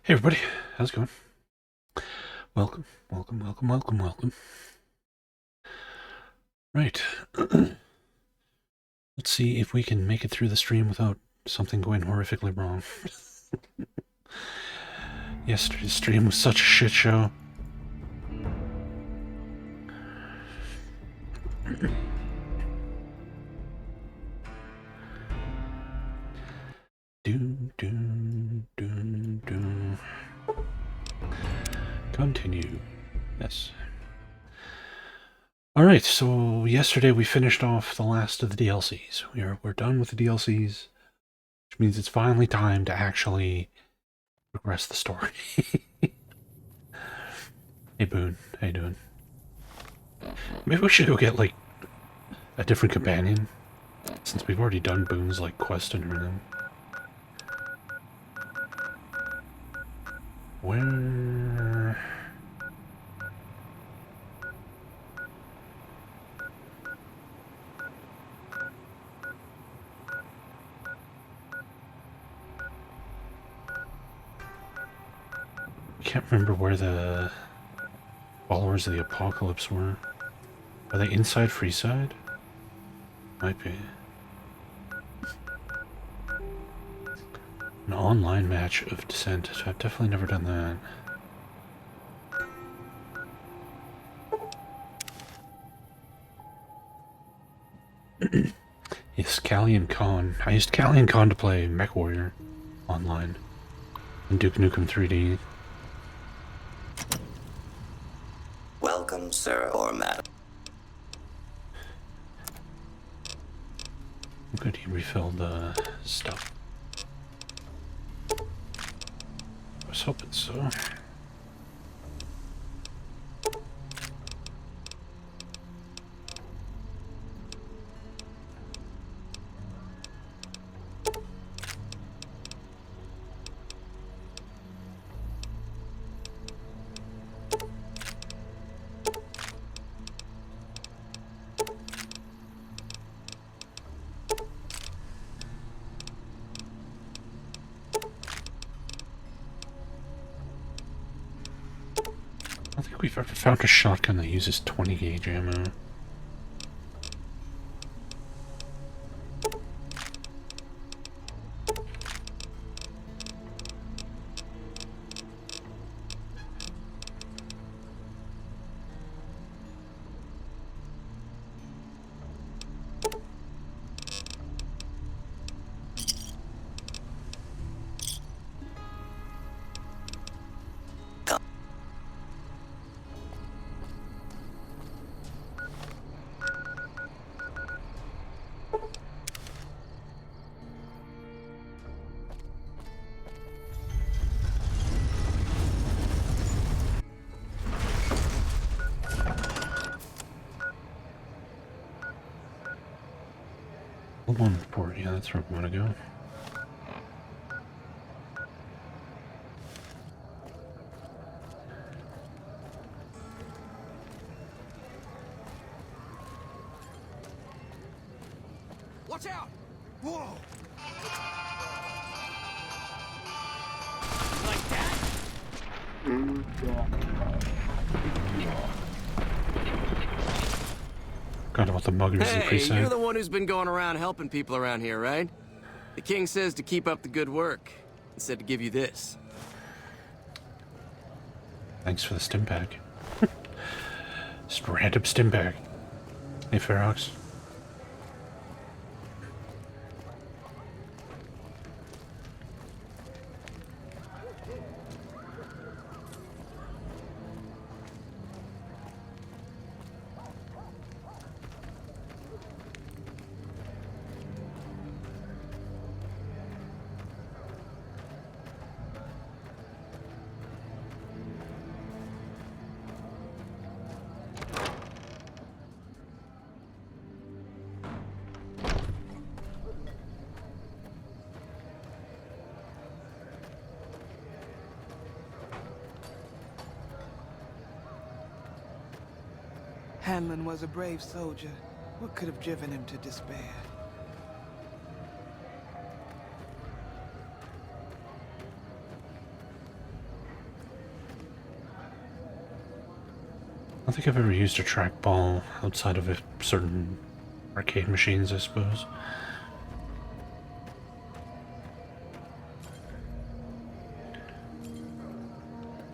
Hey everybody, how's it going? Welcome, welcome, welcome, welcome, welcome. Right. Let's see if we can make it through the stream without something going horrifically wrong. Yesterday's stream was such a shit show. Continue. Yes. Alright, so yesterday we finished off the last of the DLCs. We're done with the DLCs, which means it's finally time to actually progress the story. Hey Boone, how you doing? Maybe we should go get, like, a different companion, since we've already done Boone's, like, quest and everything. Where... I can't remember where the followers of the apocalypse were. Are they inside Freeside? Might be. An online match of Descent. I've definitely never done that. Yes, Callian Khan. I used Callian Khan to play Mech Warrior online in Duke Nukem 3D. Welcome, sir or madam. I'm good, he refilled the stuff. I was hoping so. I don't think we've ever found a shotgun that uses 20 gauge ammo. One report, yeah, that's where we want to go. Watch out! Whoa! Like that? Forgot about the muggers in Hey, Freeside. you're the one who's been going around helping people around here, right? The king says to keep up the good work. He said to give you this. Thanks for the stim pack. Just random stim pack. Hey, Ferox. Hanlon was a brave soldier. What could have driven him to despair? I don't think I've ever used a trackball outside of certain arcade machines, I suppose.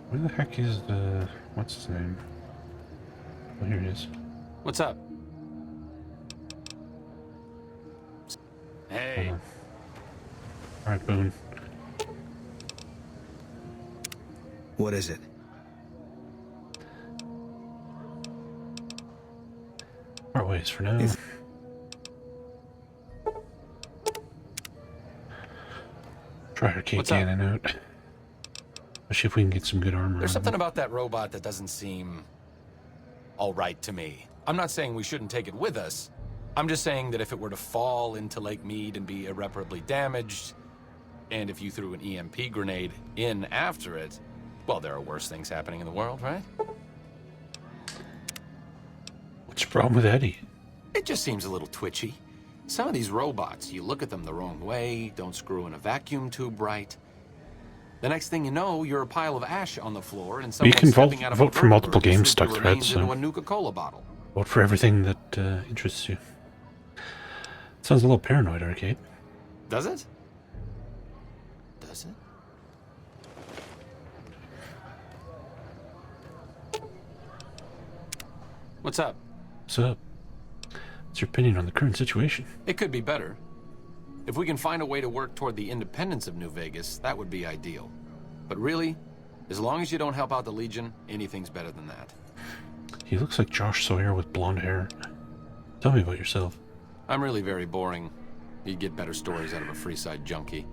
Where the heck is what's his name? Oh, here he is. What's up? Hey. Alright, Boone. What is it? Part ways for now. Try our cake cannon out. Especially if we can get some good armor. There's something about that robot that doesn't seem all right to me. I'm not saying we shouldn't take it with us. I'm just saying that if it were to fall into Lake Mead and be irreparably damaged, and if you threw an EMP grenade in after it, well, there are worse things happening in the world, right? What's the problem with Eddie? It just seems a little twitchy. Some of these robots, you look at them the wrong way, don't screw in a vacuum tube right. The next thing you know, you're a pile of ash on the floor, and someone's can stepping out of a vote for multiple burglar to game sneak stuck your threads, remains so into a Nuka-Cola bottle. Vote for everything that interests you. Sounds a little paranoid, Arcade. Does it? Does it? What's up? What's up? What's your opinion on the current situation? It could be better. If we can find a way to work toward the independence of New Vegas, that would be ideal. But really, as long as you don't help out the Legion, anything's better than that. He looks like Josh Sawyer with blonde hair. Tell me about yourself. I'm really very boring. You'd get better stories out of a Freeside junkie.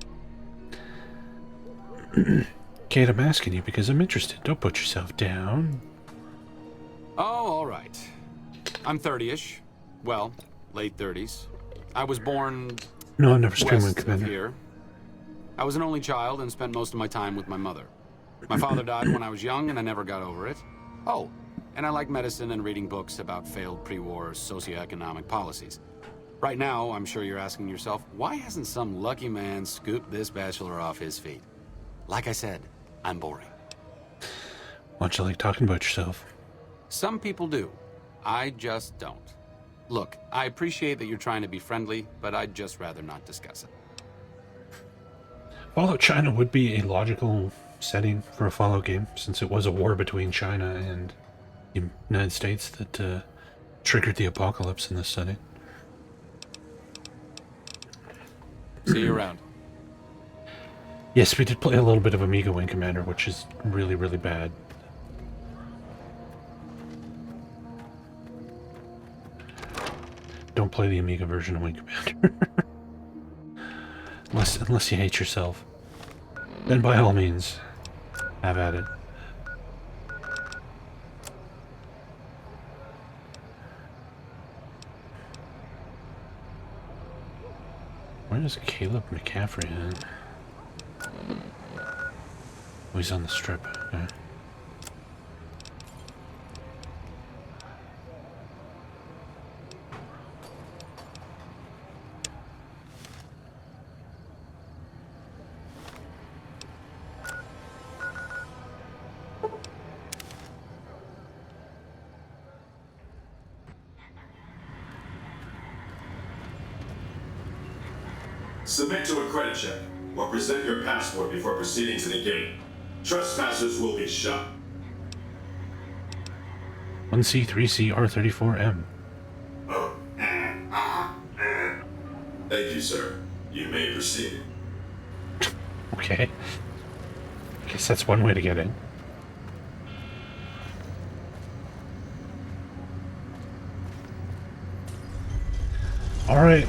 Kate, I'm asking you because I'm interested. Don't put yourself down. Oh, all right. I'm 30-ish. Well, late 30s. I was born No, I've never streamed west with of Commander. here. I was an only child and spent most of my time with my mother. My father died when I was young and I never got over it. Oh, and I like medicine and reading books about failed pre-war socioeconomic policies. Right now, I'm sure you're asking yourself, why hasn't some lucky man scooped this bachelor off his feet? Like I said, I'm boring. Why don't you like talking about yourself? Some people do. I just don't. Look, I appreciate that you're trying to be friendly, but I'd just rather not discuss it. Fallout China would be a logical setting for a Fallout game, since it was a war between China and the United States that triggered the apocalypse in this setting. See you around. Yes, we did play a little bit of Amiga Wing Commander, which is really, really bad. Don't play the Amiga version of Wing Commander. unless you hate yourself. Then by all means, have at it. Where is Caleb McCaffrey at? Oh, he's on the strip. Okay. Submit to a credit check, or present your passport before proceeding to the gate. Trespassers will be shot. 1C, 3C, R34M. Thank you, sir. You may proceed. Okay. I guess that's one way to get in. Alright.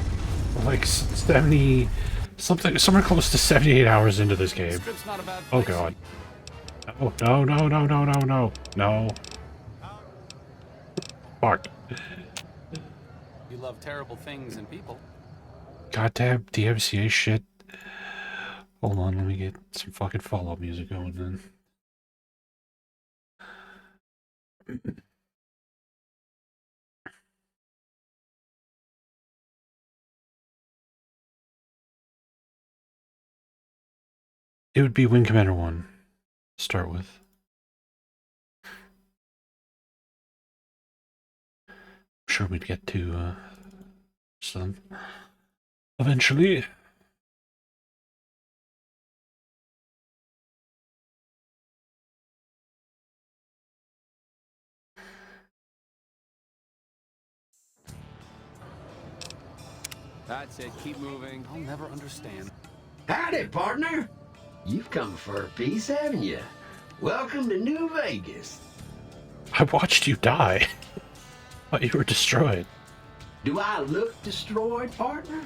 Like 70... somewhere close to 78 hours into this game. Oh god. Oh, no, no, no, no, no, no. No. Fuck. You love terrible things and people. Goddamn DMCA shit. Hold on, let me get some fucking Fallout music going then. It would be Wing Commander 1 to start with. sure we'd get to some eventually. That's it. Keep moving. I'll never understand. Howdy, partner. You've come for a piece, haven't you? Welcome to New Vegas. I watched you die. Thought you were destroyed. Do I look destroyed, partner?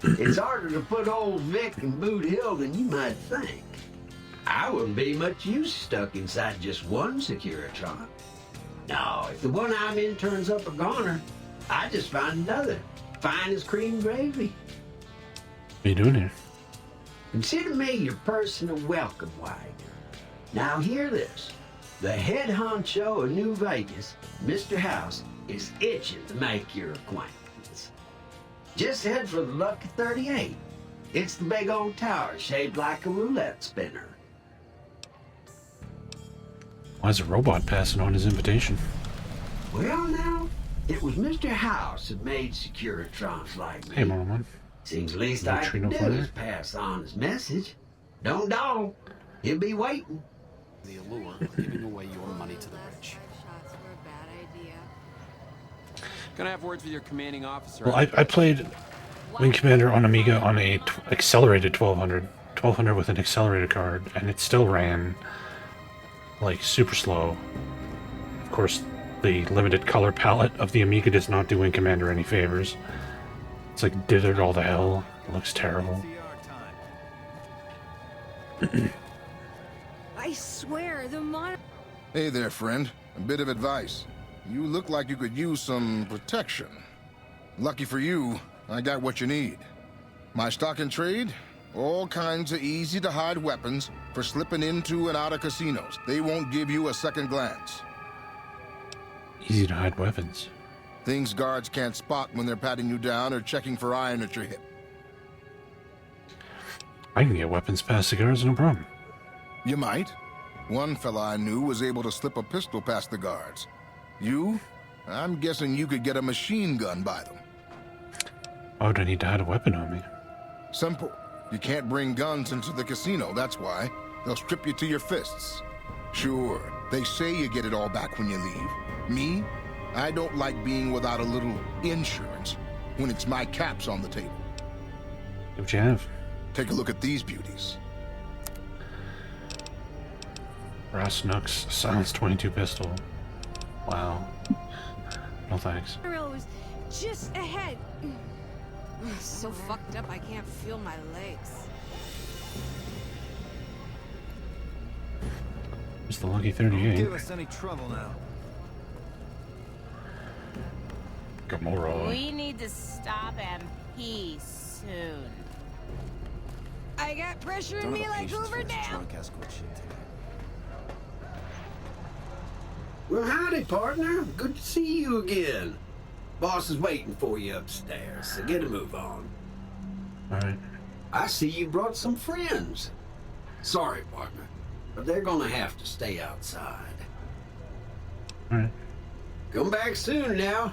It's harder to put old Vic in Boot Hill than you might think. I wouldn't be much use stuck inside just one Securitron. No, if the one I'm in turns up a goner, I just find another. Fine as cream gravy. What are you doing here? Consider me your personal welcome wagon. Now hear this. The head honcho of New Vegas, Mr. House, is itching to make your acquaintance. Just head for the Lucky 38. It's the big old tower shaped like a roulette spinner. Why is a robot passing on his invitation? Well now, it was Mr. House that made Securitrons like me. Hey, Mom. Seems the least No I tree, can no do fire? is pass on his message. Don't dawdle. He'll be waiting. The allure of giving away your money to the rich. Shots were a bad idea. Gonna have words with your commanding officer. Well, I played Wing Commander on Amiga on a accelerated 1200. 1200 with an accelerated card, and it still ran like super slow. Of course, the limited color palette of the Amiga does not do Wing Commander any favors. It's like dithered all to hell. It looks terrible. I swear, the mon. Hey there, friend. A bit of advice. You look like you could use some protection. Lucky for you, I got what you need. My stock and trade? All kinds of easy-to-hide weapons for slipping into and out of casinos. They won't give you a second glance. Easy to hide weapons. Things guards can't spot when they're patting you down or checking for iron at your hip. I can get weapons past the guards, no problem. You might. One fella I knew was able to slip a pistol past the guards. You? I'm guessing you could get a machine gun by them. Why would I need to hide a weapon on me? Simple. You can't bring guns into the casino, that's why. They'll strip you to your fists. Sure, they say you get it all back when you leave. Me? I don't like being without a little insurance when it's my caps on the table. What you have? Take a look at these beauties. Brass Knucks Silence 22 pistol. Wow. No thanks. Arrows just ahead. So fucked up I can't feel my legs. It's the Lucky 38. Give us any trouble now. Gamora. We need to stop and pee soon. I got pressure in me like Hoover Dam. Well, howdy, partner. Good to see you again. Boss is waiting for you upstairs, so get a move on. Alright. I see you brought some friends. Sorry, partner, but they're gonna have to stay outside. Alright. Come back soon now.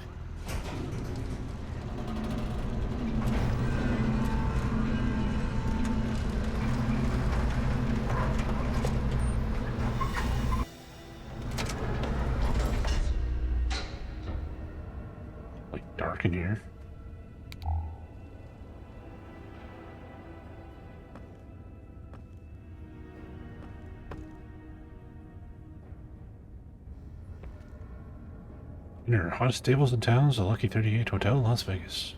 Like dark in here. Inner hottest tables in town is the Lucky 38 Hotel, Las Vegas.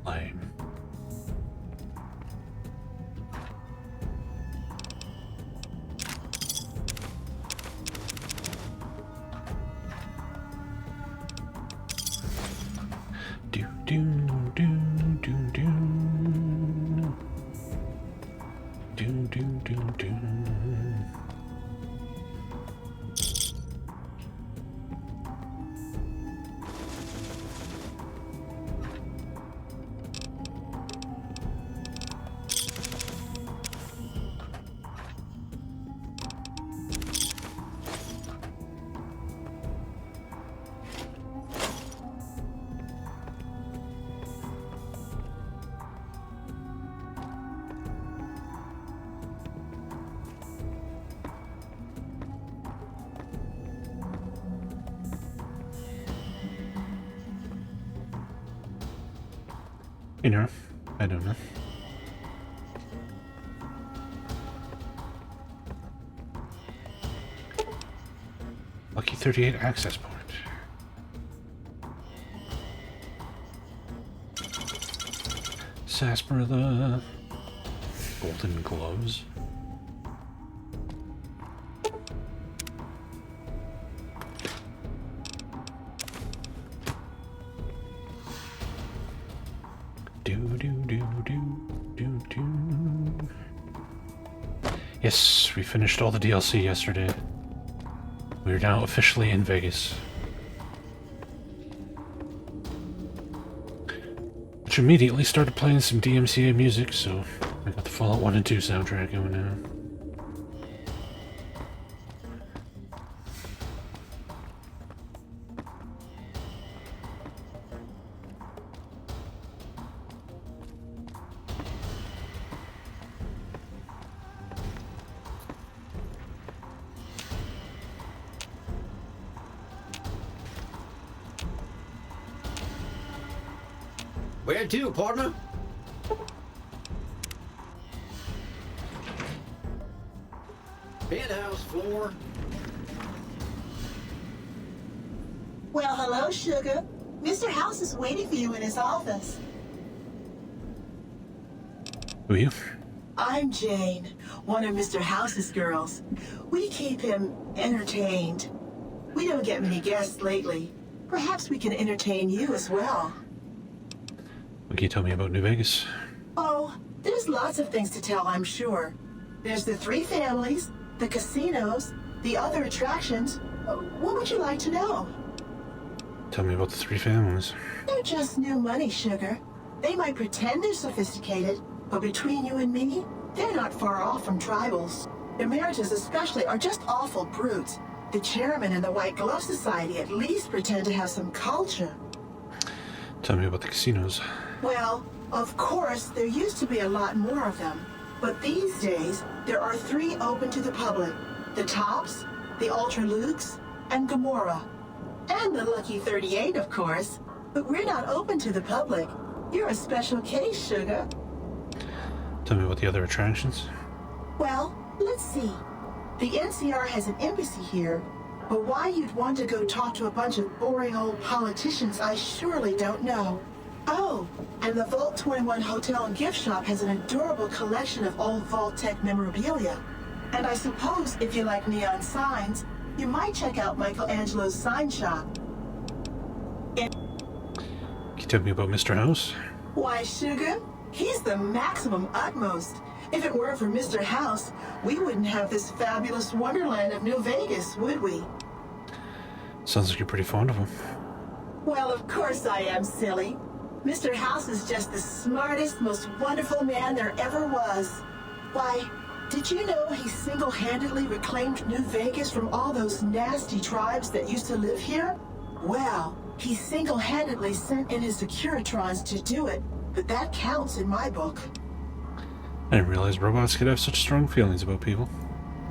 Lame. You know, I don't know. Lucky 38 access point. Sarsaparilla. Golden gloves. Yes, we finished all the DLC yesterday. We are now officially in Vegas. Which immediately started playing some DMCA music, so I got the Fallout 1 and 2 soundtrack going now. Where to, partner? Penthouse floor. Well, hello, Sugar. Mr. House is waiting for you in his office. Who are you? I'm Jane, one of Mr. House's girls. We keep him entertained. We don't get many guests lately. Perhaps we can entertain you as well. What can you tell me about New Vegas? Oh, there's lots of things to tell, I'm sure. There's the 3 families, the casinos, the other attractions. What would you like to know? Tell me about the 3 families. They're just new money, Sugar. They might pretend they're sophisticated, but between you and me, they're not far off from tribals. Emeritus especially are just awful brutes. The chairman and the White Glove Society at least pretend to have some culture. Tell me about the casinos. Well, of course, there used to be a lot more of them. But these days, there are 3 open to the public. The Tops, the Ultra Lukes, and Gamora. And the Lucky 38, of course. But we're not open to the public. You're a special case, Sugar. Tell me about the other attractions. Well, let's see. The NCR has an embassy here. But why you'd want to go talk to a bunch of boring old politicians, I surely don't know. Oh, and the Vault 21 Hotel and Gift Shop has an adorable collection of old Vault-Tec memorabilia. And I suppose if you like neon signs, you might check out Michelangelo's sign shop. Can you tell me about Mr. House? Why, Sugar, he's the maximum utmost. If it weren't for Mr. House, we wouldn't have this fabulous wonderland of New Vegas, would we? Sounds like you're pretty fond of him. Well, of course I am, silly. Mr. House is just the smartest, most wonderful man there ever was. Why, did you know he single-handedly reclaimed New Vegas from all those nasty tribes that used to live here? Well, he single-handedly sent in his Securitrons to do it, but that counts in my book. I didn't realize robots could have such strong feelings about people.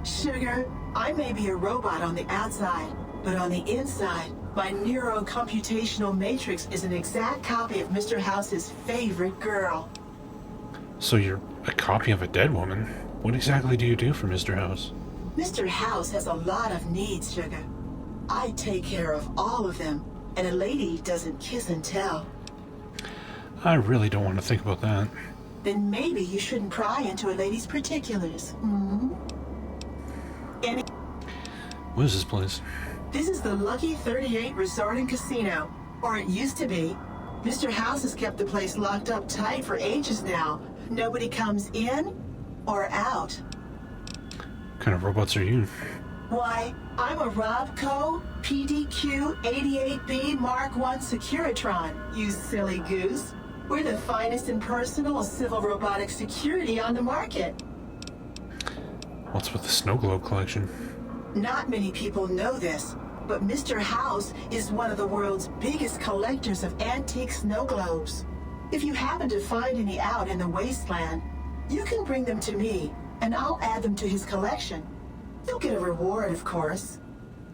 Sugar, I may be a robot on the outside, but on the inside, my neurocomputational matrix is an exact copy of Mr. House's favorite girl. So you're a copy of a dead woman? What exactly do you do for Mr. House? Mr. House has a lot of needs, Sugar. I take care of all of them, and a lady doesn't kiss and tell. I really don't want to think about that. Then maybe you shouldn't pry into a lady's particulars. Mm-hmm. What is this place? This is the Lucky 38 Resort and Casino, or it used to be. Mr. House has kept the place locked up tight for ages now. Nobody comes in or out. What kind of robots are you? Why, I'm a Robco PDQ 88B Mark I Securitron, you silly goose. We're the finest in personal civil robotic security on the market. What's with the snow globe collection? Not many people know this, but Mr. House is one of the world's biggest collectors of antique snow globes. If you happen to find any out in the wasteland, you can bring them to me, and I'll add them to his collection. You'll get a reward, of course.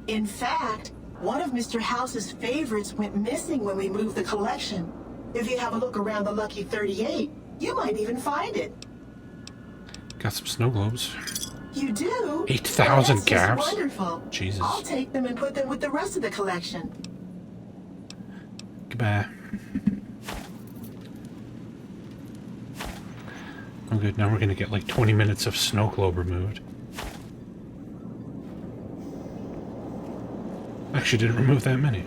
In fact, one of Mr. House's favorites went missing when we moved the collection. If you have a look around the Lucky 38, you might even find it. Got some snow globes. You do? 8,000 caps? Wonderful. Jesus. I'll take them and put them with the rest of the collection. Goodbye. Oh good, now we're gonna get like 20 minutes of snow globe removed. Actually didn't remove that many.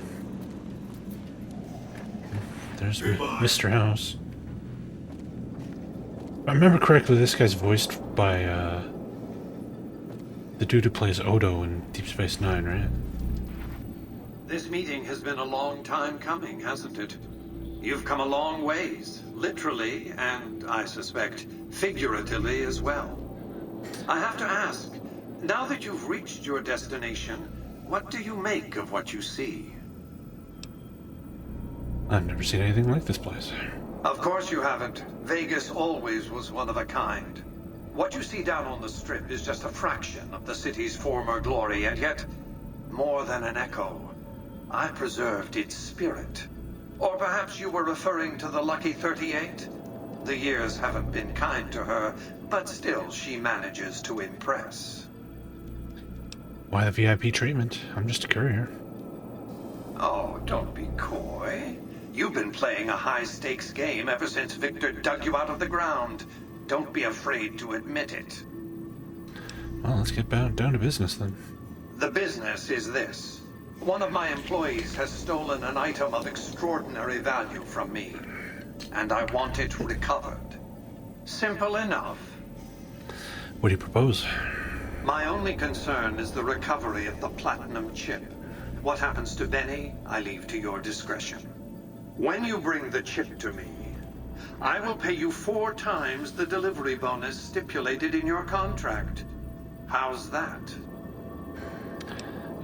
There's Mr. House. If I remember correctly, this guy's voiced by the dude who plays Odo in Deep Space Nine, right? This meeting has been a long time coming, hasn't it? You've come a long ways, literally, and I suspect figuratively as well. I have to ask, now that you've reached your destination, what do you make of what you see? I've never seen anything like this place. Of course you haven't. Vegas always was one of a kind. What you see down on the Strip is just a fraction of the city's former glory, and yet, more than an echo, I preserved its spirit. Or perhaps you were referring to the Lucky 38? The years haven't been kind to her, but still she manages to impress. Why the VIP treatment? I'm just a courier. Oh, don't be coy. You've been playing a high-stakes game ever since Victor dug you out of the ground. Don't be afraid to admit it. Well, let's get down to business then. The business is this. One of my employees has stolen an item of extraordinary value from me, and I want it recovered. Simple enough. What do you propose? My only concern is the recovery of the platinum chip. What happens to Benny, I leave to your discretion. When you bring the chip to me, I will pay you 4 times the delivery bonus stipulated in your contract. How's that?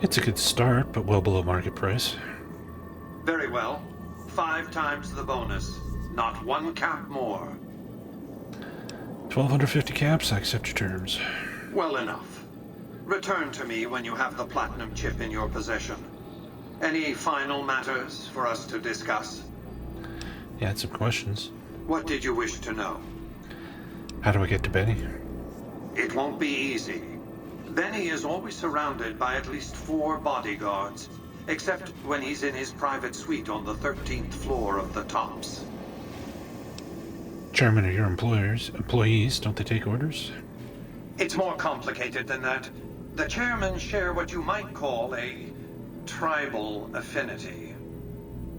It's a good start, but well below market price. Very well. 5 times the bonus. Not 1 cap more. 1,250 caps, I accept your terms. Well enough. Return to me when you have the platinum chip in your possession. Any final matters for us to discuss? Yeah, I had some questions. What did you wish to know? How do I get to Benny? It won't be easy. Benny is always surrounded by at least 4 bodyguards, except when he's in his private suite on the 13th floor of the Tops. Chairman are your employees, don't they take orders? It's more complicated than that. The chairmen share what you might call a tribal affinity.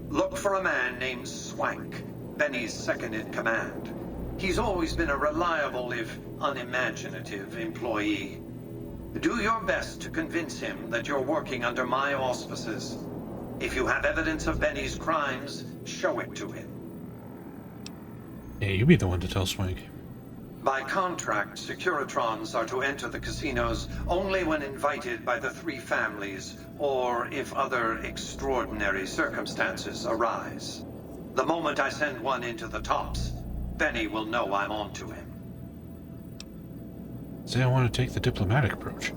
Look for a man named Swank, Benny's second-in-command. He's always been a reliable, if unimaginative, employee. Do your best to convince him that you're working under my auspices. If you have evidence of Benny's crimes, show it to him. Yeah, you be the one to tell Swank. By contract, Securitrons are to enter the casinos only when invited by the 3 families, or if other extraordinary circumstances arise. The moment I send one into the Tops, Benny will know I'm on to him. Say I want to take the diplomatic approach.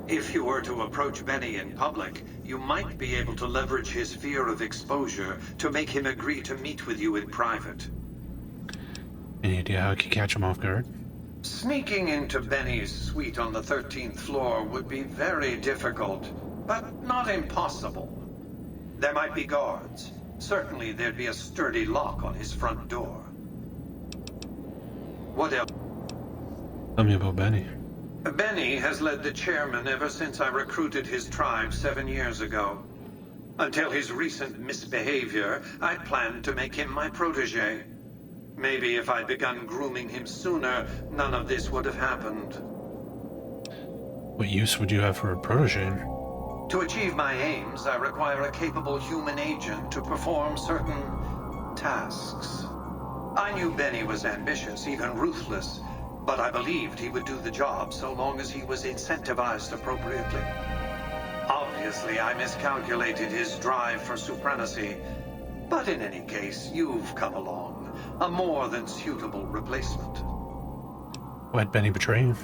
If you were to approach Benny in public, you might be able to leverage his fear of exposure to make him agree to meet with you in private. Any idea how I could catch him off guard? Sneaking into Benny's suite on the 13th floor would be very difficult, but not impossible. There might be guards. Certainly there'd be a sturdy lock on his front door. What else? Tell me about Benny. Benny has led the chairman ever since I recruited his tribe 7 years ago. Until his recent misbehavior, I planned to make him my protege. Maybe if I'd begun grooming him sooner, none of this would have happened. What use would you have for a protege? To achieve my aims, I require a capable human agent to perform certain tasks. I knew Benny was ambitious, even ruthless, but I believed he would do the job so long as he was incentivized appropriately. Obviously, I miscalculated his drive for supremacy, but in any case, you've come along, a more than suitable replacement. Why'd Benny betray you?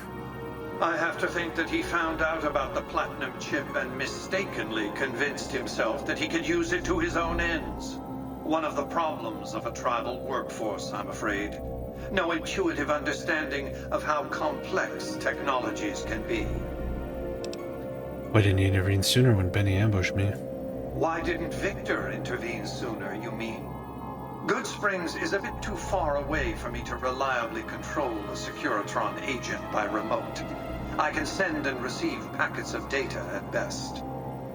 I have to think that he found out about the platinum chip and mistakenly convinced himself that he could use it to his own ends. One of the problems of a tribal workforce, I'm afraid. No intuitive understanding of how complex technologies can be. Why didn't you intervene sooner when Benny ambushed me? Why didn't Victor intervene sooner, you mean? Good Springs is a bit too far away for me to reliably control a Securitron agent by remote. I can send and receive packets of data at best.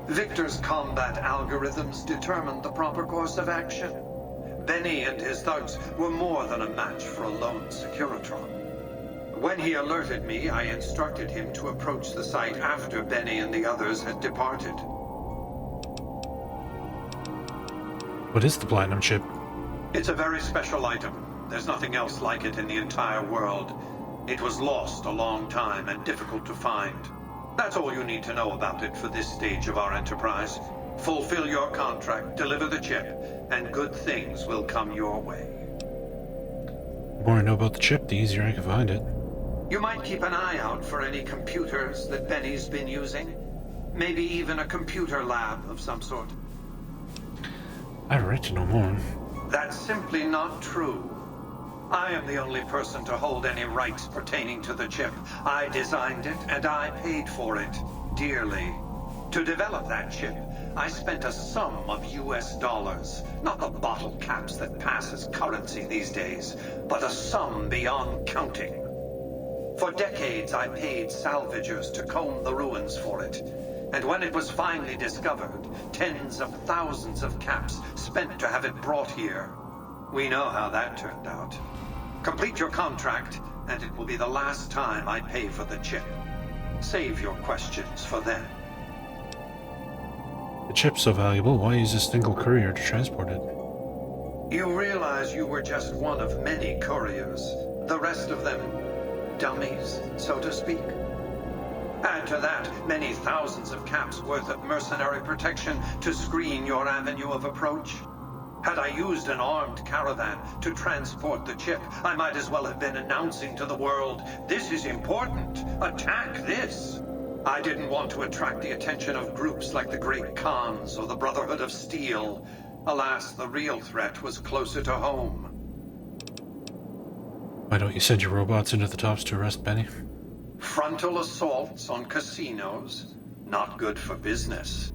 Victor's combat algorithms determined the proper course of action. Benny and his thugs were more than a match for a lone Securitron. When he alerted me, I instructed him to approach the site after Benny and the others had departed. What is the platinum chip? It's a very special item. There's nothing else like it in the entire world. It was lost a long time and difficult to find. That's all you need to know about it for this stage of our enterprise. Fulfill your contract, deliver the chip, and good things will come your way. The more I know about the chip, the easier I can find it. You might keep an eye out for any computers that Benny's been using. Maybe even a computer lab of some sort. I have a right to know more. That's simply not true. I am the only person to hold any rights pertaining to the chip. I designed it, and I paid for it, dearly. To develop that chip, I spent a sum of US dollars. Not the bottle caps that pass as currency these days, but a sum beyond counting. For decades, I paid salvagers to comb the ruins for it. And when it was finally discovered, tens of thousands of caps spent to have it brought here. We know how that turned out. Complete your contract, and it will be the last time I pay for the chip. Save your questions for then. The chip's so valuable, why use a single courier to transport it? You realize you were just one of many couriers. The rest of them, dummies, so to speak. Add to that many thousands of caps worth of mercenary protection to screen your avenue of approach. Had I used an armed caravan to transport the chip, I might as well have been announcing to the world, this is important, attack this. I didn't want to attract the attention of groups like the Great Khans or the Brotherhood of Steel. Alas, the real threat was closer to home. Why don't you send your robots into the tops to arrest Benny? Frontal assaults on casinos, not good for business.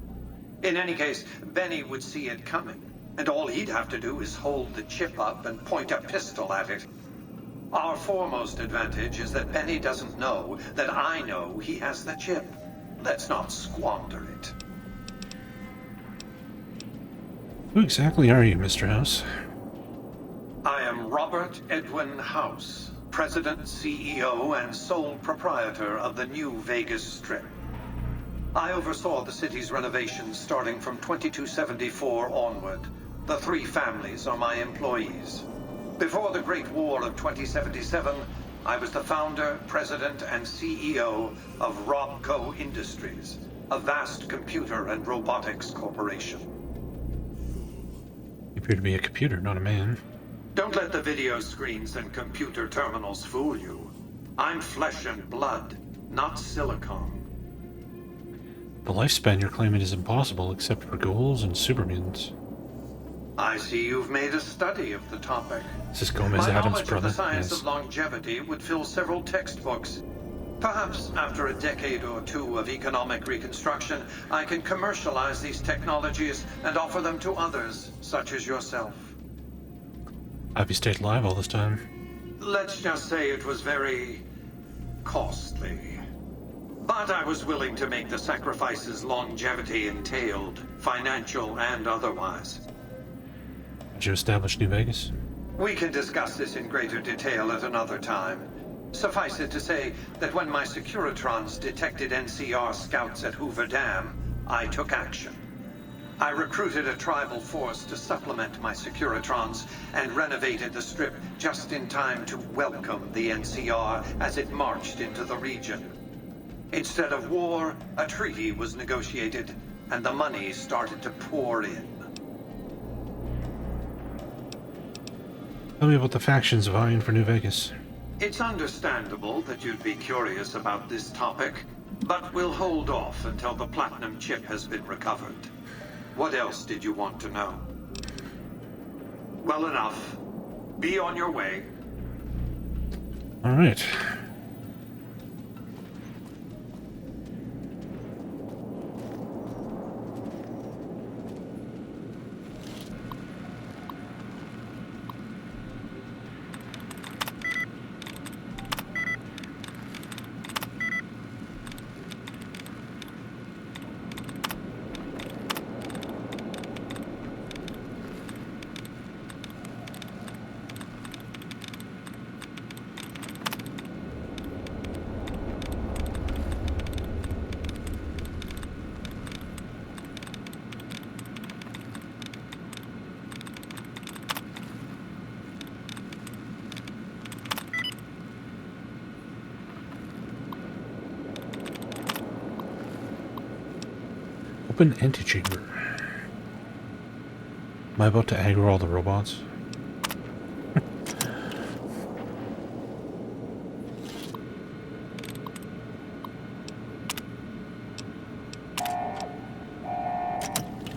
In any case, Benny would see it coming. And all he'd have to do is hold the chip up and point a pistol at it. Our foremost advantage is that Benny doesn't know that I know he has the chip. Let's not squander it. Who exactly are you, Mr. House? I am Robert Edwin House, President, CEO, and sole proprietor of the new Vegas Strip. I oversaw the city's renovations starting from 2274 onward. The 3 families are my employees. Before the Great War of 2077, I was the founder, president, and CEO of Robco Industries, a vast computer and robotics corporation. You appear to be a computer, not a man. Don't let the video screens and computer terminals fool you. I'm flesh and blood, not silicone. The lifespan you're claiming is impossible except for ghouls and supermutants. I see you've made a study of the topic. This is Gomez My Adams' knowledge brother. of the science Yes. of longevity would fill several textbooks. Perhaps after a decade or 2 of economic reconstruction, I can commercialize these technologies and offer them to others, such as yourself. Have you stayed alive all this time? Let's just say it was very costly. But I was willing to make the sacrifices longevity entailed, financial and otherwise. Did you establish New Vegas? We can discuss this in greater detail at another time. Suffice it to say that when my Securitrons detected NCR scouts at Hoover Dam, I took action. I recruited a tribal force to supplement my Securitrons and renovated the strip just in time to welcome the NCR as it marched into the region. Instead of war, a treaty was negotiated, and the money started to pour in. Tell me about the factions vying for New Vegas. It's understandable that you'd be curious about this topic, but we'll hold off until the platinum chip has been recovered. What else did you want to know? Well, enough. Be on your way. All right. Open antechamber. Am I about to aggro all the robots?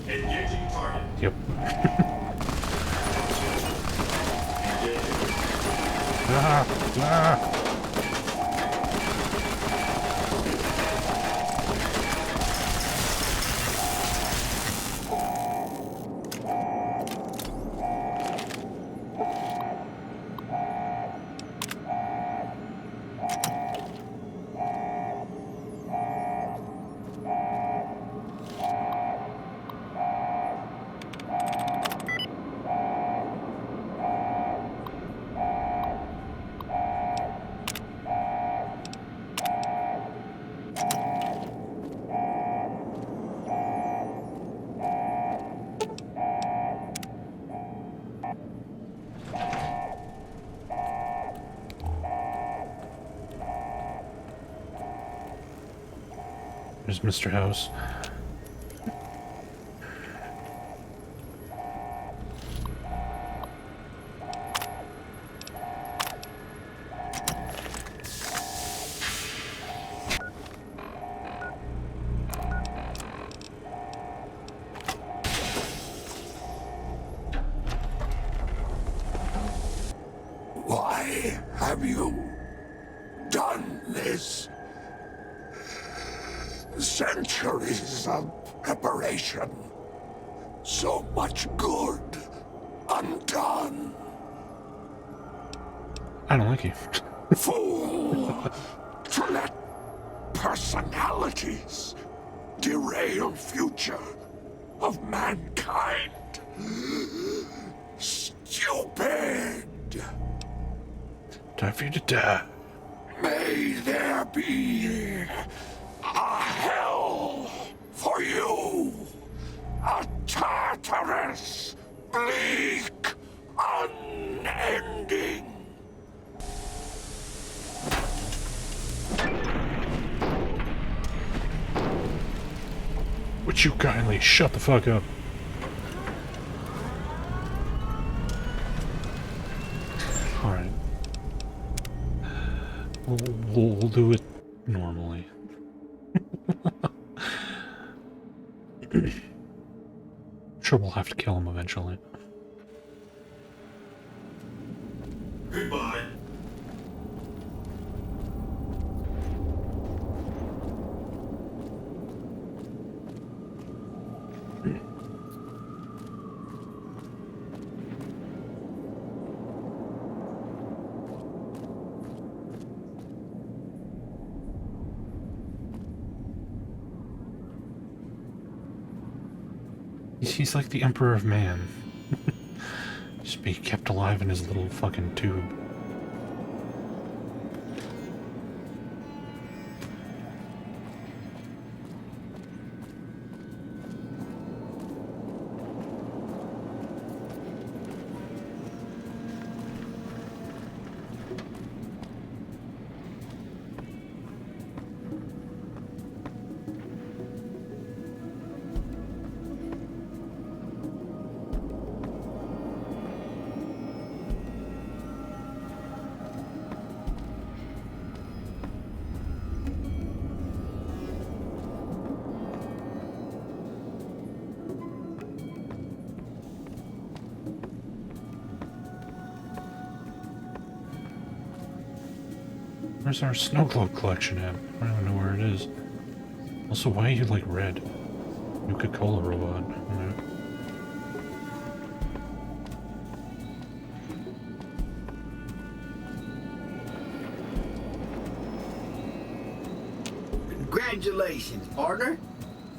Engaging target. Yep. Ah! There's Mr. House. Why have you done this? Centuries of preparation. So much good undone. I don't like you. Fool! To let personalities derail future of mankind. Stupid! Time for you to die. May there be a hell for you. A Tartarus, bleak, unending. Would you kindly shut the fuck up? Alright. We'll do it normally. Sure, we'll have to kill him eventually. Goodbye. he's like the Emperor of Man. Just be kept alive in his little fucking tube. Where's our snow globe collection at? I don't know where it is. Also, why are you like red? Nuka-Cola robot. Right. Congratulations, partner.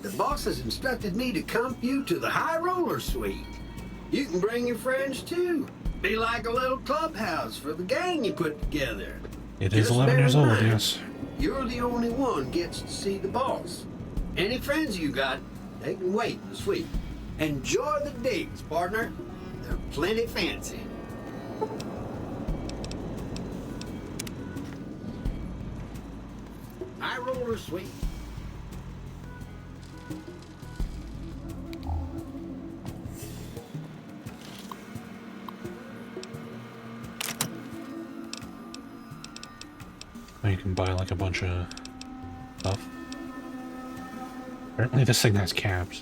The boss has instructed me to comp you to the High Roller Suite. You can bring your friends too. Be like a little clubhouse for the gang you put together. It is Just 11 bear years in old, mind, yes. You're the only one gets to see the boss. Any friends you got, they can wait in the suite. Enjoy the digs, partner. They're plenty fancy. High Roller Suite. Oh, you can buy like a bunch of stuff. Apparently this thing has cabs.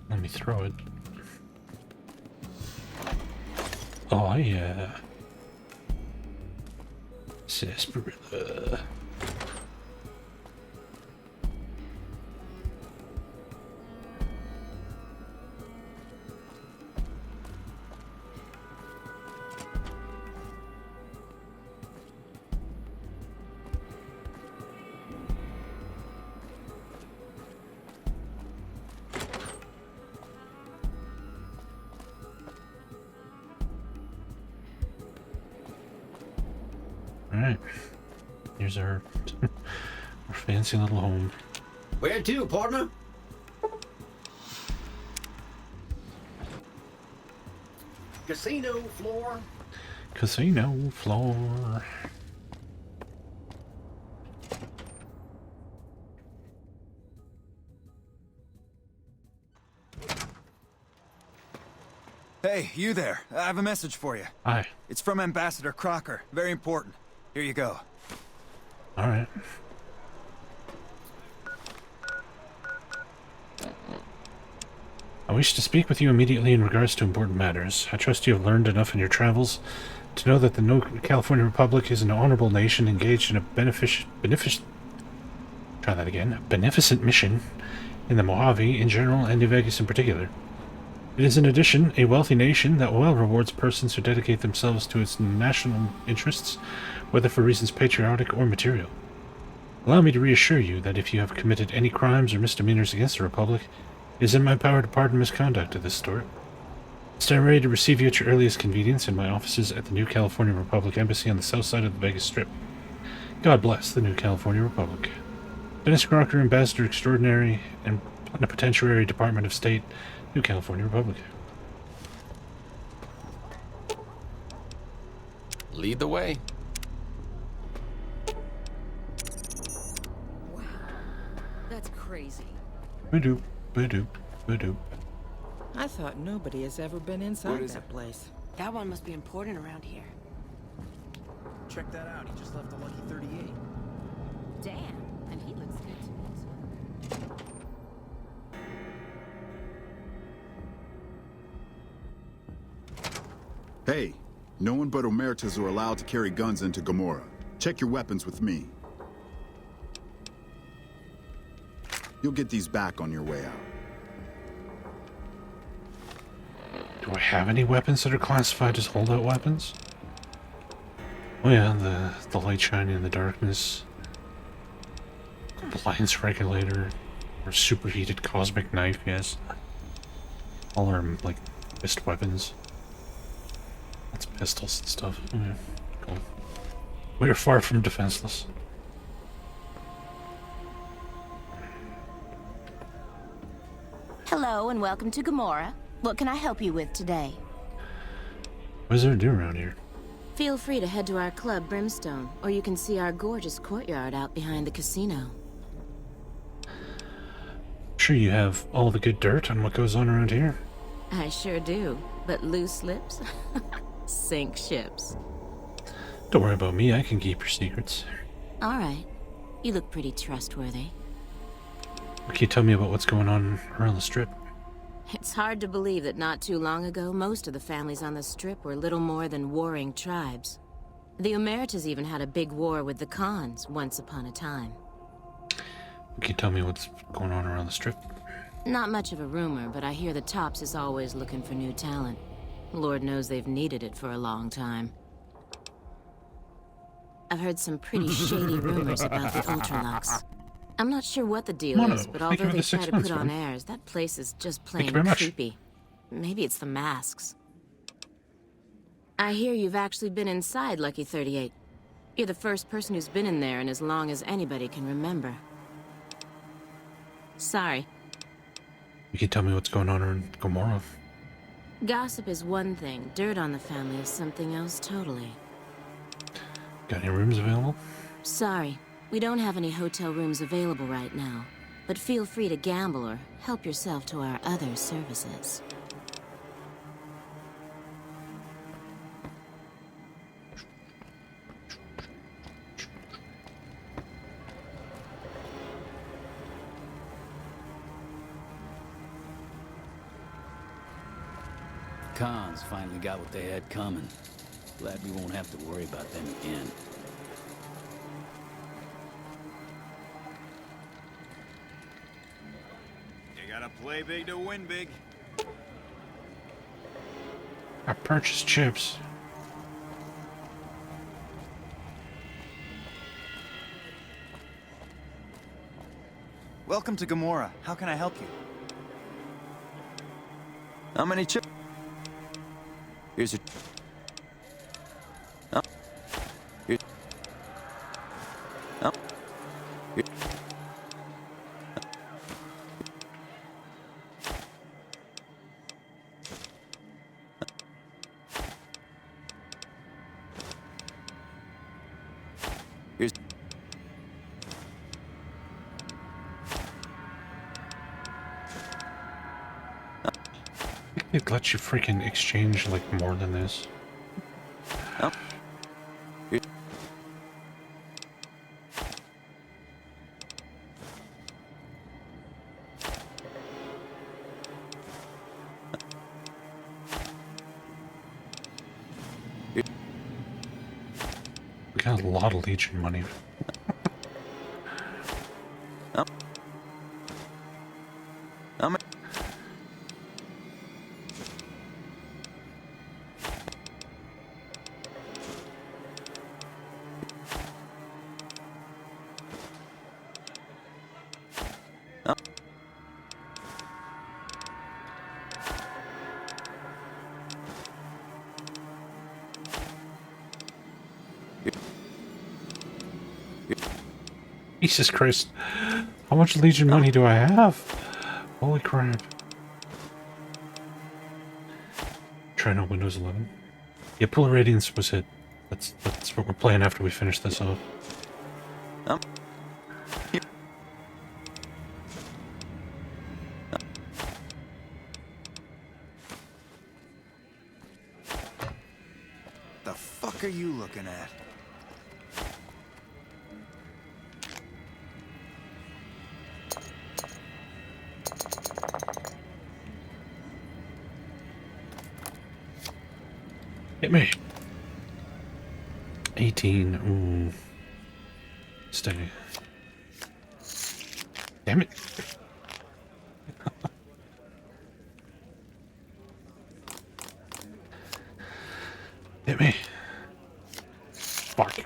Let me throw it. Oh yeah. Sarsaparilla. Alright. Here's our fancy little home. Where to, partner? Casino floor. Casino floor. Hey, you there. I have a message for you. Hi. It's from Ambassador Crocker. Very important. Here you go. Alright. I wish to speak with you immediately in regards to important matters. I trust you have learned enough in your travels to know that the California Republic is an honorable nation engaged in a beneficent mission in the Mojave in general and New Vegas in particular. It is in addition a wealthy nation that well rewards persons who dedicate themselves to its national interests, whether for reasons patriotic or material. Allow me to reassure you that if you have committed any crimes or misdemeanors against the Republic, it is in my power to pardon misconduct of this sort. Stand ready to receive you at your earliest convenience in my offices at the New California Republic Embassy on the south side of the Vegas Strip. God bless the New California Republic. Dennis Crocker, Ambassador Extraordinary and Plenipotentiary Department of State, New California Republic. Lead the way. Wow. crazy. Ba-doop, ba-doop, ba-doop. I thought nobody has ever been inside that place. That one must be important around here. Check that out. He just left a lucky 38. Damn, and he looks good to me. Hey, no one but Omertas are allowed to carry guns into Gomorrah. Check your weapons with me. You'll get these back on your way out. Do I have any weapons that are classified as holdout weapons? Oh yeah, the light shining in the darkness. Compliance regulator. Or superheated cosmic knife, yes. All are, like, fist weapons. That's pistols and stuff. Yeah, cool. We are far from defenseless. Hello and welcome to Gomorrah. What can I help you with today? What is there to do around here? Feel free to head to our club, Brimstone, or you can see our gorgeous courtyard out behind the casino. Sure you have all the good dirt on what goes on around here. I sure do, but loose lips sink ships. Don't worry about me, I can keep your secrets. All right. You look pretty trustworthy. Can you tell me about what's going on around the strip? It's hard to believe that not too long ago, most of the families on the strip were little more than warring tribes. The Omertas even had a big war with the Khans once upon a time. Can you tell me what's going on around the strip? Not much of a rumor, but I hear the Tops is always looking for new talent. Lord knows they've needed it for a long time. I've heard some pretty shady rumors about the Ultralux. I'm not sure what the deal is, but although they try to put on airs, that place is just plain creepy. Maybe it's the masks. I hear you've actually been inside Lucky 38. You're the first person who's been in there in as long as anybody can remember. Sorry. You can tell me what's going on around Gomorrah. Gossip is one thing, dirt on the family is something else totally. Got any rooms available? Sorry, we don't have any hotel rooms available right now, but feel free to gamble or help yourself to our other services. Khans finally got what they had coming. Glad we won't have to worry about them again. You gotta play big to win big. I purchased chips. Welcome to Gomorrah. How can I help you? How many chips? Here's a... Oh. Here. Oh. Here. Here's... It lets you freaking exchange like more than this. Oh. Here. We got a lot of Legion money. Oh. How many? Jesus Christ. How much Legion money do I have? Holy crap. Trying out Windows 11. Yeah, Pool of Radiance was it. That's what we're playing after we finish this off. are you looking at? Hit me. 18. Ooh. Stay. Damn it. Hit me. Fuck.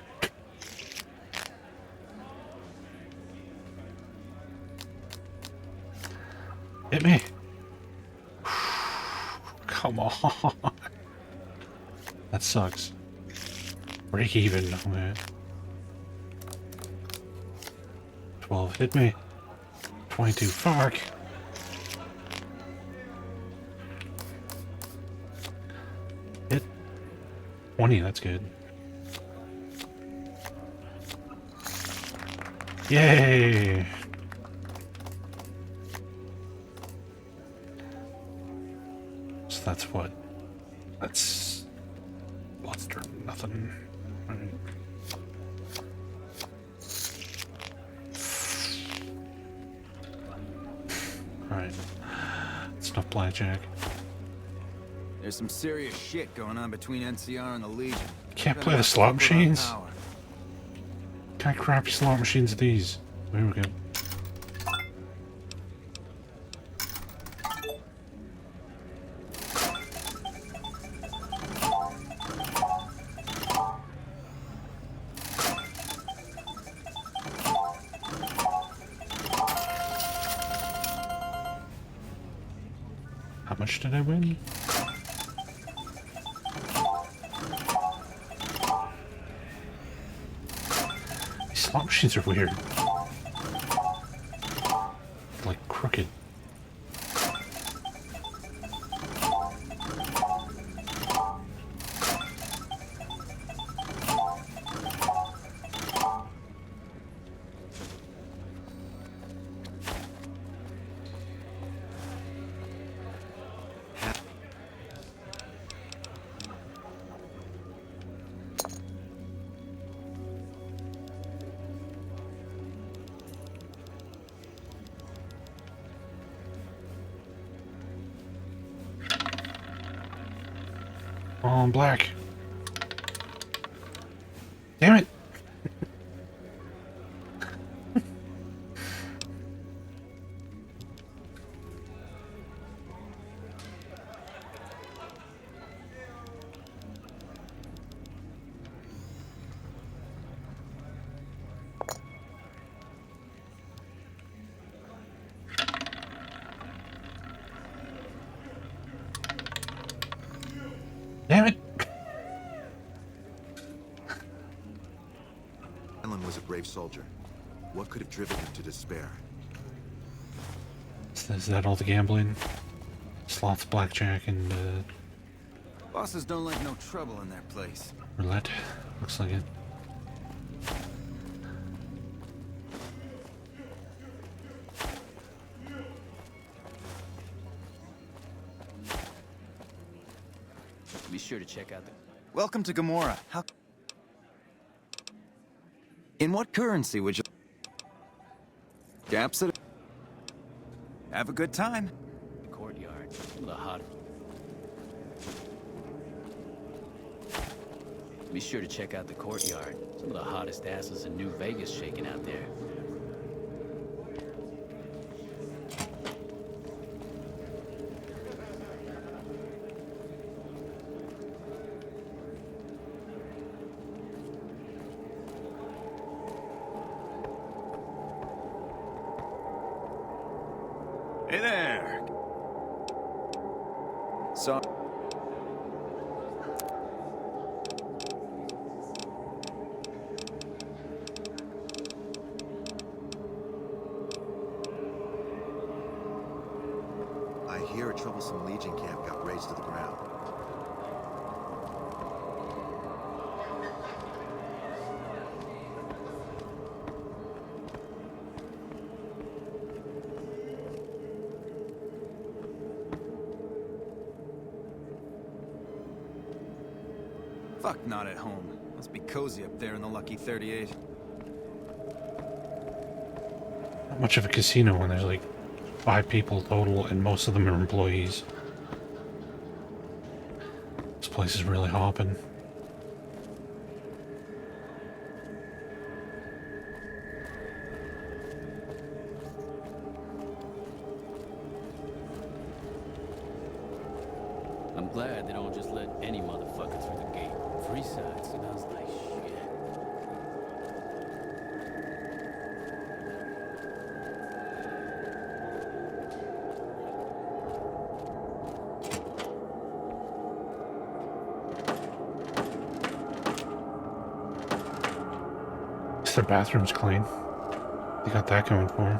Hit me. Come on. That sucks. Break even, man. 12, hit me. 22, fuck. Hit. 20, that's good. Yay! So that's what? That's... Monster, nothing. Right. Alright. It's enough blackjack. There's some serious shit going on between NCR and the Legion. Can't play the slot machines? What kind of crappy slot machines are these? There we go. How much did I win? These slot machines are weird. Like crooked. Oh, I'm black. Damn it. Damn it. Alan was a brave soldier. What could have driven him to despair? Is that all the gambling? Slots, blackjack, and Bosses don't like no trouble in their place. roulette. Looks like it. Be sure to check out the... Welcome to Gomorrah. How... In what currency would you... Gaps it? Have a good time. The courtyard. The hot... Be sure to check out the courtyard. Some of the hottest asses in New Vegas shaking out there. Hey there. So... I hear a troublesome Legion camp got razed to the ground. Fuck, not at home. Must be cozy up there in the Lucky 38. Not much of a casino when there's like 5 people total and most of them are employees. This place is really hopping. I'm glad they don't just let any motherfucker through the gate. Free side smells like shit. At least their bathroom's clean. They got that going for them.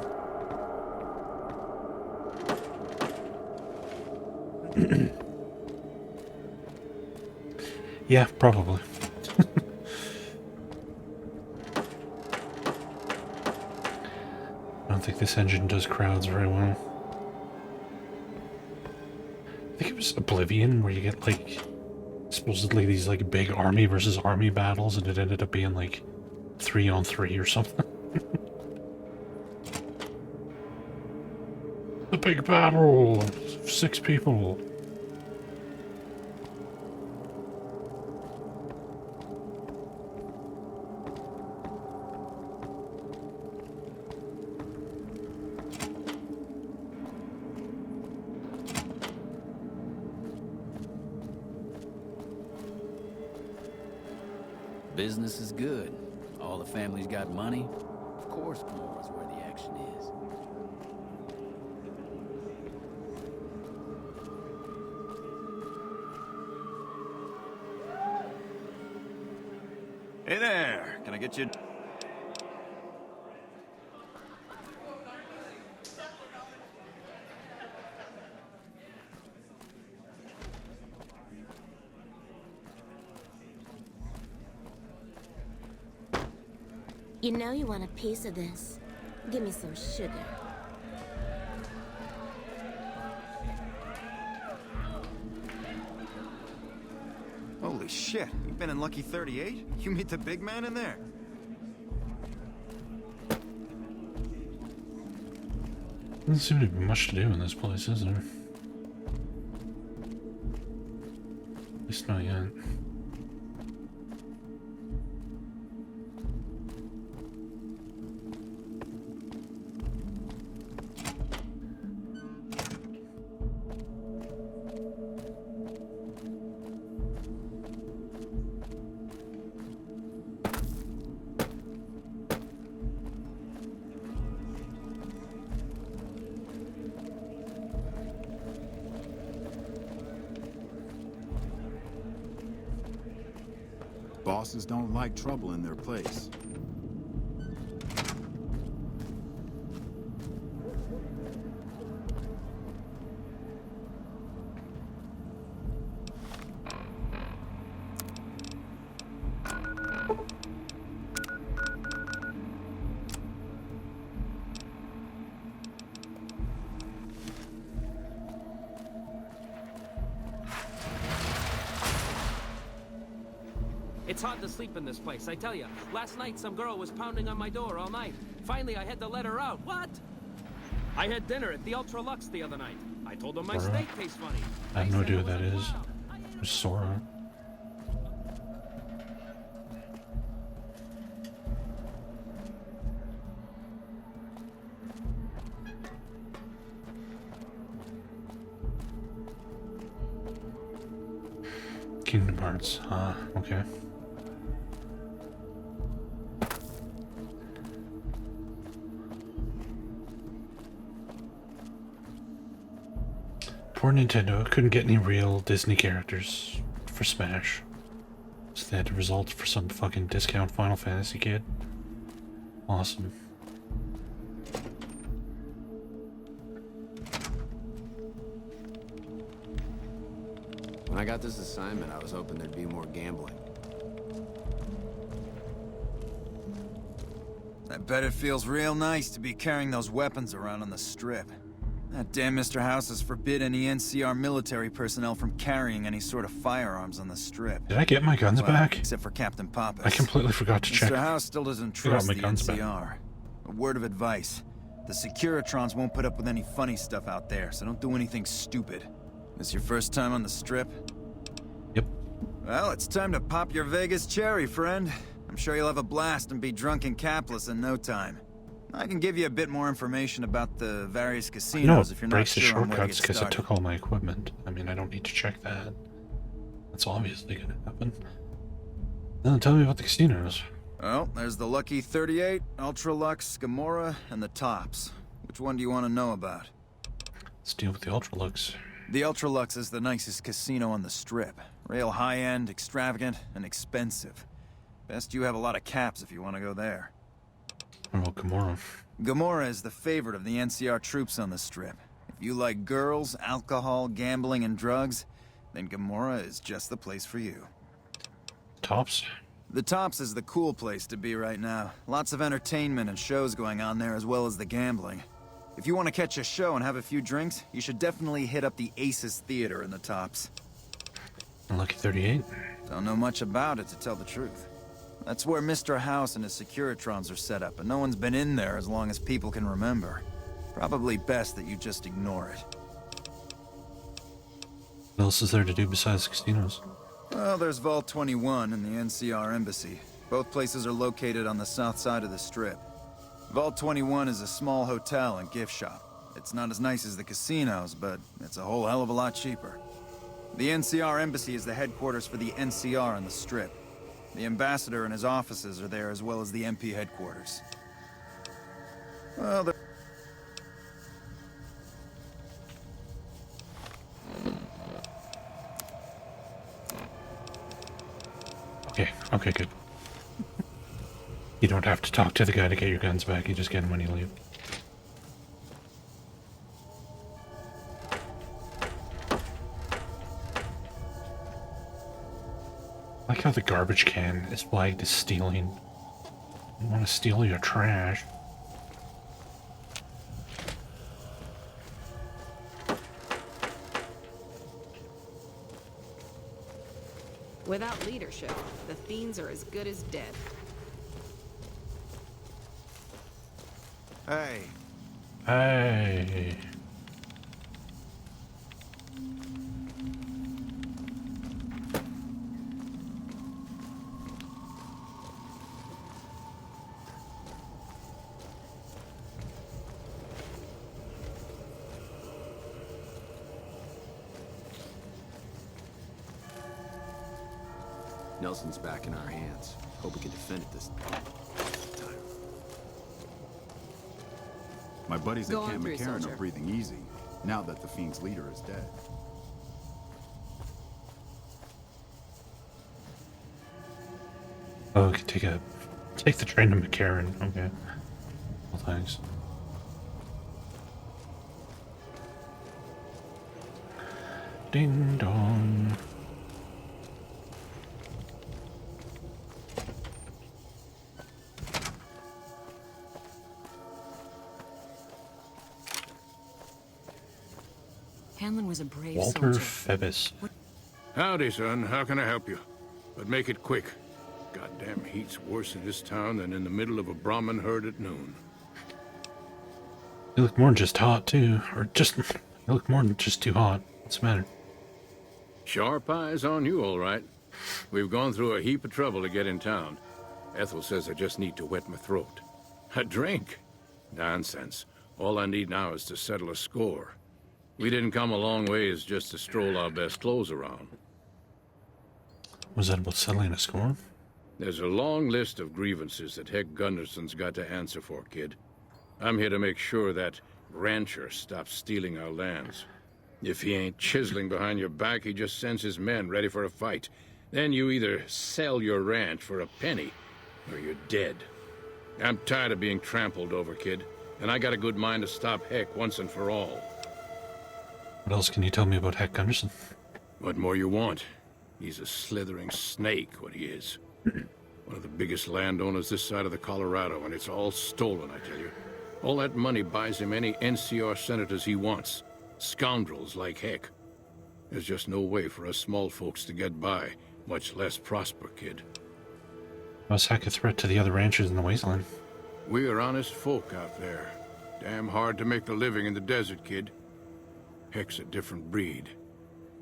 Yeah, probably. I don't think this engine does crowds very well. I think it was Oblivion where you get like supposedly these like big army versus army battles and it ended up being like 3-on-3 or something. The big battle! 6 people. Business is good. All the families got money. Of course, Gamora's where the action is. Hey there! Can I get you... You know you want a piece of this. Give me some sugar. Holy shit, you've been in Lucky 38? You meet the big man in there? Doesn't seem to be much to do in this place, is there? At least not yet. Bosses don't like trouble in their place. It's hard to sleep in this place, I tell you. Last night, some girl was pounding on my door all night. Finally, I had to let her out. What? I had dinner at the Ultra Lux the other night. I told her my steak tastes funny. I have no idea who that is. There's Sora. Kingdom Hearts. Okay. Poor Nintendo couldn't get any real Disney characters for Smash. So they had to resort for some fucking discount Final Fantasy kid. Awesome. When I got this assignment, I was hoping there'd be more gambling. I bet it feels real nice to be carrying those weapons around on the strip. That damn Mr. House has forbid any NCR military personnel from carrying any sort of firearms on the Strip. Did I get my guns back? Except for Captain Pappas. I completely forgot to check. Mr. House still doesn't trust the NCR. A word of advice. The Securitrons won't put up with any funny stuff out there, so don't do anything stupid. This your first time on the Strip? Yep. Well, it's time to pop your Vegas cherry, friend. I'm sure you'll have a blast and be drunk and capless in no time. I can give you a bit more information about the various casinos if you're not sure on where to get started. because it took all my equipment. I mean, I don't need to check that. That's obviously going to happen. Then tell me about the casinos. Well, there's the Lucky 38, Ultralux, Gomorrah, and the Tops. Which one do you want to know about? Let's deal with the Ultralux. The Ultralux is the nicest casino on the Strip. Real high-end, extravagant, and expensive. Best you have a lot of caps if you want to go there. What about Gomorrah? Gomorrah is the favorite of the NCR troops on the Strip. If you like girls, alcohol, gambling, and drugs, then Gomorrah is just the place for you. Tops? The Tops is the cool place to be right now. Lots of entertainment and shows going on there as well as the gambling. If you want to catch a show and have a few drinks, you should definitely hit up the Aces Theater in the Tops. Lucky 38? Don't know much about it, to tell the truth. That's where Mr. House and his Securitrons are set up, and no one's been in there as long as people can remember. Probably best that you just ignore it. What else is there to do besides casinos? Well, there's Vault 21 and the Ncr Embassy. Both places are located on the south side of the Strip. Vault 21 is a small hotel and gift shop. It's not as nice as the casinos, but it's a whole hell of a lot cheaper. The Ncr Embassy is the headquarters for the NCR on the Strip. The ambassador and his offices are there as well as the MP headquarters. Well, Okay, good. You don't have to talk to the guy to get your guns back, you just get them when you leave. I like how the garbage can is flagged as stealing. I want to steal your trash. Without leadership, the Fiends are as good as dead. Hey. Hey. Nelson's back in our hands. Hope we can defend it this time. My buddies at Go on Camp through, McCarran soldier. are breathing easy, now that the Fiend's leader is dead. Oh, we can take the train to McCarran. Okay. Well, thanks. Ding dong. Hanlon was a brave Walter soldier. Phoebus. Howdy, son. How can I help you? But make it quick. Goddamn heat's worse in this town than in the middle of a Brahmin herd at noon. You look more than just hot, too. Or just... You look more than just too hot. What's the matter? Sharp eyes on you, all right. We've gone through a heap of trouble to get in town. Ethel says I just need to wet my throat. A drink? Nonsense. All I need now is to settle a score. We didn't come a long ways just to stroll our best clothes around. Was that about settling a score? There's a long list of grievances that Heck Gunderson's got to answer for, kid. I'm here to make sure that rancher stops stealing our lands. If he ain't chiseling behind your back, he just sends his men ready for a fight. Then you either sell your ranch for a penny, or you're dead. I'm tired of being trampled over, kid, and I got a good mind to stop Heck once and for all. What else can you tell me about Heck Gunderson? What more you want? He's a slithering snake, what he is. One of the biggest landowners this side of the Colorado, and it's all stolen, I tell you. All that money buys him any NCR senators he wants. Scoundrels like heck. There's just no way for us small folks to get by, much less prosper, kid. Was heck a threat to the other ranchers in the wasteland? We are honest folk out there. Damn hard to make a living in the desert, kid. Heck's a different breed.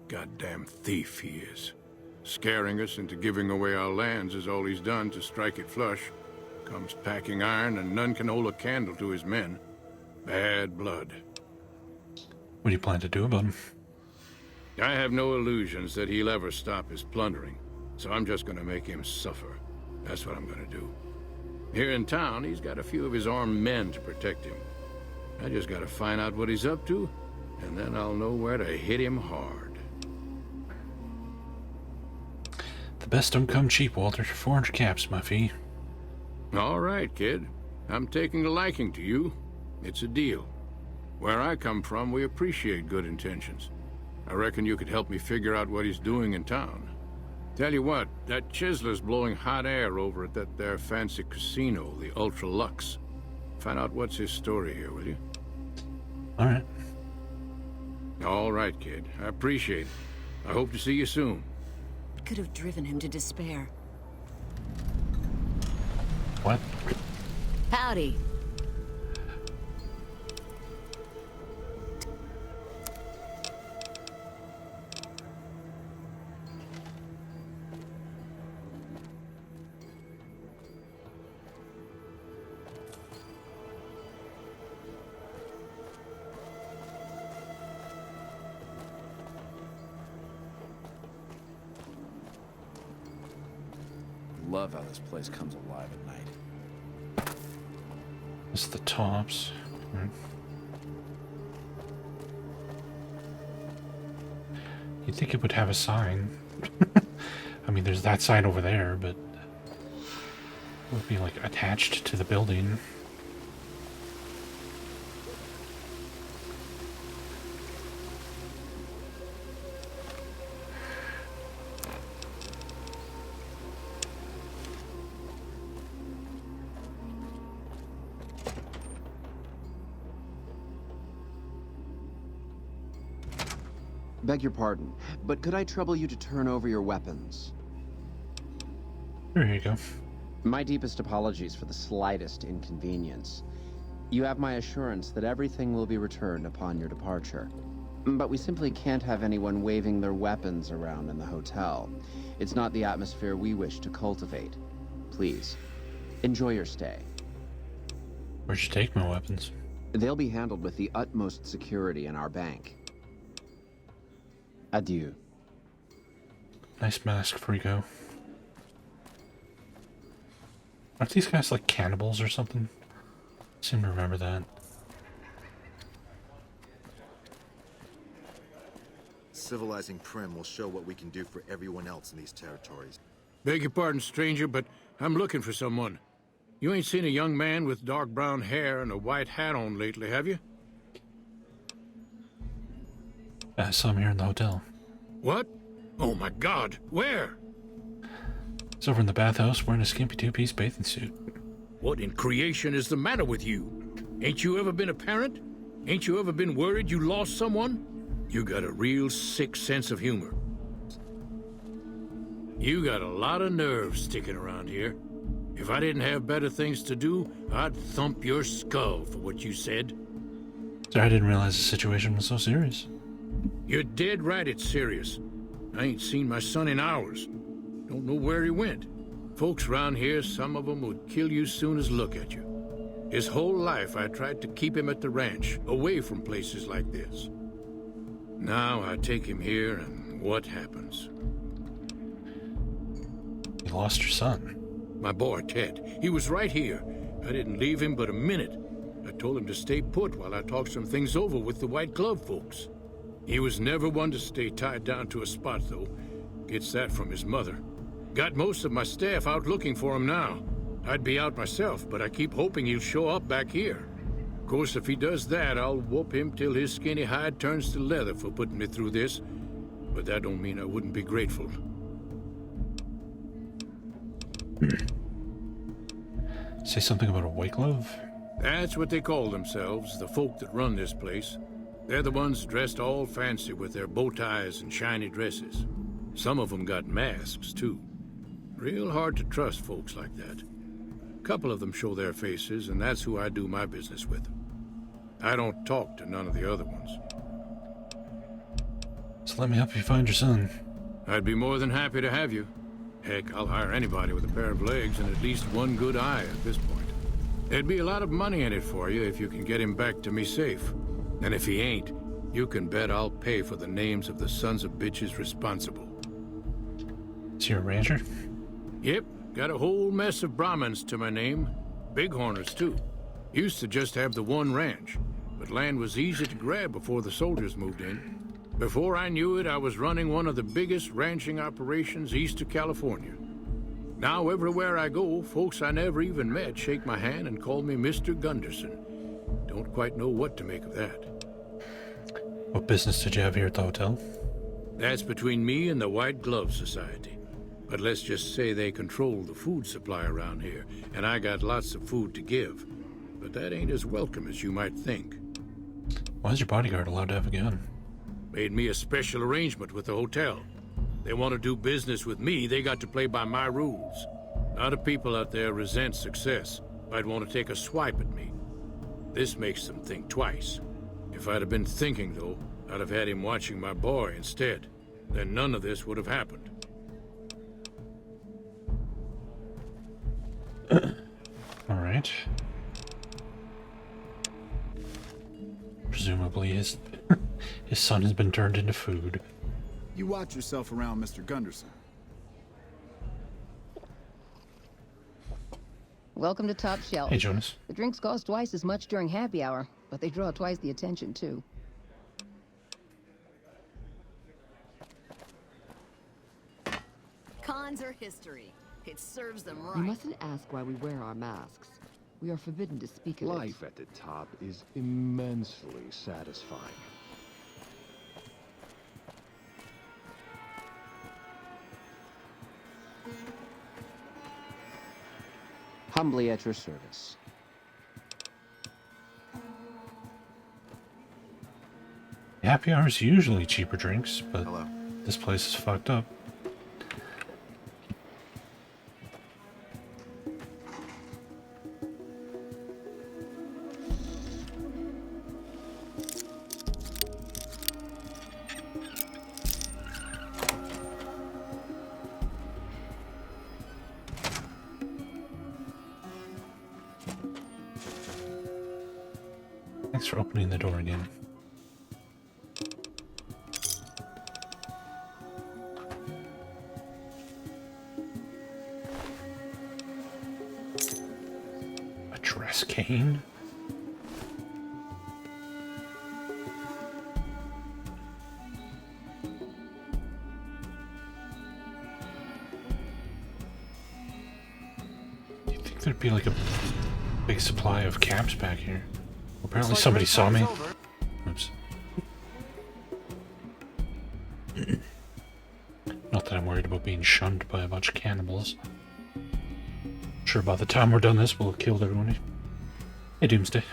Goddamn thief he is. Scaring us into giving away our lands is all he's done to strike it flush. Comes packing iron and none can hold a candle to his men. Bad blood. What do you plan to do about him? I have no illusions that he'll ever stop his plundering, so I'm just gonna make him suffer. That's what I'm gonna do. Here in town, he's got a few of his armed men to protect him. I just gotta find out what he's up to, and then I'll know where to hit him hard. The best don't come cheap, Walter. 400 caps, my fee. All right, kid. I'm taking a liking to you. It's a deal. Where I come from, we appreciate good intentions. I reckon you could help me figure out what he's doing in town. Tell you what, that chiseler's blowing hot air over at that there fancy casino, the Ultra Lux. Find out what's his story here, will you? All right. All right, kid. I appreciate it. I hope to see you soon. Could have driven him to despair. What? Howdy. Love how this place comes alive at night. It's the tops. Right. You'd think it would have a sign. I mean, there's that sign over there, but it would be like attached to the building. Beg your pardon, but could I trouble you to turn over your weapons? There you go. My deepest apologies for the slightest inconvenience. You have my assurance that everything will be returned upon your departure. But we simply can't have anyone waving their weapons around in the hotel. It's not the atmosphere we wish to cultivate. Please, enjoy your stay. Where'd you take my weapons? They'll be handled with the utmost security in our bank. Adieu. Nice mask, Frico. Aren't these guys like cannibals or something? I seem to remember that. Civilizing Prim will show what we can do for everyone else in these territories. Beg your pardon, stranger, but I'm looking for someone. You ain't seen a young man with dark brown hair and a white hat on lately, have you? I saw him here in the hotel. What? Oh my God, where? He's over in the bathhouse wearing a skimpy two-piece bathing suit. What in creation is the matter with you? Ain't you ever been a parent? Ain't you ever been worried you lost someone? You got a real sick sense of humor. You got a lot of nerve sticking around here. If I didn't have better things to do, I'd thump your skull for what you said. Sir, I didn't realize the situation was so serious. You're dead right, it's serious. I ain't seen my son in hours. Don't know where he went. Folks around here, some of them would kill you soon as look at you. His whole life I tried to keep him at the ranch, away from places like this. Now I take him here, and what happens? You lost your son. My boy, Ted. He was right here. I didn't leave him but a minute. I told him to stay put while I talked some things over with the White Glove folks. He was never one to stay tied down to a spot, though. Gets that from his mother. Got most of my staff out looking for him now. I'd be out myself, but I keep hoping he'll show up back here. Of course, if he does that, I'll whoop him till his skinny hide turns to leather for putting me through this. But that don't mean I wouldn't be grateful. Say something about a White Glove? That's what they call themselves, the folk that run this place. They're the ones dressed all fancy with their bow ties and shiny dresses. Some of them got masks, too. Real hard to trust folks like that. A couple of them show their faces, and that's who I do my business with. I don't talk to none of the other ones. So let me help you find your son. I'd be more than happy to have you. Heck, I'll hire anybody with a pair of legs and at least one good eye at this point. There'd be a lot of money in it for you if you can get him back to me safe. And if he ain't, you can bet I'll pay for the names of the sons of bitches responsible. Is he a rancher? Yep, got a whole mess of Brahmins to my name. Bighorners, too. Used to just have the one ranch, but land was easy to grab before the soldiers moved in. Before I knew it, I was running one of the biggest ranching operations east of California. Now, everywhere I go, folks I never even met shake my hand and call me Mr. Gunderson. Don't quite know what to make of that. What business did you have here at the hotel? That's between me and the White Glove Society. But let's just say they control the food supply around here, and I got lots of food to give. But that ain't as welcome as you might think. Why is your bodyguard allowed to have a gun? Made me a special arrangement with the hotel. They want to do business with me, they got to play by my rules. A lot of people out there resent success. Might want to take a swipe at me. This makes them think twice. If I'd have been thinking, though, I'd have had him watching my boy instead. Then none of this would have happened. Alright. Presumably his son has been turned into food. You watch yourself around, Mr. Gunderson. Welcome to Top Shelf. Hey, Jonas. The drinks cost twice as much during happy hour, but they draw twice the attention, too. Cons are history. It serves them right. You mustn't ask why we wear our masks. We are forbidden to speak of it. Life at the top is immensely satisfying. Humbly at your service. Happy hour is usually cheaper drinks, but this place is fucked up. Thanks for opening the door again. A dress cane? You'd think there'd be like a big supply of caps back here. Apparently somebody saw me. Oops. Not that I'm worried about being shunned by a bunch of cannibals. Sure, by the time we're done this, we'll have killed everyone. Hey, Doomsday.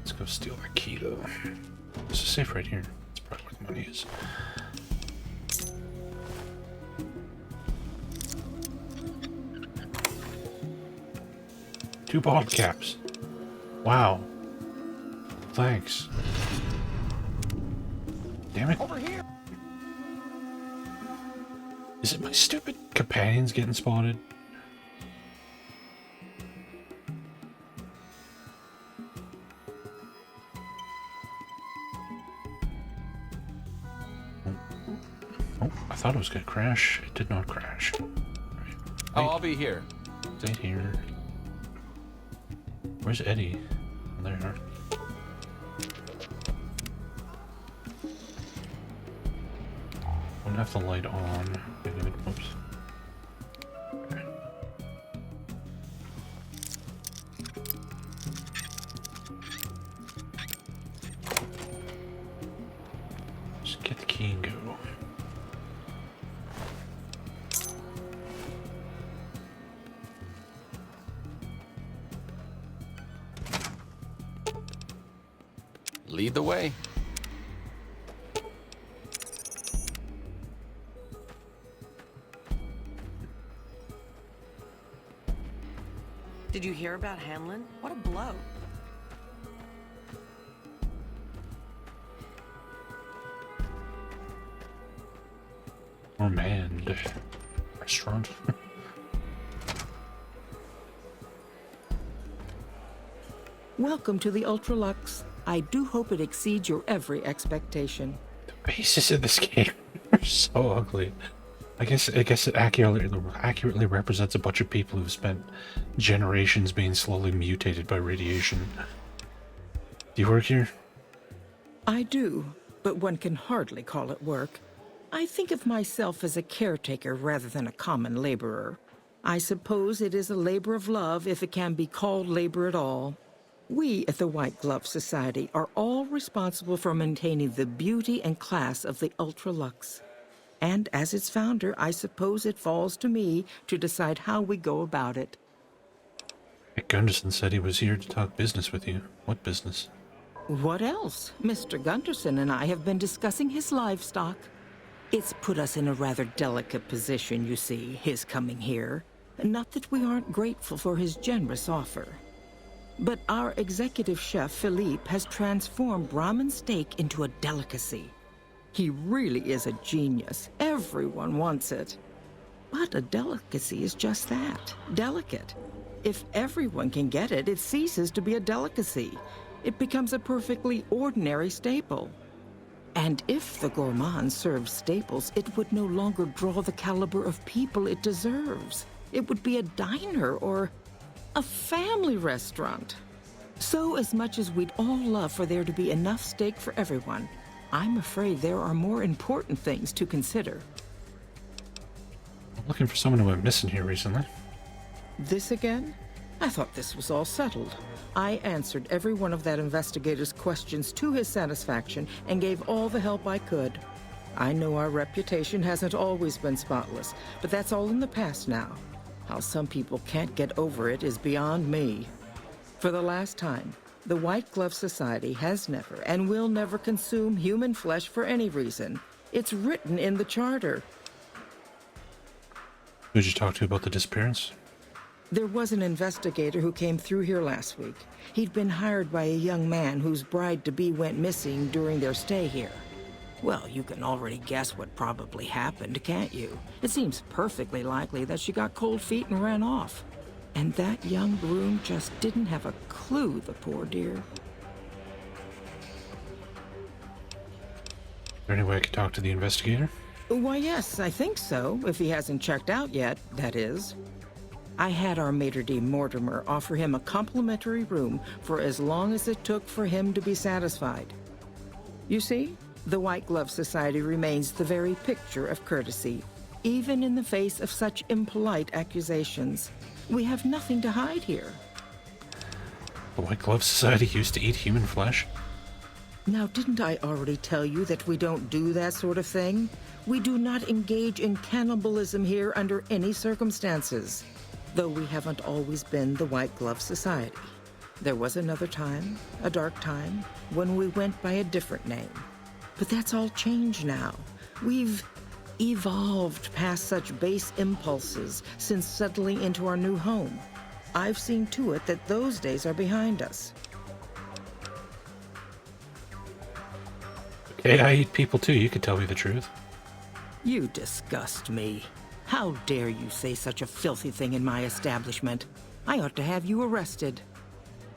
Let's go steal that key, though. There's a safe right here. That's probably where the money is. Two bottle caps. Wow. Thanks. Damn it. Over here. Is it my stupid companions getting spotted? Oh, I thought it was gonna crash. It did not crash. Right. Oh, I'll be here. Right here. Where's Eddie? Oh, there you are. Don't have the light on. Oops. Okay. Just get the key and go. Lead the way. Did you hear about Hanlon? What a blow. Ormond restaurant. Welcome to the Ultralux. I do hope it exceeds your every expectation. The bases in this game are so ugly. I guess it accurately represents a bunch of people who've spent generations being slowly mutated by radiation. Do you work here? I do, but one can hardly call it work. I think of myself as a caretaker rather than a common laborer. I suppose it is a labor of love if it can be called labor at all. We at the White Glove Society are all responsible for maintaining the beauty and class of the Ultralux. And as its founder, I suppose it falls to me to decide how we go about it. Nick Gunderson said he was here to talk business with you. What business? What else? Mr. Gunderson and I have been discussing his livestock. It's put us in a rather delicate position, you see, his coming here. Not that we aren't grateful for his generous offer. But our executive chef, Philippe, has transformed Brahmin steak into a delicacy. He really is a genius. Everyone wants it. But a delicacy is just that, delicate. If everyone can get it, it ceases to be a delicacy. It becomes a perfectly ordinary staple. And if the gourmand served staples, it would no longer draw the caliber of people it deserves. It would be a diner or a family restaurant. So as much as we'd all love for there to be enough steak for everyone, I'm afraid there are more important things to consider. I'm looking for someone who went missing here recently. This again? I thought this was all settled. I answered every one of that investigator's questions to his satisfaction and gave all the help I could. I know our reputation hasn't always been spotless, but that's all in the past now. How some people can't get over it is beyond me. For the last time, the White Glove Society has never and will never consume human flesh for any reason. It's written in the charter. Who did you talk to about the disappearance? There was an investigator who came through here last week. He'd been hired by a young man whose bride-to-be went missing during their stay here. Well, you can already guess what probably happened, can't you? It seems perfectly likely that she got cold feet and ran off. And that young groom just didn't have a clue, the poor dear. Is there any way I could talk to the investigator? Why, yes, I think so, if he hasn't checked out yet, that is. I had our maitre d' Mortimer offer him a complimentary room for as long as it took for him to be satisfied. You see, the White Glove Society remains the very picture of courtesy, even in the face of such impolite accusations. We have nothing to hide here. The White Glove Society used to eat human flesh? Now, didn't I already tell you that we don't do that sort of thing? We do not engage in cannibalism here under any circumstances. Though we haven't always been the White Glove Society. There was another time, a dark time, when we went by a different name. But that's all changed now. We've evolved past such base impulses since settling into our new home. I've seen to it that those days are behind us. Okay, I eat people too. You could tell me the truth. You disgust me. How dare you say such a filthy thing in my establishment? I ought to have you arrested.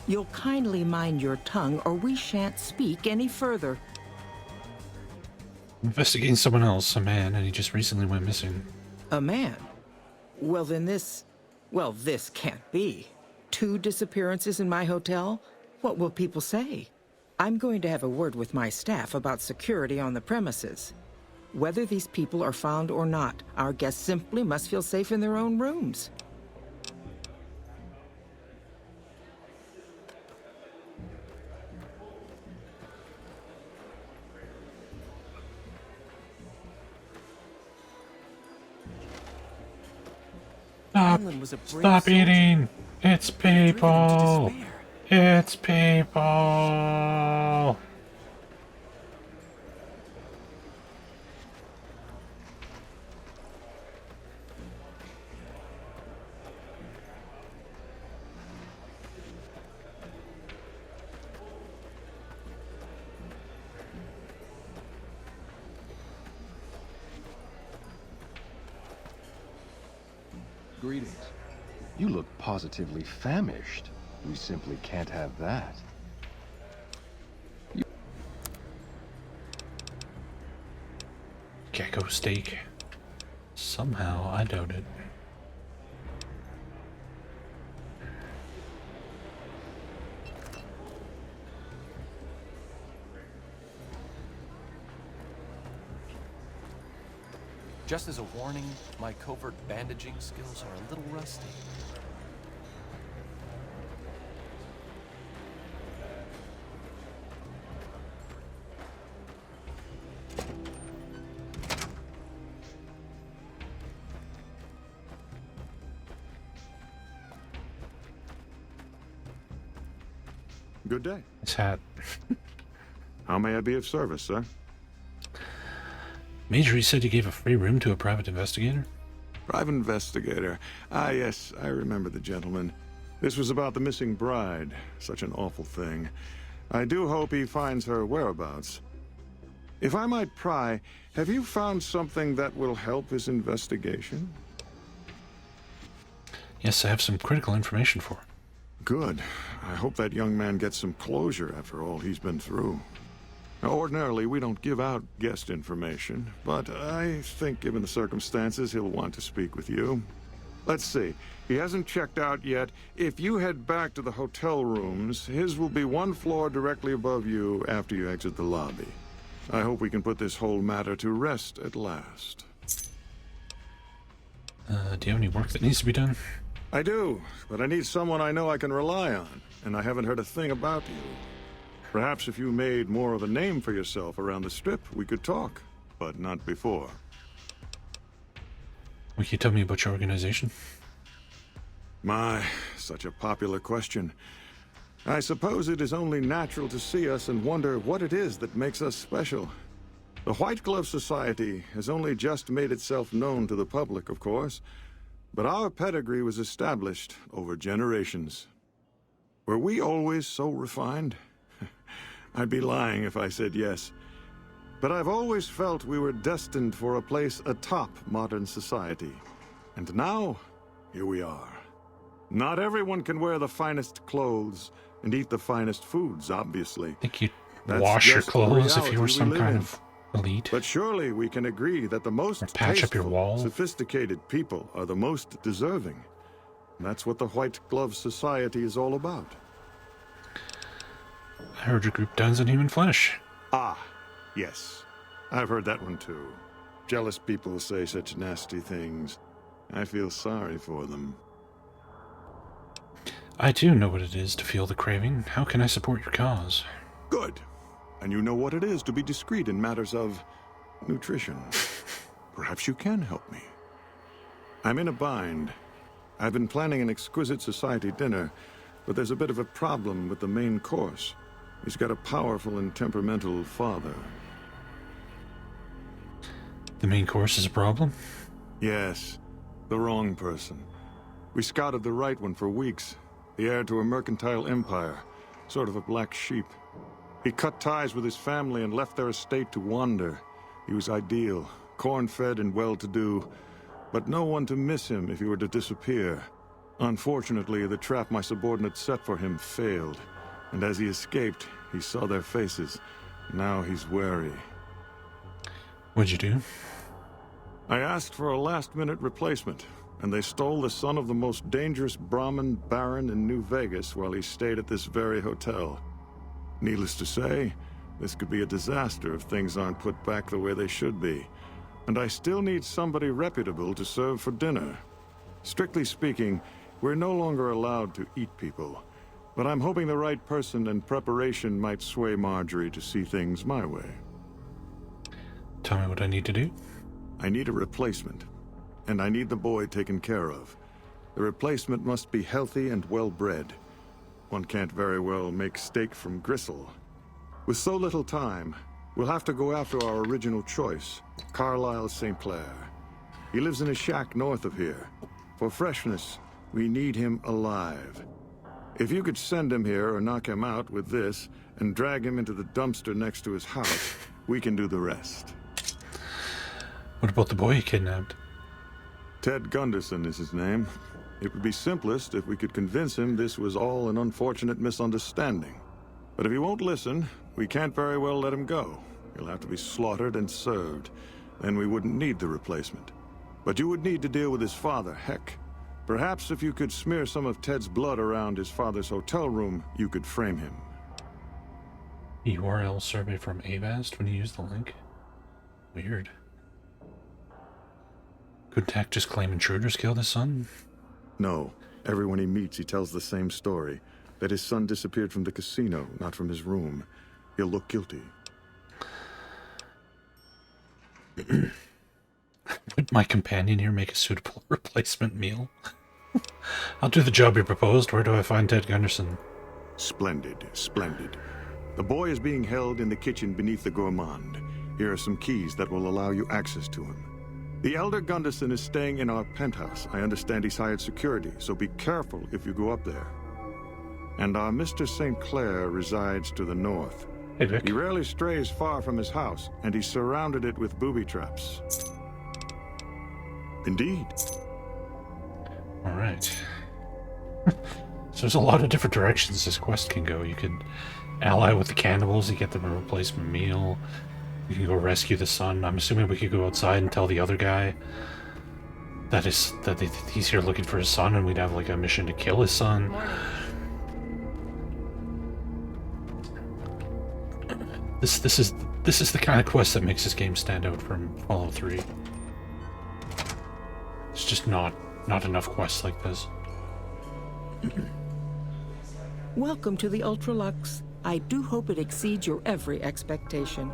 You'll kindly mind your tongue or we shan't speak any further. I'm investigating someone else, a man, and he just recently went missing. A man? Well then this can't be. 2 disappearances in my hotel? What will people say? I'm going to have a word with my staff about security on the premises. Whether these people are found or not, our guests simply must feel safe in their own rooms. Stop eating! It's people! It's people! greetings. You look positively famished. We simply can't have that. Gecko steak. Somehow I doubt it. Just as a warning, my covert bandaging skills are a little rusty. Good day. His hat. How may I be of service, sir? Major, he said you gave a free room to a private investigator? Private investigator. Ah, yes, I remember the gentleman. This was about the missing bride. Such an awful thing. I do hope he finds her whereabouts. If I might pry, have you found something that will help his investigation? Yes, I have some critical information for him. Good. I hope that young man gets some closure after all he's been through. Now, ordinarily, we don't give out guest information, but I think given the circumstances, he'll want to speak with you. Let's see. He hasn't checked out yet. If you head back to the hotel rooms, his will be one floor directly above you after you exit the lobby. I hope we can put this whole matter to rest at last. Do you have any work that needs to be done? I do, but I need someone I know I can rely on, and I haven't heard a thing about you. Perhaps if you made more of a name for yourself around the Strip, we could talk, but not before. Will you tell me about your organization? My, such a popular question. I suppose it is only natural to see us and wonder what it is that makes us special. The White Glove Society has only just made itself known to the public, of course, but our pedigree was established over generations. Were we always so refined? I'd be lying if I said yes. But I've always felt we were destined for a place atop modern society. And now, here we are. Not everyone can wear the finest clothes and eat the finest foods, obviously. I think you'd wash your clothes if you were some kind of elite. But surely we can agree that the most patch up your wall. Sophisticated people are the most deserving. That's what the White Glove Society is all about. I heard your group dines on human flesh. Ah, yes. I've heard that one too. Jealous people say such nasty things. I feel sorry for them. I too know what it is to feel the craving. How can I support your cause? Good. And you know what it is to be discreet in matters of nutrition. Perhaps you can help me. I'm in a bind. I've been planning an exquisite society dinner, but there's a bit of a problem with the main course. He's got a powerful and temperamental father. The main course is a problem? Yes. The wrong person. We scouted the right one for weeks. The heir to a mercantile empire. Sort of a black sheep. He cut ties with his family and left their estate to wander. He was ideal, corn-fed and well-to-do, but no one to miss him if he were to disappear. Unfortunately, the trap my subordinates set for him failed, and as he escaped, he saw their faces. Now he's wary. What'd you do? I asked for a last-minute replacement, and they stole the son of the most dangerous Brahmin baron in New Vegas while he stayed at this very hotel. Needless to say, this could be a disaster if things aren't put back the way they should be. And I still need somebody reputable to serve for dinner. Strictly speaking, we're no longer allowed to eat people. But I'm hoping the right person and preparation might sway Marjorie to see things my way. Tell me what I need to do. I need a replacement. And I need the boy taken care of. The replacement must be healthy and well-bred. One can't very well make steak from gristle. With so little time, we'll have to go after our original choice, Carlisle St. Clair. He lives in a shack north of here. For freshness, we need him alive. If you could send him here or knock him out with this and drag him into the dumpster next to his house, we can do the rest. What about the boy you kidnapped? Ted Gunderson is his name. It would be simplest if we could convince him this was all an unfortunate misunderstanding. But if he won't listen, we can't very well let him go. He'll have to be slaughtered and served. Then we wouldn't need the replacement. But you would need to deal with his father, Heck. Perhaps if you could smear some of Ted's blood around his father's hotel room, you could frame him. URL survey from Avast when you use the link? Weird. Could Tech just claim intruders killed his son? No. Everyone he meets, he tells the same story. That his son disappeared from the casino, not from his room. He'll look guilty. Would my companion here make a suitable replacement meal? I'll do the job you proposed. Where do I find Ted Gunderson? Splendid, splendid. The boy is being held in the kitchen beneath the gourmand. Here are some keys that will allow you access to him. The elder Gunderson is staying in our penthouse. I understand he's hired security, so be careful if you go up there. And our Mr. St. Clair resides to the north. Hey, Vic. He rarely strays far from his house, and he's surrounded it with booby traps. Indeed. All right. So there's a lot of different directions this quest can go. You could ally with the cannibals, you get them a replacement meal. You can go rescue the son. I'm assuming we could go outside and tell the other guy that he's here looking for his son, and we'd have like a mission to kill his son. This is the kind of quest that makes this game stand out from Fallout 3. It's just not enough quests like this. Welcome to the Ultralux. I do hope it exceeds your every expectation.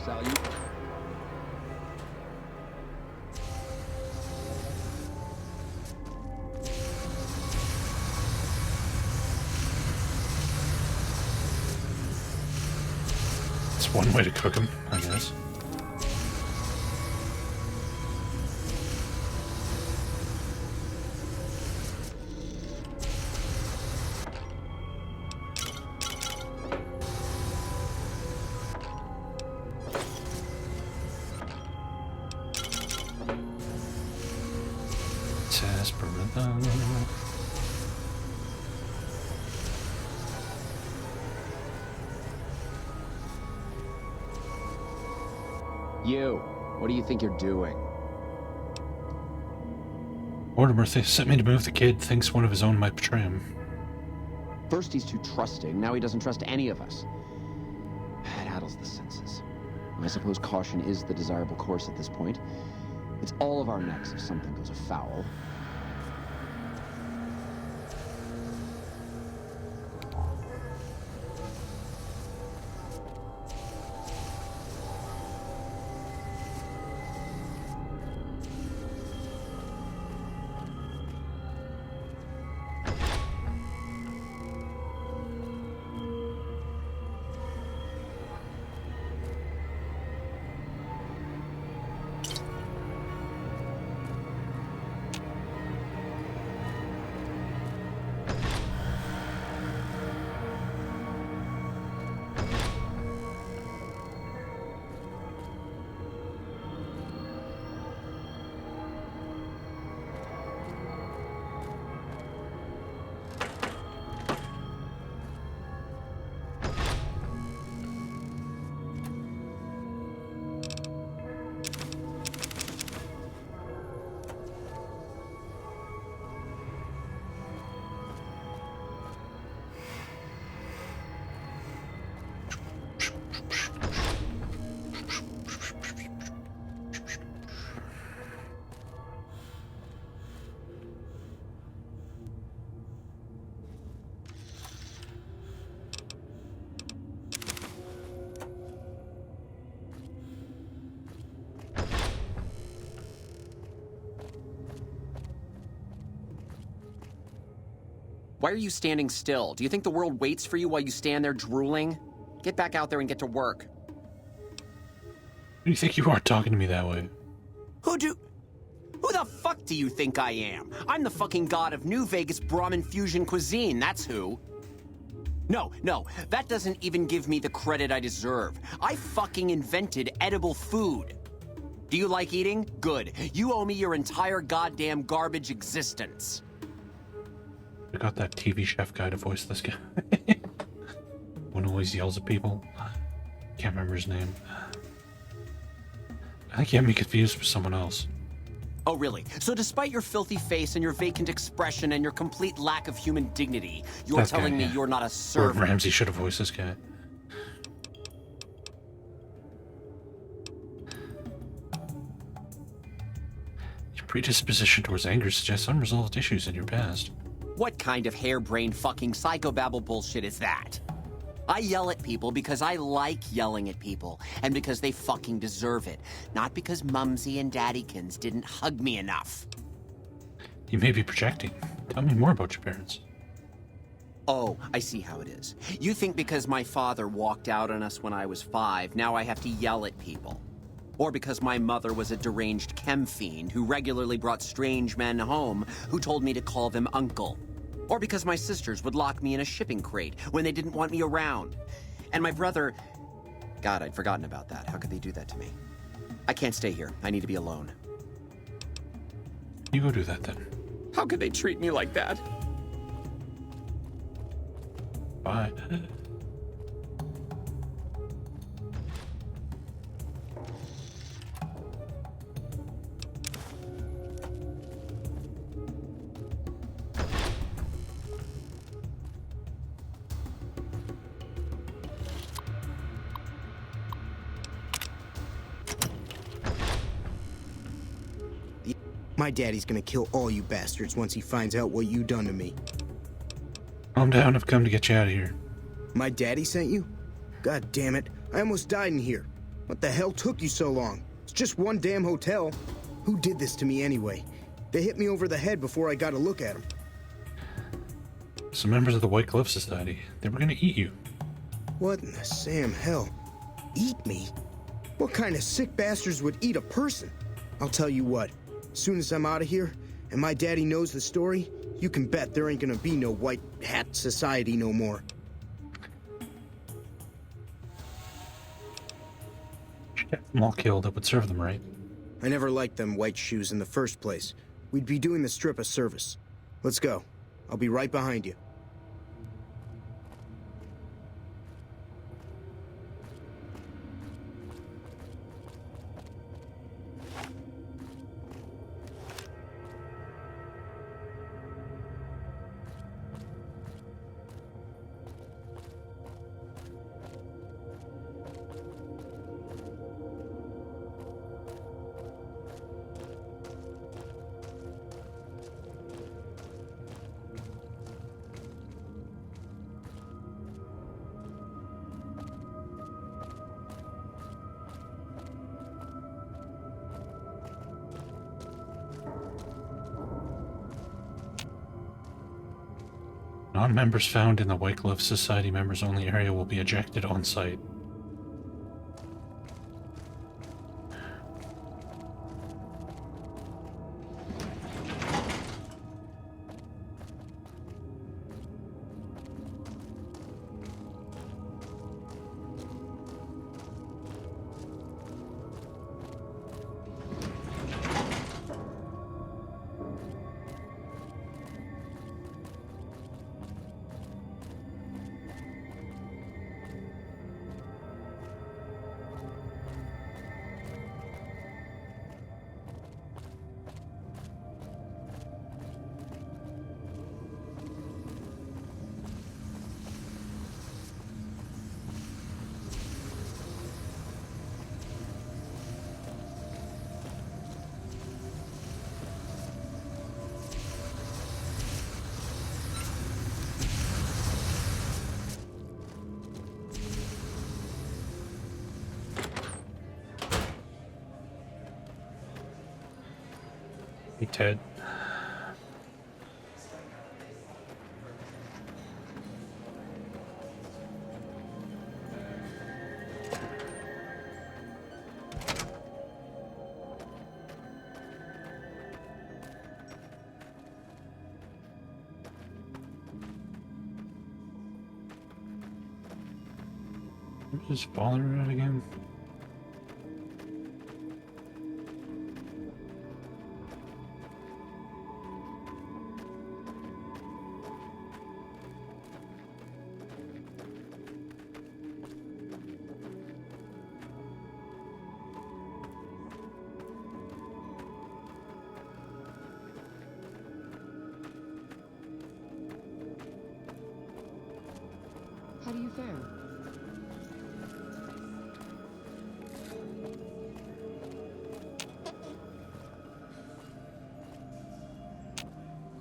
Salute. It's one way to cook them, I guess. You, what do you think you're doing? Mortimer sent me to move the kid, thinks one of his own might betray him. First he's too trusting, now he doesn't trust any of us. It addles the senses. I suppose caution is the desirable course at this point. It's all of our necks if something goes afoul. Why are you standing still? Do you think the world waits for you while you stand there drooling? Get back out there and get to work. Who do you think you are talking to me that way? Who the fuck do you think I am? I'm the fucking god of New Vegas Brahmin fusion cuisine, that's who. No, that doesn't even give me the credit I deserve. I fucking invented edible food. Do you like eating? Good. You owe me your entire goddamn garbage existence. We got that TV chef guy to voice this guy. One always yells at people. Can't remember his name. I think he had me confused with someone else. Oh, really? So despite your filthy face and your vacant expression and your complete lack of human dignity, you're telling me you're not a servant? Gordon Ramsay should have voiced this guy. Your predisposition towards anger suggests unresolved issues in your past. What kind of harebrained fucking psychobabble bullshit is that? I yell at people because I like yelling at people, and because they fucking deserve it, not because Mumsy and Daddykins didn't hug me enough. You may be projecting. Tell me more about your parents. Oh, I see how it is. You think because my father walked out on us when I was 5, now I have to yell at people. Or because my mother was a deranged chem fiend who regularly brought strange men home who told me to call them uncle. Or because my sisters would lock me in a shipping crate when they didn't want me around. And my brother... God, I'd forgotten about that. How could they do that to me? I can't stay here. I need to be alone. You go do that then. How could they treat me like that? Bye. My daddy's gonna kill all you bastards once he finds out what you done to me. Calm down, I've come to get you out of here. My daddy sent you? God damn it, I almost died in here. What the hell took you so long? It's just one damn hotel. Who did this to me anyway? They hit me over the head before I got a look at them. Some members of the White Glove Society. They were gonna eat you. What in the Sam hell? Eat me? What kind of sick bastards would eat a person? I'll tell you what. As soon as I'm out of here, and my daddy knows the story, you can bet there ain't gonna be no White Hat Society no more. Get them all killed, that would serve them right. I never liked them white shoes in the first place. We'd be doing the strip a service. Let's go. I'll be right behind you. Non-members found in the White Glove Society members-only area will be ejected on site. Hey, Ted. Just bothering it again. How do you fare?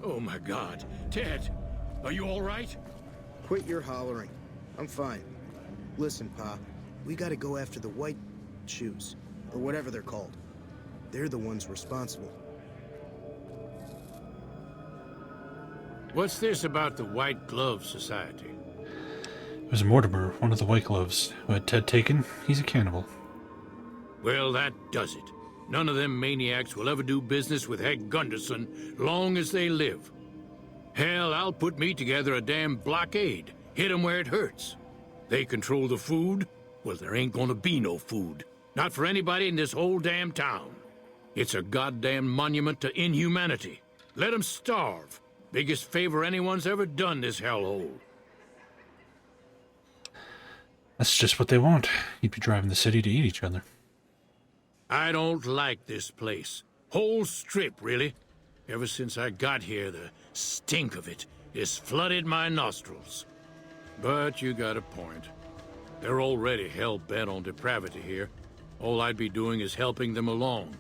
Oh my God. Ted, are you all right? Quit your hollering. I'm fine. Listen, Pa, we gotta go after the white shoes, or whatever they're called. They're the ones responsible. What's this about the White Glove Society? It was Mortimer, one of the White Gloves, who had Ted taken. He's a cannibal. Well, that does it. None of them maniacs will ever do business with Heck Gunderson long as they live. Hell, I'll put me together a damn blockade. Hit 'em where it hurts. They control the food? Well, there ain't gonna be no food. Not for anybody in this whole damn town. It's a goddamn monument to inhumanity. Let 'em starve. Biggest favor anyone's ever done this hellhole. That's just what they want. You'd be driving the city to eat each other. I don't like this place. Whole strip, really. Ever since I got here, the stink of it has flooded my nostrils. But you got a point. They're already hell-bent on depravity here. All I'd be doing is helping them along.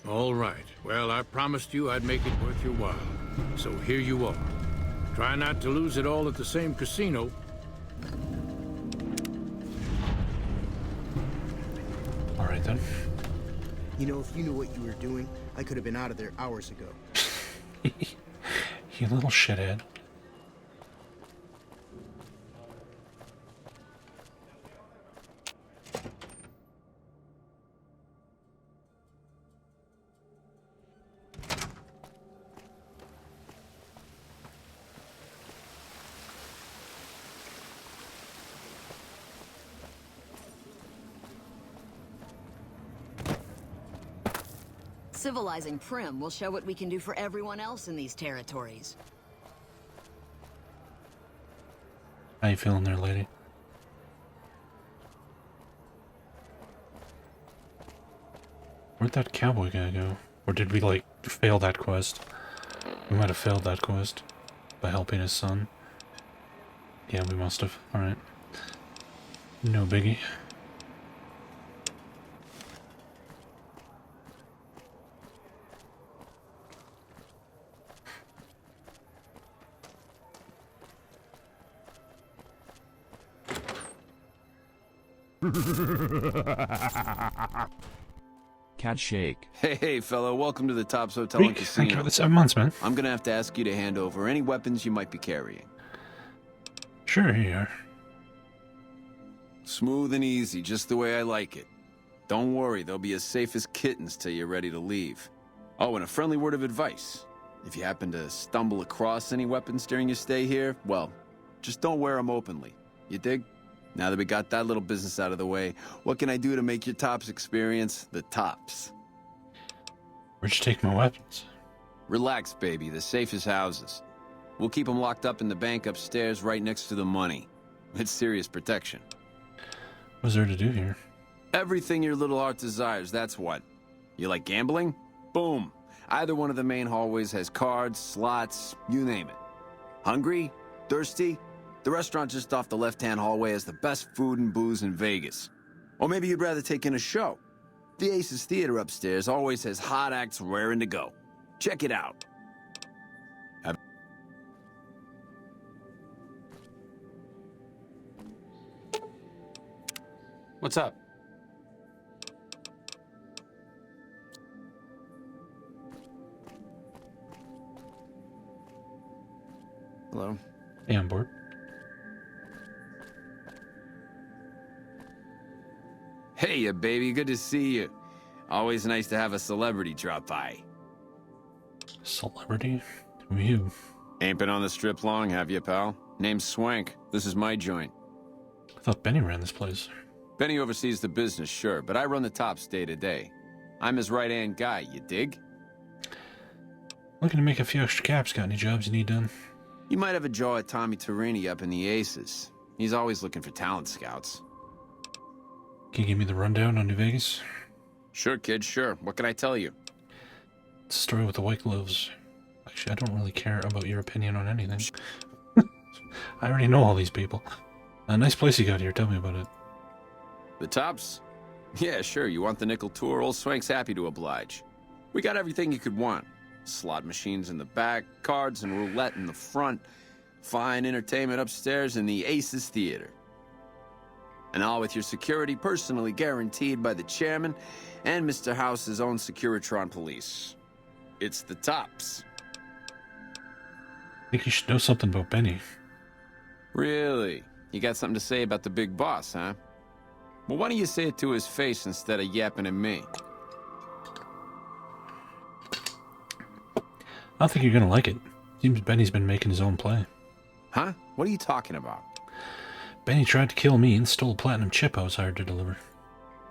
All right. Well, I promised you I'd make it worth your while. So here you are. Try not to lose it all at the same casino. All right, then. You know, if you knew what you were doing, I could have been out of there hours ago. You little shithead. Civilizing Prim will show what we can do for everyone else in these territories. How you feeling there, lady? Where'd that cowboy guy go? Or did we, like, fail that quest? We might have failed that quest by helping his son. Yeah, we must have. Alright. No biggie. Cat shake. Hey, fellow, welcome to the Tops Hotel and Casino. Thank you for the 7 months, man. I'm gonna have to ask you to hand over any weapons you might be carrying. Sure, here you are. Smooth and easy, just the way I like it. Don't worry, they'll be as safe as kittens till you're ready to leave. Oh, and a friendly word of advice. If you happen to stumble across any weapons during your stay here, well, just don't wear them openly. You dig? Now that we got that little business out of the way, what can I do to make your Tops experience the tops? Where'd you take my weapons? Relax, baby. The safe is houses. We'll keep them locked up in the bank upstairs right next to the money. It's serious protection. What's there to do here? Everything your little heart desires, that's what. You like gambling? Boom. Either one of the main hallways has cards, slots, you name it. Hungry? Thirsty? The restaurant just off the left-hand hallway has the best food and booze in Vegas. Or maybe you'd rather take in a show. The Aces Theater upstairs always has hot acts raring to go. Check it out. What's up? Hello. Hey, I'm bored. Hey, baby. Good to see you. Always nice to have a celebrity drop by. Celebrity? Who are you? Ain't been on the strip long, have you, pal? Name's Swank. This is my joint. I thought Benny ran this place. Benny oversees the business, sure, but I run the tops day to day. I'm his right-hand guy, you dig? Looking to make a few extra caps. Got any jobs you need done? You might have a jaw at Tommy Tarini up in the Aces. He's always looking for talent scouts. Can you give me the rundown on New Vegas? Sure, kid, sure. What can I tell you? It's a story with the white gloves. Actually, I don't really care about your opinion on anything. I already know all these people. A nice place you got here. Tell me about it. The tops? Yeah, sure. You want the nickel tour? Old Swank's happy to oblige. We got everything you could want. Slot machines in the back, cards and roulette in the front, fine entertainment upstairs in the Aces Theater. And all with your security personally guaranteed by the chairman and Mr. House's own Securitron police. It's the tops. I think you should know something about Benny. Really? You got something to say about the big boss, huh? Well, why don't you say it to his face instead of yapping at me? I don't think you're gonna like it. Seems Benny's been making his own play. Huh? What are you talking about? Benny tried to kill me and stole a platinum chip I was hired to deliver.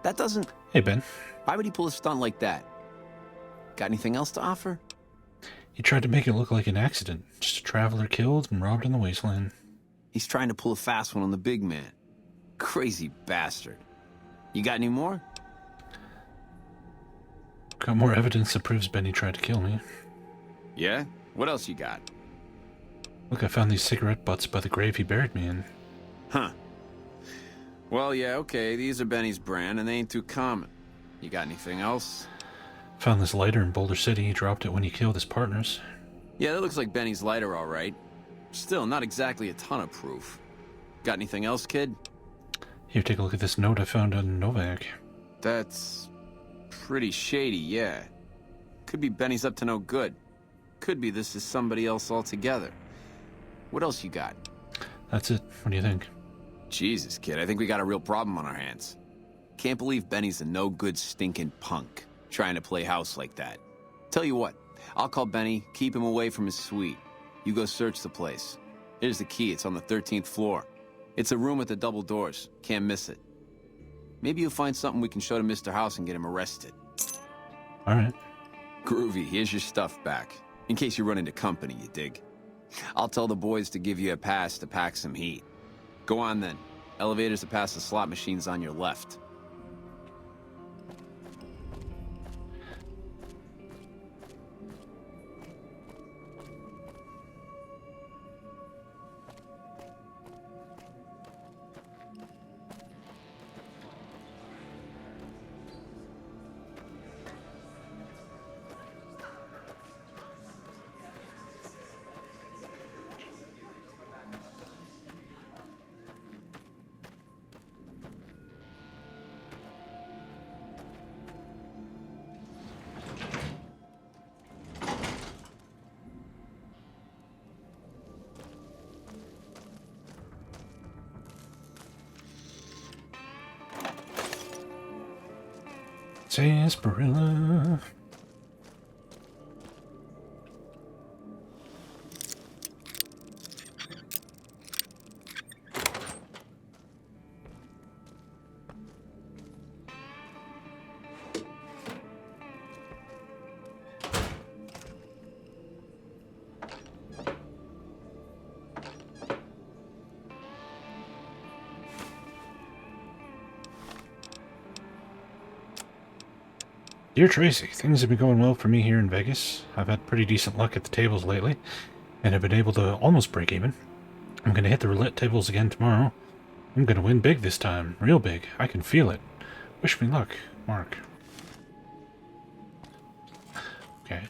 That doesn't... Hey, Ben. Why would he pull a stunt like that? Got anything else to offer? He tried to make it look like an accident. Just a traveler killed and robbed in the wasteland. He's trying to pull a fast one on the big man. Crazy bastard. You got any more? Got more evidence that proves Benny tried to kill me. Yeah? What else you got? Look, I found these cigarette butts by the grave he buried me in. Huh. Well, yeah, okay, these are Benny's brand, and they ain't too common. You got anything else? Found this lighter in Boulder City. He dropped it when he killed his partners. Yeah, that looks like Benny's lighter, all right. Still, not exactly a ton of proof. Got anything else, kid? Here, take a look at this note I found on Novak. That's... pretty shady, yeah. Could be Benny's up to no good. Could be this is somebody else altogether. What else you got? That's it. What do you think? Jesus, kid, I think we got a real problem on our hands. Can't believe Benny's a no-good stinking punk, trying to play house like that. Tell you what, I'll call Benny, keep him away from his suite. You go search the place. Here's the key, it's on the 13th floor. It's a room with the double doors, can't miss it. Maybe you'll find something we can show to Mr. House and get him arrested. Alright. Groovy, here's your stuff back. In case you run into company, you dig? I'll tell the boys to give you a pass to pack some heat. Go on then. Elevators to pass the slot machines on your left. Sarsaparilla. Dear Tracy, things have been going well for me here in Vegas. I've had pretty decent luck at the tables lately, and have been able to almost break even. I'm going to hit the roulette tables again tomorrow. I'm going to win big this time. Real big. I can feel it. Wish me luck, Mark. Okay.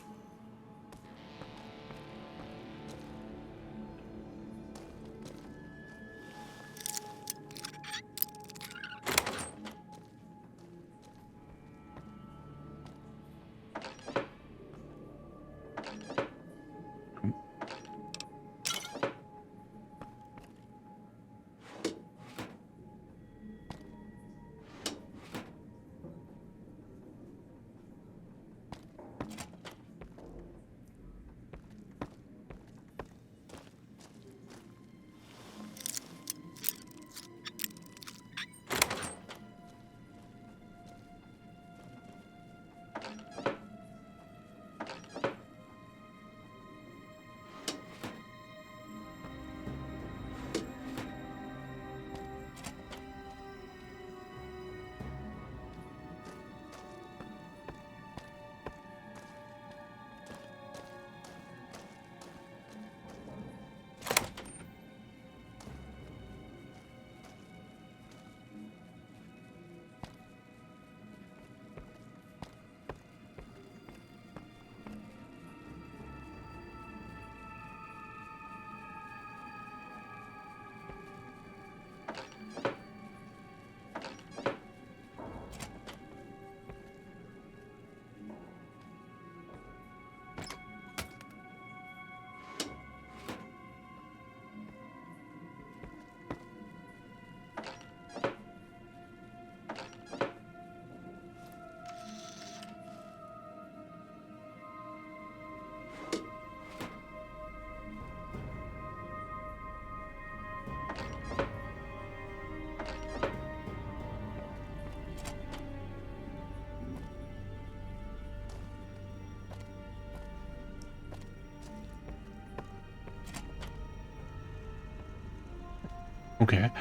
Okay.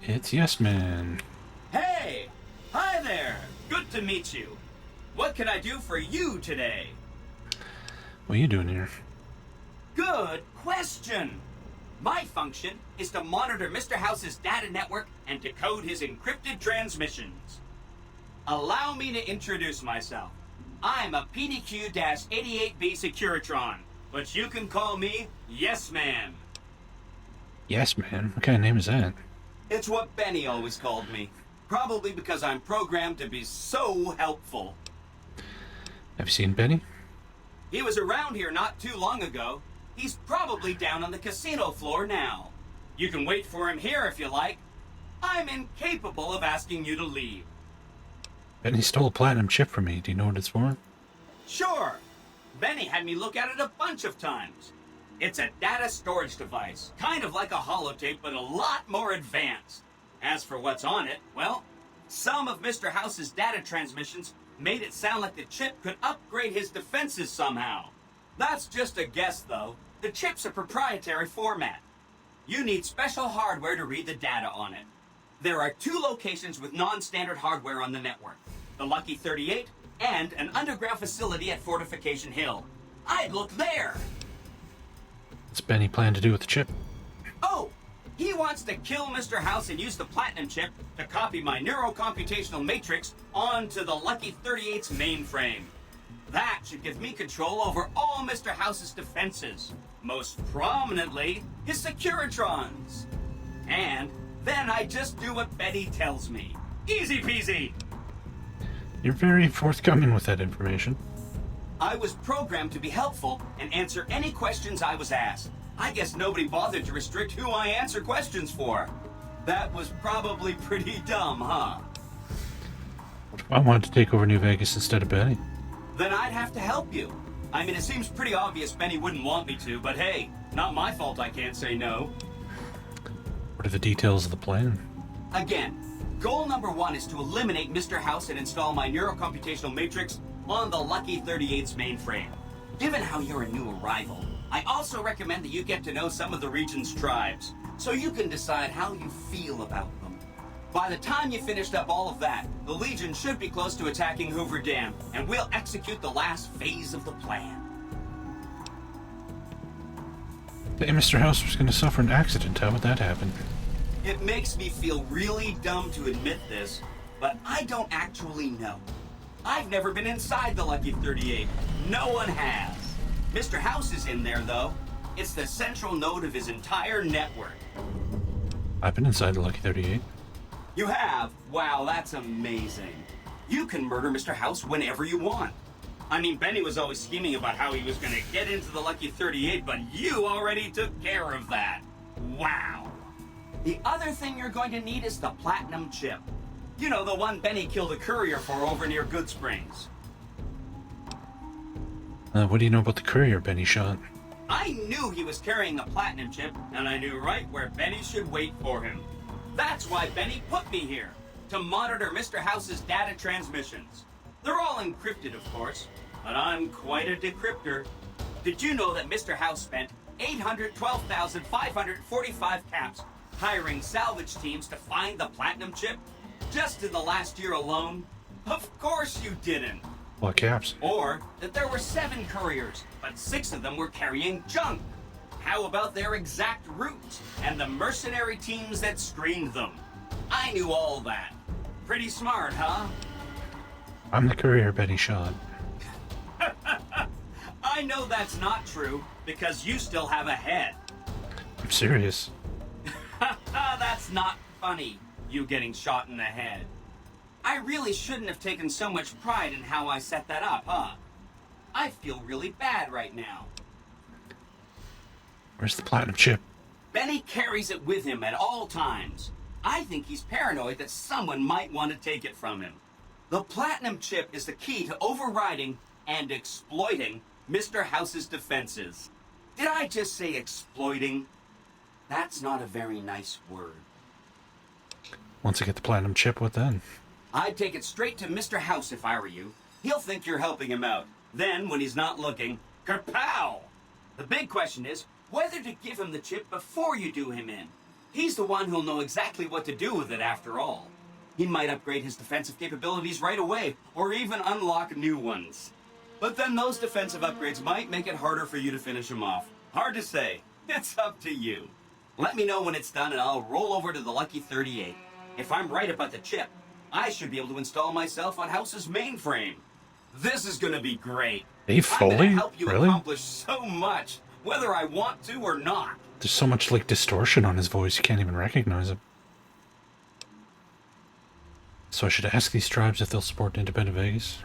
It's Yes Man. Hey! Hi there! Good to meet you. What can I do for you today? What are you doing here? Good question! My function is to monitor Mr. House's data network and decode his encrypted transmissions. Allow me to introduce myself. I'm a PDQ-88B Securitron, but you can call me Yes Man. Yes Man? What kind of name is that? It's what Benny always called me. Probably because I'm programmed to be so helpful. Have you seen Benny? He was around here not too long ago. He's probably down on the casino floor now. You can wait for him here if you like. I'm incapable of asking you to leave. Benny stole a platinum chip from me. Do you know what it's for? Sure. Benny had me look at it a bunch of times. It's a data storage device, kind of like a holotape, but a lot more advanced. As for what's on it, well, some of Mr. House's data transmissions made it sound like the chip could upgrade his defenses somehow. That's just a guess, though. The chip's a proprietary format. You need special hardware to read the data on it. There are 2 locations with non-standard hardware on the network. The Lucky 38 and an underground facility at Fortification Hill. I'd look there! What's Benny plan to do with the chip? Oh! He wants to kill Mr. House and use the Platinum chip to copy my neurocomputational matrix onto the Lucky 38's mainframe. That should give me control over all Mr. House's defenses. Most prominently, his Securitrons. And then I just do what Betty tells me. Easy peasy! You're very forthcoming with that information. I was programmed to be helpful and answer any questions I was asked. I guess nobody bothered to restrict who I answer questions for. That was probably pretty dumb, huh? What if I wanted to take over New Vegas instead of Benny? Then I'd have to help you. I mean, it seems pretty obvious Benny wouldn't want me to, but hey, not my fault I can't say no. What are the details of the plan? Again, goal number 1 is to eliminate Mr. House and install my neurocomputational matrix on the Lucky 38's mainframe. Given how you're a new arrival, I also recommend that you get to know some of the region's tribes, so you can decide how you feel about them. By the time you finished up all of that, the Legion should be close to attacking Hoover Dam, and we'll execute the last phase of the plan. Mr. House was going to suffer an accident. How would that happen? It makes me feel really dumb to admit this, but I don't actually know. I've never been inside the Lucky 38. No one has. Mr. House is in there, though. It's the central node of his entire network. I've been inside the Lucky 38. You have? Wow, that's amazing. You can murder Mr. House whenever you want. I mean, Benny was always scheming about how he was going to get into the Lucky 38, but you already took care of that. Wow. The other thing you're going to need is the Platinum chip. You know, the one Benny killed a courier for over near Good Springs. What do you know about the courier Benny shot? I knew he was carrying a Platinum chip, and I knew right where Benny should wait for him. That's why Benny put me here, to monitor Mr. House's data transmissions. They're all encrypted, of course, but I'm quite a decryptor. Did you know that Mr. House spent 812,545 caps hiring salvage teams to find the Platinum chip? Just in the last year alone? Of course you didn't. What caps? Or that there were 7 couriers, but 6 of them were carrying junk. How about their exact routes and the mercenary teams that screened them? I knew all that. Pretty smart, huh? I'm the courier Benny shot. I know that's not true, because you still have a head. I'm serious. That's not funny, you getting shot in the head. I really shouldn't have taken so much pride in how I set that up, huh? I feel really bad right now. Where's the Platinum chip? Benny carries it with him at all times. I think he's paranoid that someone might want to take it from him. The Platinum chip is the key to overriding and exploiting Mr. House's defenses. Did I just say exploiting? That's not a very nice word. Once I get the Platinum chip, what then? I'd take it straight to Mr. House if I were you. He'll think you're helping him out. Then, when he's not looking, kerpow! The big question is whether to give him the chip before you do him in. He's the one who'll know exactly what to do with it after all. He might upgrade his defensive capabilities right away, or even unlock new ones. But then those defensive upgrades might make it harder for you to finish him off. Hard to say. It's up to you. Let me know when it's done and I'll roll over to the Lucky 38. If I'm right about the chip, I should be able to install myself on House's mainframe. This is gonna be great. Dave Foley? I'm gonna help you Really? accomplish so much, whether I want to or not. There's so much like distortion on his voice, you can't even recognize it. So I should ask these tribes if they'll support Independent Vegas?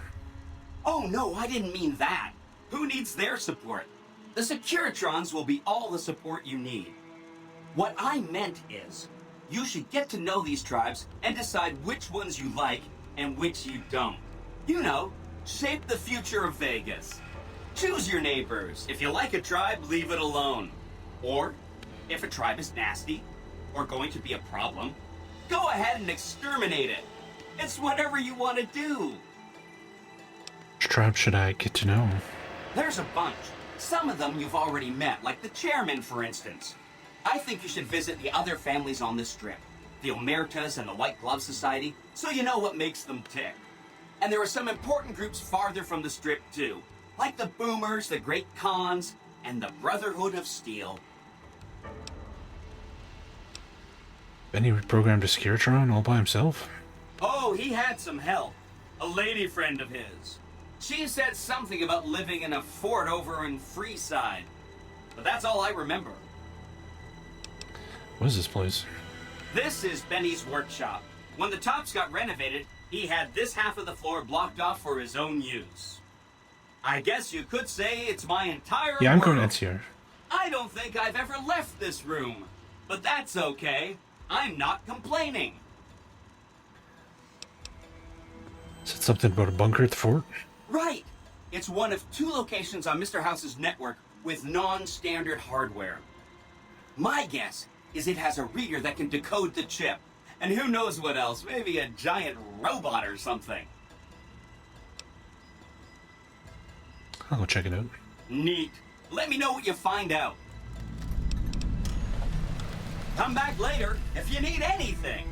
Oh no, I didn't mean that. Who needs their support? The Securitrons will be all the support you need. What I meant is, you should get to know these tribes and decide which ones you like and which you don't. You know, shape the future of Vegas. Choose your neighbors. If you like a tribe, leave it alone. Or, if a tribe is nasty, or going to be a problem, go ahead and exterminate it. It's whatever you want to do. Which tribe should I get to know? There's a bunch. Some of them you've already met, like the chairman, for instance. I think you should visit the other families on this strip, the Omertas and the White Glove Society, so you know what makes them tick. And there are some important groups farther from the strip, too, like the Boomers, the Great Khans, and the Brotherhood of Steel. Benny reprogrammed a Securitron all by himself? Oh, he had some help. A lady friend of his. She said something about living in a fort over in Freeside. But that's all I remember. What is this place? This is Benny's workshop. When the Tops got renovated, he had this half of the floor blocked off for his own use. I guess you could say it's my entire Yeah, I'm world. going Ncr. I don't think I've ever left this room. But that's okay. I'm not complaining. Said something about a bunker at the fort? Right. It's one of 2 locations on Mr. House's network with non-standard hardware. My guess is it has a reader that can decode the chip. And who knows what else, maybe a giant robot or something. I'll go check it out. Neat. Let me know what you find out. Come back later if you need anything.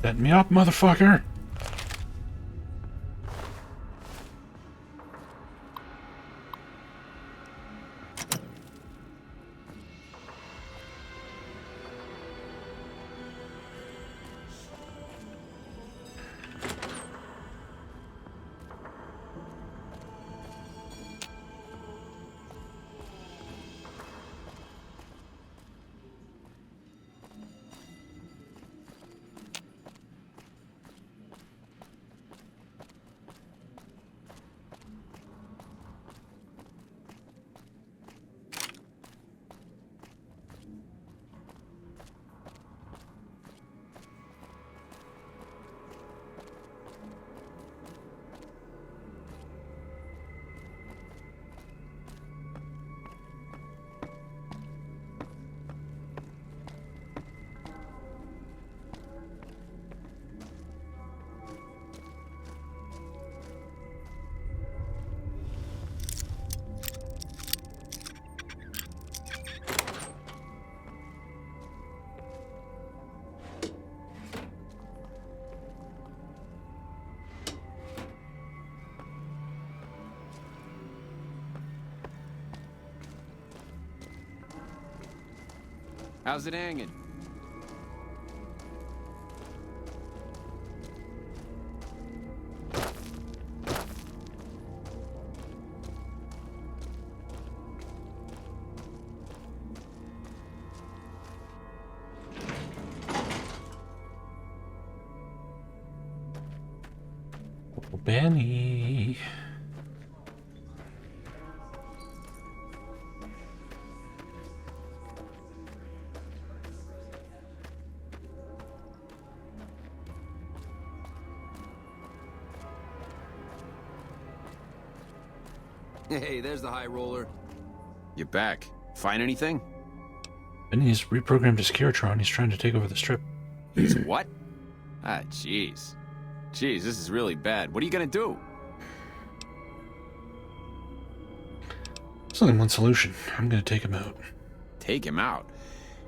Set me up, motherfucker! How's it hanging? Oh, Benny. Hey, there's the high roller. You're back. Find anything? Benny's reprogrammed his Kiratron. He's trying to take over the strip. He's what? Ah, jeez. Jeez, this is really bad. What are you gonna do? There's only one solution. I'm gonna take him out. Take him out?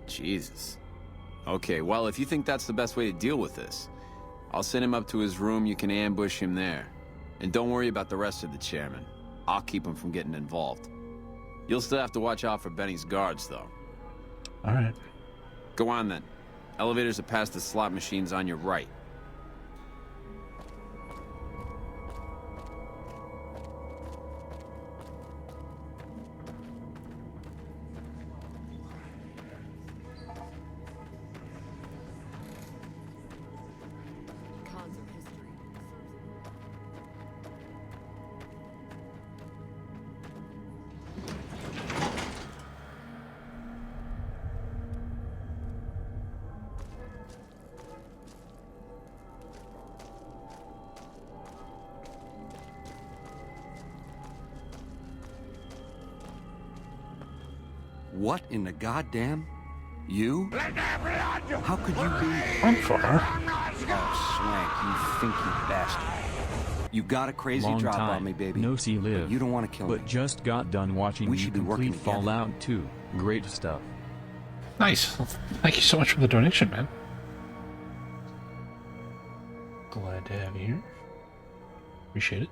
Jesus. Okay, well, if you think that's the best way to deal with this, I'll send him up to his room. You can ambush him there. And don't worry about the rest of the chairman. I'll keep him from getting involved. You'll still have to watch out for Benny's guards, though. All right. Go on, then. Elevators are past the slot machines on your right. What in the goddamn? You? How could you be? I'm far. Oh, Swank, you finky bastard. You got a crazy Long drop time. on me, baby. No see live. But you don't want to kill me. But just got done watching We you should be working complete together. Fallout 2. Great stuff. Nice. Thank you so much for the donation, man. Glad to have you here. Appreciate it.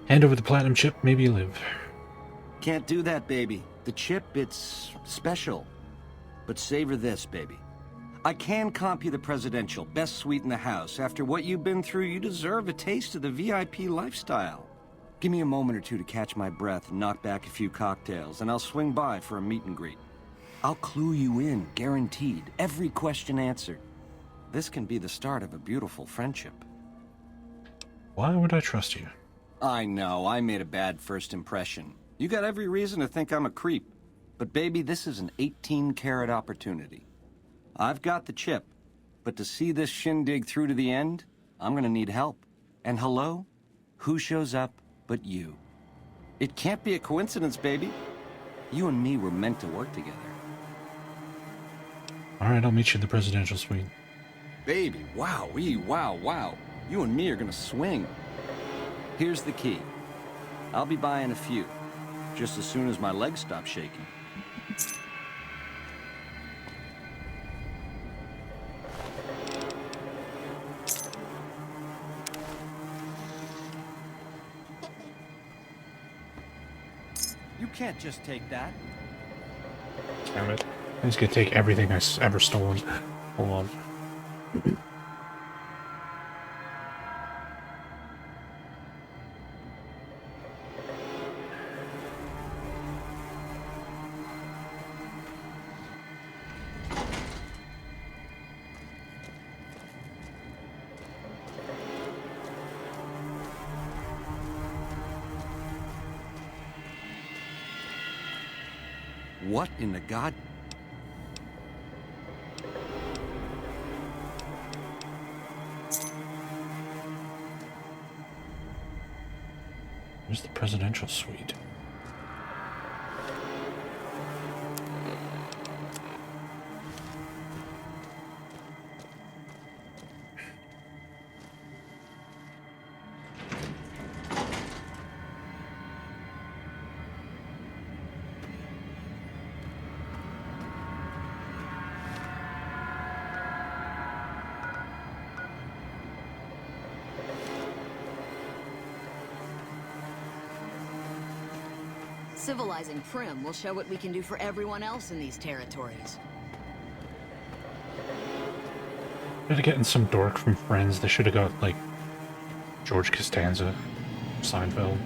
Hand over the platinum chip, maybe you live. Can't do that, baby. The chip, it's special. But savor this, baby. I can comp you the presidential, best suite in the house. After what you've been through, you deserve a taste of the VIP lifestyle. Give me a moment or two to catch my breath and knock back a few cocktails, and I'll swing by for a meet and greet. I'll clue you in, guaranteed. Every question answered. This can be the start of a beautiful friendship. Why would I trust you? I know, I made a bad first impression. You got every reason to think I'm a creep. But baby, this is an 18-carat opportunity. I've got the chip, but to see this shindig through to the end, I'm gonna need help. And hello? Who shows up but you? It can't be a coincidence, baby. You and me were meant to work together. Alright, I'll meet you in the presidential suite. Baby, wow, wow. You and me are gonna swing. Here's the key. I'll be buying a few, just as soon as my legs stop shaking. You can't just take that. Damn it. I'm just gonna take everything I've ever stolen. Hold on. What in the god? Where's the presidential suite? Civilizing Prim will show what we can do for everyone else in these territories. Instead of getting some dork from Friends, they should have got, like, George Costanza, Seinfeld.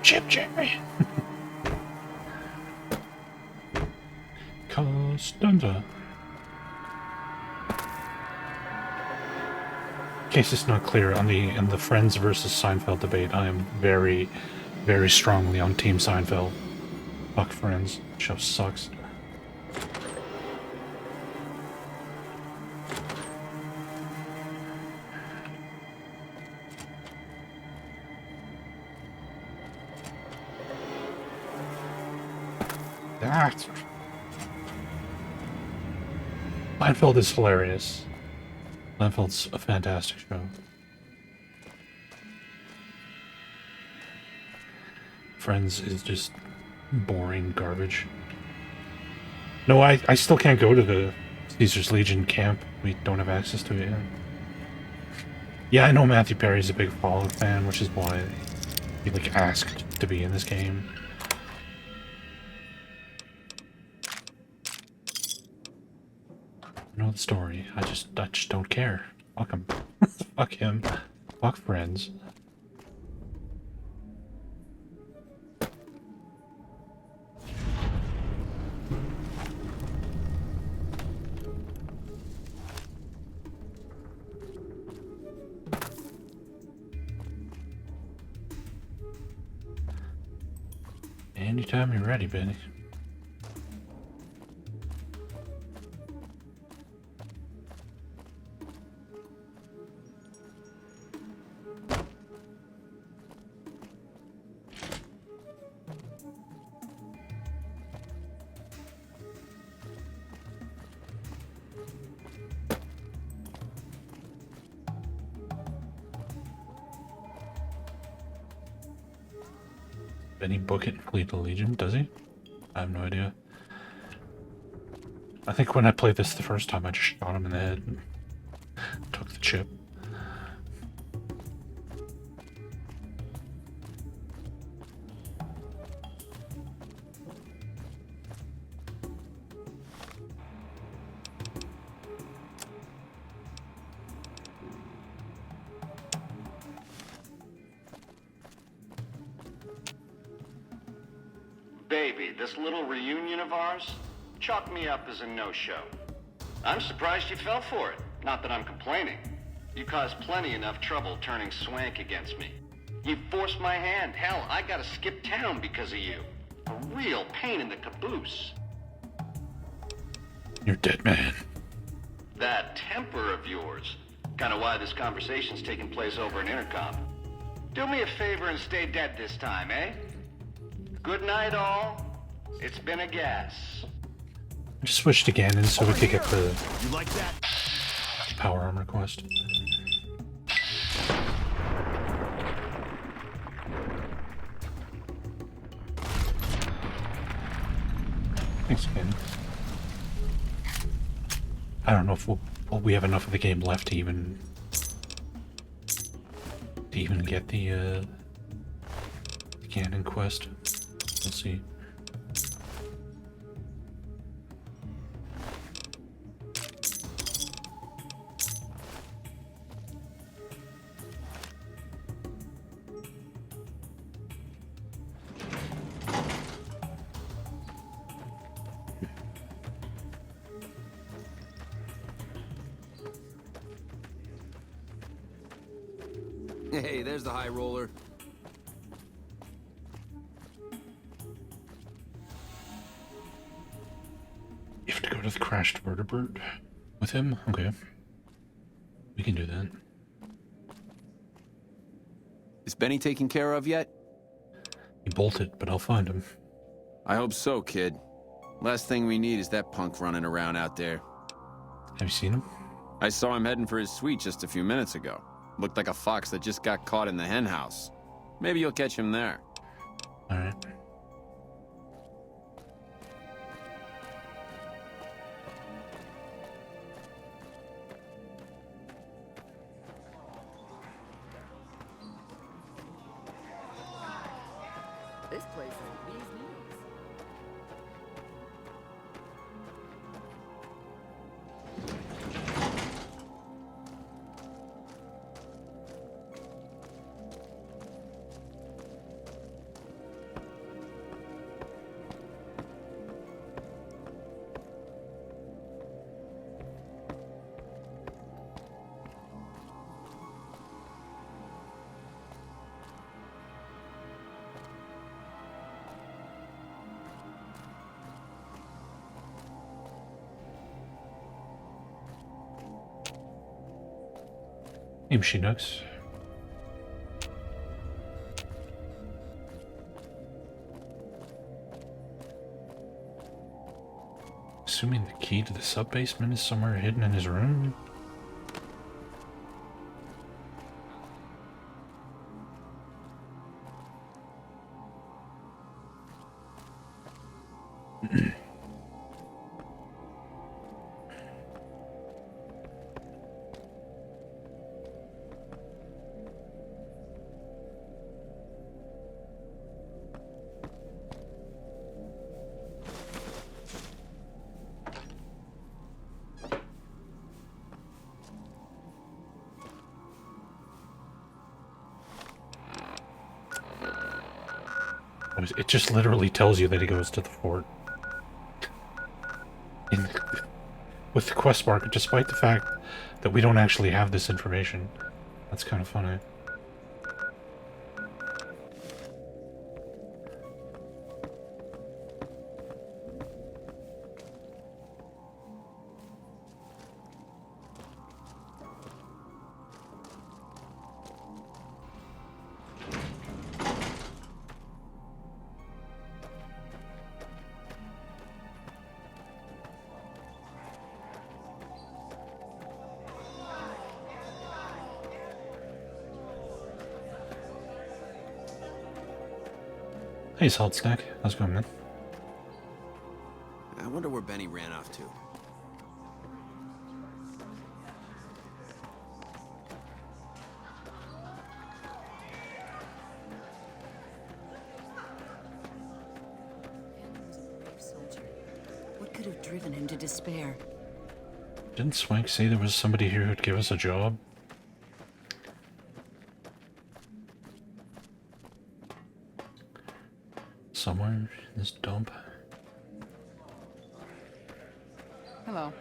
Chip Jerry. Costanza. case it's not clear, in the Friends versus Seinfeld debate, I am very, very strongly on Team Seinfeld. Fuck Friends. Show sucks. That. Seinfeld is hilarious. Seinfeld's a fantastic show. Friends is just boring garbage. No, I still can't go to the Caesar's Legion camp. We don't have access to it yet. Yeah, I know Matthew Perry's a big Fallout fan, which is why he like asked to be in this game. I know the story. I just don't care. Fuck him. Fuck him. Fuck Friends. Anytime you're ready, Benny. Benny book it and flee the Legion, does he? I have no idea. I think when I played this the first time, I just shot him in the head and took the chip. Baby, this little reunion of ours, chalk me up as a no-show. I'm surprised you fell for it. Not that I'm complaining. You caused plenty enough trouble turning Swank against me. You forced my hand. Hell, I gotta skip town because of you. A real pain in the caboose. You're dead, man. That temper of yours. Kinda why this conversation's taking place over an intercom. Do me a favor and stay dead this time, eh? Good night, all. It's been a gas. I just switched again and so we could get the You like that? power armor quest. Thanks again. I don't know if we have enough of the game left to even get the cannon quest. We'll see. Hey, there's the high roller. You have to go to the crashed vertebrate with him? Okay. We can do that. Is Benny taken care of yet? He bolted, but I'll find him. I hope so, kid. Last thing we need is that punk running around out there. Have you seen him? I saw him heading for his suite just a few minutes ago. Looked like a fox that just got caught in the hen house. Maybe you'll catch him there. All right. This place is bee's knees. Hey, Machine Nooks. Assuming the key to the sub-basement is somewhere hidden in his room? It just literally tells you that he goes to the fort. With the quest marker, despite the fact that we don't actually have this information. That's kind of funny. Hey, Salt Snack. How's it going, man? I wonder where Benny ran off to. What could have driven him to despair? Didn't Swank say there was somebody here who'd give us a job? Somewhere in this dump. Hello.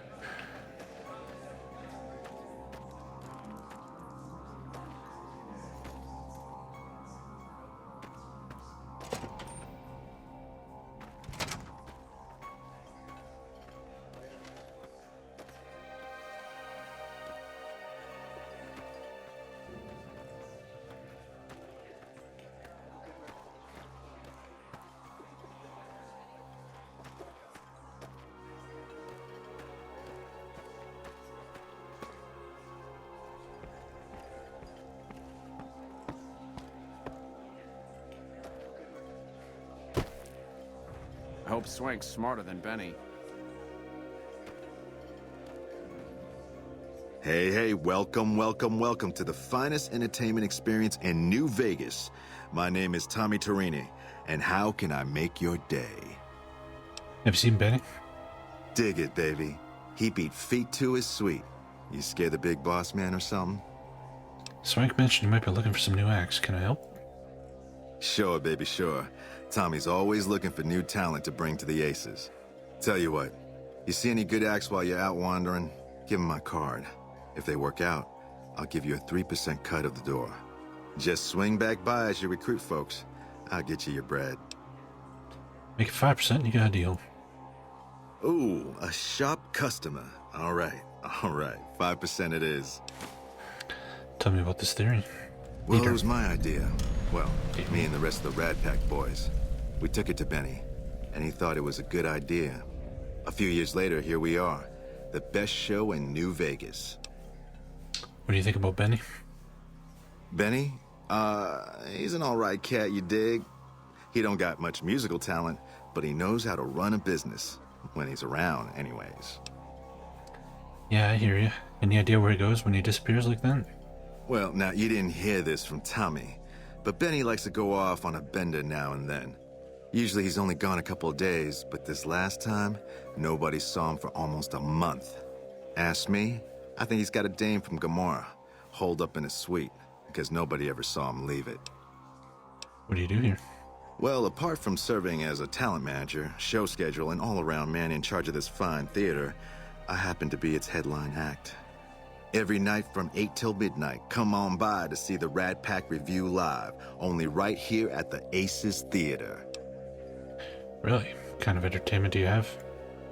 I hope Swank's smarter than Benny. Hey, hey, welcome, welcome, welcome to the finest entertainment experience in New Vegas. My name is Tommy Torini, and how can I make your day? Have you seen Benny? Dig it, baby. He beat feet to his sweet. You scared the big boss man or something? Swank mentioned you might be looking for some new acts. Can I help? Sure, baby, sure. Tommy's always looking for new talent to bring to the Aces. Tell you what, you see any good acts while you're out wandering, give them my card. If they work out, I'll give you a 3% cut of the door. Just swing back by as you recruit folks. I'll get you your bread. Make it 5%, you got a deal. Ooh, a sharp customer. All right, 5% it is. Tell me about this theory. Well, it was my idea. Well, me and the rest of the Rad Pack boys. We took it to Benny, and he thought it was a good idea. A few years later, here we are. The best show in New Vegas. What do you think about Benny? Benny? He's an alright cat, you dig? He don't got much musical talent, but he knows how to run a business. When he's around, anyways. Yeah, I hear you. Any idea where he goes when he disappears like that? Well, now, you didn't hear this from Tommy, but Benny likes to go off on a bender now and then. Usually he's only gone a couple of days, but this last time, nobody saw him for almost a month. Ask me, I think he's got a dame from Gomorrah, holed up in his suite, because nobody ever saw him leave it. What do you do here? Well, apart from serving as a talent manager, show schedule, and all-around man in charge of this fine theater, I happen to be its headline act. Every night from 8 till midnight, come on by to see the Rad Pack Review live, only right here at the Aces Theater. Really? What kind of entertainment do you have?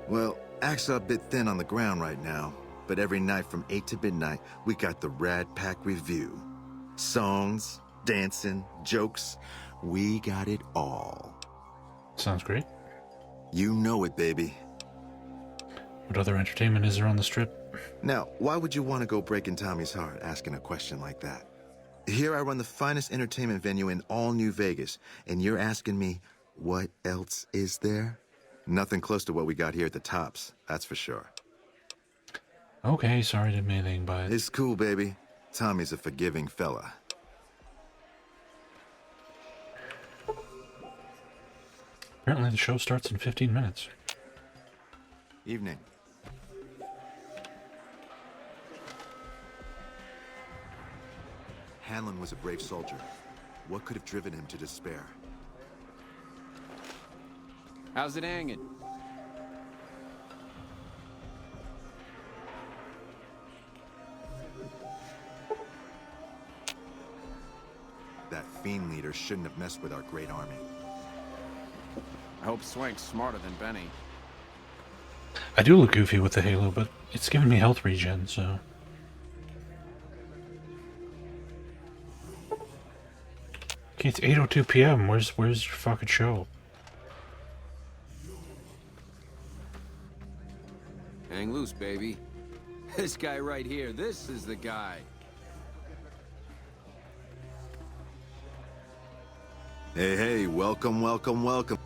Well, acts are a bit thin on the ground right now. But every night from 8 to midnight, we got the Rad Pack Review. Songs, dancing, jokes. We got it all. Sounds great. You know it, baby. What other entertainment is there on the strip? Now, why would you want to go breaking Tommy's heart asking a question like that? Here I run the finest entertainment venue in all New Vegas, and you're asking me, what else is there? Nothing close to what we got here at the Tops, that's for sure. Okay, sorry to mean anything, but... It's cool, baby. Tommy's a forgiving fella. Apparently the show starts in 15 minutes. Evening. Hanlon was a brave soldier. What could have driven him to despair? How's it hanging? That fiend leader shouldn't have messed with our great army. I hope Swank's smarter than Benny. I do look goofy with the halo, but it's giving me health regen, so... Okay, it's 8:02 p.m. Where's your fucking show? Hang loose, baby. This guy right here, this is the guy. Hey, hey, welcome, welcome, welcome.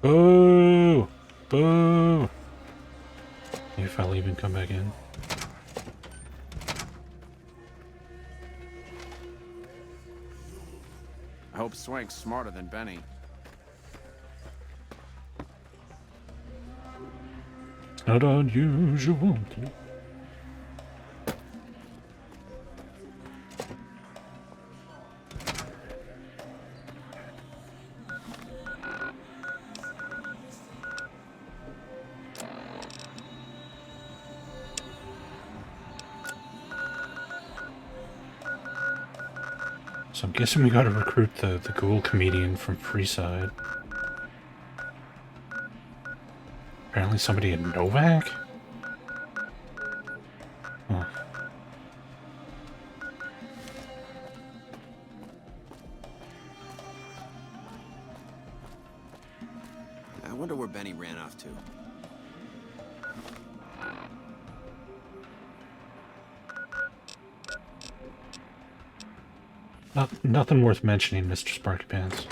Boo! Boo! If I leave and come back in. I hope Swank's smarter than Benny. Not unusual. So I'm guessing we gotta recruit the ghoul comedian from Freeside. Apparently somebody in Novak? Huh. I wonder where Benny ran off to. Nothing worth mentioning, Mr. Sparky Pants.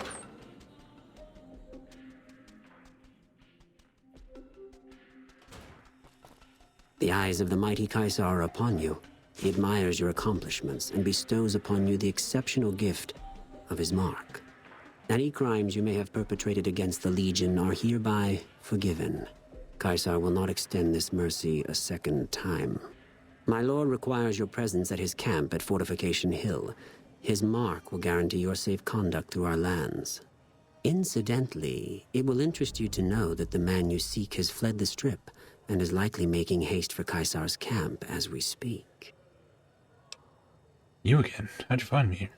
The eyes of the mighty Kaisar are upon you. He admires your accomplishments and bestows upon you the exceptional gift of his mark. Any crimes you may have perpetrated against the Legion are hereby forgiven. Kaisar will not extend this mercy a second time. My lord requires your presence at his camp at Fortification Hill. His mark will guarantee your safe conduct through our lands. Incidentally, it will interest you to know that the man you seek has fled the Strip and is likely making haste for Kaisar's camp as we speak. You again? How'd you find me here?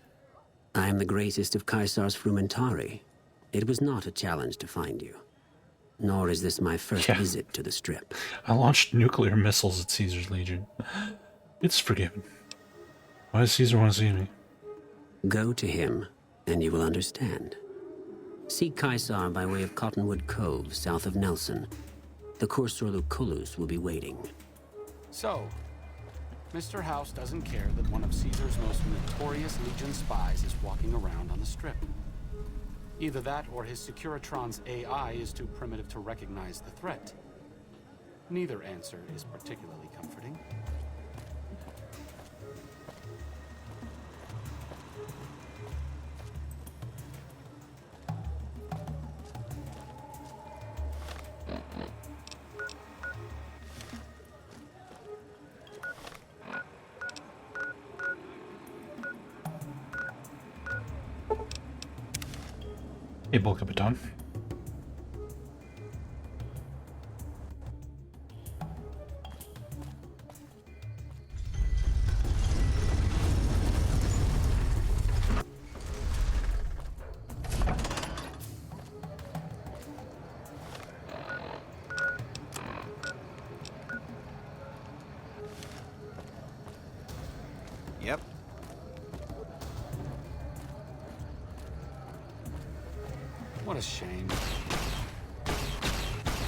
I am the greatest of Kaisar's Frumentari. It was not a challenge to find you. Nor is this my first visit to the Strip. I launched nuclear missiles at Caesar's Legion. It's forgiven. Why does Caesar want to see me? Go to him, and you will understand. Seek Kaisar by way of Cottonwood Cove, south of Nelson. The Kursor Lucullus will be waiting. So, Mr. House doesn't care that one of Caesar's most notorious Legion spies is walking around on the Strip. Either that or his Securitron's AI is too primitive to recognize the threat. Neither answer is particularly comforting. Hey, Bull Capitan. What a shame.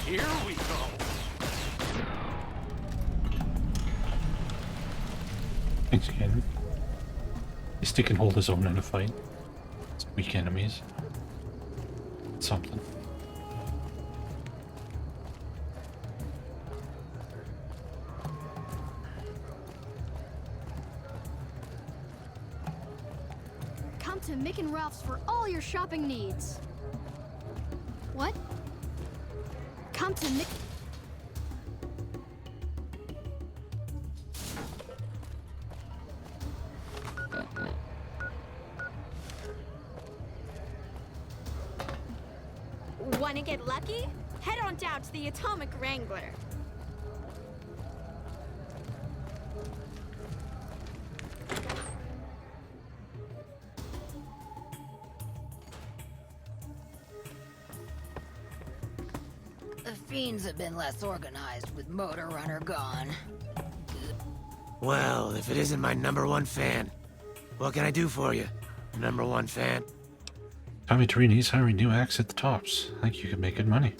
Here we go. Thanks again. He still can hold his own in a fight. It's weak enemies. Something. Come to Mick and Ralph's for all your shopping needs. What? Come to Mick... Wanna get lucky? Head on down to the Atomic Wrangler. The Fiends have been less organized with Motor Runner gone. Well, if it isn't my #1 fan, what can I do for you, #1 fan? Tommy Torini's hiring new acts at the tops. I think you could make good money.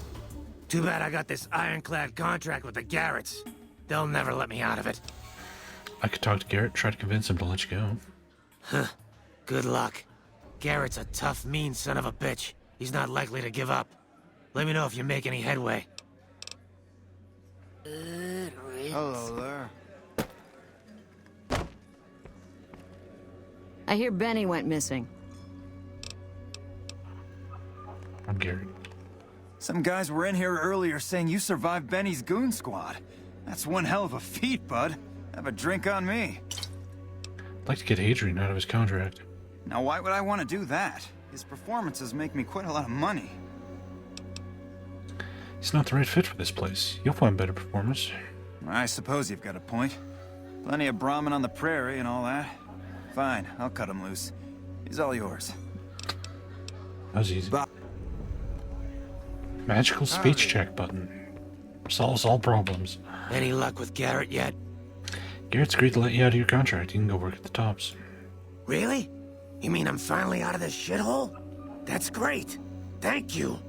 Too bad I got this ironclad contract with the Garretts. They'll never let me out of it. I could talk to Garrett, try to convince him to let you go. Huh. Good luck. Garrett's a tough, mean son of a bitch. He's not likely to give up. Let me know if you make any headway. Hello there. I hear Benny went missing. I'm Garrett. Some guys were in here earlier saying you survived Benny's goon squad. That's one hell of a feat, bud. Have a drink on me. I'd like to get Adrian out of his contract. Now, why would I want to do that? His performances make me quite a lot of money. He's not the right fit for this place. You'll find better performers. I suppose you've got a point. Plenty of Brahmin on the prairie and all that. Fine, I'll cut him loose. He's all yours. That was easy. Magical speech check button. Solves all problems. Any luck with Garrett yet? Garrett's agreed to let you out of your contract. You can go work at the tops. Really? You mean I'm finally out of this shithole? That's great. Thank you.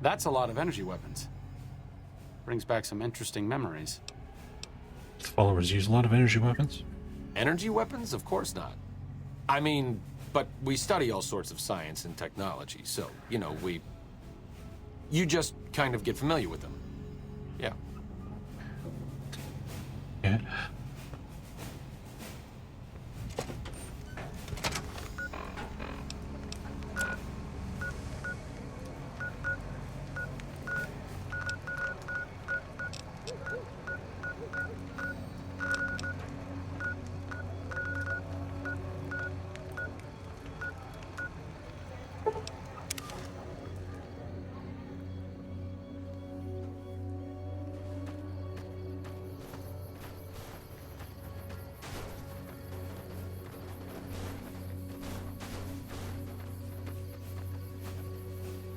That's a lot of energy weapons. Brings back some interesting memories. The followers use a lot of energy weapons? Energy weapons? Of course not. I mean, but we study all sorts of science and technology, so, you know, you just kind of get familiar with them. Yeah. Yeah.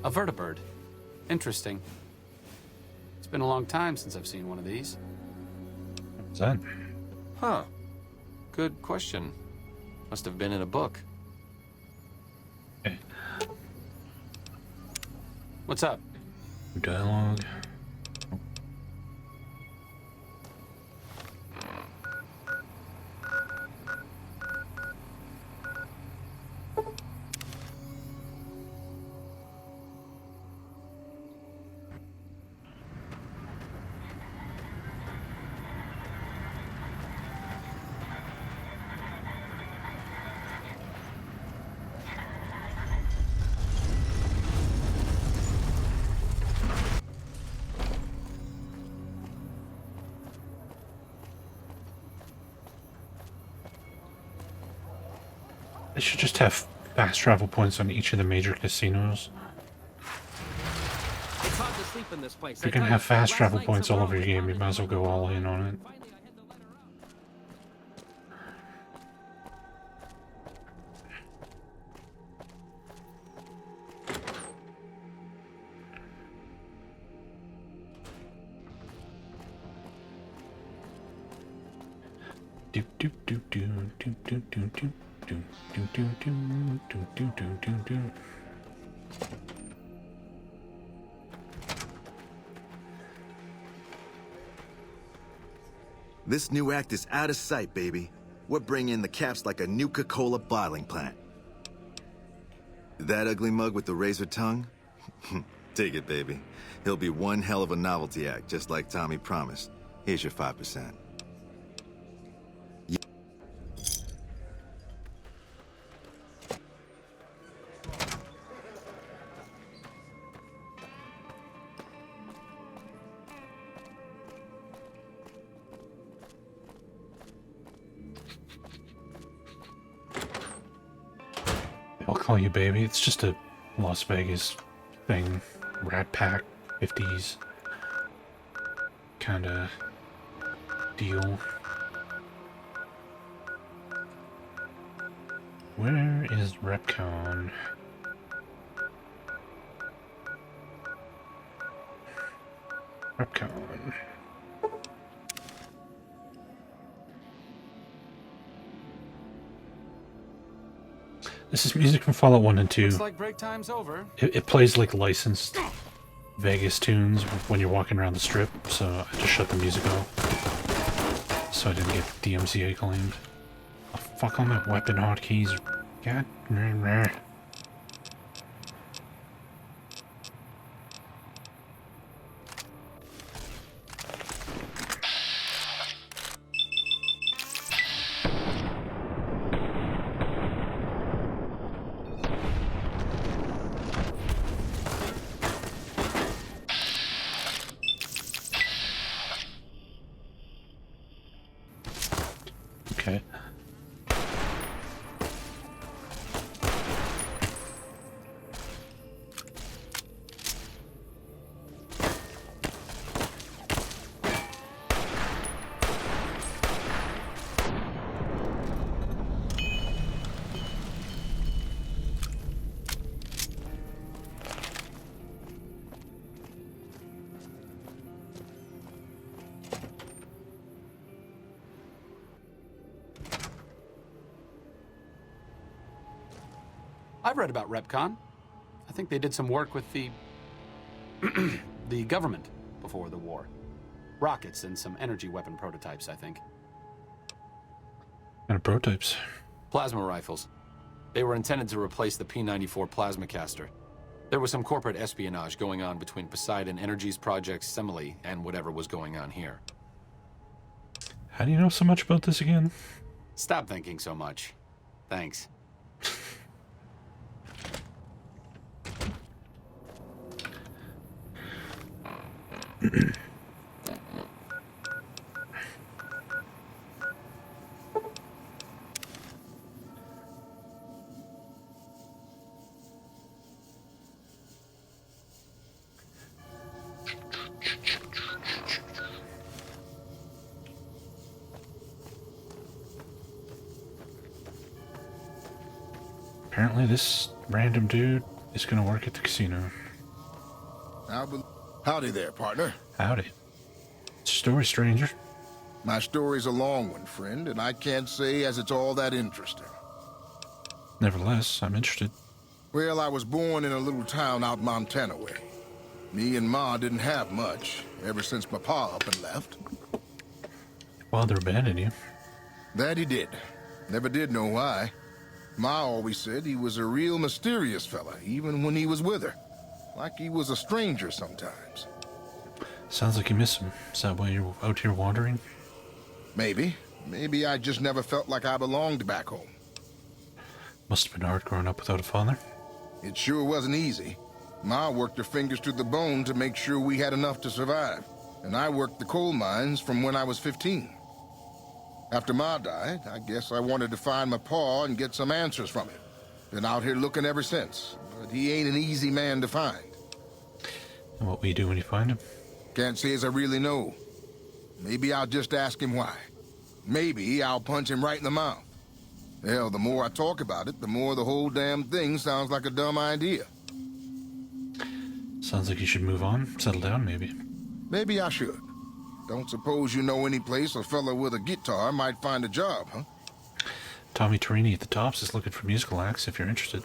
A vertibird. Interesting. It's been a long time since I've seen one of these. What's that? Huh. Good question. Must have been in a book. Okay. What's up? Dialogue. They should just have fast travel points on each of the major casinos. It's hard to sleep in this place. If you're gonna have fast travel points all over your game, you might as well go all in on it. Do do do do do do do do do do do do do do do do. This new act is out of sight, baby. We're bringing in the caps like a Nuka-Cola bottling plant. That ugly mug with the razor tongue? Take it, baby. He'll be one hell of a novelty act, just like Tommy promised. Here's your 5%. I'll call you baby. It's just a Las Vegas thing. Rat Pack 50s kind of deal. Where is Repcon? Repcon. This is music from Fallout 1 and 2. Looks like break time's over. It plays like licensed Vegas tunes when you're walking around the strip, so I just shut the music off. So I didn't get DMCA claimed. Oh, fuck all my weapon hotkeys. God. Okay. I've read about Repcon. I think they did some work with the the government before the war. Rockets and some energy weapon prototypes, I think. Kind of prototypes. Plasma rifles. They were intended to replace the P-94 plasma caster. There was some corporate espionage going on between Poseidon Energy's Project Semele and whatever was going on here. How do you know so much about this again? Stop thinking so much. Thanks. Apparently this random dude is gonna work at the casino. Howdy there, partner. Howdy. Story, stranger. My story's a long one, friend, and I can't say as it's all that interesting. Nevertheless, I'm interested. Well, I was born in a little town out Montana way. Me and Ma didn't have much, ever since my pa up and left. Father abandoned you. That he did. Never did know why. Ma always said he was a real mysterious fella, even when he was with her. Like he was a stranger sometimes. Sounds like you miss him. Is that why you're out here wandering? Maybe. Maybe I just never felt like I belonged back home. Must have been hard growing up without a father. It sure wasn't easy. Ma worked her fingers to the bone to make sure we had enough to survive. And I worked the coal mines from when I was 15. After Ma died, I guess I wanted to find my pa and get some answers from him. Been out here looking ever since, but he ain't an easy man to find. And what will you do when you find him? Can't say as I really know. Maybe I'll just ask him why. Maybe I'll punch him right in the mouth. Hell, the more I talk about it, the more the whole damn thing sounds like a dumb idea. Sounds like you should move on, settle down maybe. Maybe I should. Don't suppose you know any place a fella with a guitar might find a job, huh? Tommy Torini at the Tops is looking for musical acts if you're interested.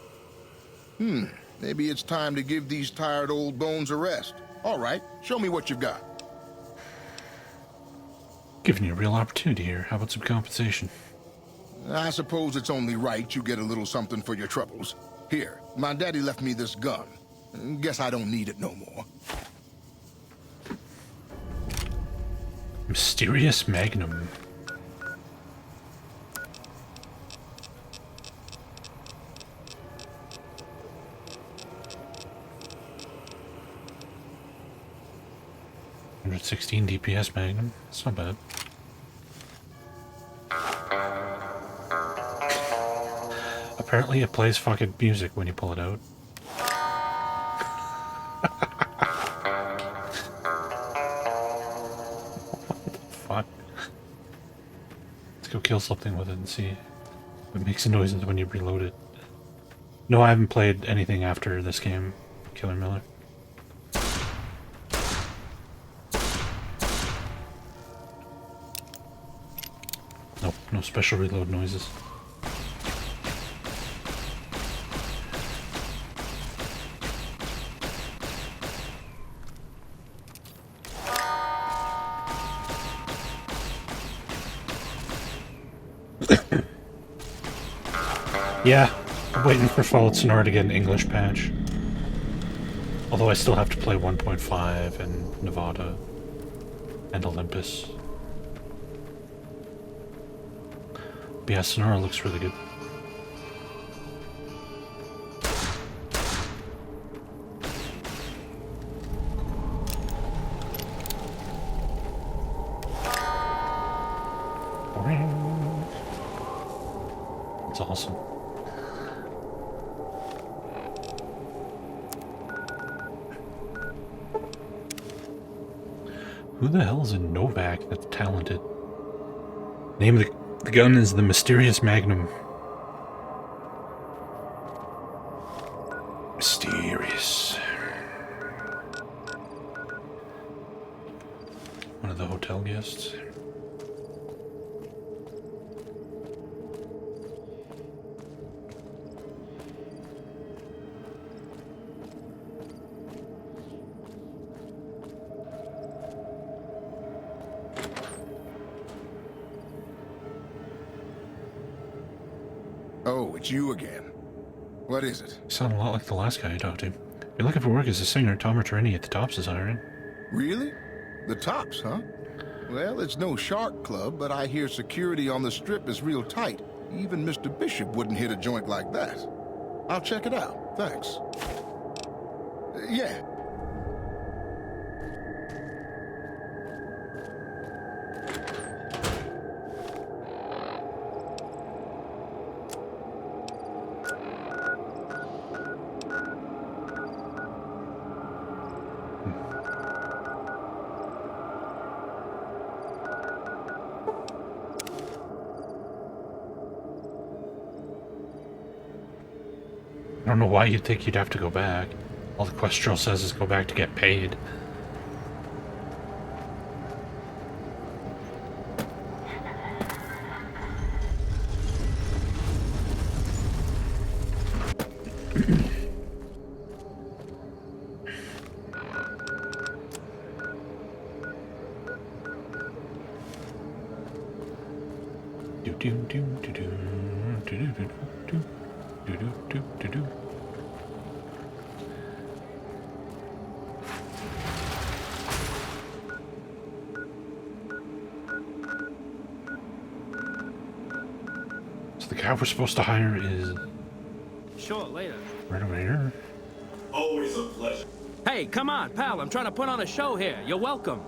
Maybe it's time to give these tired old bones a rest. All right, show me what you've got. Giving you a real opportunity here. How about some compensation? I suppose it's only right you get a little something for your troubles. Here, my daddy left me this gun. Guess I don't need it no more. Mysterious Magnum. $116 DPS Magnum. It's not bad. Apparently it plays fucking music when you pull it out. Fuck. Let's go kill something with it and see if it makes noises when you reload it. No, I haven't played anything after this game, Killer Miller. Nope, no special reload noises. Yeah, I'm waiting for Fallout Sonora to get an English patch. Although I still have to play 1.5 and Nevada and Olympus. But yeah, Sonora looks really good. It's awesome. Who the hell is a Novak that's talented? Name of the gun is the Mysterious Magnum. Mysterious. One of the hotel guests. Oh, it's you again. What is it? You sound a lot like the last guy I talked to. You're looking for work as a singer. Tom Torini at the Tops is hiring. Really? The Tops, huh? Well, it's no shark club, but I hear security on the strip is real tight. Even Mr. Bishop wouldn't hit a joint like that. I'll check it out. Thanks. Yeah. I don't know why you'd think you'd have to go back. All the quest trail says is go back to get paid. So the guy we're supposed to hire is Sure, later. right over here. Always a pleasure. Hey, come on, pal. I'm trying to put on a show here. You're welcome.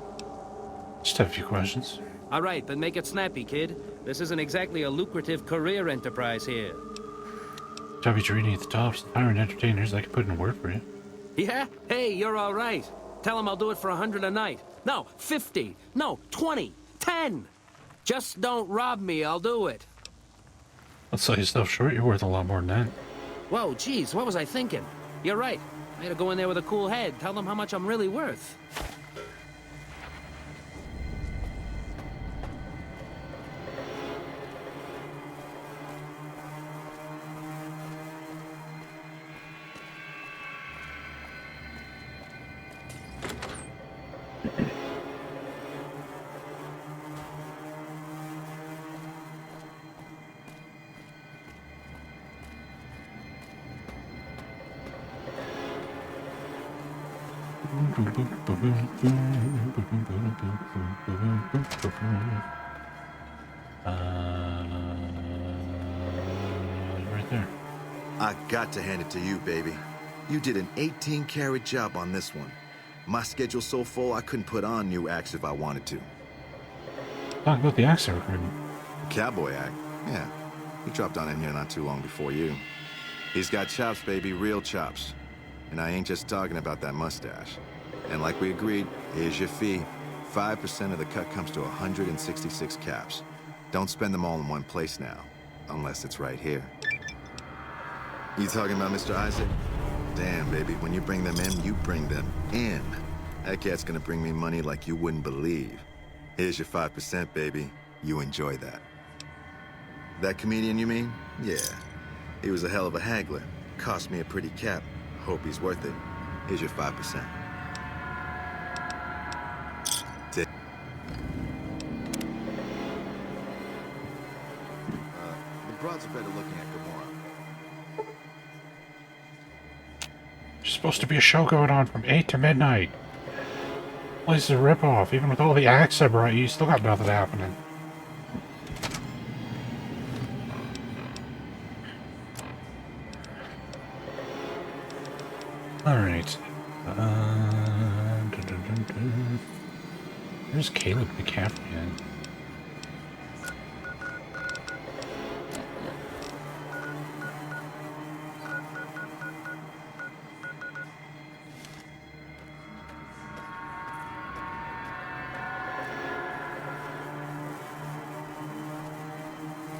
Just have a few questions. All right, then make it snappy, kid. This isn't exactly a lucrative career enterprise here. Tommy Torini at the Tops, hiring entertainers that can put in work for you. Yeah? Hey, you're all right. Tell him I'll do it for 100 a night. No, 50. No, 20. 10. Just don't rob me, I'll do it. Let's sell yourself short, you're worth a lot more than that. Whoa, geez, what was I thinking? You're right. I had to go in there with a cool head. Tell them how much I'm really worth. Right there. I got to hand it to you, baby. You did an 18-carat job on this one. My schedule's so full I couldn't put on new acts if I wanted to. Talk about the acts recruiting. Cowboy act? Yeah. He dropped on in here not too long before you. He's got chops, baby, real chops. And I ain't just talking about that mustache. And like we agreed, here's your fee. 5% of the cut comes to 166 caps. Don't spend them all in one place now, unless it's right here. You talking about Mr. Isaac? Damn, baby, when you bring them in, you bring them in. That cat's gonna bring me money like you wouldn't believe. Here's your 5%, baby. You enjoy that. That comedian, you mean? Yeah. He was a hell of a haggler. Cost me a pretty cap. Hope he's worth it. Here's your 5%. The broads are better looking at Gamora. There's supposed to be a show going on from 8 to midnight. Place is a ripoff. Even with all the acts I brought you, still got nothing happening. Alright. Where's Caleb McCaffrey at?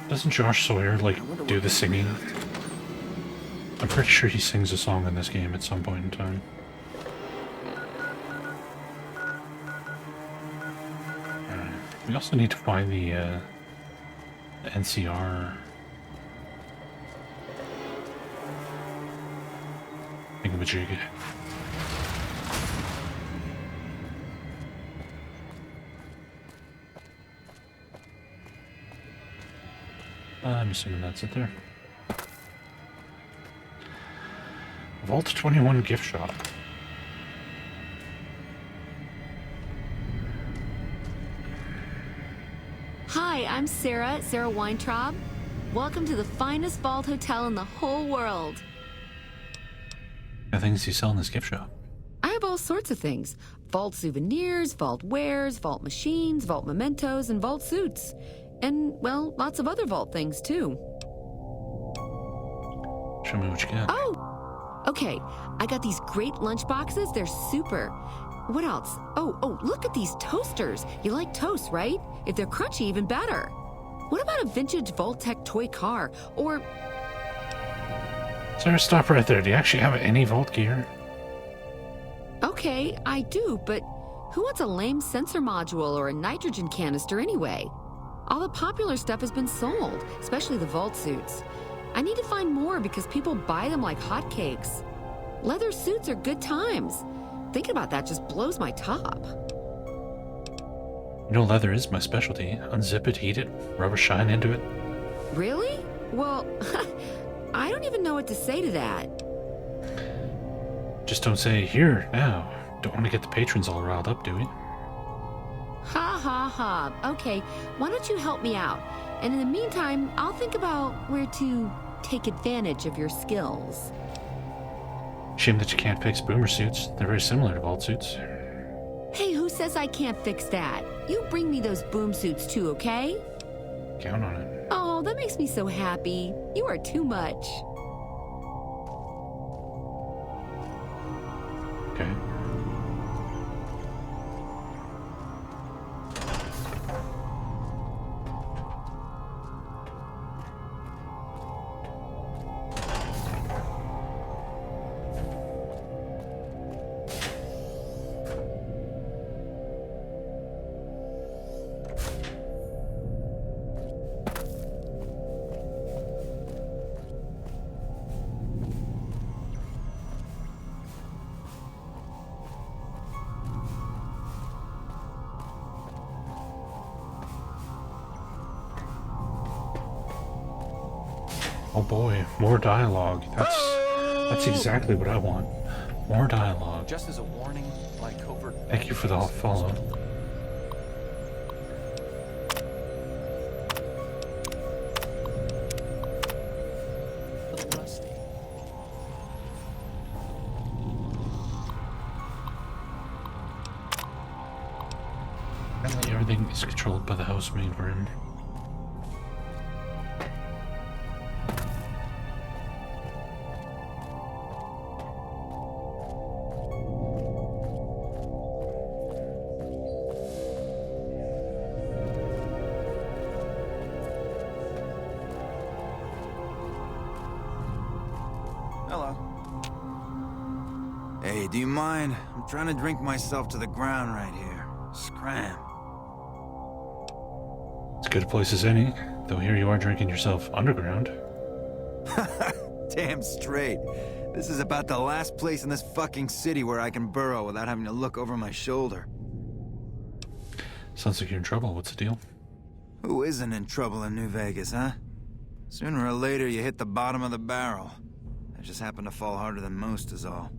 Doesn't Josh Sawyer, like, do the singing? I'm pretty sure he sings a song in this game at some point in time. We also need to find the NCR thingamajig. I'm assuming that's it there. Vault 21 gift shop. Hi, I'm Sarah Weintraub. Welcome to the finest vault hotel in the whole world. The things you sell in this gift shop. I have all sorts of things. Vault souvenirs, vault wares, vault machines, vault mementos, and vault suits. And, well, lots of other vault things, too. Show me what you got. Oh! Okay, I got these great lunch boxes. They're super. What else? Oh, look at these toasters. You like toast, right? If they're crunchy, even better. What about a vintage Vault-Tec toy car? Or... Sarah, stop right there. Do you actually have any Vault gear? Okay, I do, but who wants a lame sensor module or a nitrogen canister anyway? All the popular stuff has been sold, especially the Vault suits. I need to find more because people buy them like hotcakes. Leather suits are good times. Thinking about that just blows my top. You know, leather is my specialty. Unzip it, heat it, rubber shine into it. Really? Well, I don't even know what to say to that. Just don't say, here, now. Don't want to get the patrons all riled up, do we? Ha ha ha. Okay, why don't you help me out? And in the meantime, I'll think about where to take advantage of your skills. Shame that you can't fix boomer suits. They're very similar to Vault suits. Hey, who says I can't fix that? You bring me those boom suits too, okay? Count on it. Oh, that makes me so happy. You are too much. Okay. Oh boy, more dialogue. That's exactly what I want. More dialogue. Just as a warning, my covert... Thank you for the follow. Apparently everything is controlled by the housemaid room. Hello. Hey, do you mind? I'm trying to drink myself to the ground right here. Scram. As good a place as any, though here you are drinking yourself underground. Damn straight. This is about the last place in this fucking city where I can burrow without having to look over my shoulder. Sounds like you're in trouble. What's the deal? Who isn't in trouble in New Vegas, huh? Sooner or later you hit the bottom of the barrel. I just happen to fall harder than most is all.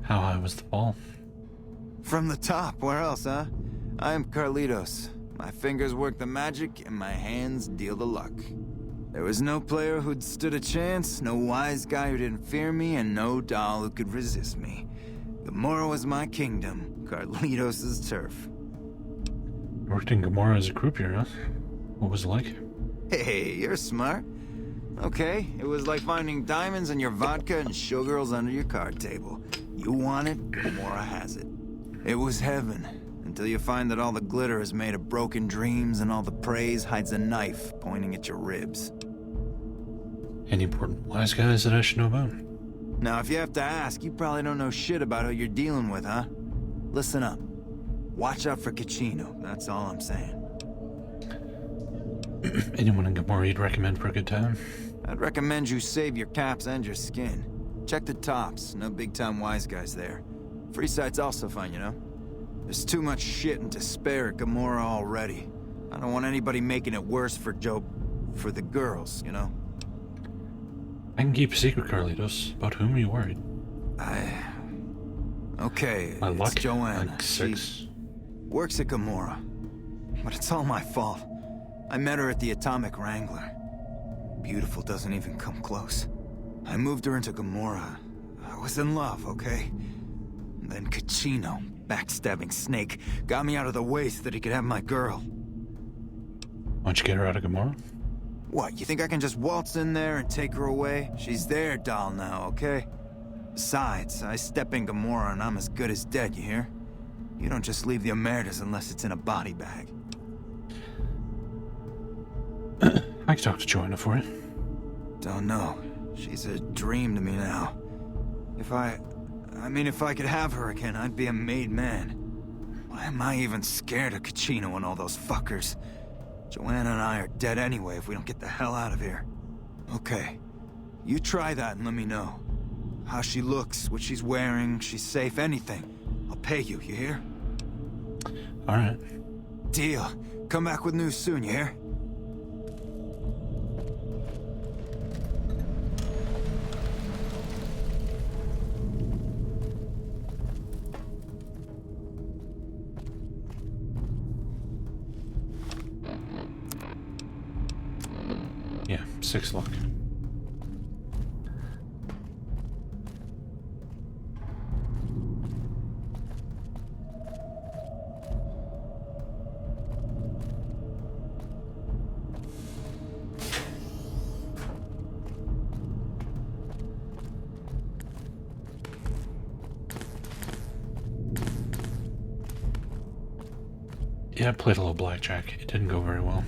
How high was the fall? From the top, where else, huh? I am Carlitos. My fingers work the magic, and my hands deal the luck. There was no player who'd stood a chance, no wise guy who didn't fear me, and no doll who could resist me. Gomorrah was my kingdom, Carlitos' turf. You worked in Gomorrah as a croupier, huh? What was it like? Hey, you're smart. Okay, it was like finding diamonds in your vodka and showgirls under your card table. You want it, Gomorrah has it. It was heaven, until you find that all the glitter is made of broken dreams and all the praise hides a knife pointing at your ribs. Any important wise guys that I should know about? Now, if you have to ask, you probably don't know shit about who you're dealing with, huh? Listen up. Watch out for Caccino, that's all I'm saying. Anyone in Gomorrah you'd recommend for a good time? I'd recommend you save your caps and your skin. Check the tops, no big-time wise guys there. Freeside's also fine, you know? There's too much shit and despair at Gomorrah already. I don't want anybody making it worse for for the girls, you know? I can keep a secret, Carlitos. About whom are you worried? Okay, My luck? it's Joanna. Like 6. She works at Gomorrah. But it's all my fault. I met her at the Atomic Wrangler. Beautiful doesn't even come close. I moved her into Gomorrah. I was in love, okay? Then Caccino, backstabbing snake, got me out of the way so that he could have my girl. Why don't you get her out of Gomorrah? What, you think I can just waltz in there and take her away? She's their doll now, okay? Besides, I step in Gomorrah and I'm as good as dead, you hear? You don't just leave the Emeritus unless it's in a body bag. I can talk to Joanna for you. Don't know. She's a dream to me now. If I could have her again, I'd be a made man. Why am I even scared of Caccino and all those fuckers? Joanna and I are dead anyway if we don't get the hell out of here. Okay. You try that and let me know. How she looks, what she's wearing, she's safe, anything. I'll pay you, you hear? Alright. Deal. Come back with news soon, you hear? Yeah, 6 luck. Yeah, I played a little blackjack. It didn't go very well.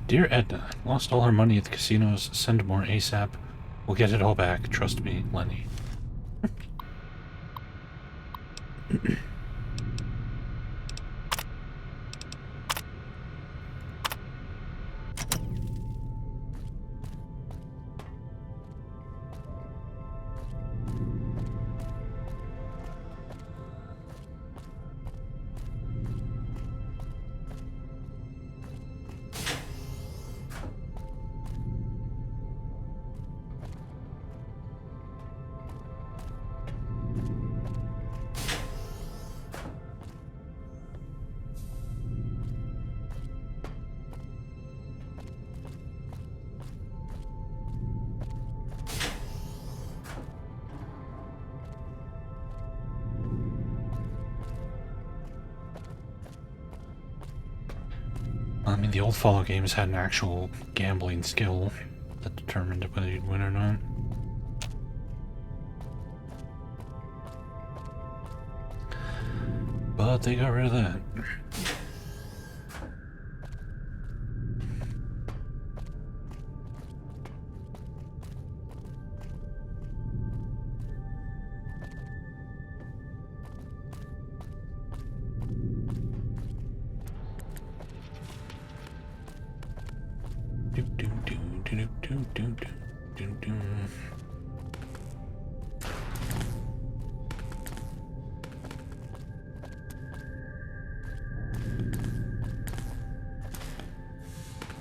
Dear Edna, lost all her money at the casinos. Send more ASAP. We'll get it all back. Trust me, Lenny. I mean, the old Fallout games had an actual gambling skill that determined whether you'd win or not. But they got rid of that.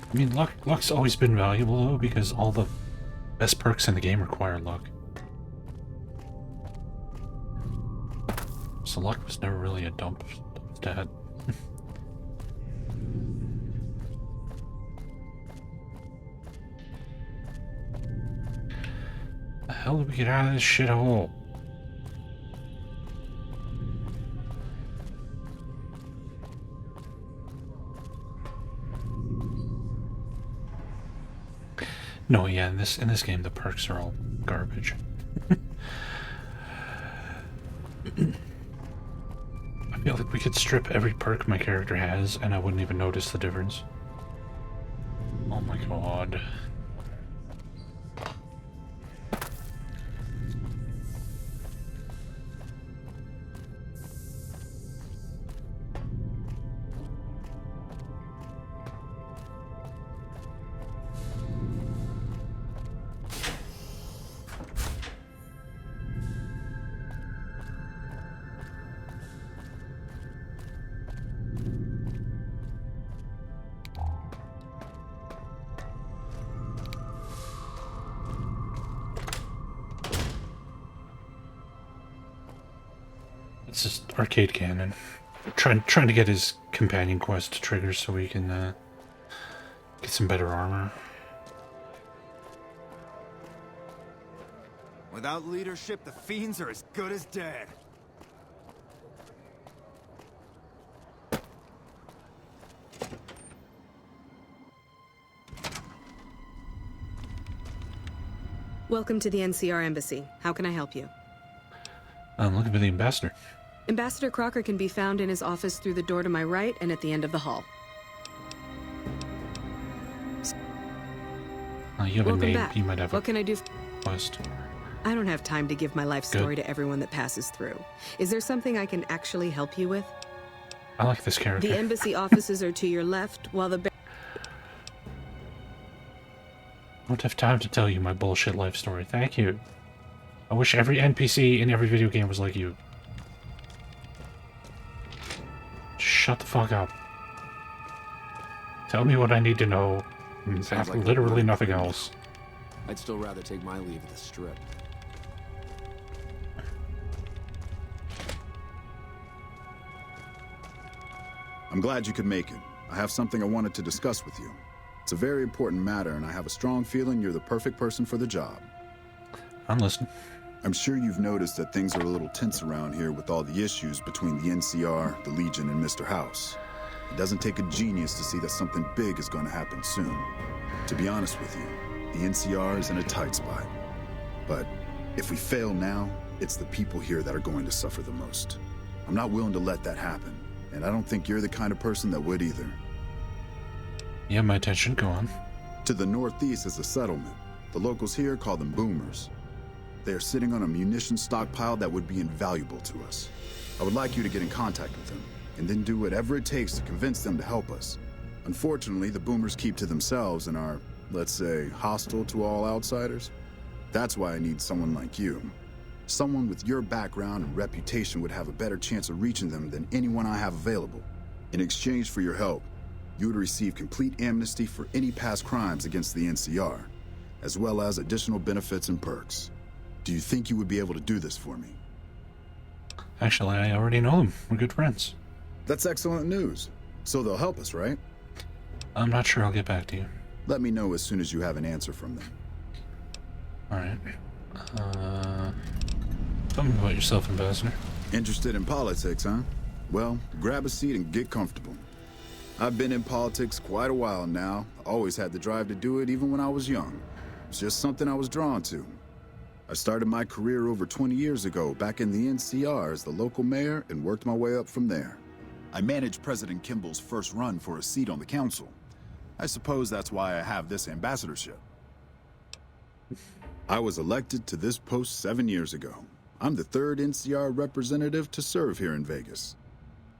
I mean, luck's always been valuable, though, because all the best perks in the game require luck. So luck was never really a dump stat. The hell did we get out of this shithole? No, yeah, in this game the perks are all garbage. I feel like we could strip every perk my character has and I wouldn't even notice the difference. Oh my god. It's just arcade cannon. Trying to get his companion quest to trigger so we can get some better armor. Without leadership, the fiends are as good as dead. Welcome to the Ncr Embassy. How can I help you? I'm looking for the ambassador. Ambassador Crocker can be found in his office through the door to my right and at the end of the hall. You have Welcome a name. back. You might have What can I do? quest. I don't have time to give my life Good. story to everyone that passes through. Is there something I can actually help you with? I like this character. The embassy offices are to your left, while the... I don't have time to tell you my bullshit life story. Thank you. I wish every NPC in every video game was like you. Shut the fuck up. Tell me what I need to know. Sounds like Literally a nothing criminal. else. I'd still rather take my leave at the Strip. I'm glad you could make it. I have something I wanted to discuss with you. It's a very important matter, and I have a strong feeling you're the perfect person for the job. I'm listening. I'm sure you've noticed that things are a little tense around here with all the issues between the NCR, the Legion, and Mr. House. It doesn't take a genius to see that something big is going to happen soon. To be honest with you, the NCR is in a tight spot. But if we fail now, it's the people here that are going to suffer the most. I'm not willing to let that happen, and I don't think you're the kind of person that would either. You have my attention. Go on. To the northeast is a settlement. The locals here call them boomers. They are sitting on a munitions stockpile that would be invaluable to us. I would like you to get in contact with them, and then do whatever it takes to convince them to help us. Unfortunately, the boomers keep to themselves and are, let's say, hostile to all outsiders. That's why I need someone like you. Someone with your background and reputation would have a better chance of reaching them than anyone I have available. In exchange for your help, you would receive complete amnesty for any past crimes against the NCR, as well as additional benefits and perks. Do you think you would be able to do this for me? Actually, I already know them. We're good friends. That's excellent news. So they'll help us, right? I'm not sure I'll get back to you. Let me know as soon as you have an answer from them. Alright. Tell me about yourself, Ambassador. Interested in politics, huh? Well, grab a seat and get comfortable. I've been in politics quite a while now. Always had the drive to do it even when I was young. It's just something I was drawn to. I started my career over 20 years ago, back in the NCR as the local mayor, and worked my way up from there. I managed President Kimball's first run for a seat on the council. I suppose that's why I have this ambassadorship. I was elected to this post 7 years ago. I'm the third NCR representative to serve here in Vegas.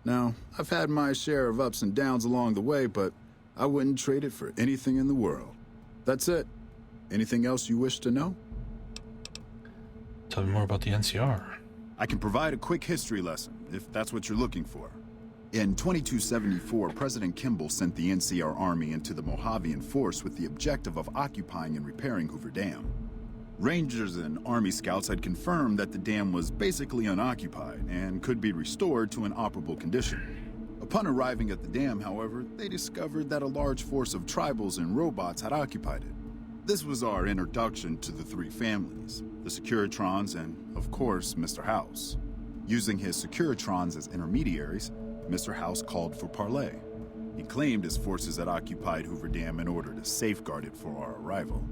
Now, I've had my share of ups and downs along the way, but I wouldn't trade it for anything in the world. That's it. Anything else you wish to know? Tell me more about the NCR. I can provide a quick history lesson, if that's what you're looking for. In 2274, President Kimball sent the NCR Army into the Mojavian force with the objective of occupying and repairing Hoover Dam. Rangers and Army scouts had confirmed that the dam was basically unoccupied and could be restored to an operable condition. Upon arriving at the dam, however, they discovered that a large force of tribals and robots had occupied it. This was our introduction to the three families, the Securitrons and, of course, Mr. House. Using his Securitrons as intermediaries, Mr. House called for parley. He claimed his forces had occupied Hoover Dam in order to safeguard it for our arrival,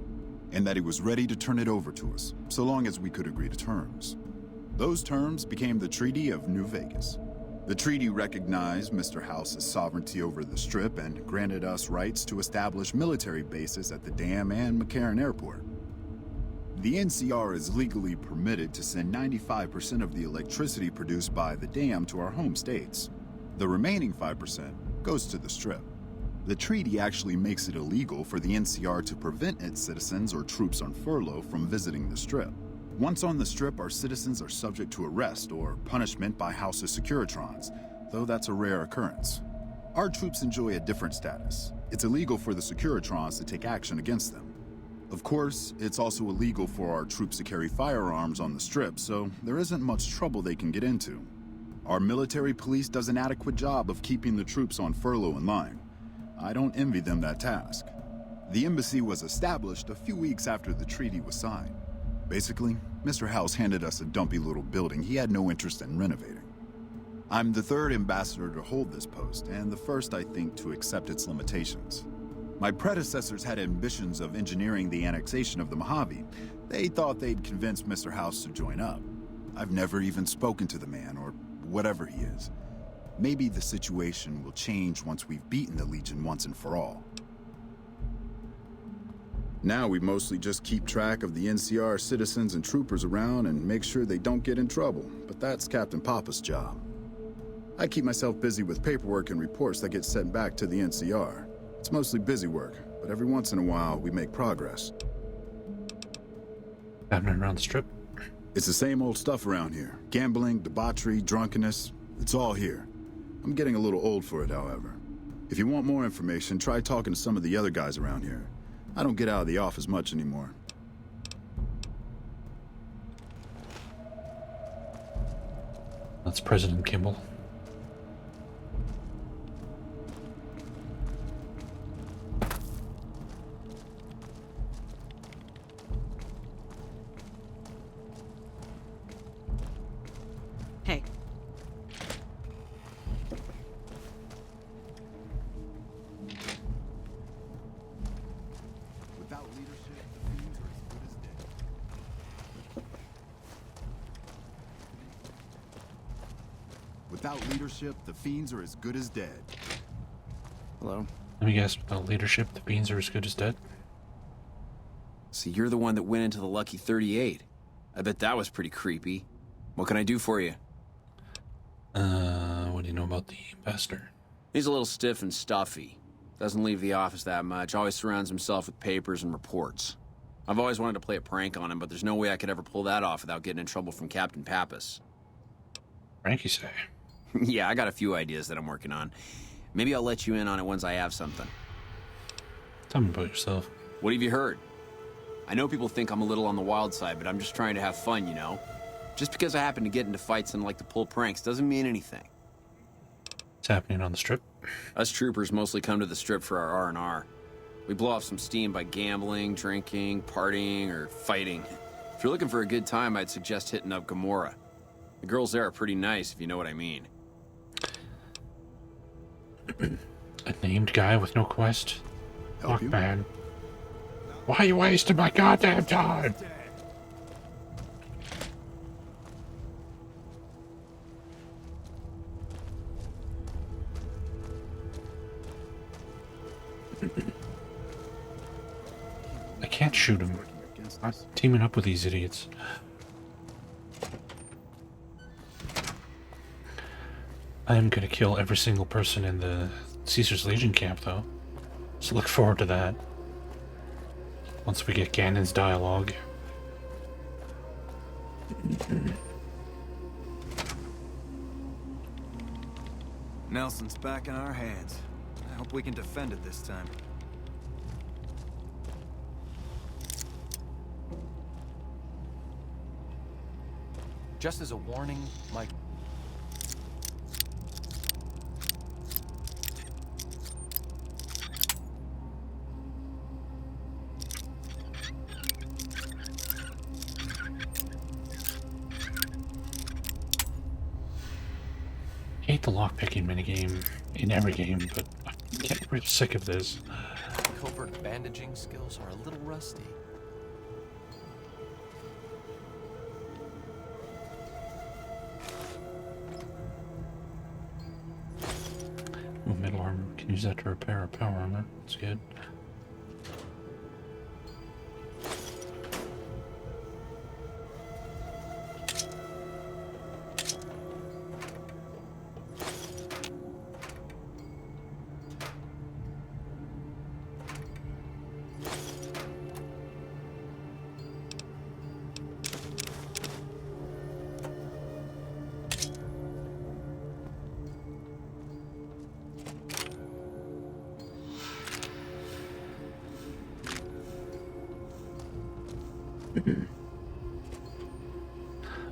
and that he was ready to turn it over to us, so long as we could agree to terms. Those terms became the Treaty of New Vegas. The treaty recognized Mr. House's sovereignty over the Strip and granted us rights to establish military bases at the dam and McCarran Airport. The NCR is legally permitted to send 95% of the electricity produced by the dam to our home states. The remaining 5% goes to the Strip. The treaty actually makes it illegal for the NCR to prevent its citizens or troops on furlough from visiting the Strip. Once on the Strip, our citizens are subject to arrest or punishment by House's Securitrons, though that's a rare occurrence. Our troops enjoy a different status. It's illegal for the Securitrons to take action against them. Of course, it's also illegal for our troops to carry firearms on the Strip, so there isn't much trouble they can get into. Our military police does an adequate job of keeping the troops on furlough in line. I don't envy them that task. The embassy was established a few weeks after the treaty was signed. Basically, Mr. House handed us a dumpy little building he had no interest in renovating. I'm the third ambassador to hold this post, and the first, I think, to accept its limitations. My predecessors had ambitions of engineering the annexation of the Mojave. They thought they'd convince Mr. House to join up. I've never even spoken to the man, or whatever he is. Maybe the situation will change once we've beaten the Legion once and for all. Now we mostly just keep track of the NCR citizens and troopers around and make sure they don't get in trouble, but that's Captain Papa's job. I keep myself busy with paperwork and reports that get sent back to the NCR. It's mostly busy work, but every once in a while we make progress. Happening around the Strip? It's the same old stuff around here. Gambling, debauchery, drunkenness, it's all here. I'm getting a little old for it, however. If you want more information, try talking to some of the other guys around here. I don't get out of the office much anymore. That's President Kimball. Hey. Without leadership, the fiends are as good as dead. Hello? Let me guess, without leadership, the fiends are as good as dead? So you're the one that went into the Lucky 38. I bet that was pretty creepy. What can I do for you? What do you know about the ambassador? He's a little stiff and stuffy. Doesn't leave the office that much. Always surrounds himself with papers and reports. I've always wanted to play a prank on him, but there's no way I could ever pull that off without getting in trouble from Captain Pappas. Prank, you say? Yeah, I got a few ideas that I'm working on. Maybe I'll let you in on it once I have something. Tell me about yourself. What have you heard? I know people think I'm a little on the wild side, but I'm just trying to have fun, you know? Just because I happen to get into fights and like to pull pranks doesn't mean anything. What's happening on the Strip? Us troopers mostly come to the Strip for our R&R. We blow off some steam by gambling, drinking, partying, or fighting. If you're looking for a good time, I'd suggest hitting up Gamora. The girls there are pretty nice, if you know what I mean. A named guy with no quest? Help Fuck, you? man. Why are you wasting my goddamn time? I can't shoot him. I'm teaming up with these idiots. I am gonna kill every single person in the Caesar's Legion camp, though. So look forward to that. Once we get Ganon's dialogue. Nelson's back in our hands. I hope we can defend it this time. Just as a warning, Mike. I hate the lockpicking minigame in every game, but I'm getting real sick of this. Covert bandaging skills are a little rusty. Oh, metal armor. Can use that to repair our power armor. That's good.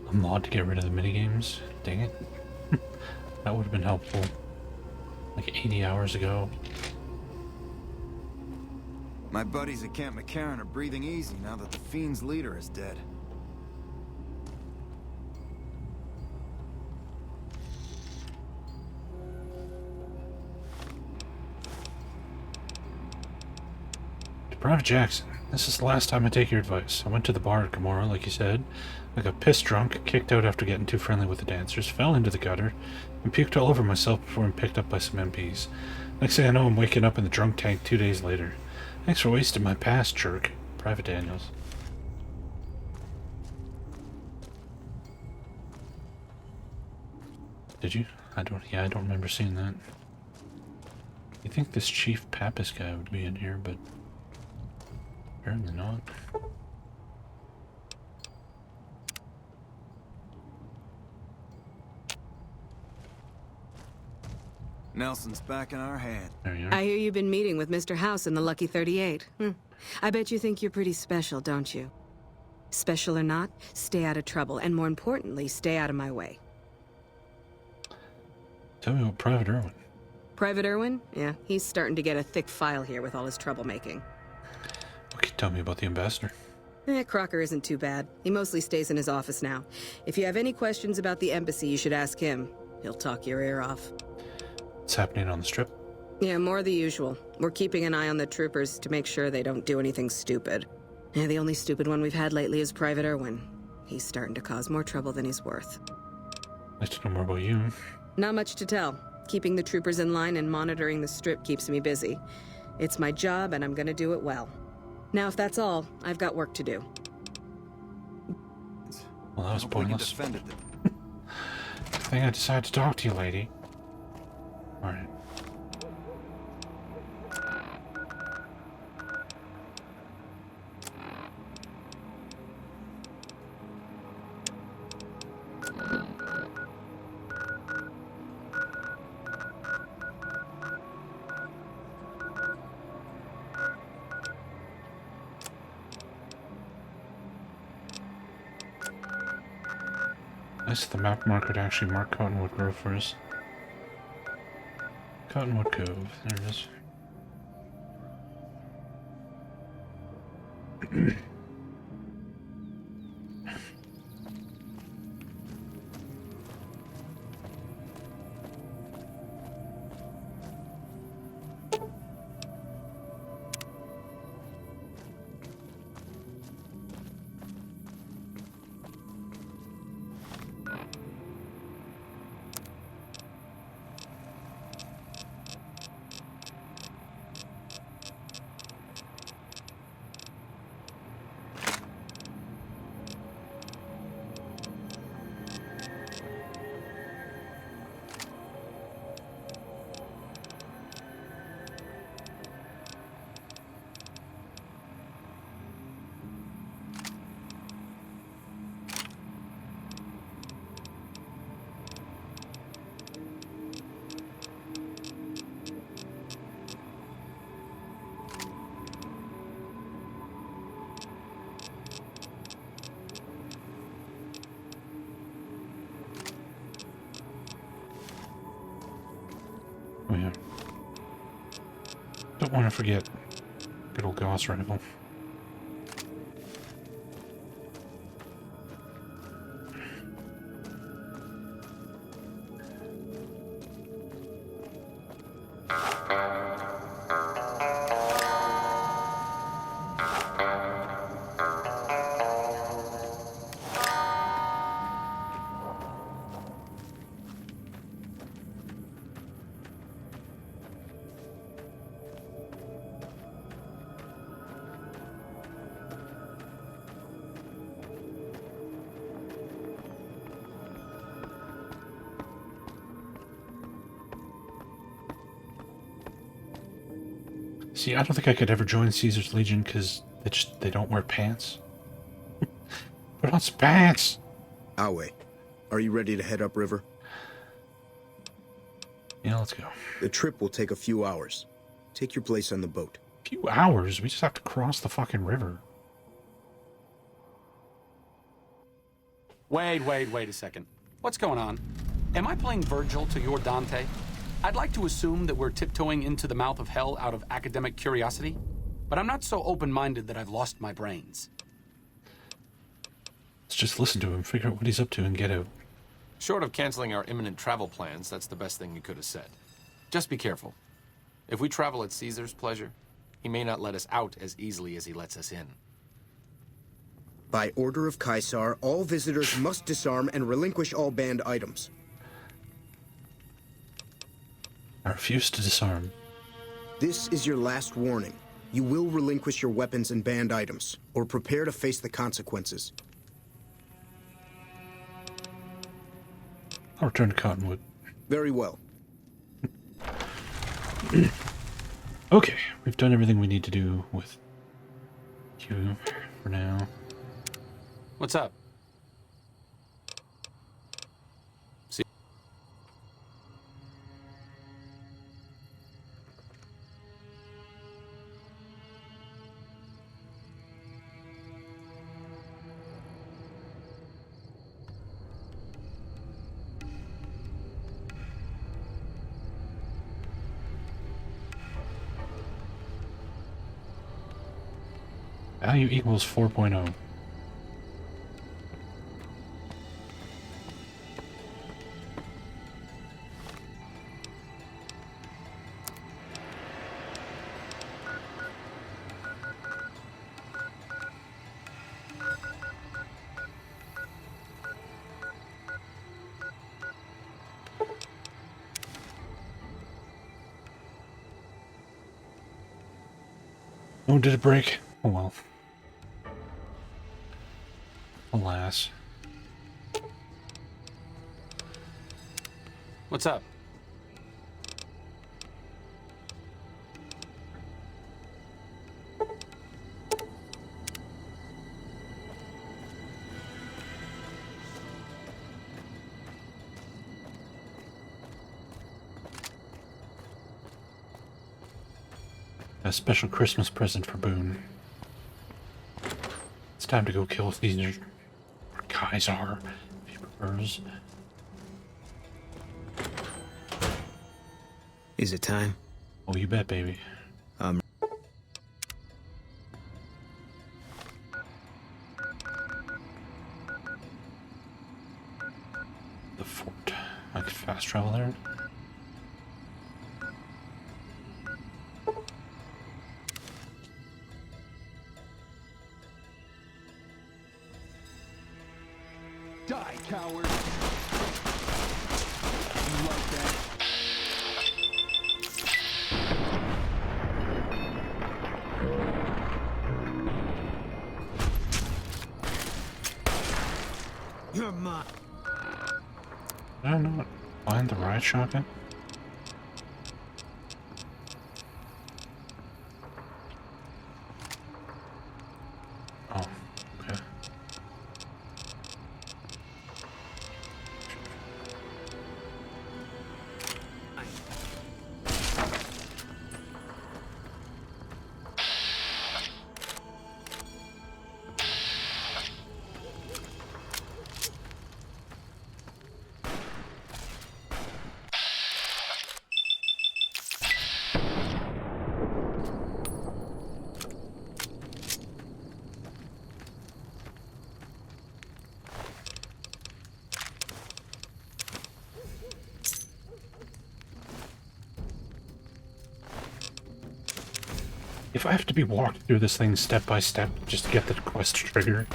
A mod to get rid of the minigames? Dang it. That would have been helpful. Like 80 hours ago. My buddies at Camp McCarran are breathing easy now that the Fiend's leader is dead. Private Jackson, this is the last time I take your advice. I went to the bar at Gamora, like you said. I got pissed drunk, kicked out after getting too friendly with the dancers, fell into the gutter, and puked all over myself before I'm picked up by some MPs. Next thing I know, I'm waking up in the drunk tank 2 days later. Thanks for wasting my past, jerk. Private Daniels. Did you? I don't remember seeing that. You think this Chief Pappas guy would be in here, but apparently not. Nelson's back in our hand. There you are. I hear you've been meeting with Mr. House in the Lucky 38. I bet you think you're pretty special, don't you? Special or not, stay out of trouble, and more importantly, stay out of my way. Tell me about Private Irwin. Private Irwin? Yeah, he's starting to get a thick file here with all his troublemaking. Okay, tell me about the ambassador. Crocker isn't too bad. He mostly stays in his office now. If you have any questions about the embassy, you should ask him. He'll talk your ear off. What's happening on the strip? Yeah, more of the usual. We're keeping an eye on the troopers to make sure they don't do anything stupid. Yeah, the only stupid one we've had lately is Private Irwin. He's starting to cause more trouble than he's worth. I'd like to know more about you. Not much to tell. Keeping the troopers in line and monitoring the strip keeps me busy. It's my job, and I'm gonna do it well. Now, if that's all, I've got work to do. Well, that was pointless. Good thing I decided to talk to you, lady. Alright. Nice of the map marker to actually mark Cottonwood Grove for us. Cottonwood Cove, there it is. Oh yeah. Don't want to forget good old Gauss rifle. See, I don't think I could ever join Caesar's Legion because they don't wear pants. Put on some pants! Awe, are you ready to head upriver? Yeah, let's go. The trip will take a few hours. Take your place on the boat. A few hours? We just have to cross the fucking river. Wait a second. What's going on? Am I playing Virgil to your Dante? I'd like to assume that we're tiptoeing into the mouth of hell out of academic curiosity, but I'm not so open-minded that I've lost my brains. Let's just listen to him, figure out what he's up to, and get out. Short of canceling our imminent travel plans, that's the best thing you could have said. Just be careful. If we travel at Caesar's pleasure, he may not let us out as easily as he lets us in. By order of Caesar, all visitors must disarm and relinquish all banned items. I refuse to disarm. This is your last warning. You will relinquish your weapons and banned items, or prepare to face the consequences. I'll return to Cottonwood. Very well. Okay, we've done everything we need to do with you for now. What's up? Value equals 4.0. Oh, did it break? Oh well. Alas. What's up? A special Christmas present for Boone. It's time to go kill Caesar. Or Caesar, if he prefers. Is it time? Oh, you bet, baby. The fort. I could fast travel there. Die, coward! You like that? You're mine. Did I not find the riot shotgun? Oh, okay. If I have to be walked through this thing step by step just to get the quest trigger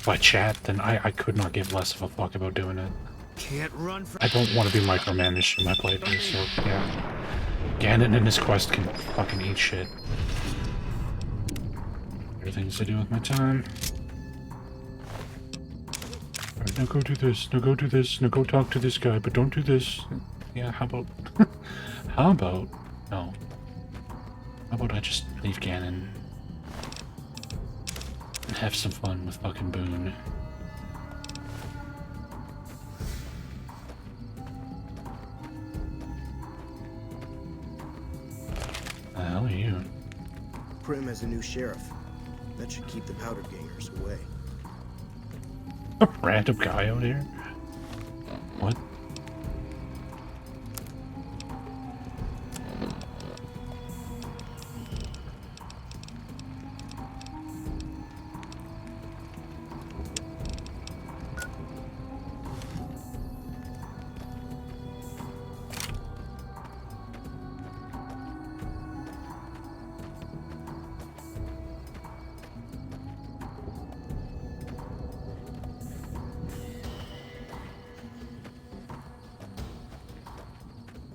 by chat, then I could not give less of a fuck about doing it. Can't run from I don't want to be micromanaged in my playthrough, so yeah. Ganon and his quest can fucking eat shit. There are things to do with my time. Alright, now go do this, now go do this, now go talk to this guy, but don't do this. Yeah, how about... how about... No. How about I just leave Ganon and have some fun with fucking Boone? The hell are you? Prim has a new sheriff. That should keep the powder gangers away. A random guy out here? What?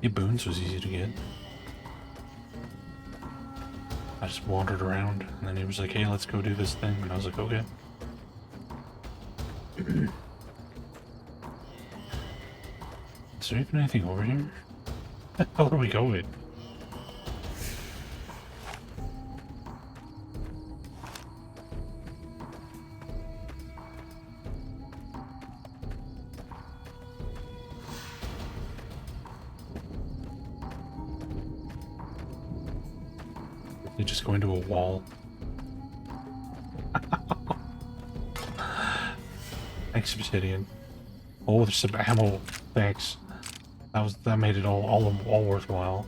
Yeah, Boone's was easy to get. I just wandered around, and then he was like, hey, let's go do this thing, and I was like, okay. Is there even anything over here? Where the hell are we going? They just go into a wall. Thanks, Obsidian. Oh, there's some ammo. Thanks. That made it all worthwhile.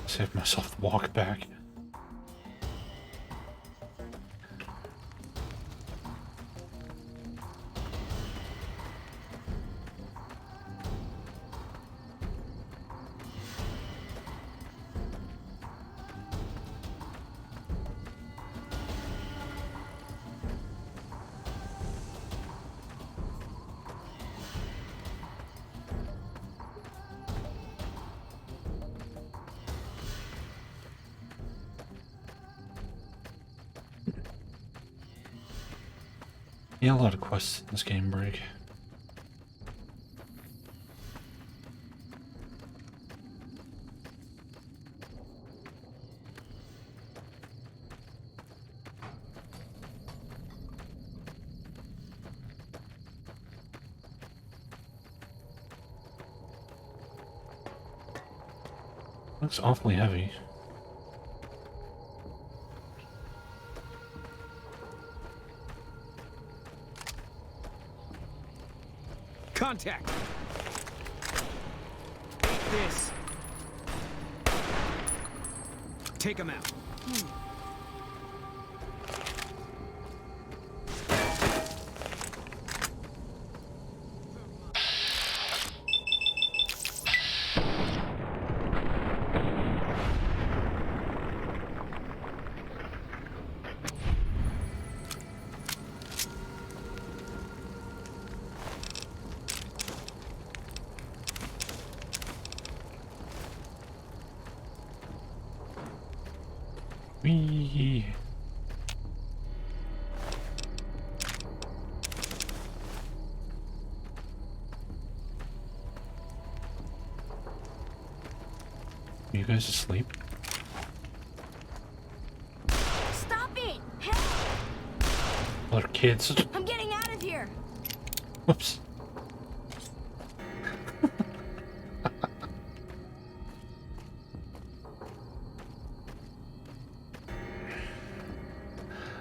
Saved myself the walk back. Yeah, a lot of quests in this game break. Looks awfully heavy. Contact! This. Take him out. Whee! Are you guys asleep? Stop it! Help! Other kids. I'm getting out of here. Whoops.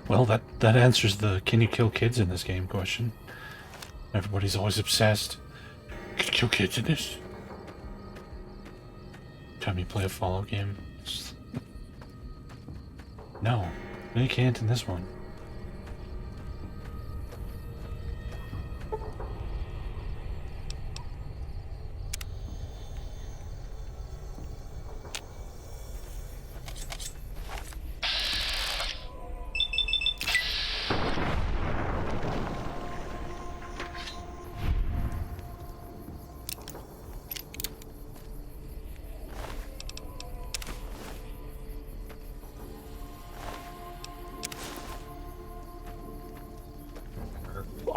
Well, that answers the can you kill kids in this game question. Everybody's always obsessed. Can you kill kids in this? Time you play a Fallout game. No, you can't in this one.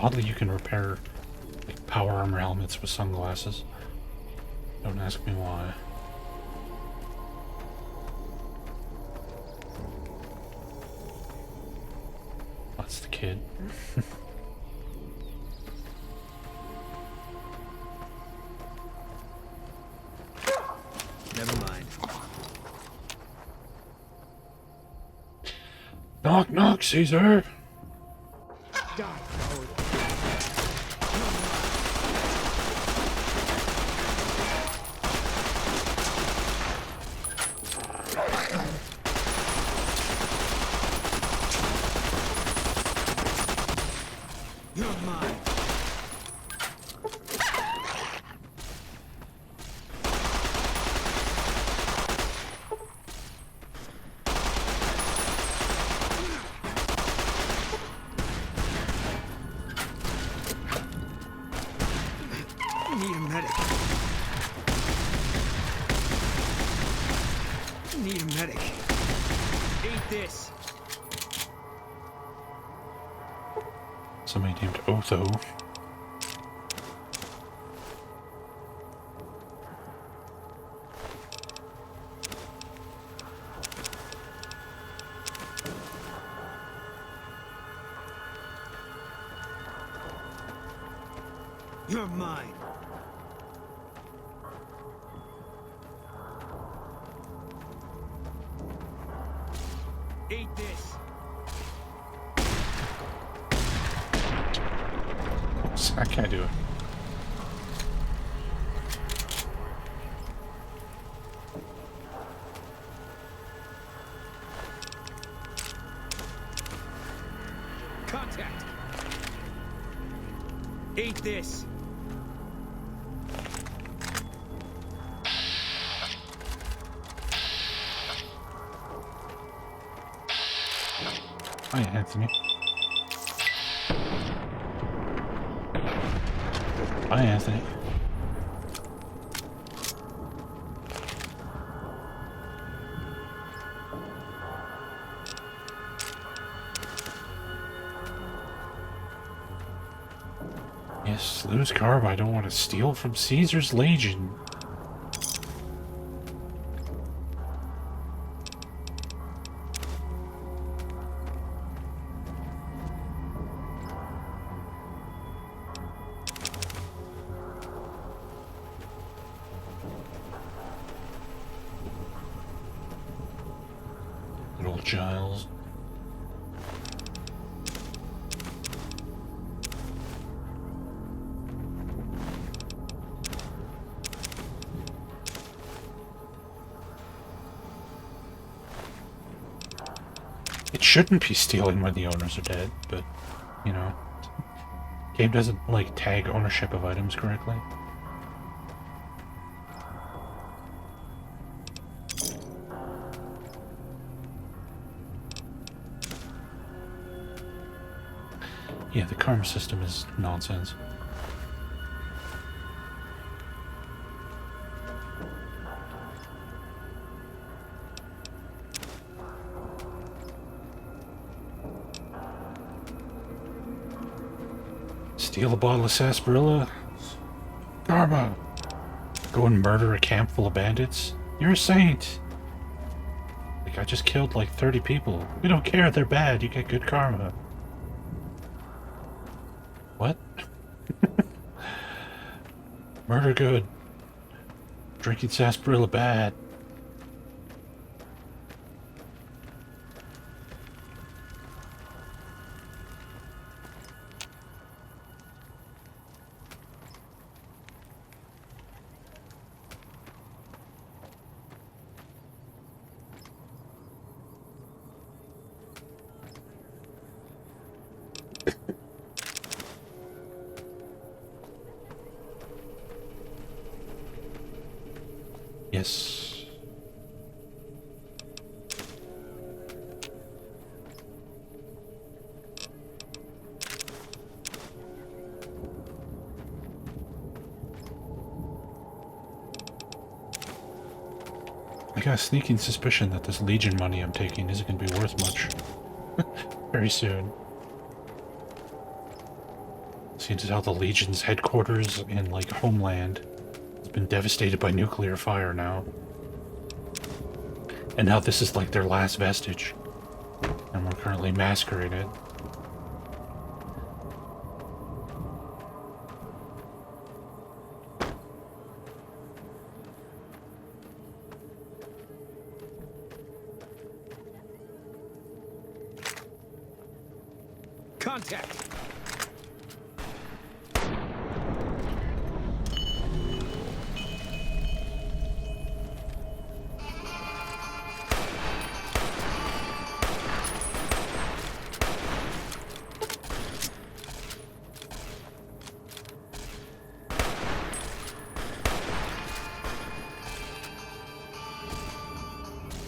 Oddly, you can repair like power armor helmets with sunglasses. Don't ask me why. That's the kid. Never mind. Knock, knock, Caesar! You're mine. Need a medic. Need a medic. Eat this. Somebody named Otho. You're mine. Eat this. I can't do it. Contact. Eat this. Hi, Anthony. Hi, Anthony. Yes, lose carb. I don't want to steal from Caesar's Legion. Good old Giles. It shouldn't be stealing when the owners are dead, but, you know, game doesn't, like, tag ownership of items correctly. Yeah, the karma system is nonsense. Steal a bottle of sarsaparilla? Karma! Go and murder a camp full of bandits? You're a saint! Like, I just killed like 30 people. We don't care, they're bad, you get good karma. What? Murder good. Drinking sarsaparilla bad. Yes. I got a sneaking suspicion that this Legion money I'm taking isn't going to be worth much very soon. Seems as how the Legion's headquarters in, like, Homeland has been devastated by nuclear fire now. And now this is, like, their last vestige. And we're currently massacring it. Contact!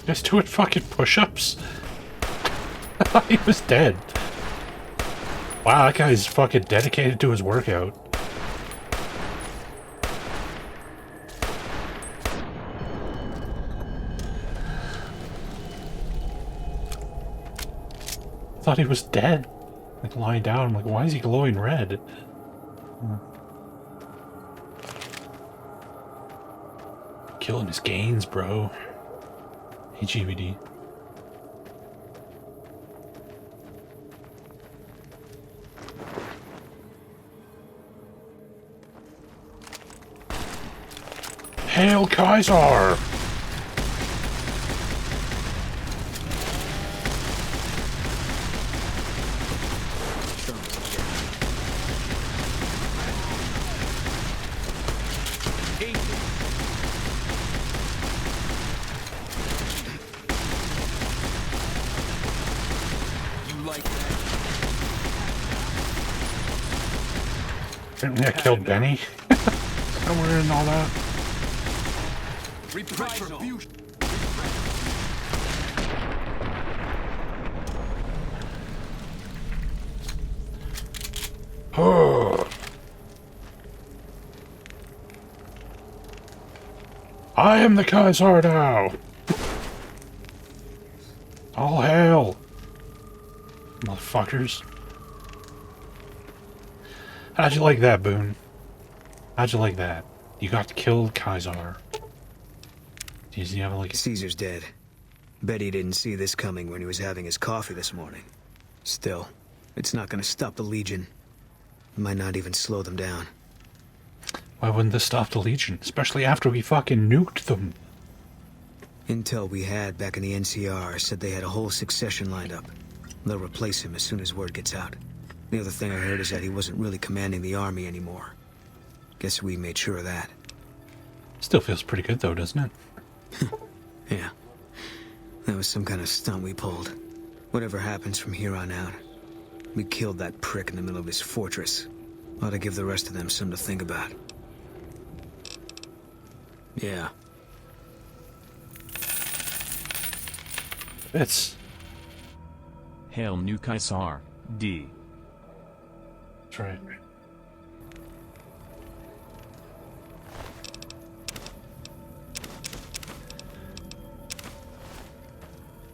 Just doing fucking push-ups? I thought he was dead. Wow, that guy's fucking dedicated to his workout. I thought he was dead. Like, lying down. I'm like, why is he glowing red? Killing his gains, bro. Hey, GVD. Hail Kaiser! Apparently I killed Benny. Somewhere in all that. Retribution. Oh. I am the Kaiser now. All hail, motherfuckers. How'd you like that, Boone? How'd you like that? You got to kill Kaiser. Does he have like... Caesar's dead. Bet he didn't see this coming when he was having his coffee this morning. Still, it's not gonna stop the Legion. It might not even slow them down. Why wouldn't this stop the Legion? Especially after we fucking nuked them. Intel we had back in the NCR said they had a whole succession lined up. They'll replace him as soon as word gets out. The other thing I heard is that he wasn't really commanding the army anymore. Guess we made sure of that. Still feels pretty good though, doesn't it? Yeah. That was some kind of stunt we pulled. Whatever happens from here on out, we killed that prick in the middle of his fortress. Ought to give the rest of them something to think about. Yeah. It's... Hail New Kaiser, D. That's right.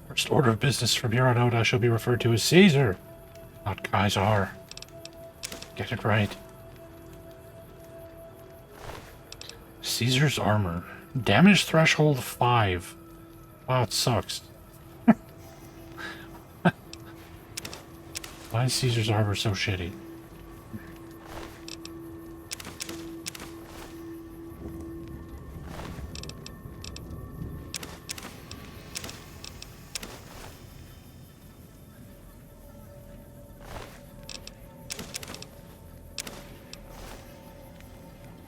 First order of business from here on out, I shall be referred to as Caesar, not Kaiser. Get it right. Caesar's armor. Damage threshold 5. Wow, it sucks. Why is Caesar's armor so shitty?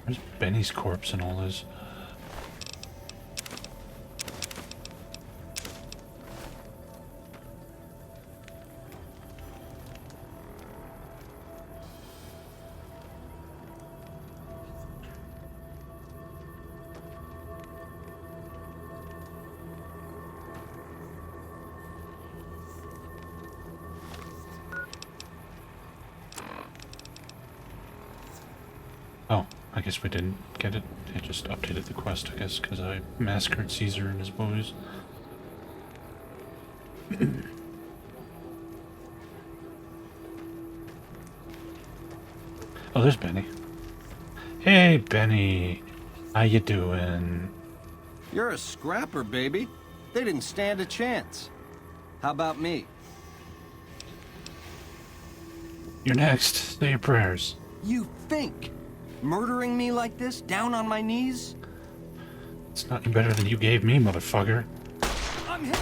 Where's Benny's corpse and all this? Oh, I guess we didn't get it. It just updated the quest, I guess, because I massacred Caesar and his boys. Oh, there's Benny. Hey, Benny. How you doing? You're a scrapper, baby. They didn't stand a chance. How about me? You're next. Say your prayers. You think? Murdering me like this, down on my knees? It's not any better than you gave me, motherfucker. I'm hit!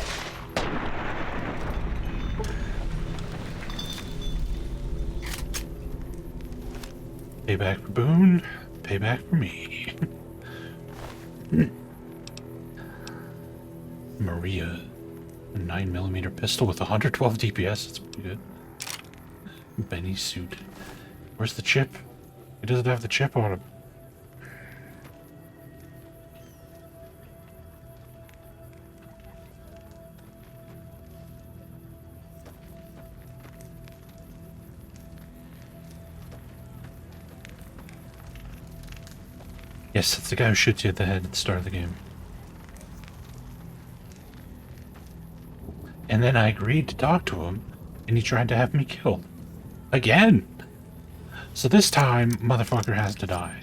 Payback for Boone. Payback for me. Maria. A 9mm pistol with 112 DPS. That's pretty good. Benny's suit. Where's the chip? He doesn't have the chip on him. Yes, that's the guy who shoots you at the head at the start of the game. And then I agreed to talk to him, and he tried to have me killed. Again! So this time, motherfucker has to die.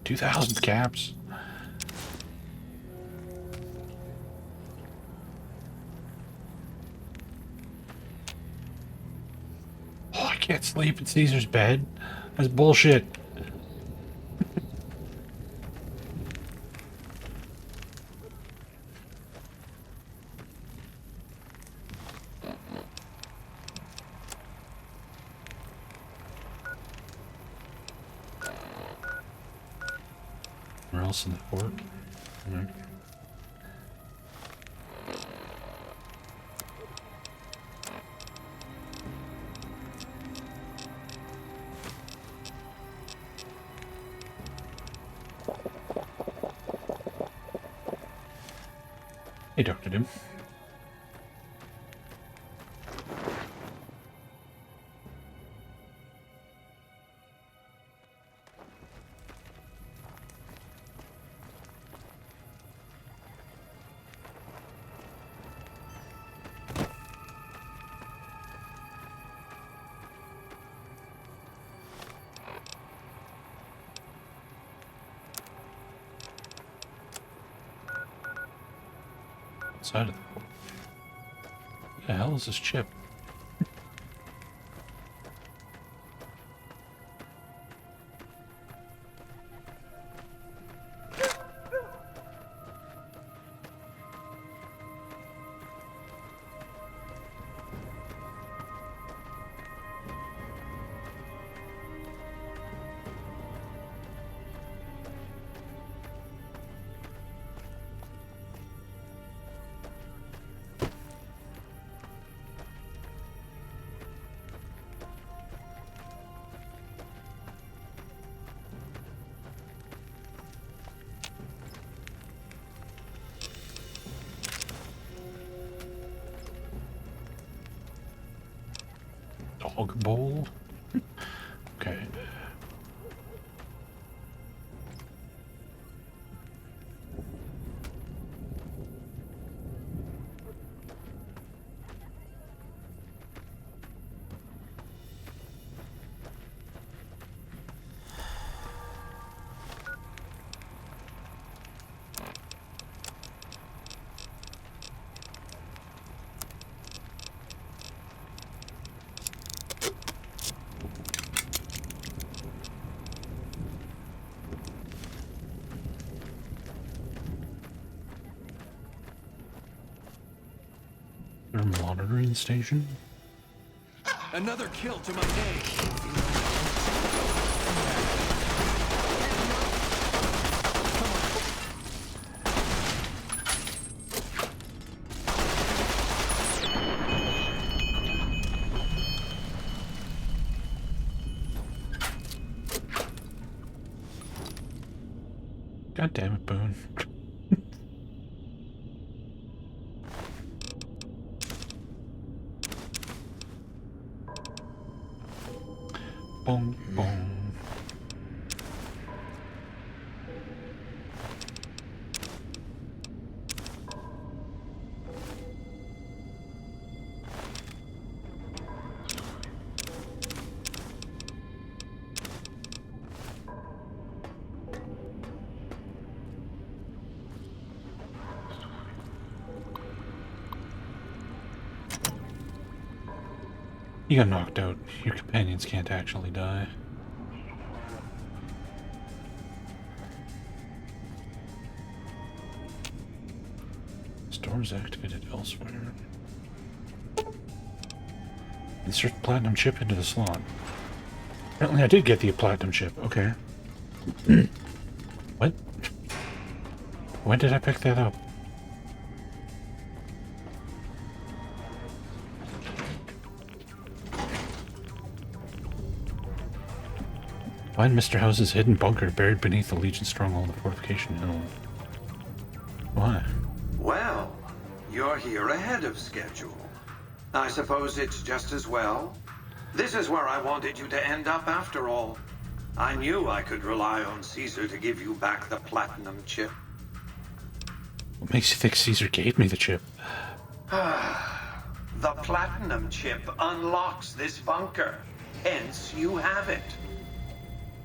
2,000 caps. Oh, I can't sleep in Caesar's bed. That's bullshit. Where else in the fort? Hey, Dr. Doom. Outside of the port. What the hell is this chip? Dog bowl? Okay. Their monitoring station? Another kill to my name. God damn it, Boone. Boom, boom. You got knocked out. Your companions can't actually die. Stores activated elsewhere. Insert platinum chip into the slot. Apparently I did get the platinum chip. Okay. What? When did I pick that up? Find Mr. House's hidden bunker buried beneath the Legion stronghold of Fortification Hill. Why? Well, you're here ahead of schedule. I suppose it's just as well. This is where I wanted you to end up after all. I knew I could rely on Caesar to give you back the platinum chip. What makes you think Caesar gave me the chip? The platinum chip unlocks this bunker. Hence, you have it.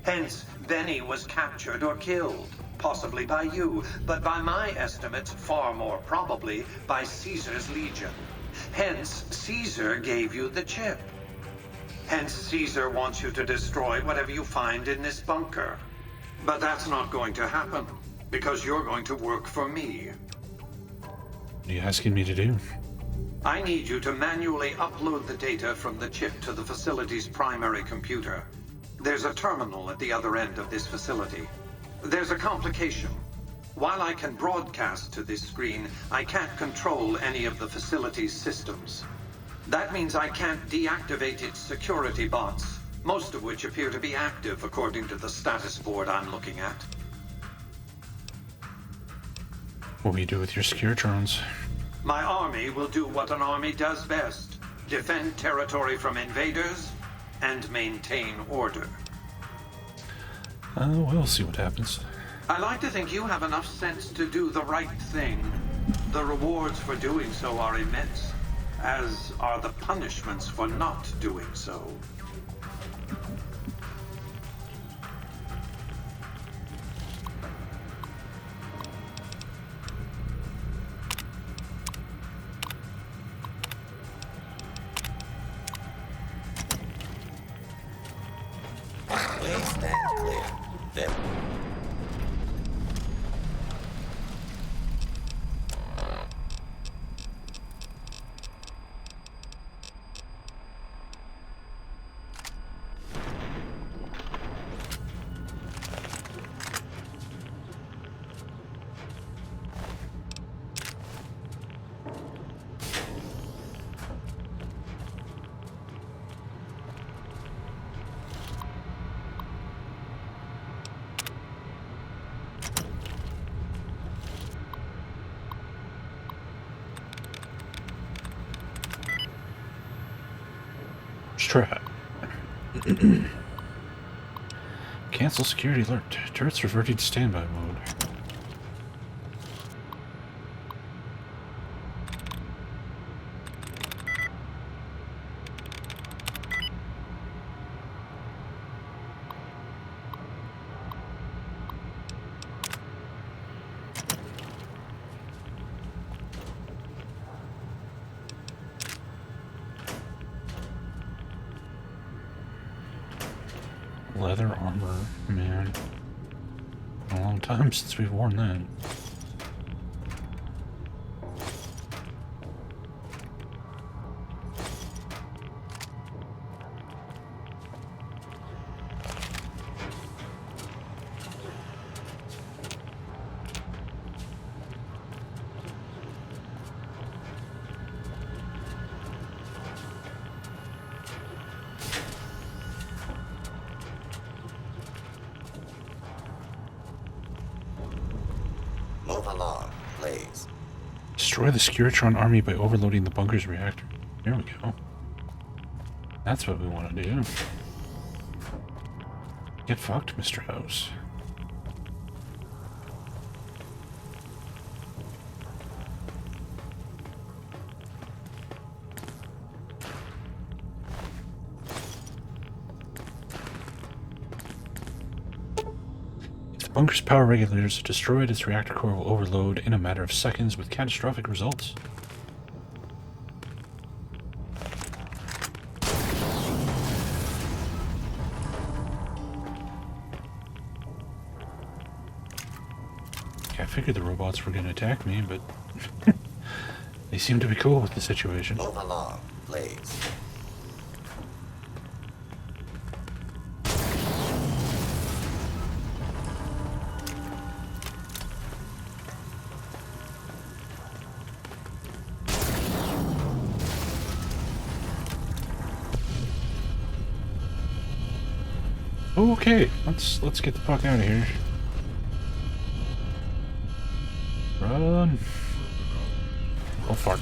Hence, Benny was captured or killed. Possibly by you, but by my estimates, far more probably by Caesar's Legion. Hence, Caesar gave you the chip. Hence, Caesar wants you to destroy whatever you find in this bunker. But that's not going to happen, because you're going to work for me. What are you asking me to do? I need you to manually upload the data from the chip to the facility's primary computer. There's a terminal at the other end of this facility. There's a complication. While I can broadcast to this screen, I can't control any of the facility's systems. That means I can't deactivate its security bots, most of which appear to be active according to the status board I'm looking at. What will you do with your secure drones? My army will do what an army does best: defend territory from invaders and maintain order. We'll see what happens. I like to think you have enough sense to do the right thing. The rewards for doing so are immense, as are the punishments for not doing so. Please stand clear. Then. Strat. Cancel security alert. Turrets reverting to standby mode. Leather armor, man. A long time since we've worn that. Move along, please. Destroy the Scuritron army by overloading the bunker's reactor. There we go. That's what we want to do. Get fucked, Mr. House. Bunker's power regulators are destroyed. Its reactor core will overload in a matter of seconds with catastrophic results. figured the robots were going to attack me, but they seem to be cool with the situation. Move along, please. Okay, let's get the fuck out of here. Run. Oh fuck.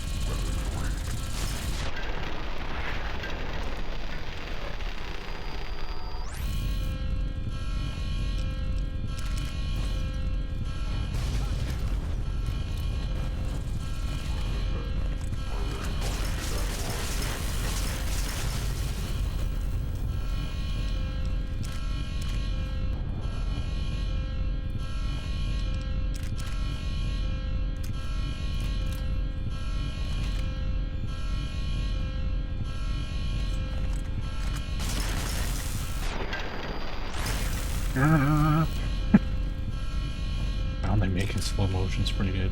Found they making slow motions pretty good.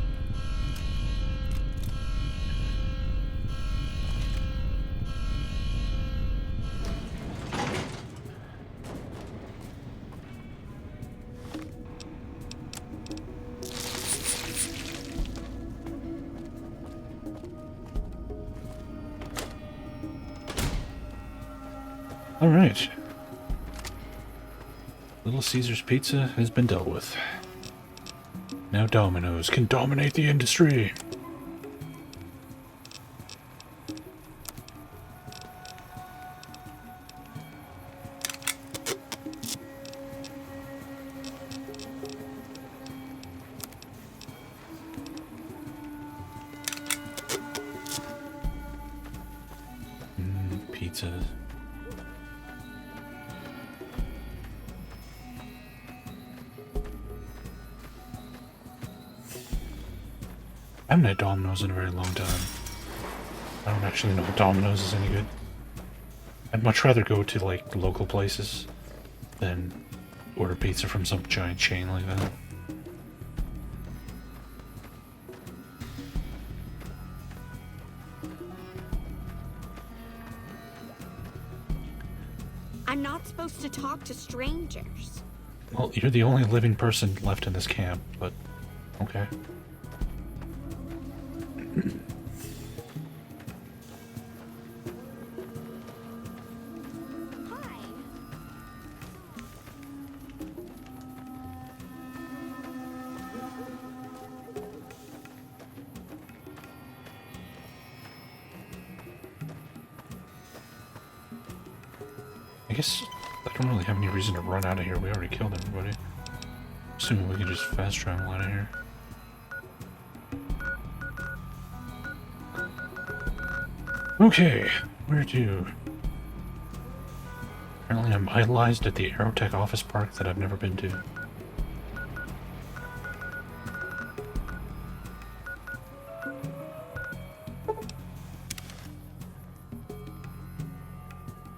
All right. Little Caesar's Pizza has been dealt with. Now Domino's can dominate the industry. Pizzas. I haven't had Domino's in a very long time. I don't actually know if Domino's is any good. I'd much rather go to like local places than order pizza from some giant chain like that. I'm not supposed to talk to strangers. Well, you're the only living person left in this camp, but okay. I guess I don't really have any reason to run out of here. We already killed everybody. Assuming we can just fast travel out of here. Okay, where to? Apparently I'm idolized at the Aerotech office park that I've never been to.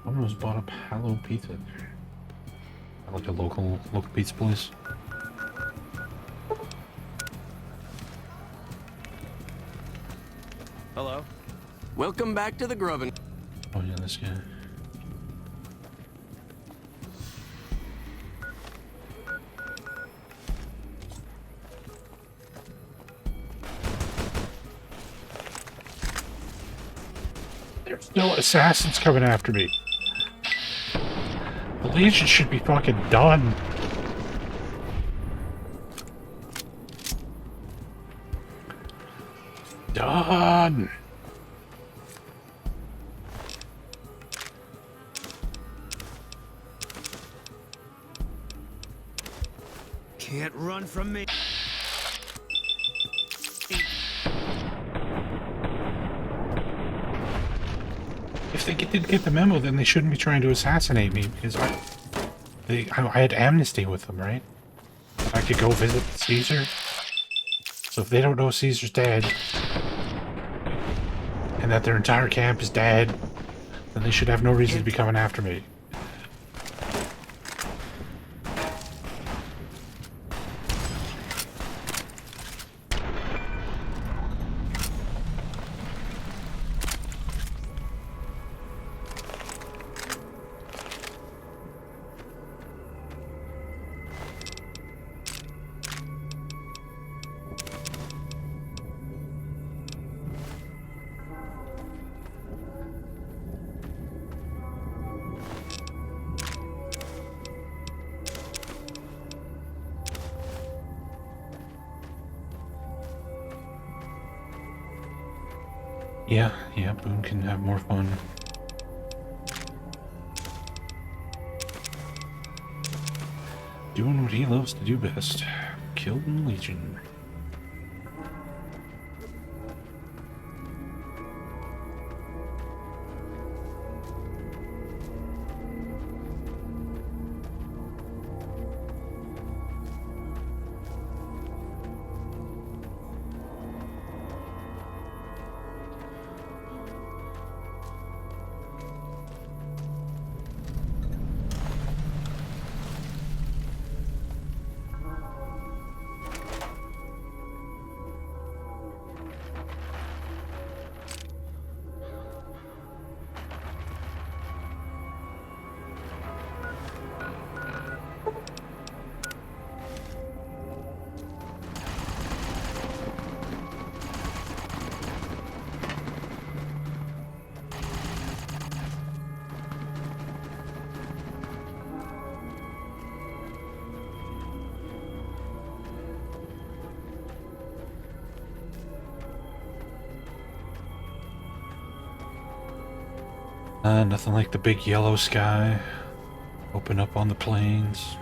Almost bought up Hello Pizza. I like a local pizza place. Hello. Welcome back to the Grubbin. Oh yeah, this guy. There's still assassins coming after me. The Legion should be fucking done. Done. Can't run from me. If they didn't get the memo, then they shouldn't be trying to assassinate me, because I had amnesty with them, right? I could go visit Caesar. So if they don't know Caesar's dead, and that their entire camp is dead, then they should have no reason to be coming after me. Yeah, Boone can have more fun. Doing what he loves to do best. Killing Legion. Nothing like the big yellow sky. Open up on the plains.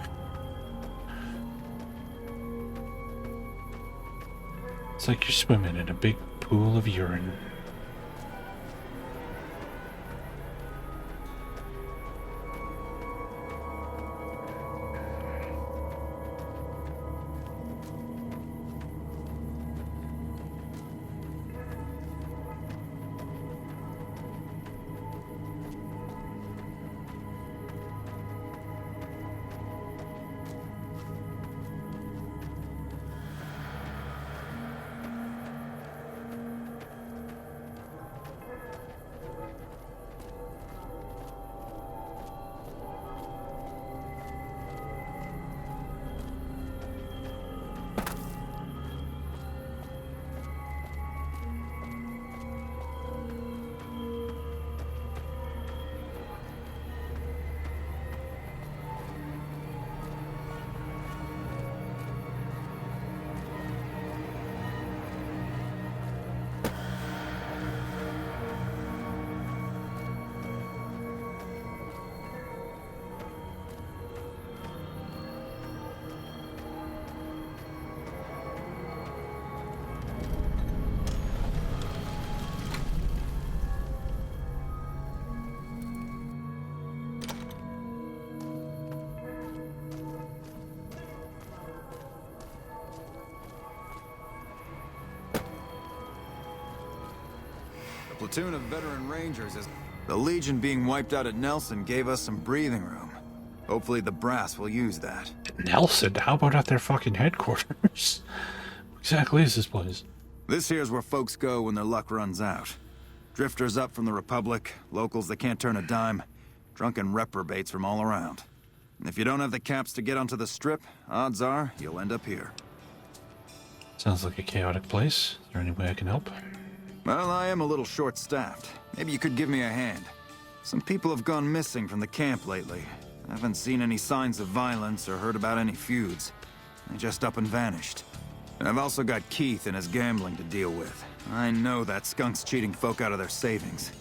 It's like you're swimming in a big pool of urine. Platoon of veteran rangers is... The Legion being wiped out at Nelson gave us some breathing room. Hopefully the brass will use that. Nelson? How about at their fucking headquarters? What exactly is this place? This here's where folks go when their luck runs out. Drifters up from the Republic, locals that can't turn a dime, drunken reprobates from all around. And if you don't have the caps to get onto the Strip, odds are you'll end up here. Sounds like a chaotic place. Is there any way I can help? Well, I am a little short-staffed. Maybe you could give me a hand. Some people have gone missing from the camp lately. I haven't seen any signs of violence or heard about any feuds. They just up and vanished. And I've also got Keith and his gambling to deal with. I know that skunk's cheating folk out of their savings.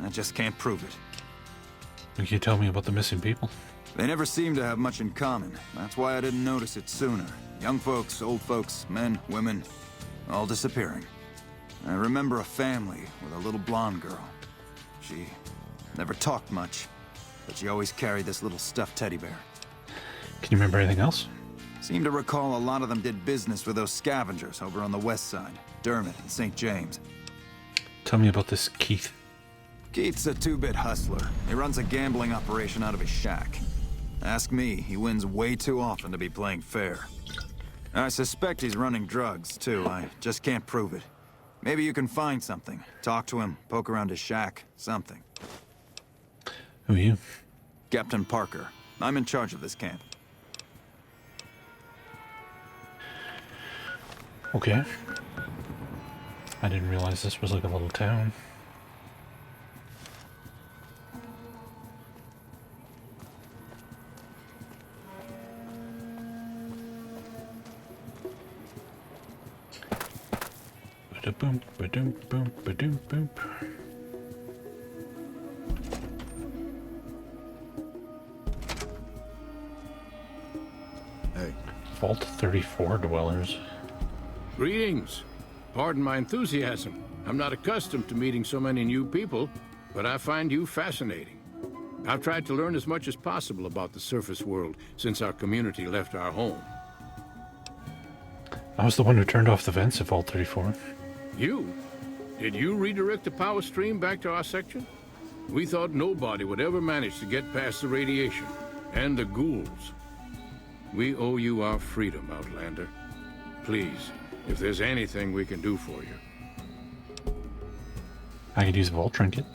I just can't prove it. Can you tell me about the missing people? They never seem to have much in common. That's why I didn't notice it sooner. Young folks, old folks, men, women, all disappearing. I remember a family with a little blonde girl. She never talked much, but she always carried this little stuffed teddy bear. Can you remember anything else? Seem to recall a lot of them did business with those scavengers over on the west side, Dermot and St. James. Tell me about this Keith. Keith's a two-bit hustler. He runs a gambling operation out of his shack. Ask me, he wins way too often to be playing fair. I suspect he's running drugs, too. I just can't prove it. Maybe you can find something. Talk to him, poke around his shack, something. Who are you? Captain Parker. I'm in charge of this camp. Okay. I didn't realize this was like a little town. Ba-da-boom, ba-doom, boom, ba-doom, boom. Hey. Vault 34 dwellers. Greetings. Pardon my enthusiasm. I'm not accustomed to meeting so many new people, but I find you fascinating. I've tried to learn as much as possible about the surface world since our community left our home. I was the one who turned off the vents at Vault 34. You? Did you redirect the power stream back to our section? We thought nobody would ever manage to get past the radiation and the ghouls. We owe you our freedom, Outlander. Please, if there's anything we can do for you. I could use a Vault trinket.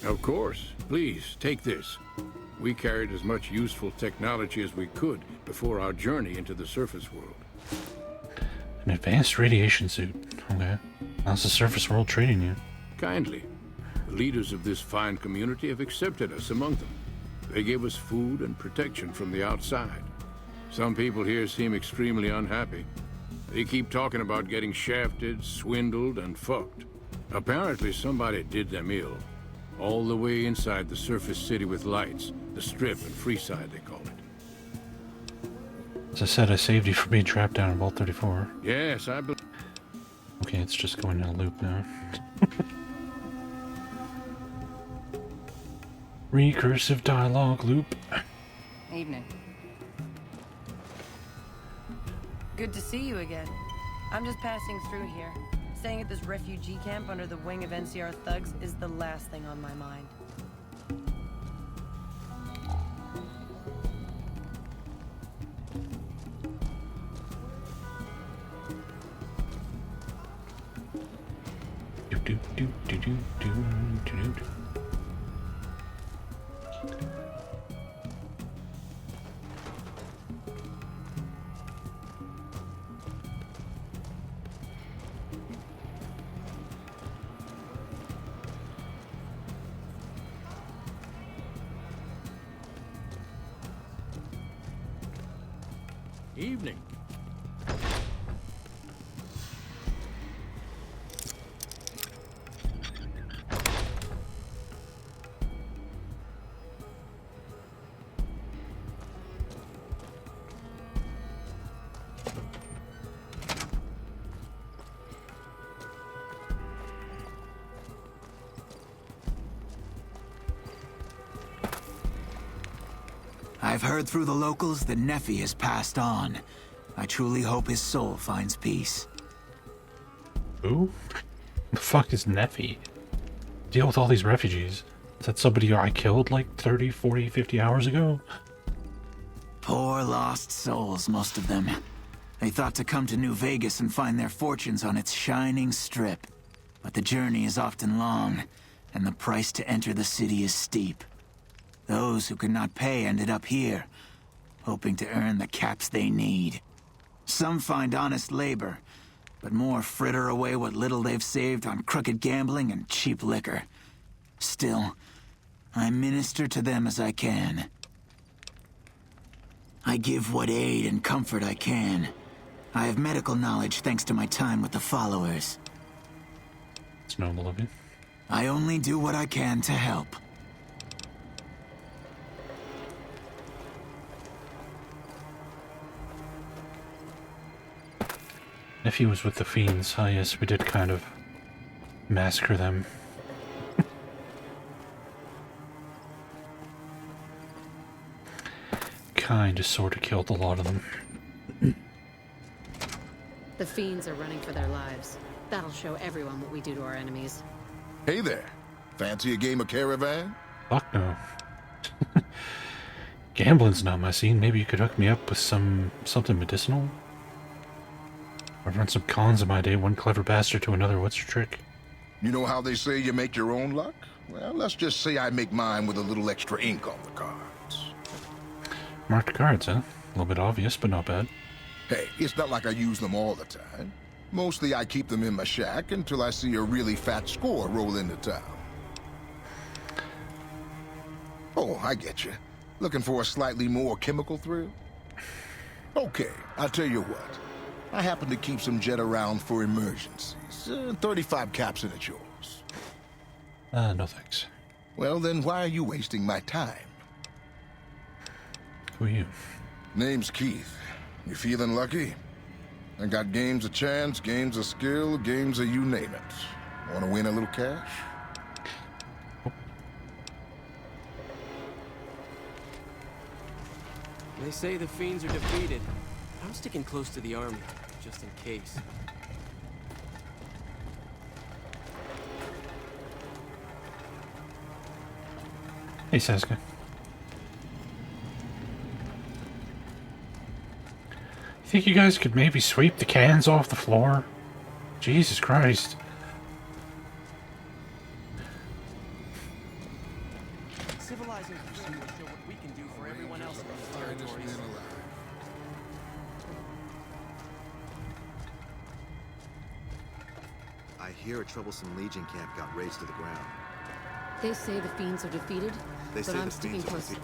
Of course. Please, take this. We carried as much useful technology as we could before our journey into the surface world. An advanced radiation suit. Okay. How's the surface world treating you? Kindly. The leaders of this fine community have accepted us among them. They gave us food and protection from the outside. Some people here seem extremely unhappy. They keep talking about getting shafted, swindled, and fucked. Apparently somebody did them ill. All the way inside the surface city with lights. The Strip and Freeside, they call it. As I said, I saved you from being trapped down in Vault 34. Yes, I believe. Okay, it's just going in a loop now. Recursive dialogue loop. Evening. Good to see you again. I'm just passing through here. Staying at this refugee camp under the wing of NCR thugs is the last thing on my mind. Evening. I've heard through the locals that Nephi has passed on. I truly hope his soul finds peace. Who? The fuck is Nephi? Deal with all these refugees. Is that somebody I killed like 30, 40, 50 hours ago? Poor lost souls, most of them. They thought to come to New Vegas and find their fortunes on its shining strip. But the journey is often long, and the price to enter the city is steep. Those who could not pay ended up here, hoping to earn the caps they need. Some find honest labor, but more fritter away what little they've saved on crooked gambling and cheap liquor. Still, I minister to them as I can. I give what aid and comfort I can. I have medical knowledge thanks to my time with the followers. It's noble of you. I only do what I can to help. If he was with the fiends, oh yes, we did kind of massacre them. Kinda sorta killed a lot of them. The fiends are running for their lives. That'll show everyone what we do to our enemies. Hey there. Fancy a game of Caravan? Fuck no. Gambling's not my scene. Maybe you could hook me up with something medicinal? I've run some cons in my day, one clever bastard to another. What's your trick? You know how they say you make your own luck? Well, let's just say I make mine with a little extra ink on the cards. Marked cards, huh? A little bit obvious, but not bad. Hey, it's not like I use them all the time. Mostly I keep them in my shack until I see a really fat score roll into town. Oh, I get you. Looking for a slightly more chemical thrill? Okay, I'll tell you what. I happen to keep some jet around for emergencies. 35 caps and it's yours. No thanks. Well, then why are you wasting my time? Who are you? Name's Keith. You feeling lucky? I got games of chance, games of skill, games of you name it. Want to win a little cash? They say the fiends are defeated. I'm sticking close to the army, just in case. Hey, Seska. You think you guys could maybe sweep the cans off the floor? Jesus Christ. Civilizing pursuit will show what we can do for everyone else in these territories. I hear a troublesome Legion camp got razed to the ground. They say the fiends are defeated, They but say I'm the sticking fiends are close. defeated.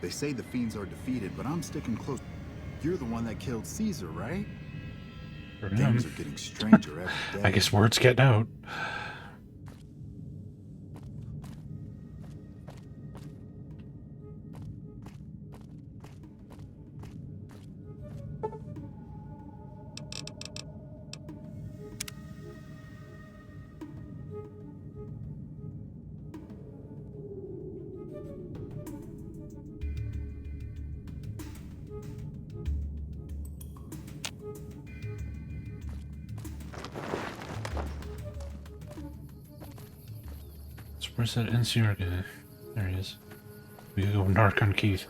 They say the fiends are defeated, but I'm sticking close. You're the one that killed Caesar, right? Things are getting stranger every day. I guess word's getting out. Where's that Ncr guy? There he is. We go narc on Keith.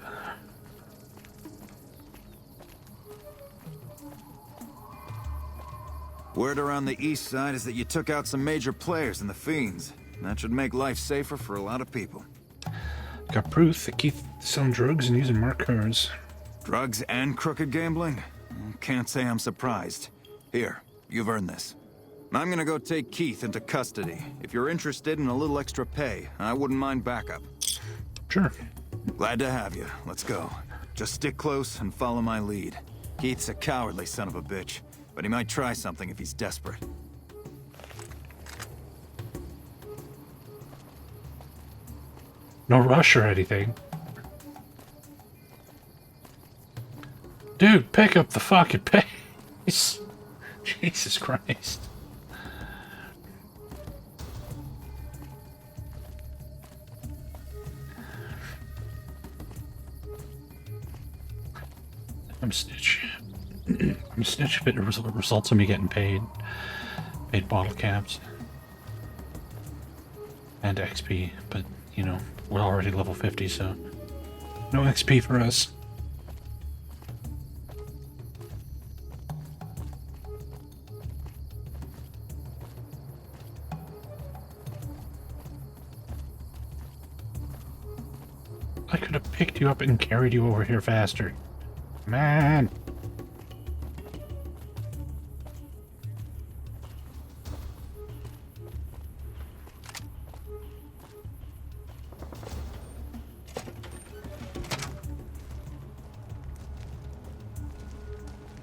Word around the east side is that you took out some major players in the Fiends. That should make life safer for a lot of people. Got proof that Keith is selling drugs and using marked cars. Drugs and crooked gambling? Can't say I'm surprised. Here, you've earned this. I'm gonna go take Keith into custody. If you're interested in a little extra pay, I wouldn't mind backup. Sure. Glad to have you. Let's go. Just stick close and follow my lead. Keith's a cowardly son of a bitch, but he might try something if he's desperate. No rush or anything. Dude, pick up the fucking pace. Jesus Christ. I'm snitch. I'm snitch if it results in me getting paid. Paid bottle caps. And XP, but, you know, we're already level 50, so no XP for us. I could have picked you up and carried you over here faster. Man!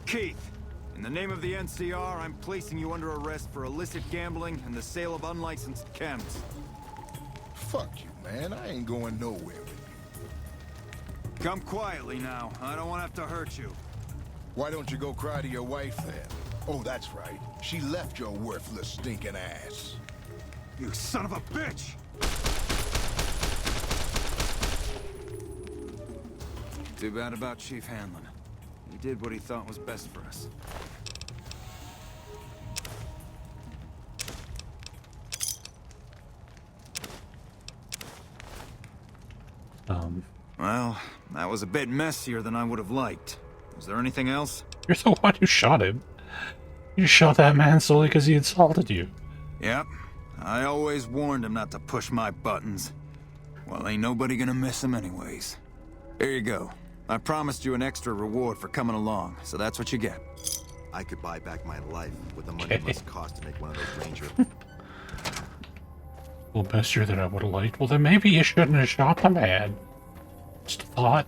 Keith, in the name of the NCR, I'm placing you under arrest for illicit gambling and the sale of unlicensed chems. Fuck you, man. I ain't going nowhere with you. Come quietly now. I don't want to have to hurt you. Why don't you go cry to your wife then? Oh, that's right. She left your worthless stinking ass. You son of a bitch! Too bad about Chief Hanlon. He did what he thought was best for us. Well, that was a bit messier than I would have liked. Was there anything else? You're the one who shot him. You shot that man solely because he insulted you. Yep. I always warned him not to push my buttons. Well, ain't nobody gonna miss him anyways. Here you go. I promised you an extra reward for coming along, so that's what you get. I could buy back my life with the money it must cost to make one of those Ranger. Well, bester that I would have liked. Well, then maybe you shouldn't have shot the man. Just a thought.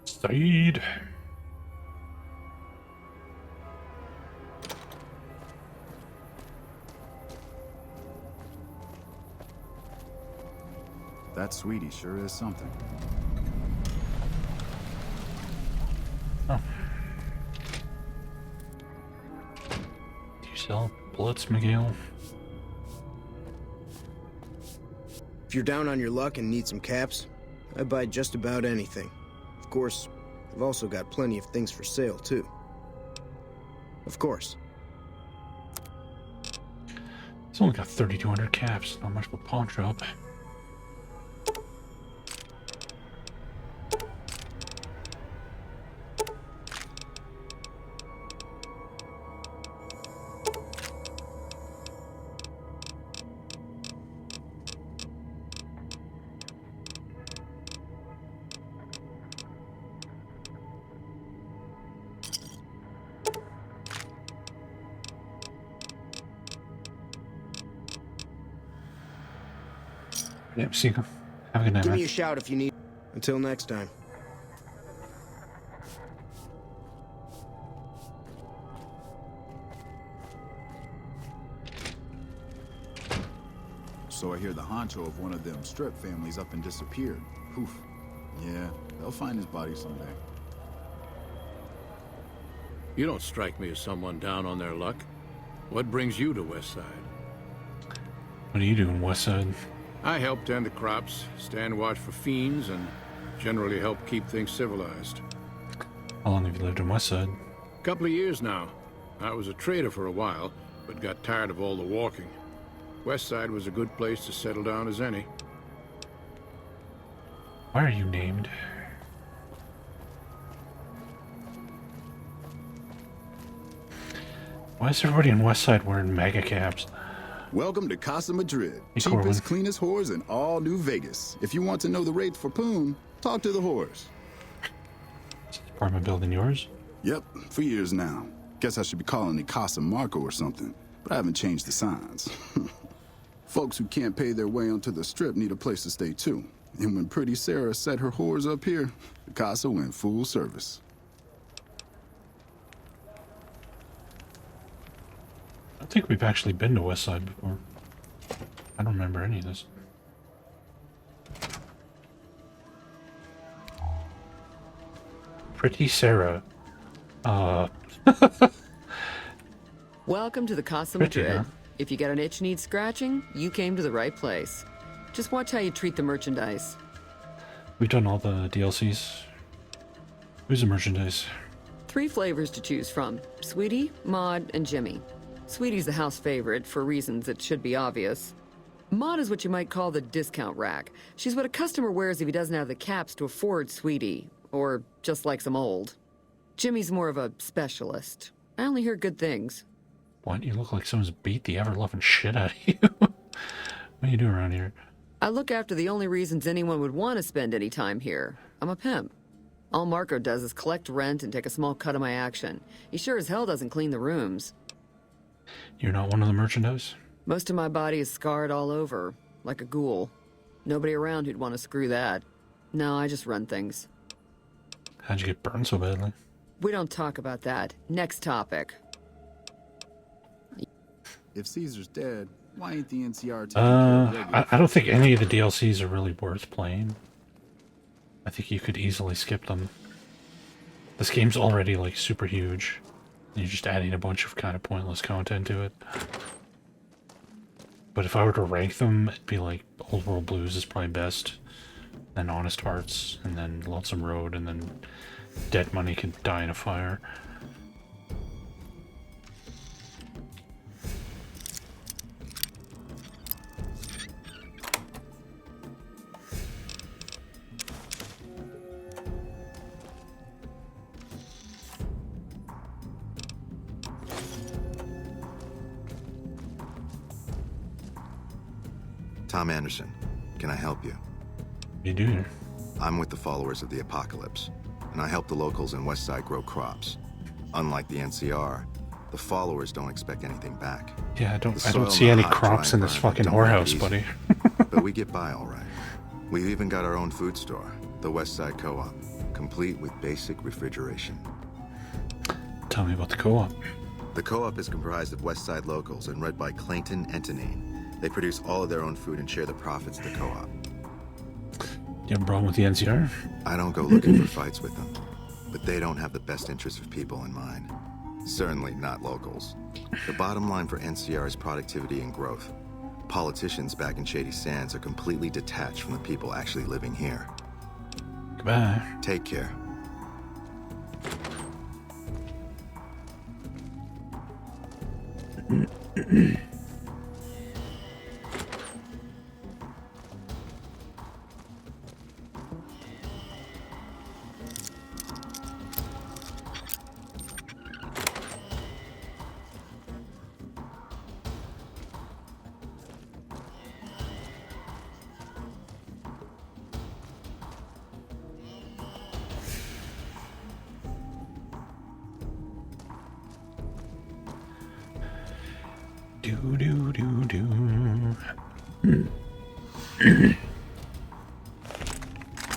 Said. That sweetie sure is something. Oh. Do you sell bullets, Miguel? If you're down on your luck and need some caps, I buy just about anything. Of course, I've also got plenty of things for sale, too. Of course. It's only got 3,200 caps. Not much of a pawn shop. Yep, see you. Have a good night, Give man. me a shout if you need. Until next time. So I hear the honcho of one of them strip families up and disappeared. Poof. Yeah, they'll find his body someday. You don't strike me as someone down on their luck. What brings you to Westside? What are you doing, Westside? I help tend the crops, stand watch for fiends, and generally help keep things civilized. How long have you lived in Westside? Couple of years now. I was a trader for a while, but got tired of all the walking. Westside was a good place to settle down as any. Why are you named? Why is everybody in Westside wearing mega caps? Welcome to Casa Madrid. Hey, Cheapest, Corwin. cleanest whores in all New Vegas. If you want to know the rates for Poon, talk to the whores. Is this apartment building yours? Yep, for years now. Guess I should be calling it Casa Marco or something, but I haven't changed the signs. Folks who can't pay their way onto the strip need a place to stay too. And when Pretty Sarah set her whores up here, the Casa went full service. I don't think we've actually been to Westside before. I don't remember any of this. Pretty Sarah. Welcome to the Casa Pretty, Madrid. huh? If you got an itch needs scratching, you came to the right place. Just watch how you treat the merchandise. We've done all the DLCs. Who's the merchandise? 3 flavors to choose from: Sweetie, Maud, and Jimmy. Sweetie's the house favorite, for reasons that should be obvious. Maud is what you might call the discount rack. She's what a customer wears if he doesn't have the caps to afford Sweetie, or just likes them old. Jimmy's more of a specialist. I only hear good things. Why do you look like someone's beat the ever-loving shit out of you? What are you doing around here? I look after the only reasons anyone would want to spend any time here. I'm a pimp. All Marco does is collect rent and take a small cut of my action. He sure as hell doesn't clean the rooms. You're not one of the merchandise? Most of my body is scarred all over, like a ghoul. Nobody around who'd want to screw that. No, I just run things. How'd you get burned so badly? We don't talk about that. Next topic. If Caesar's dead, why ain't the NCR taking care of regular I don't think any of the DLCs are really worth playing. I think you could easily skip them. This game's already, like, super huge. You're just adding a bunch of kind of pointless content to it. But if I were to rank them, it'd be like Old World Blues is probably best, then Honest Hearts, and then Lonesome Road, and then Dead Money Can Die in a Fire. Tom Anderson, can I help you? You do. I'm with the followers of the apocalypse, and I help the locals in Westside grow crops. Unlike the NCR, the followers don't expect anything back. Yeah, I don't see any crops in this fucking whorehouse, buddy. But we get by all right. We've even got our own food store, the Westside Co-op, complete with basic refrigeration. Tell me about the co-op. The co-op is comprised of Westside locals and run by Clayton Antonine. They produce all of their own food and share the profits of the co-op. You have a problem with the NCR? I don't go looking for fights with them, but they don't have the best interests of people in mind. Certainly not locals. The bottom line for NCR is productivity and growth. Politicians back in Shady Sands are completely detached from the people actually living here. Goodbye. Take care.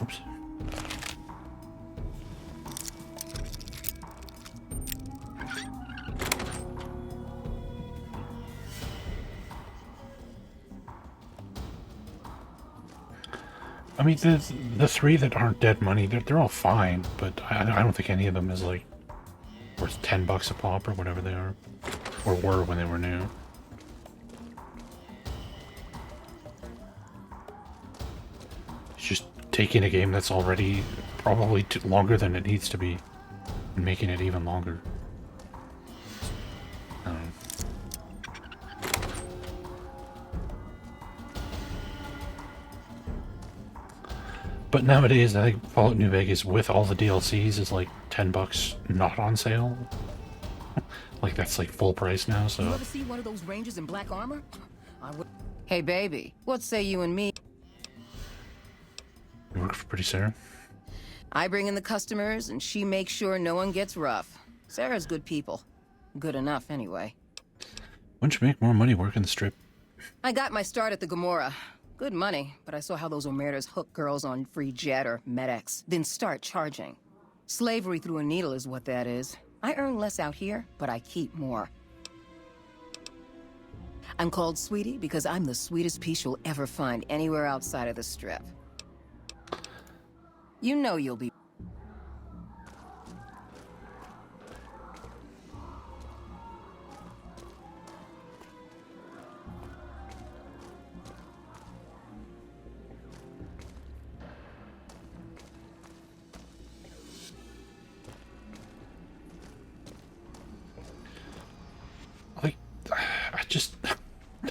Oops. I mean, the three that aren't Dead Money, they're all fine, but I don't think any of them is like worth $10 a pop or whatever they are, or were when they were new. It's just taking a game that's already probably longer than it needs to be and making it even longer. But nowadays, I think Fallout New Vegas with all the DLCs is like $10 not on sale. Like that's like full price now, so. You ever see one of those rangers in black armor? Hey baby, what say you and me? You work for Pretty Sarah? I bring in the customers and she makes sure no one gets rough. Sarah's good people. Good enough anyway. Wouldn't you make more money working the strip? I got my start at the Gomorrah. Good money, but I saw how those Omertas hook girls on free jet or MedX, then start charging. Slavery through a needle is what that is. I earn less out here, but I keep more. I'm called Sweetie because I'm the sweetest piece you'll ever find anywhere outside of the Strip. You know you'll be...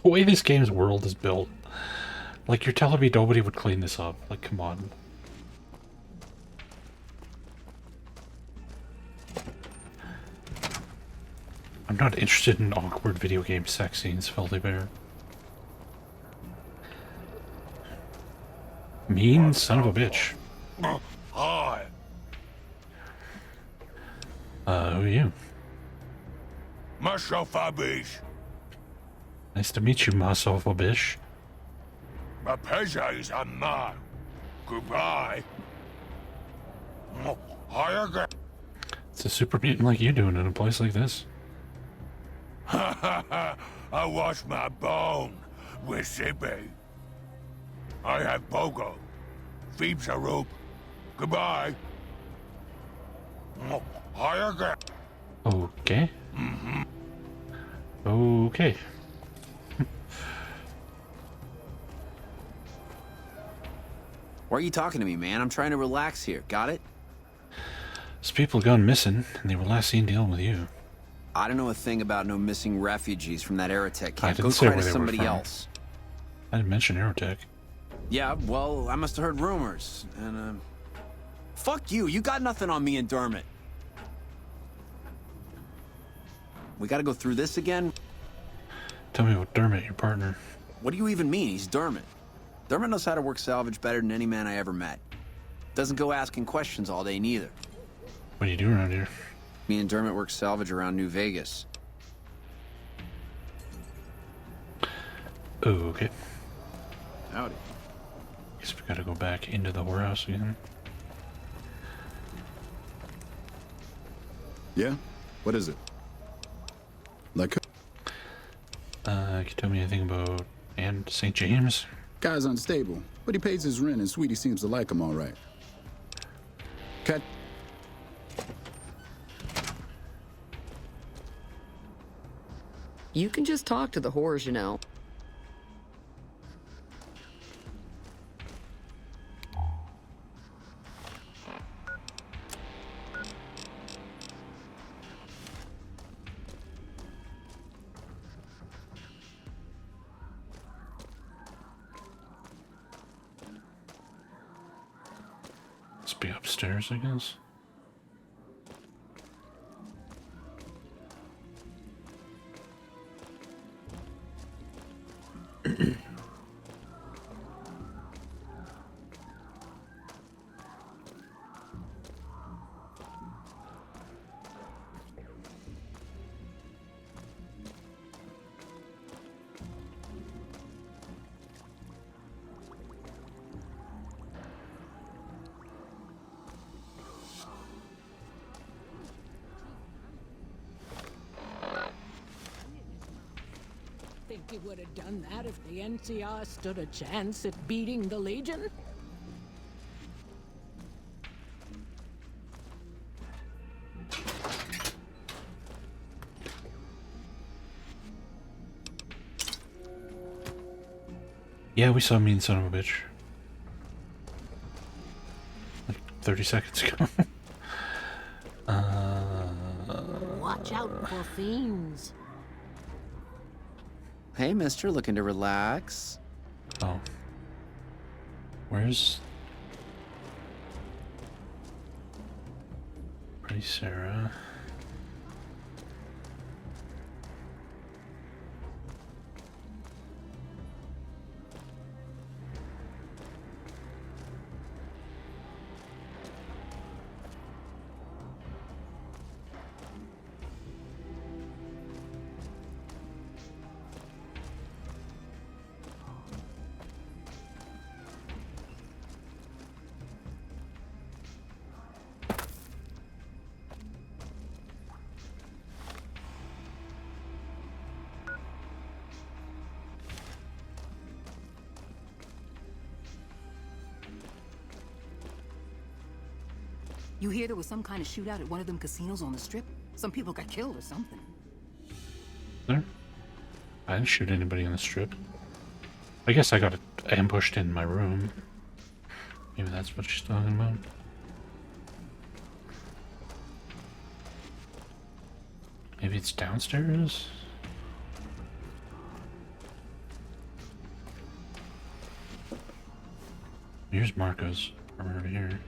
The way this game's world is built, like, you're telling me nobody would clean this up. Like, come on. I'm not interested in awkward video game sex scenes, Filthy Bear. Mean son of a bitch. Hi. Who are you? Myself, Abish. Nice to meet you, myself, a bish. My pleasure is mine. Goodbye. It's a super mutant like you doing in a place like this. Ha ha ha! I wash my bone with Sippy. I have Pogo. Phoebe's a rope. Goodbye. Hi again. Okay. Okay. Why are you talking to me, man? I'm trying to relax here. Got it? Those people gone missing, and they were last seen dealing with you. I don't know a thing about no missing refugees from that Aerotech camp. Go say try where to they were somebody from. else. I didn't mention Aerotech. Yeah, well, I must have heard rumors. And, fuck you. You got nothing on me and Dermot. We gotta go through this again? Tell me about Dermot, your partner. What do you even mean? He's Dermot. Dermot knows how to work salvage better than any man I ever met. Doesn't go asking questions all day, neither. What do you do around here? Me and Dermot work salvage around New Vegas. Oh, okay. Howdy. Guess we gotta go back into the whorehouse again. Yeah? What is it? Like, Can you tell me anything about and St. James? guy's unstable, but he pays his rent and Sweetie seems to like him all right. Cut. You can just talk to the whores, you know. Must be upstairs, I guess. Think you would have done that if the NCR stood a chance at beating the Legion? Yeah, we saw Mean Son of a Bitch. Like 30 seconds ago. Watch out for fiends. Hey, mister, looking to relax? Oh. Where's Sarah? You hear there was some kind of shootout at one of them casinos on the Strip? Some people got killed or something. There? I didn't shoot anybody on the Strip. I guess I got ambushed in my room. Maybe that's what she's talking about. Maybe it's downstairs? Here's Marco's from over here.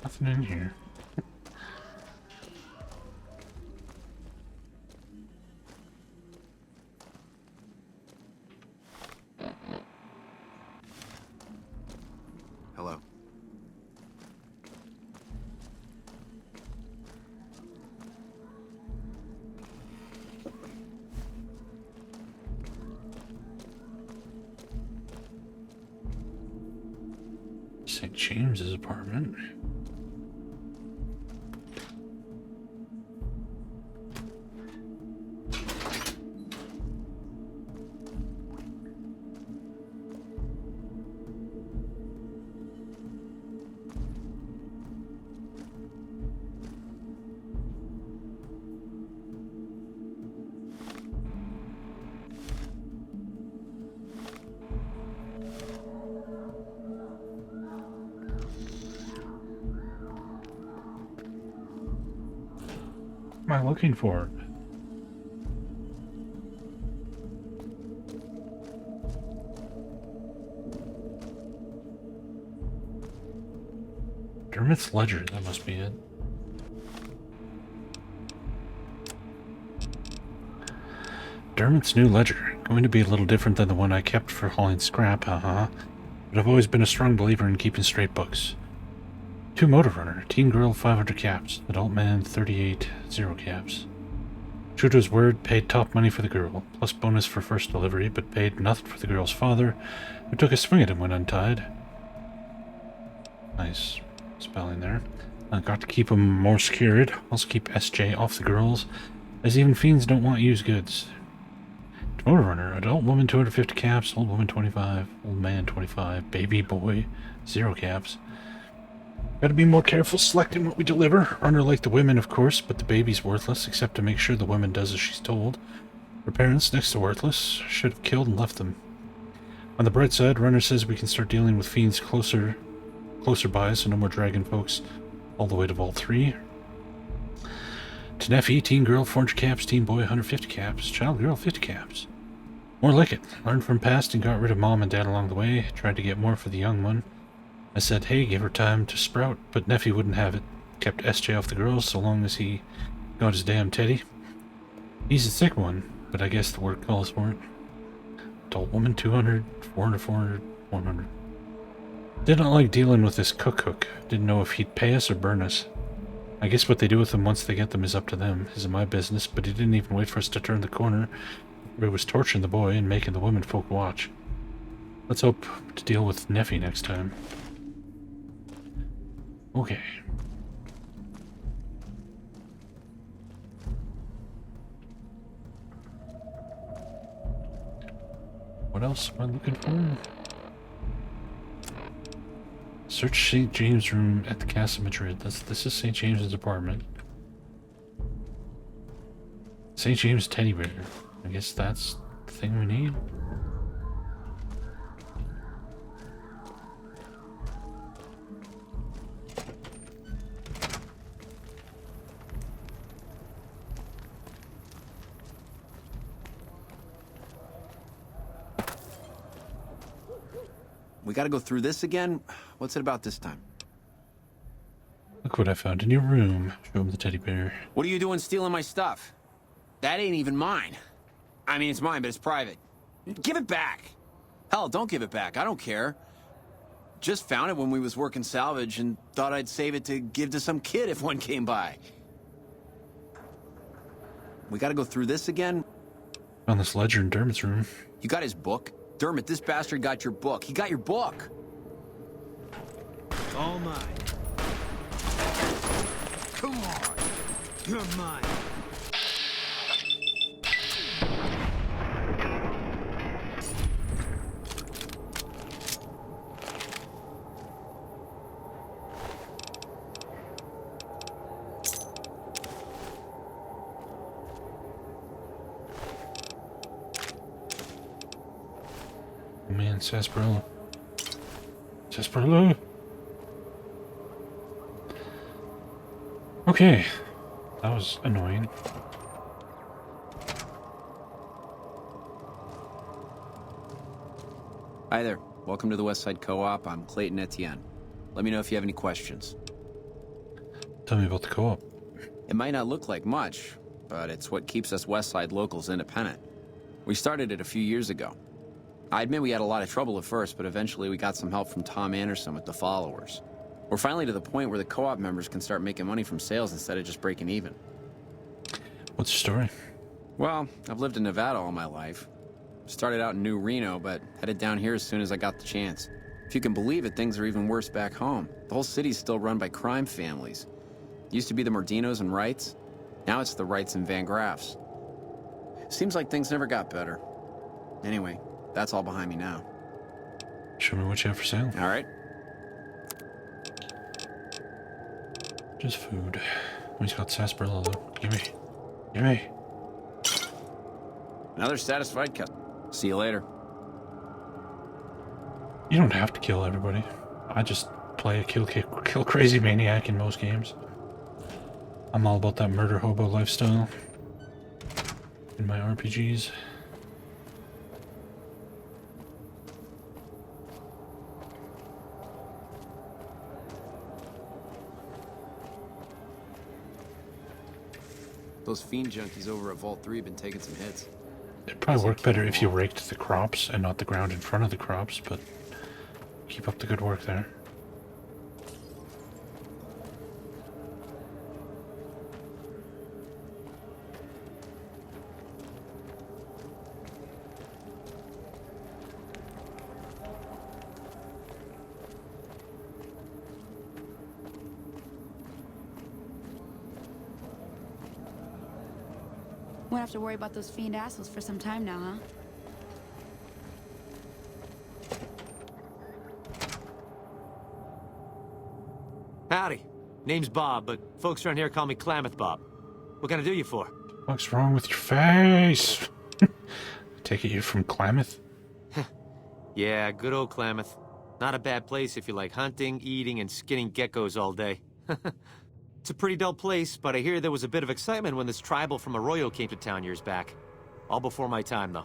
Nothing in here. Hello. St. James's apartment. What am I looking for? Dermot's ledger, that must be it. Dermot's new ledger. Going to be a little different than the one I kept for hauling scrap, haha. But I've always been a strong believer in keeping straight books. 2 motor runner, teen girl 500 caps, adult man 38 0 caps. True to his word, paid top money for the girl, plus bonus for first delivery, but paid nothing for the girl's father, who took a swing at him when untied. Nice spelling there. I got to keep him more secured, also keep SJ off the girls, as even fiends don't want used goods. Motor runner, adult woman 250 caps, old woman 25, old man 25, baby boy 0 caps. Gotta be more careful selecting what we deliver. Runner like the women, of course, but the baby's worthless, except to make sure the woman does as she's told. Her parents, next to worthless, should have killed and left them. On the bright side, Runner says we can start dealing with fiends closer by, so no more dragon folks all the way to Vault 3. To Neffy, teen girl 400 caps, teen boy 150 caps, child girl 50 caps. More like it. Learned from past and got rid of mom and dad along the way. Tried to get more for the young one. I said, hey, give her time to sprout, but Neffy wouldn't have it. Kept SJ off the girls so long as he got his damn teddy. He's a sick one, but I guess the work calls for it. Adult woman 200, 400, 400, 100. Didn't like dealing with this cook. Didn't know if he'd pay us or burn us. I guess what they do with them once they get them is up to them. Isn't my business, but he didn't even wait for us to turn the corner. He was torturing the boy and making the women folk watch. Let's hope to deal with Neffy next time. Okay. What else am I looking for? Search St. James' room at the Casa Madrid. This is St. James's apartment. St. James teddy bear. I guess that's the thing we need. We gotta go through this again? What's it about this time? Look what I found in your room. Show him the teddy bear. What are you doing stealing my stuff? That ain't even mine. I mean, it's mine, but it's private. Give it back. Hell, don't give it back. I don't care. Just found it when we was working salvage and thought I'd save it to give to some kid if one came by. We gotta go through this again? Found this ledger in Dermot's room. You got his book? Dermot, this bastard got your book. He got your book. All mine. Come on. You're mine. Man, sarsaparilla. Sarsaparilla! Okay. That was annoying. Hi there. Welcome to the West Side Co-op. I'm Clayton Etienne. Let me know if you have any questions. Tell me about the co-op. It might not look like much, but it's what keeps us Westside locals independent. We started it a few years ago. I admit we had a lot of trouble at first, but eventually we got some help from Tom Anderson with the followers. We're finally to the point where the co-op members can start making money from sales instead of just breaking even. What's your story? Well, I've lived in Nevada all my life. Started out in New Reno, but headed down here as soon as I got the chance. If you can believe it, things are even worse back home. The whole city's still run by crime families. Used to be the Mordinos and Wrights. Now it's the Wrights and Van Graffs. Seems like things never got better. Anyway, that's all behind me now. Show me what you have for sale. All right. Just food. Oh, he's got sarsaparilla though. Gimme. Gimme. Another satisfied cut. See you later. You don't have to kill everybody. I just play a kill crazy maniac in most games. I'm all about that murder hobo lifestyle in my RPGs. Those fiend junkies over at Vault 3 have been taking some hits. It'd probably work better if you raked the crops and not the ground in front of the crops, but keep up the good work there. Won't have to worry about those fiend assholes for some time now, huh? Howdy. Name's Bob, but folks around here call me Klamath Bob. What can I do you for? What's wrong with your face? Take it you're from Klamath? Yeah, good old Klamath. Not a bad place if you like hunting, eating, and skinning geckos all day. It's a pretty dull place, but I hear there was a bit of excitement when this tribal from Arroyo came to town years back. All before my time, though.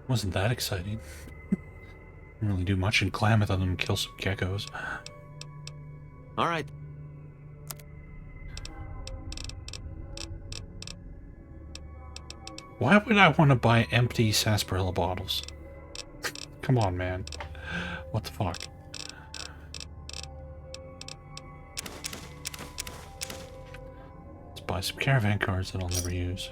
Wasn't that exciting. Didn't really do much in Klamath other than kill some geckos. All right. Why would I want to buy empty sarsaparilla bottles? Come on, man. What the fuck? Let's buy some caravan cards that I'll never use.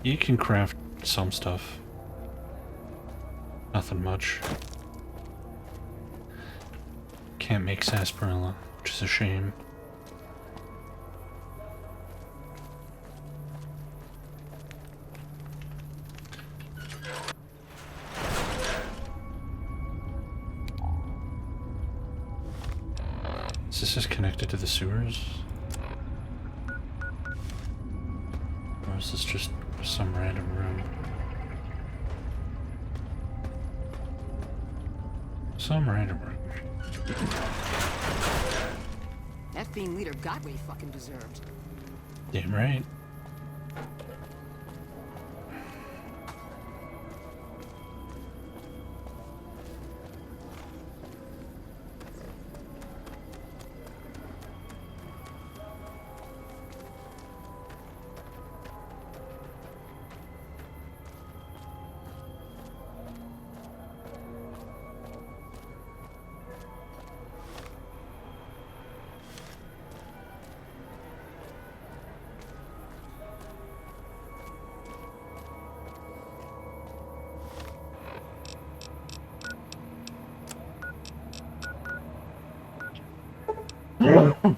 You can craft some stuff. Nothing much. Can't make sarsaparilla, which is a shame. Is this just connected to the sewers? Or is this just some random room? Some random room. That fiend leader got what he fucking deserved. Damn right.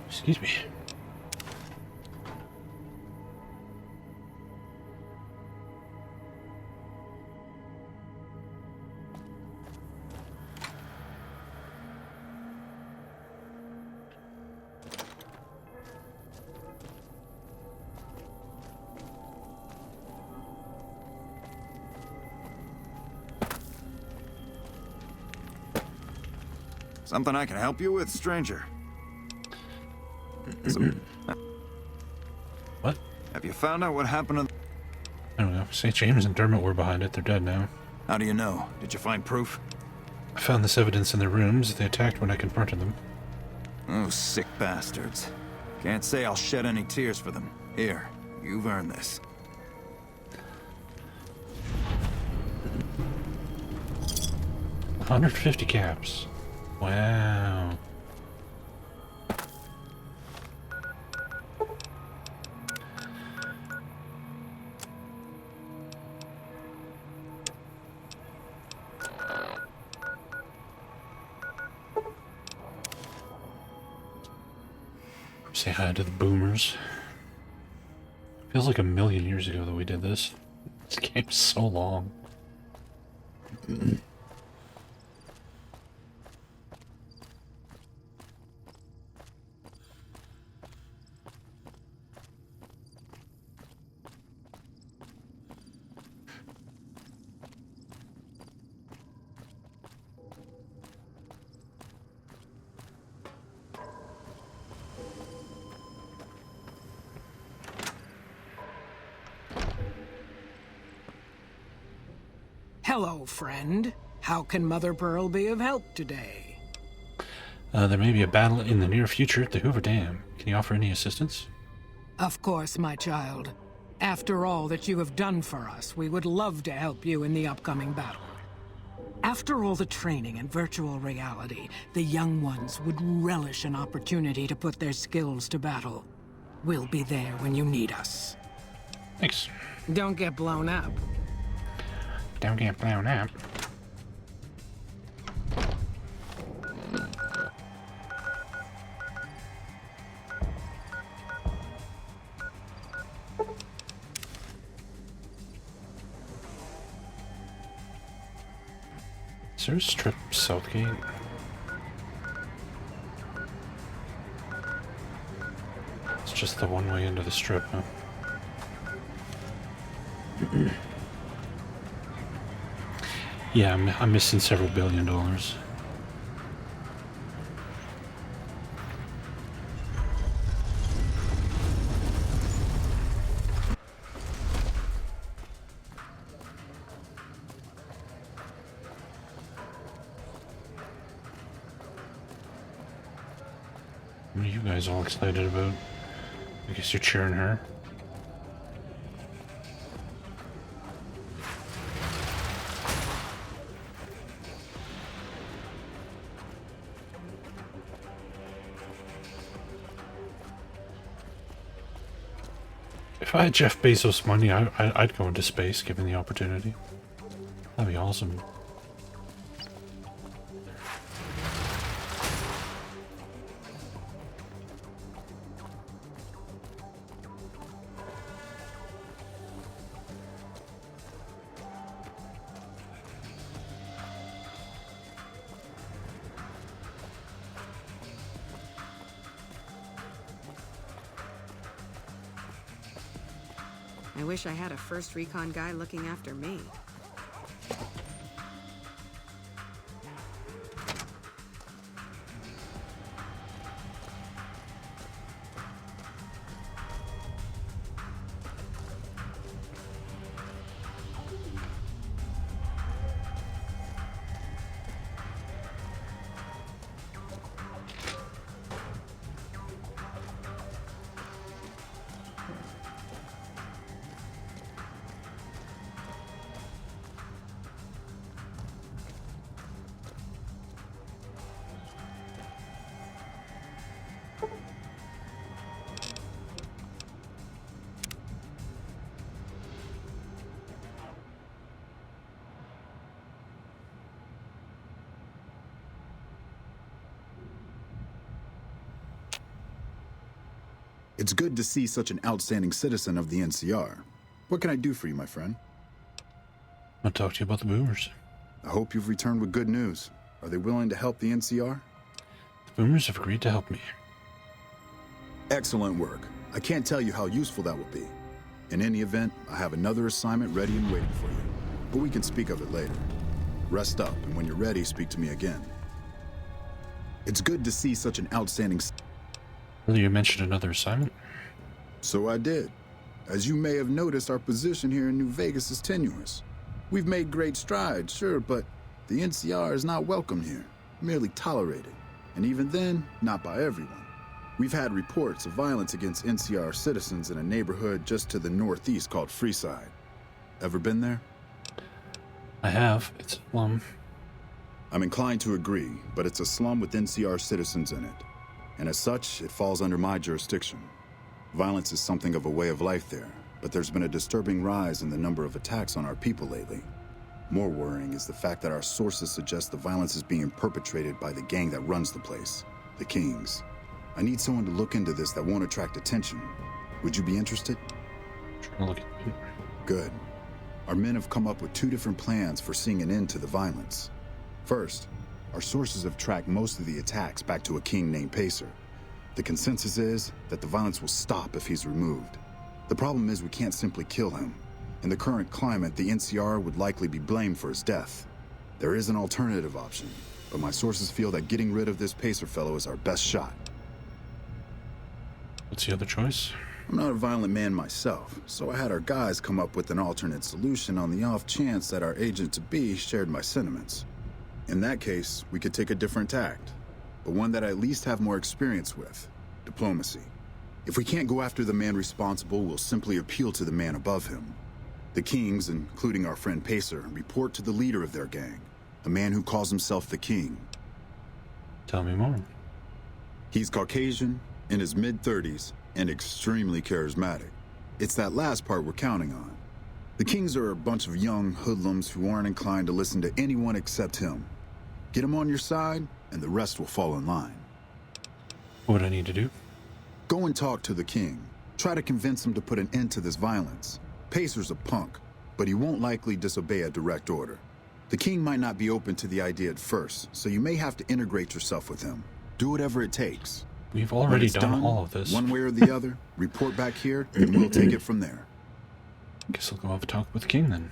Excuse me. Something I can help you with, stranger? What? Have you found out what happened to... I don't know. St. James and Dermot were behind it. They're dead now. How do you know? Did you find proof? I found this evidence in their rooms. They attacked when I confronted them. Oh, sick bastards. Can't say I'll shed any tears for them. Here, you've earned this. $150 caps. Wow. Say hi to the boomers. Feels like a million years ago that we did this. This game's so long. Hello, friend. How can Mother Pearl be of help today? There may be a battle in the near future at the Hoover Dam. Can you offer any assistance? Of course, my child. After all that you have done for us, we would love to help you in the upcoming battle. After all the training in virtual reality, the young ones would relish an opportunity to put their skills to battle. We'll be there when you need us. Thanks. Don't get blown up. Don't get blown up. Is there a strip Southgate? It's just the one way into the strip, huh? Yeah, I'm missing several $1 billion. What are you guys all excited about? I guess you're cheering her. If I had Jeff Bezos' money, I'd go into space, given the opportunity. That'd be awesome. I wish I had a first recon guy looking after me. It's good to see such an outstanding citizen of the NCR. What can I do for you, my friend? I'll talk to you about the boomers. I hope you've returned with good news. Are they willing to help the NCR? The boomers have agreed to help me. Excellent work. I can't tell you how useful that will be. In any event, I have another assignment ready and waiting for you. But we can speak of it later. Rest up, and when you're ready, speak to me again. It's good to see such an outstanding... Earlier you mentioned another assignment? So I did. As you may have noticed, our position here in New Vegas is tenuous. We've made great strides, sure, but the NCR is not welcome here, merely tolerated. And even then, not by everyone. We've had reports of violence against NCR citizens in a neighborhood just to the northeast called Freeside. Ever been there? I have. It's a slum. I'm inclined to agree, but it's a slum with NCR citizens in it. And as such, it falls under my jurisdiction. Violence is something of a way of life there, but there's been a disturbing rise in the number of attacks on our people lately. More worrying is the fact that our sources suggest the violence is being perpetrated by the gang that runs the place, the Kings. I need someone to look into this that won't attract attention. Would you be interested? Trying to look at it. Good. Our men have come up with 2 different plans for seeing an end to the violence. First, our sources have tracked most of the attacks back to a king named Pacer. The consensus is that the violence will stop if he's removed. The problem is we can't simply kill him. In the current climate, the NCR would likely be blamed for his death. There is an alternative option, but my sources feel that getting rid of this Pacer fellow is our best shot. What's the other choice? I'm not a violent man myself, so I had our guys come up with an alternate solution on the off chance that our agent-to-be shared my sentiments. In that case, we could take a different tact, but one that I at least have more experience with: diplomacy. If we can't go after the man responsible, we'll simply appeal to the man above him. The Kings, including our friend Pacer, report to the leader of their gang, a man who calls himself the King. Tell me more. He's Caucasian, in his mid-30s, and extremely charismatic. It's that last part we're counting on. The Kings are a bunch of young hoodlums who aren't inclined to listen to anyone except him. Get him on your side, and the rest will fall in line. What would I need to do? Go and talk to the King. Try to convince him to put an end to this violence. Pacer's a punk, but he won't likely disobey a direct order. The King might not be open to the idea at first, so you may have to integrate yourself with him. Do whatever it takes. We've already done all of this. One way or the other, report back here, and we'll take it from there. Guess I'll go have a talk with the King then.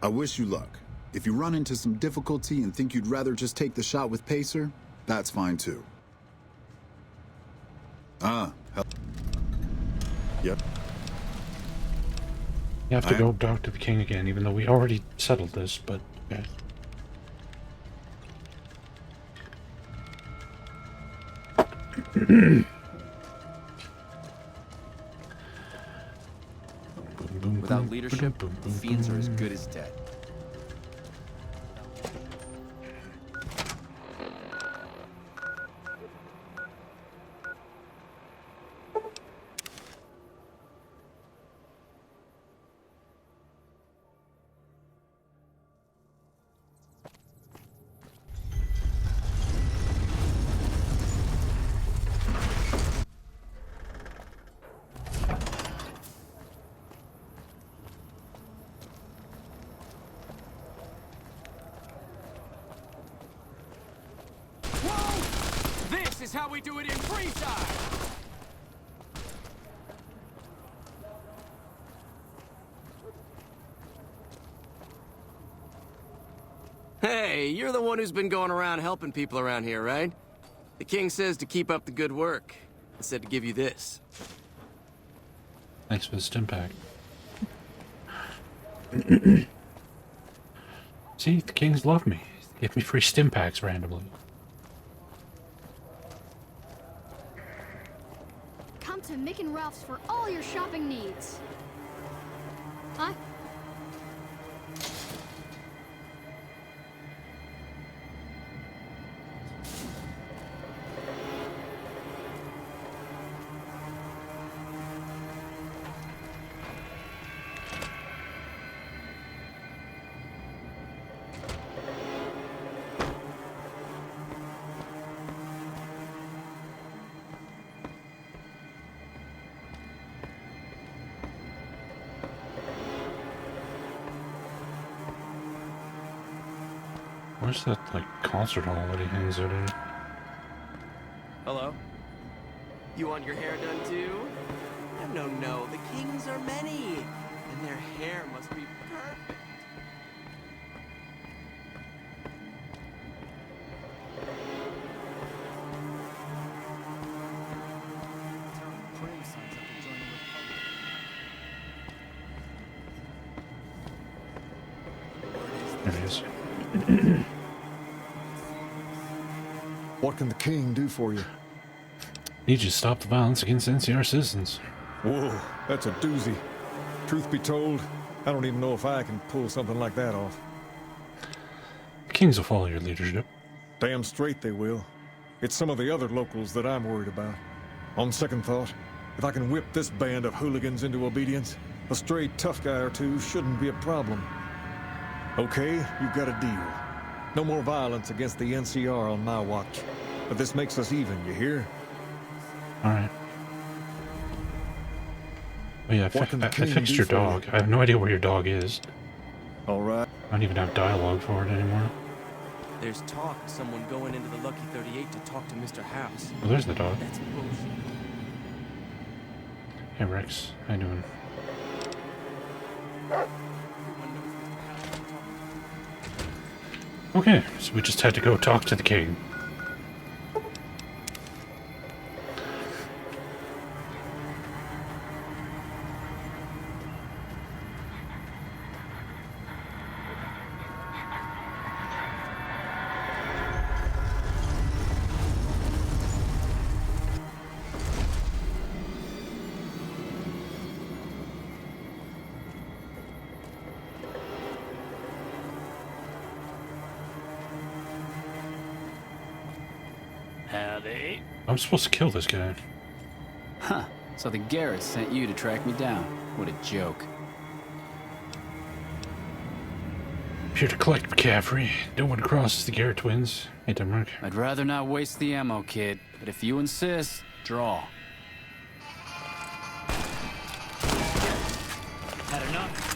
I wish you luck. If you run into some difficulty and think you'd rather just take the shot with Pacer, that's fine too. Hell. Yep. You have to go talk to the King again, even though we already settled this, but okay. Without leadership, fiends are as good as dead. This is how we do it in Freeside! Hey, you're the one who's been going around helping people around here, right? The King says to keep up the good work. He said to give you this. Thanks for the stim pack. See, the Kings love me. They give me free stim packs randomly. Come to Mick and Ralph's for all your shopping needs. Huh? Where's that, like, concert hall that he hangs out in? Hello? You want your hair done too? No. The Kings are many. And their hair must be perfect. What can the king do for you? Need you to stop the violence against NCR citizens. Whoa, that's a doozy. Truth be told, I don't even know if I can pull something like that off. The kings will follow your leadership. Damn straight they will. It's some of the other locals that I'm worried about. On second thought, if I can whip this band of hooligans into obedience, a stray tough guy or two shouldn't be a problem. Okay, you've got a deal. No more violence against the NCR on my watch. But this makes us even, you hear? Alright. Oh yeah, I fixed your dog. I have no idea where your dog is. Alright. I don't even have dialogue for it anymore. There's talk of someone going into the Lucky 38 to talk to Mr. House. Oh, there's the dog. That's bullshit. Hey Rex, how you doing? Okay, so we just had to go talk to the king. Howdy. I'm supposed to kill this guy. Huh. So the Garrett sent you to track me down. What a joke. Here to collect McCaffrey. No one crosses the Garrett twins. Hey, Denmark. I'd rather not waste the ammo, kid. But if you insist, draw. Had enough?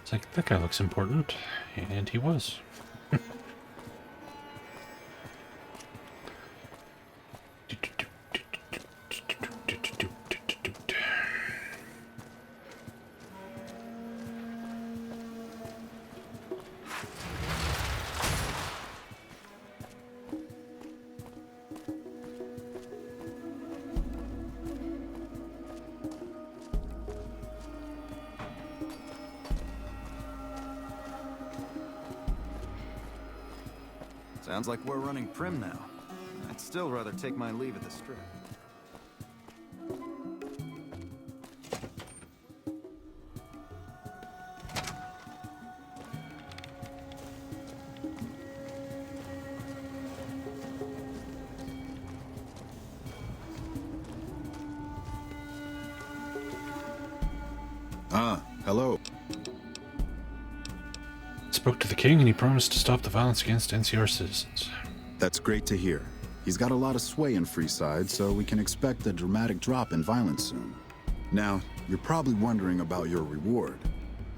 It's like, that guy looks important. And he was. Sounds like we're running prim now. I'd still rather take my leave at the Strip. Hello. Spoke to the king and he promised to stop the violence against NCR citizens. That's great to hear. He's got a lot of sway in Freeside, so we can expect a dramatic drop in violence soon. Now, you're probably wondering about your reward.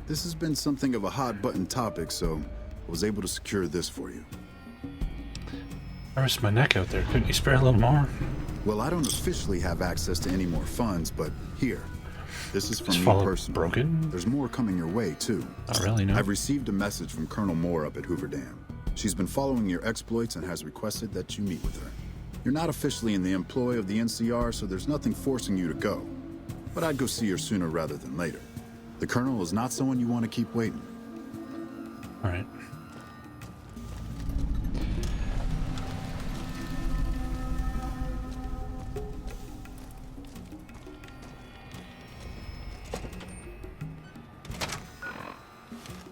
This has been something of a hot-button topic, so I was able to secure this for you. I risked my neck out there. Couldn't you spare a little more? Well, I don't officially have access to any more funds, but here. This is from Is me Fallout personally. broken? There's more coming your way, too. Not really, no. I've received a message from Colonel Moore up at Hoover Dam. She's been following your exploits and has requested that you meet with her. You're not officially in the employ of the NCR, so there's nothing forcing you to go. But I'd go see her sooner rather than later. The Colonel is not someone you want to keep waiting. All right.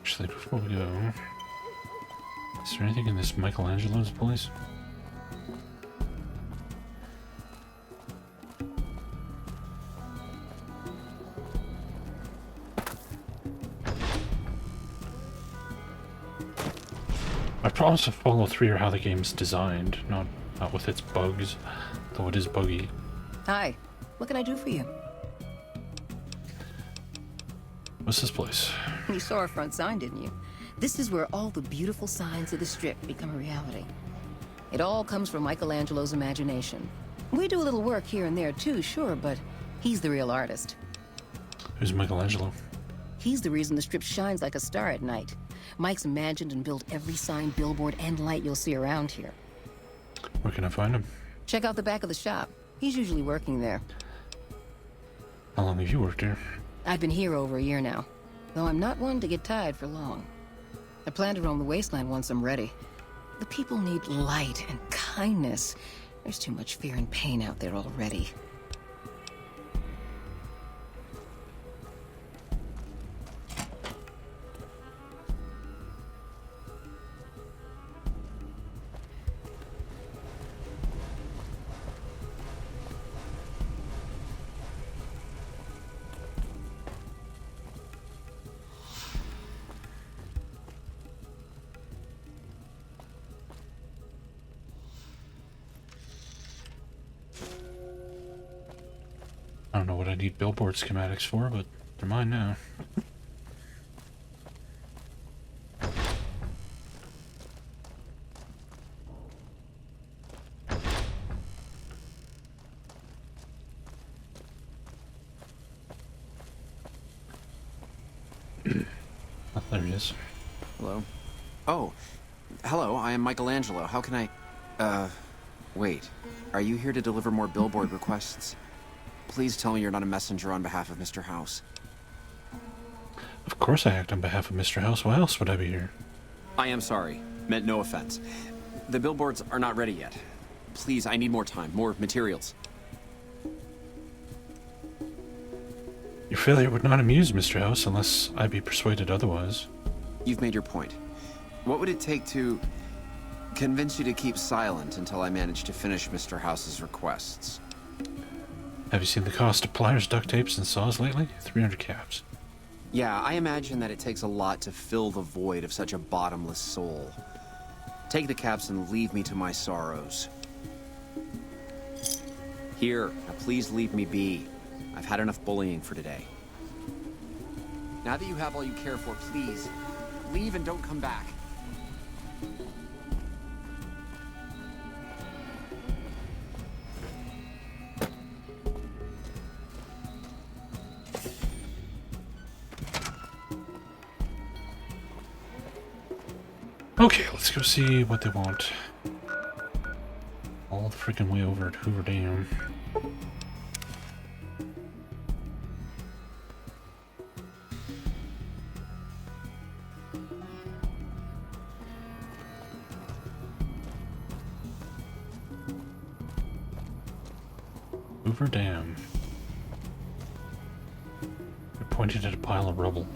Actually, before we go, is there anything in this Michelangelo's place? I promise to follow through how the game's designed, not with its bugs, though it is buggy. Hi, what can I do for you? What's this place? You saw our front sign, didn't you? This is where all the beautiful signs of the Strip become a reality. It all comes from Michelangelo's imagination. We do a little work here and there too, sure, but he's the real artist. Who's Michelangelo? He's the reason the strip shines like a star at night. Mike's imagined and built every sign, billboard, and light you'll see around here. Where can I find him? Check out the back of the shop. He's usually working there. How long have you worked here? I've been here over a year now, though I'm not one to get tired for long. I plan to roam the wasteland once I'm ready. The people need light and kindness. There's too much fear and pain out there already. I don't know what I need billboard schematics for, but they're mine now. Oh, there he is. Hello? Oh, hello, I am Michelangelo. How can I... wait. Are you here to deliver more billboard requests? Please tell me you're not a messenger on behalf of Mr. House. Of course I act on behalf of Mr. House. Why else would I be here? I am sorry. Meant no offense. The billboards are not ready yet. Please, I need more time, more materials. Your failure would not amuse Mr. House unless I be persuaded otherwise. You've made your point. What would it take to convince you to keep silent until I manage to finish Mr. House's requests? Have you seen the cost of pliers, duct tapes, and saws lately? 300 caps. Yeah, I imagine that it takes a lot to fill the void of such a bottomless soul. Take the caps and leave me to my sorrows. Here, now please leave me be. I've had enough bullying for today. Now that you have all you care for, please, leave and don't come back. Okay, let's go see what they want. All the freaking way over at Hoover Dam. Hoover Dam. They're pointing at a pile of rubble.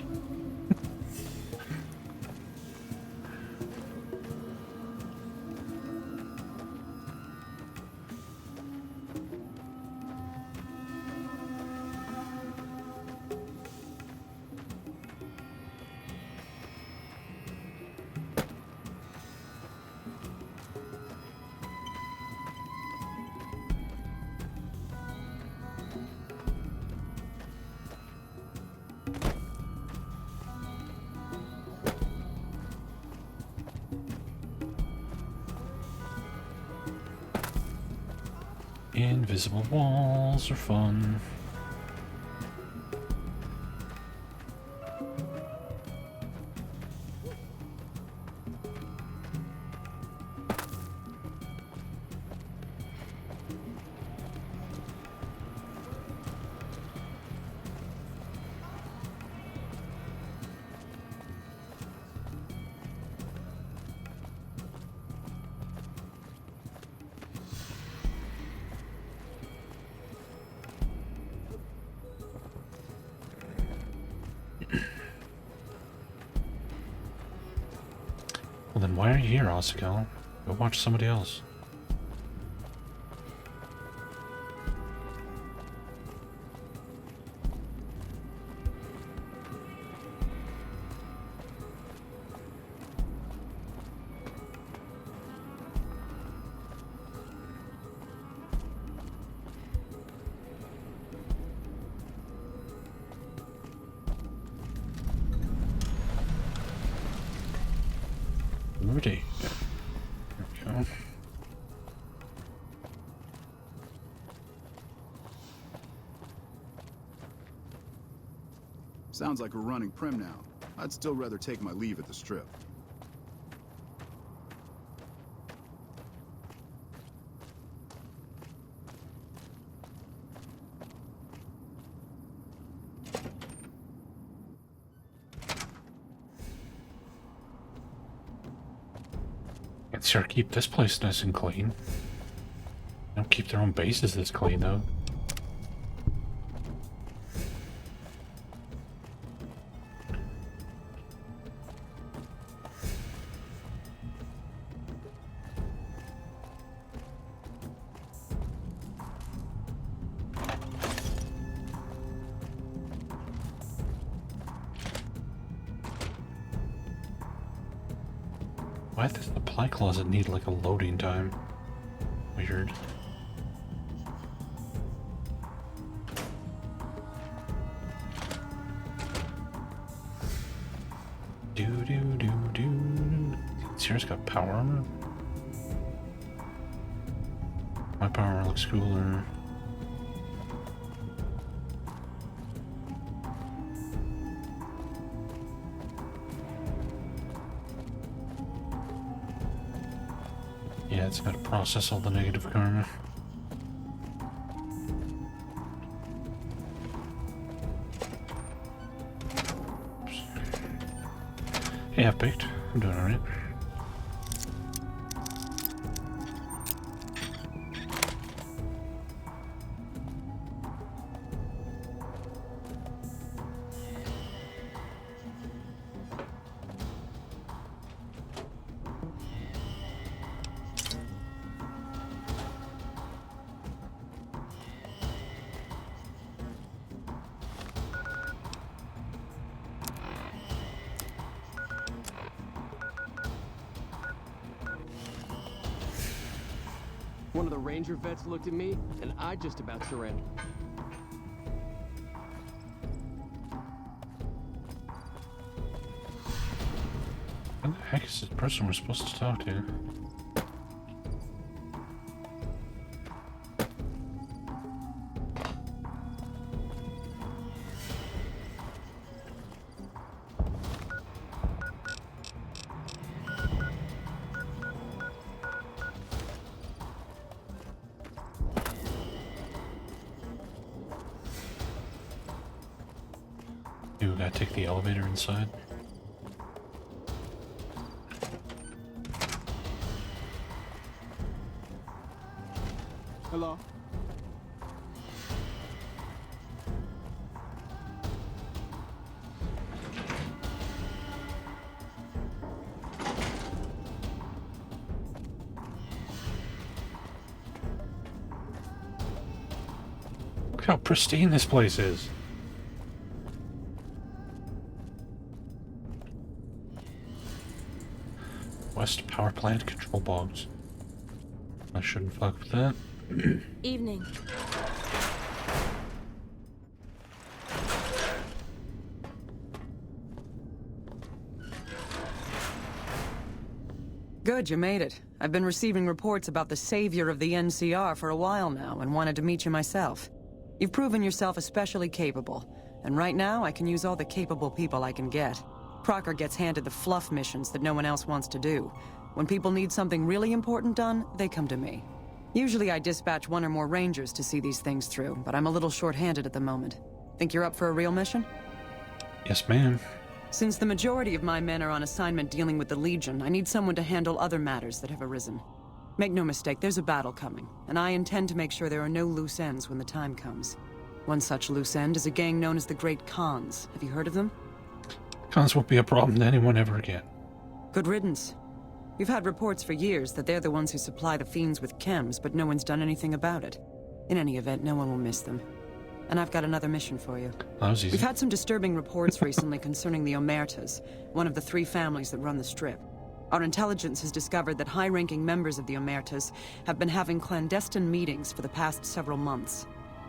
Invisible walls are fun. Well, then why are you here, Ossical? Go watch somebody else. Ready. There we go. Sounds like we're running prim now. I'd still rather take my leave at the Strip. Let's sure keep this place nice and clean. They don't keep their own bases this clean though. Why does the supply closet need like a loading time? Weird. Sierra's got power armor? My power armor looks cooler. Yeah, it's got to process all the negative karma. Yeah, baked. I'm doing alright. One of the Ranger vets looked at me, and I just about surrendered. What the heck is this person we're supposed to talk to? We gotta take the elevator inside. Hello? Look how pristine this place is. West power plant control box. I shouldn't fuck with that. Evening. Good, you made it. I've been receiving reports about the savior of the NCR for a while now and wanted to meet you myself. You've proven yourself especially capable, and right now I can use all the capable people I can get. Crocker gets handed the fluff missions that no one else wants to do. When people need something really important done, they come to me. Usually I dispatch one or more Rangers to see these things through, but I'm a little short-handed at the moment. Think you're up for a real mission? Yes, ma'am. Since the majority of my men are on assignment dealing with the Legion, I need someone to handle other matters that have arisen. Make no mistake, there's a battle coming, and I intend to make sure there are no loose ends when the time comes. One such loose end is a gang known as the Great Khans. Have you heard of them? Cons won't be a problem to anyone ever again. Good riddance. We've had reports for years that they're the ones who supply the fiends with chems, but no one's done anything about it. In any event, no one will miss them. And I've got another mission for you. That was easy. We've had some disturbing reports recently concerning the Omertas, one of the 3 families that run the Strip. Our intelligence has discovered that high-ranking members of the Omertas have been having clandestine meetings for the past several months.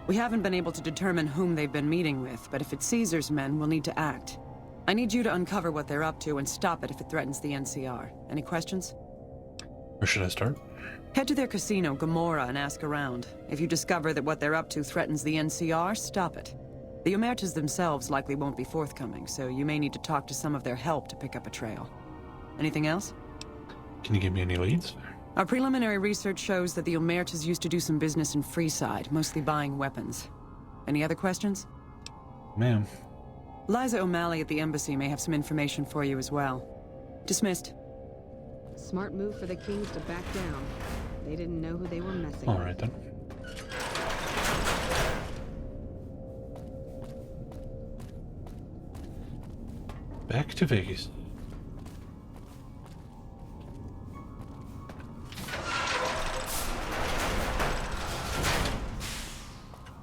We haven't been able to determine whom they've been meeting with, but if it's Caesar's men, we'll need to act. I need you to uncover what they're up to and stop it if it threatens the NCR. Any questions? Where should I start? Head to their casino, Gomorrah, and ask around. If you discover that what they're up to threatens the NCR, stop it. The Omertas themselves likely won't be forthcoming, so you may need to talk to some of their help to pick up a trail. Anything else? Can you give me any leads? Our preliminary research shows that the Omertas used to do some business in Freeside, mostly buying weapons. Any other questions? Ma'am. Liza O'Malley at the Embassy may have some information for you as well. Dismissed. Smart move for the Kings to back down. They didn't know who they were messing All with. right then. Back to Vegas.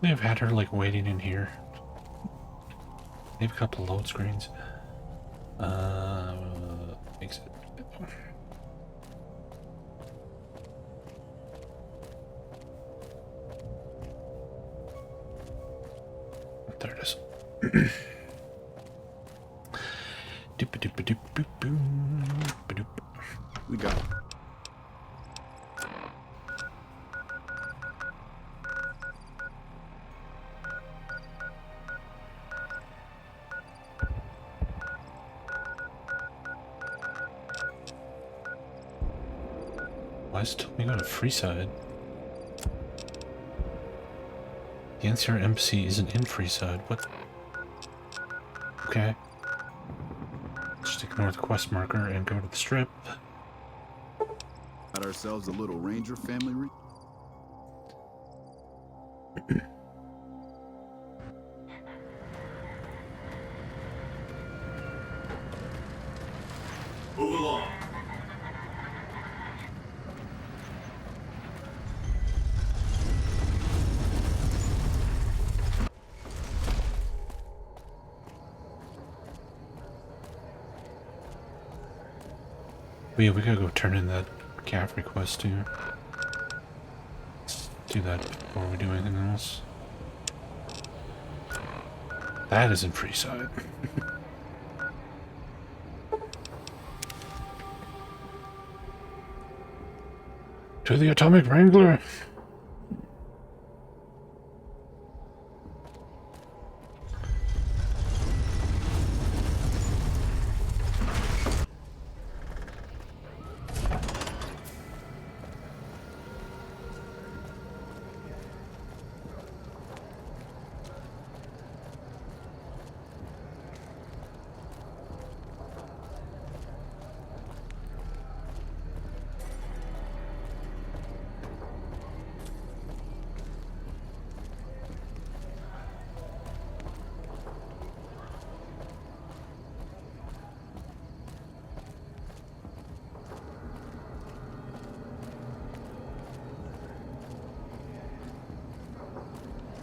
They've had her like waiting in here. They have a couple load screens. Exit. There it is. We got it. Why is it telling me to go to Freeside? The Ncr Embassy isn't in Freeside. What? Okay. Just ignore the quest marker and go to the strip. Got ourselves a little ranger family Move along. But yeah, we gotta go turn in that calf request too. Let's do that before we do anything else. That isn't Freeside. To the Atomic Wrangler!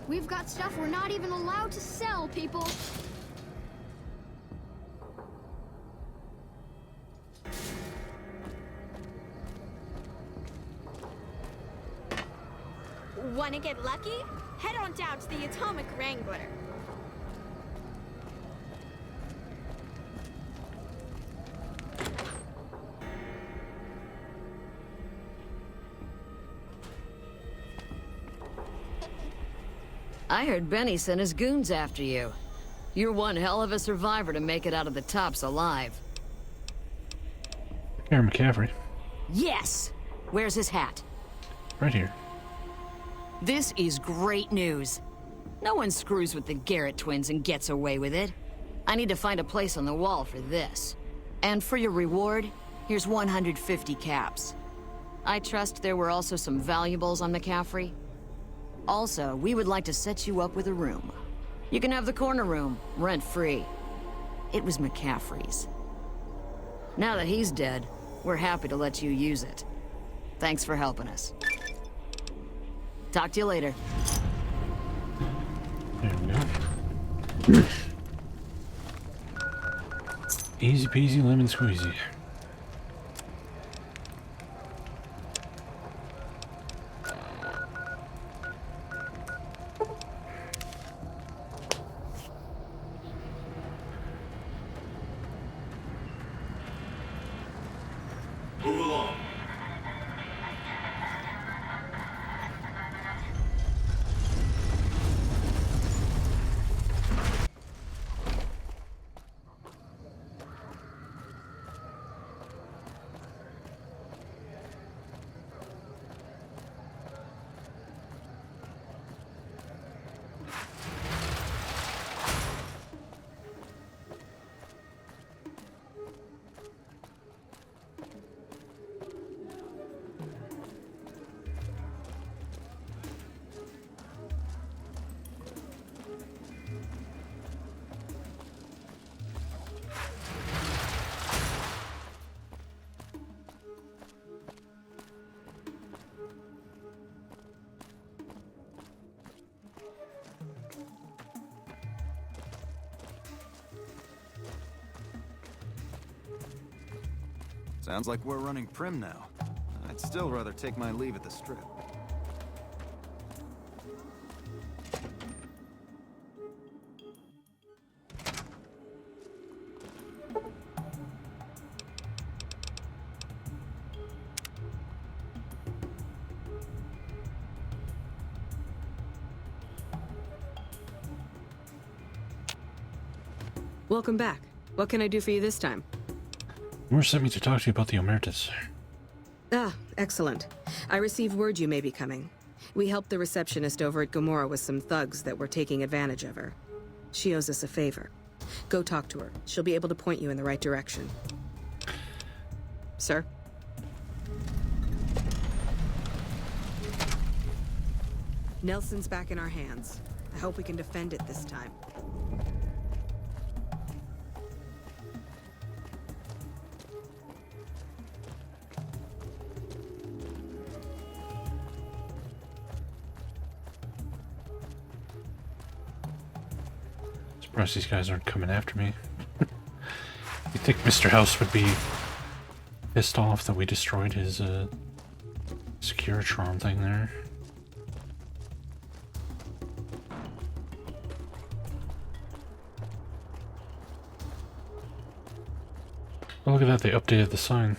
We've got stuff we're not even allowed to sell, people. Wanna get lucky? Head on down to the Atomic Wrangler. I heard Benny sent his goons after you. You're one hell of a survivor to make it out of the tops alive. Here, McCaffrey. Yes! Where's his hat? Right here. This is great news. No one screws with the Garrett twins and gets away with it. I need to find a place on the wall for this. And for your reward, here's 150 caps. I trust there were also some valuables on McCaffrey. Also, we would like to set you up with a room. You can have the corner room, rent-free. It was McCaffrey's. Now that he's dead, we're happy to let you use it. Thanks for helping us. Talk to you later. There we go. Easy peasy lemon squeezy. Move along. Sounds like we're running prim now. I'd still rather take my leave at the Strip. Welcome back. What can I do for you this time? Moore sent me to talk to you about the Omertas. Ah, excellent. I received word you may be coming. We helped the receptionist over at Gomorrah with some thugs that were taking advantage of her. She owes us a favor. Go talk to her. She'll be able to point you in the right direction. Sir? Nelson's back in our hands. I hope we can defend it this time. Surprised these guys aren't coming after me. You think Mr. House would be pissed off that we destroyed his Securitron thing there? Oh, look at that, they updated the sign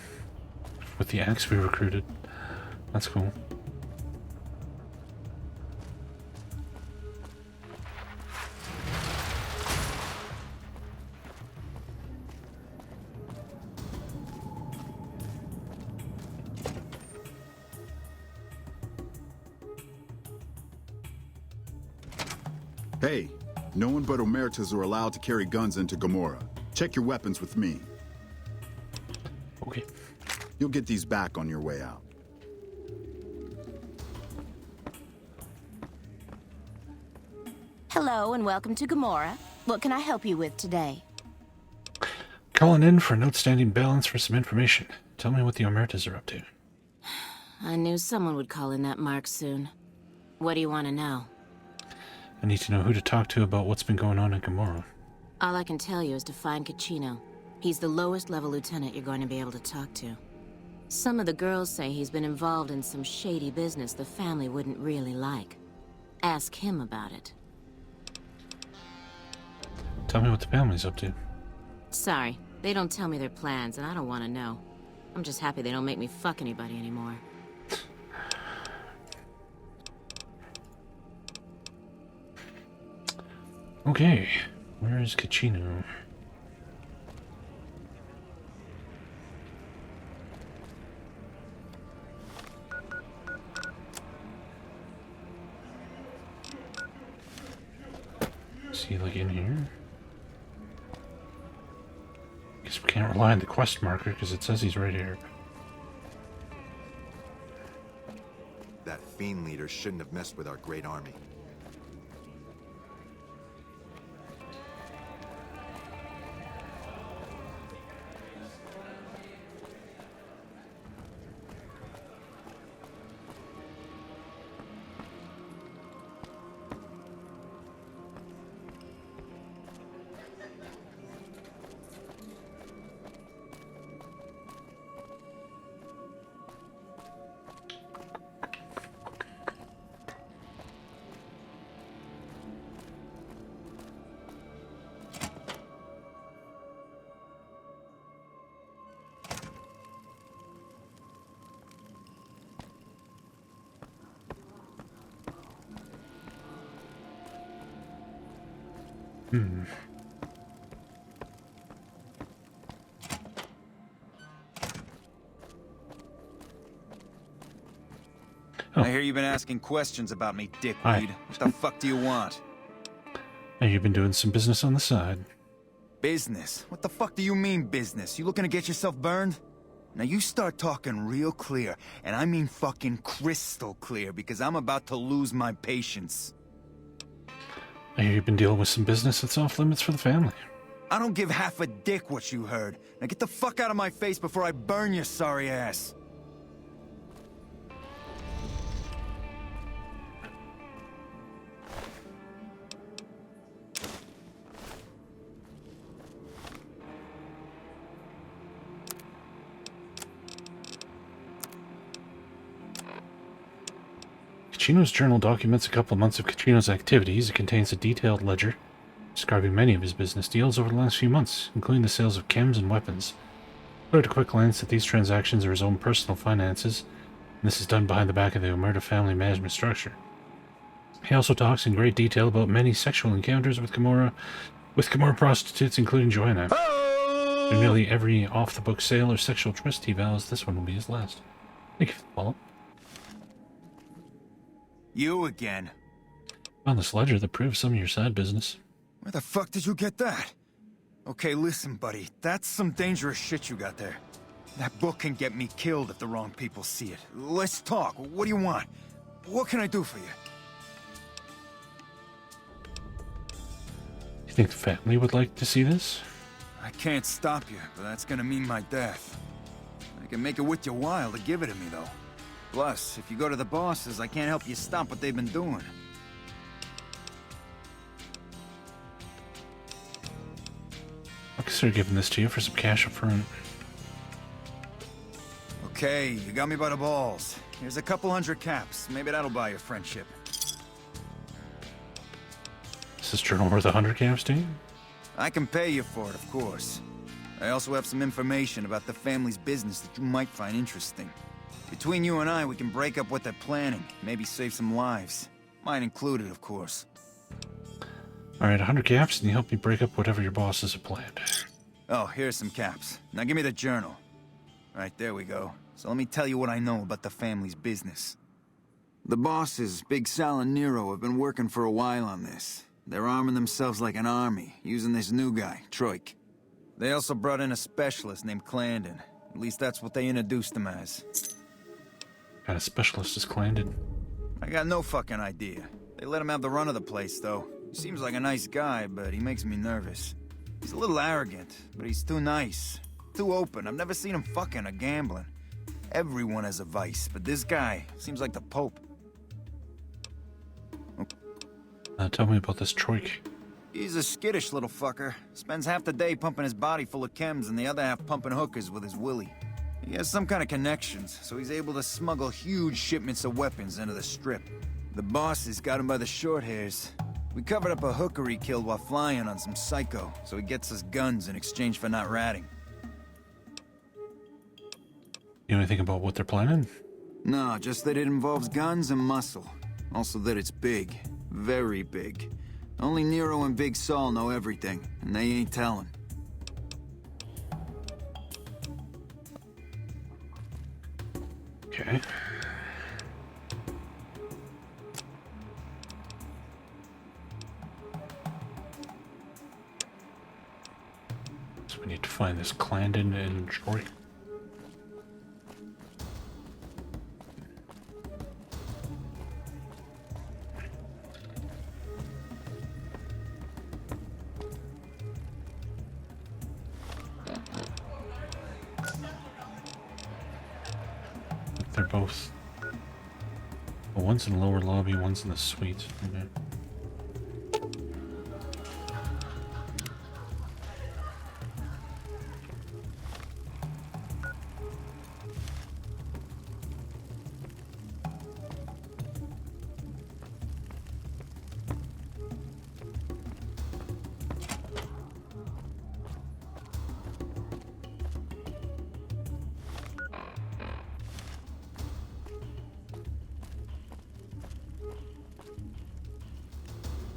with the axe we recruited. That's cool. Hey, no one but Omertas are allowed to carry guns into Gomorrah. Check your weapons with me. Okay. You'll get these back on your way out. Hello and welcome to Gomorrah. What can I help you with today? Calling in for an outstanding balance for some information. Tell me what the Omertas are up to. I knew someone would call in that mark soon. What do you want to know? I need to know who to talk to about what's been going on in Gomorrah. All I can tell you is to find Caccino. He's the lowest level lieutenant you're going to be able to talk to. Some of the girls say he's been involved in some shady business the family wouldn't really like. Ask him about it. Tell me what the family's up to. Sorry, they don't tell me their plans, and I don't want to know. I'm just happy they don't make me fuck anybody anymore. Okay, where is Caccino? Is he like in here? Guess we can't rely on the quest marker because it says he's right here. That fiend leader shouldn't have messed with our great army. I hear you've been asking questions about me, dickweed. What the fuck do you want? And you've been doing some business on the side. Business? What the fuck do you mean business? You looking to get yourself burned? Now you start talking real clear, and I mean fucking crystal clear, because I'm about to lose my patience. I hear you've been dealing with some business that's off limits for the family. I don't give half a dick what you heard. Now get the fuck out of my face before I burn your sorry ass. Kachino's journal documents a couple of months of Kachino's activities. It contains a detailed ledger describing many of his business deals over the last few months, including the sales of chems and weapons. Put at a quick glance that these transactions are his own personal finances, and this is done behind the back of the Omerta family management structure. He also talks in great detail about many sexual encounters with Gamora prostitutes, including Joanna. Through nearly every off-the-book sale or sexual tryst he vows, this one will be his last. Thank you for the follow. You again? Found this ledger that proves some of your side business. Where the fuck did you get that? Okay, listen, buddy. That's some dangerous shit you got there. That book can get me killed if the wrong people see it. Let's talk. What do you want? What can I do for you? You think the family would like to see this? I can't stop you, but that's gonna mean my death. I can make it worth your while to give it to me, though. Plus, if you go to the bosses, I can't help you stop what they've been doing. I'll consider giving this to you for some cash up front. Okay, you got me by the balls. Here's a couple hundred caps. Maybe that'll buy your friendship. Is this journal worth 100 caps to you? I can pay you for it, of course. I also have some information about the family's business that you might find interesting. Between you and I, we can break up what they're planning, maybe save some lives. Mine included, of course. Alright, 100 caps, and you help me break up whatever your bosses have planned. Oh, here's some caps. Now give me the journal. Right, there we go. So let me tell you what I know about the family's business. The bosses, Big Sal and Nero, have been working for a while on this. They're arming themselves like an army, using this new guy, Troik. They also brought in a specialist named Clandon. At least that's what they introduced him as. What kind of specialist is Clandon? I got no fucking idea. They let him have the run of the place, though. He seems like a nice guy, but he makes me nervous. He's a little arrogant, but he's too nice. Too open. I've never seen him fucking or gambling. Everyone has a vice, but this guy seems like the Pope. Tell me about this Troik. He's a skittish little fucker. Spends half the day pumping his body full of chems and the other half pumping hookers with his willy. He has some kind of connections, so he's able to smuggle huge shipments of weapons into the Strip. The bosses got him by the short hairs. We covered up a hooker he killed while flying on some psycho, so he gets us guns in exchange for not ratting. You know anything about what they're planning? No, just that it involves guns and muscle. Also that it's big. Very big. Only Nero and Big Saul know everything, and they ain't telling. Okay. So we need to find this Clandon and Troik. They're both. Well, one's in the lower lobby, one's in the suite. Okay.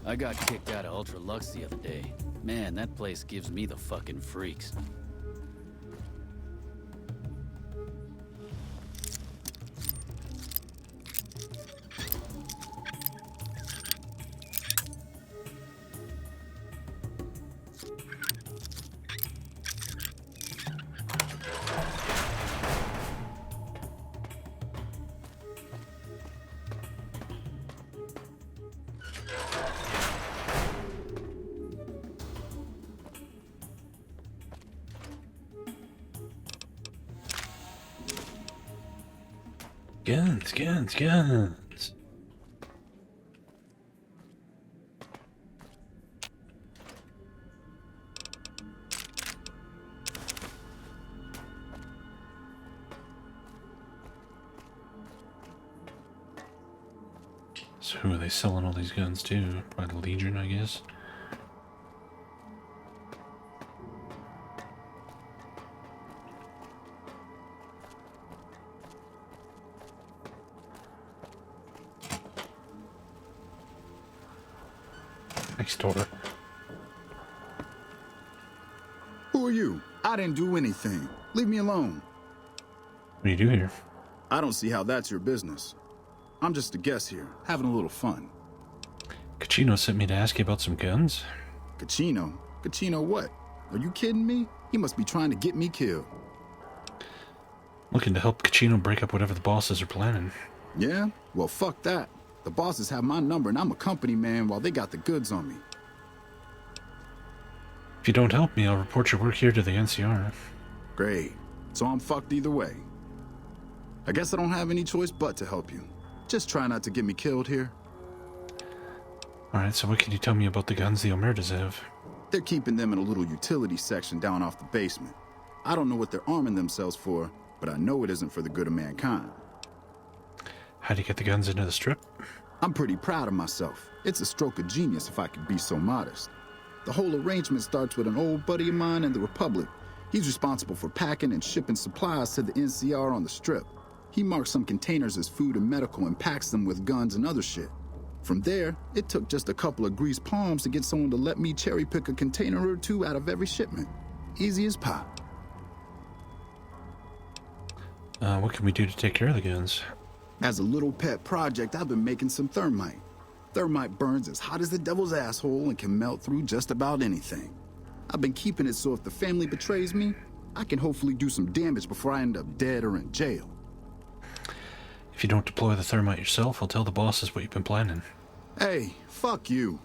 I got kicked out of Ultra Lux the other day. Man, that place gives me the fucking freaks. Guns. So who are they selling all these guns to? Probably the Legion, I guess. Next door. Who are you? I didn't do anything. Leave me alone. What do you do here? I don't see how that's your business. I'm just a guest here, having a little fun. Kachino sent me to ask you about some guns. Kachino? Kachino what? Are you kidding me? He must be trying to get me killed. Looking to help Kachino break up whatever the bosses are planning. Yeah? Well, fuck that. The bosses have my number and I'm a company man while they got the goods on me. If you don't help me, I'll report your work here to the NCR. Great. So I'm fucked either way. I guess I don't have any choice but to help you. Just try not to get me killed here. Alright, so what can you tell me about the guns the Omertas have? They're keeping them in a little utility section down off the basement. I don't know what they're arming themselves for, but I know it isn't for the good of mankind. How do you get the guns into the strip? I'm pretty proud of myself. It's a stroke of genius if I could be so modest. The whole arrangement starts with an old buddy of mine in the Republic. He's responsible for packing and shipping supplies to the NCR on the strip. He marks some containers as food and medical and packs them with guns and other shit. From there, it took just a couple of greased palms to get someone to let me cherry pick a container or two out of every shipment. Easy as pie. What can we do to take care of the guns? As a little pet project, I've been making some thermite. Thermite burns as hot as the devil's asshole and can melt through just about anything. I've been keeping it so if the family betrays me, I can hopefully do some damage before I end up dead or in jail. If you don't deploy the thermite yourself, I'll tell the bosses what you've been planning. Hey, fuck you.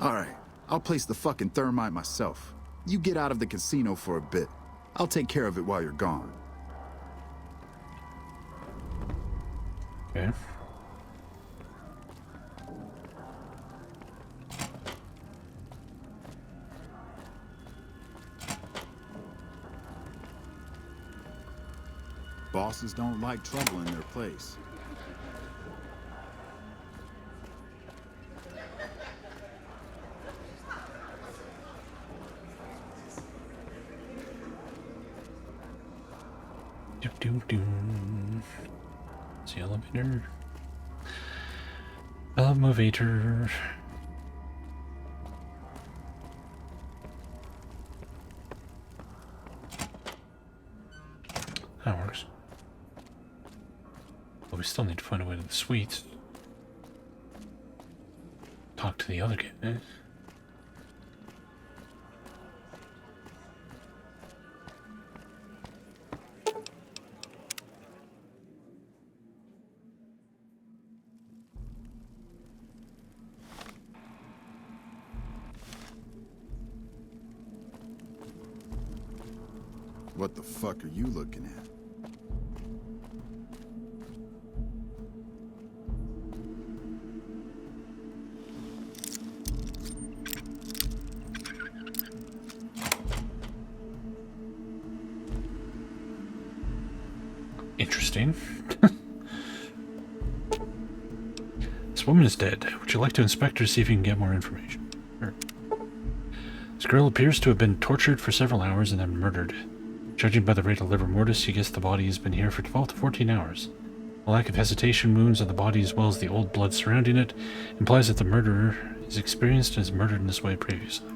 Alright, I'll place the fucking thermite myself. You get out of the casino for a bit. I'll take care of it while you're gone. Okay. Bosses don't like trouble in their place. It's the elevator. Elevator. That works. But we still need to find a way to the suites. Talk to the other guy. What the fuck are you looking at? Interesting. This woman is dead. Would you like to inspect her to see if you can get more information? Sure. This girl appears to have been tortured for several hours and then murdered. Judging by the rate of livor mortis, you guess the body has been here for 12 to 14 hours. A lack of hesitation wounds on the body as well as the old blood surrounding it implies that the murderer is experienced and has murdered in this way previously.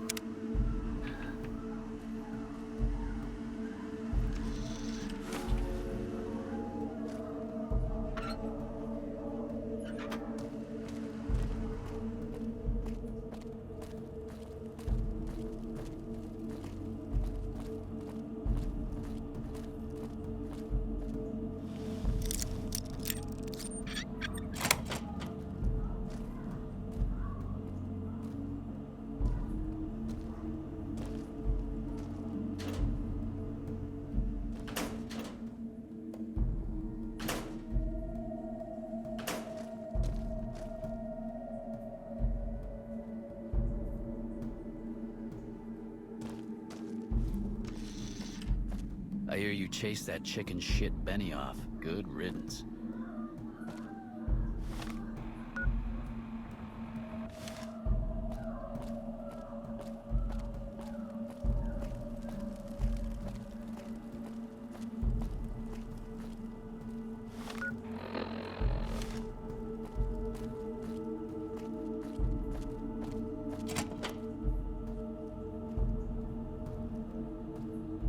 I hear you chased that chicken shit Benny off. Good riddance.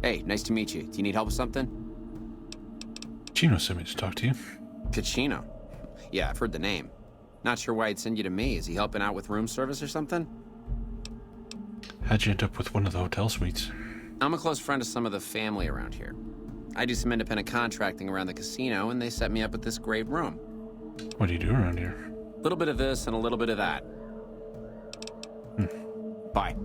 Hey, nice to meet you. Do you need help with something? Chino sent me to talk to you. Kachino? Yeah, I've heard the name. Not sure why he'd send you to me. Is he helping out with room service or something? How'd you end up with one of the hotel suites? I'm a close friend of some of the family around here. I do some independent contracting around the casino, and they set me up with this great room. What do you do around here? A little bit of this and a little bit of that. Bye.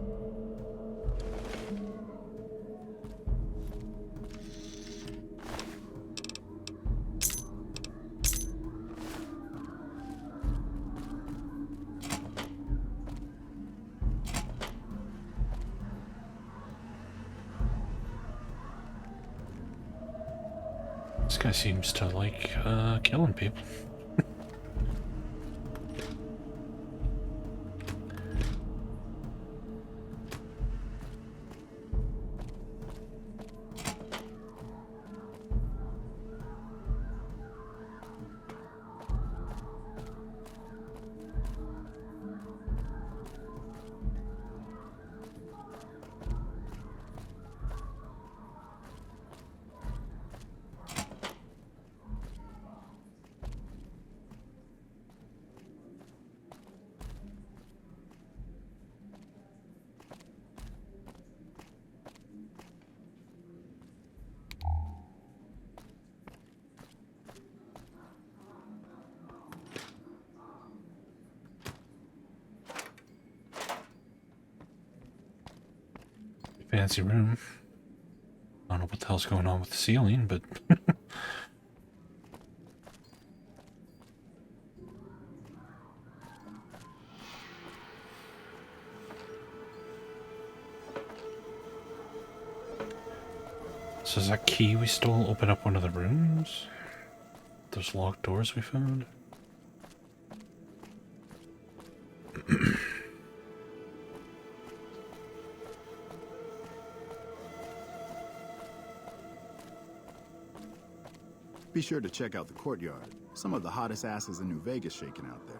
This guy seems to like killing people. Fancy room. I don't know what the hell's going on with the ceiling, but so is that key we stole open up one of the rooms? Those locked doors we found? Be sure to check out the courtyard. Some of the hottest asses in New Vegas shaking out there.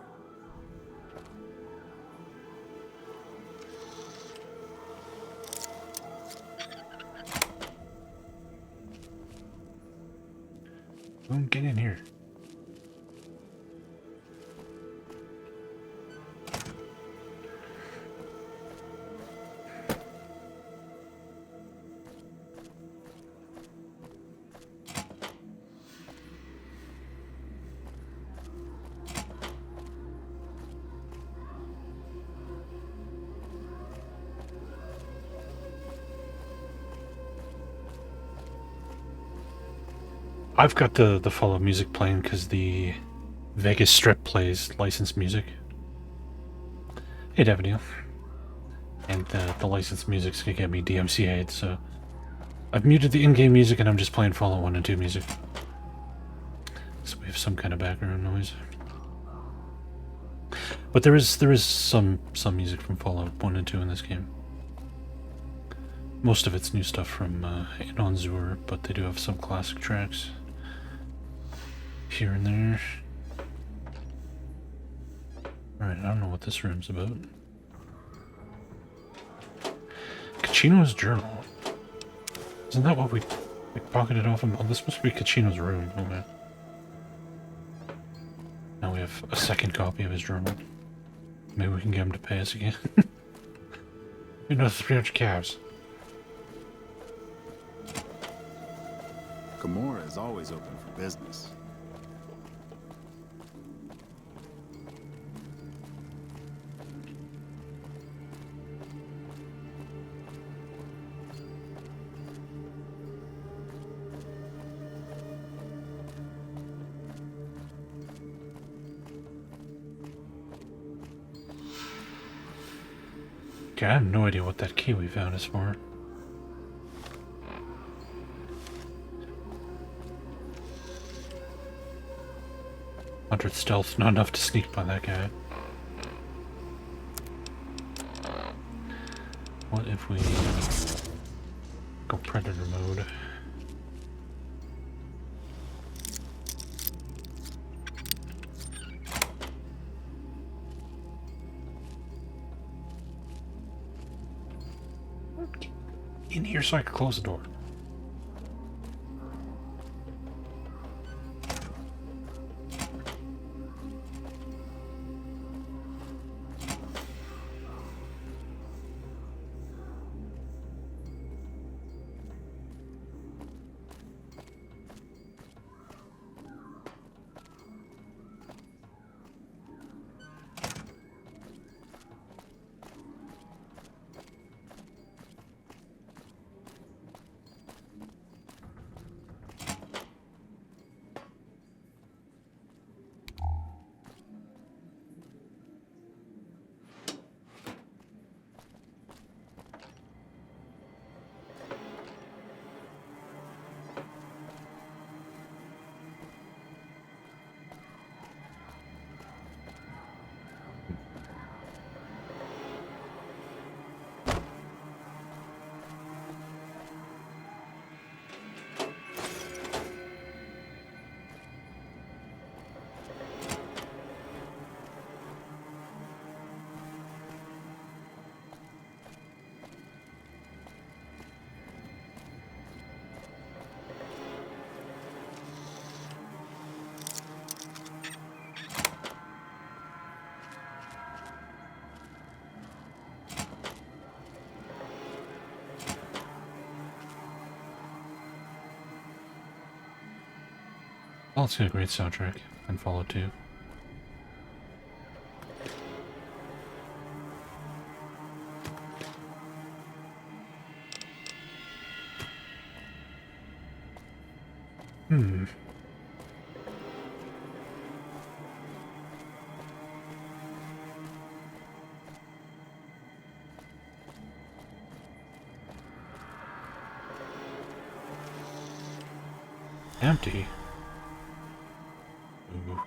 Don't get in here. I've got the follow music playing because the Vegas Strip plays licensed music. Hey, Devonil. And the licensed music's gonna get me DMCA'd, so I've muted the in-game music and I'm just playing Fallout 1 and 2 music. So we have some kind of background noise. But there is some music from Fallout 1 and 2 in this game. Most of it's new stuff from Ncr, but they do have some classic tracks here and there. Alright, I don't know what this room's about. Kachino's journal. Isn't that what we pocketed off him? Oh, this must be Kachino's room. Okay. Now we have a second copy of his journal. Maybe we can get him to pay us again. Another 300 calves. Gomorrah is always open for business. Okay, I have no idea what that key we found is for. Stealth, not enough to sneak by that guy. What if we go predator mode? In here so I can close the door. Well, it's got a great soundtrack and Fallout 2. Hmm. Empty. Ooh.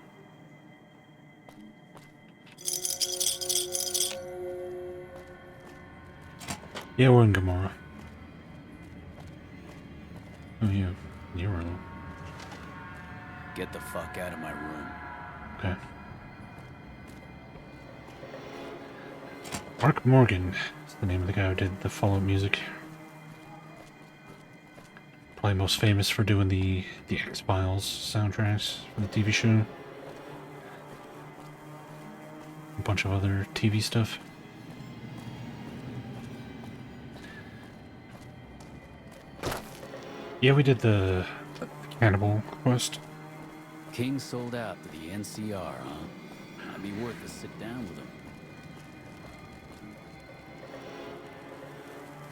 Yeah, we're in Gomorrah. Oh, yeah. You're alone. Get the fuck out of my room. Okay. Mark Morgan is the name of the guy who did the Fallout music. Probably most famous for doing the X-Files soundtracks for the TV show. A bunch of other TV stuff. Yeah, we did the Cannibal quest. King sold out to the NCR, huh? Might be worth a sit down with him.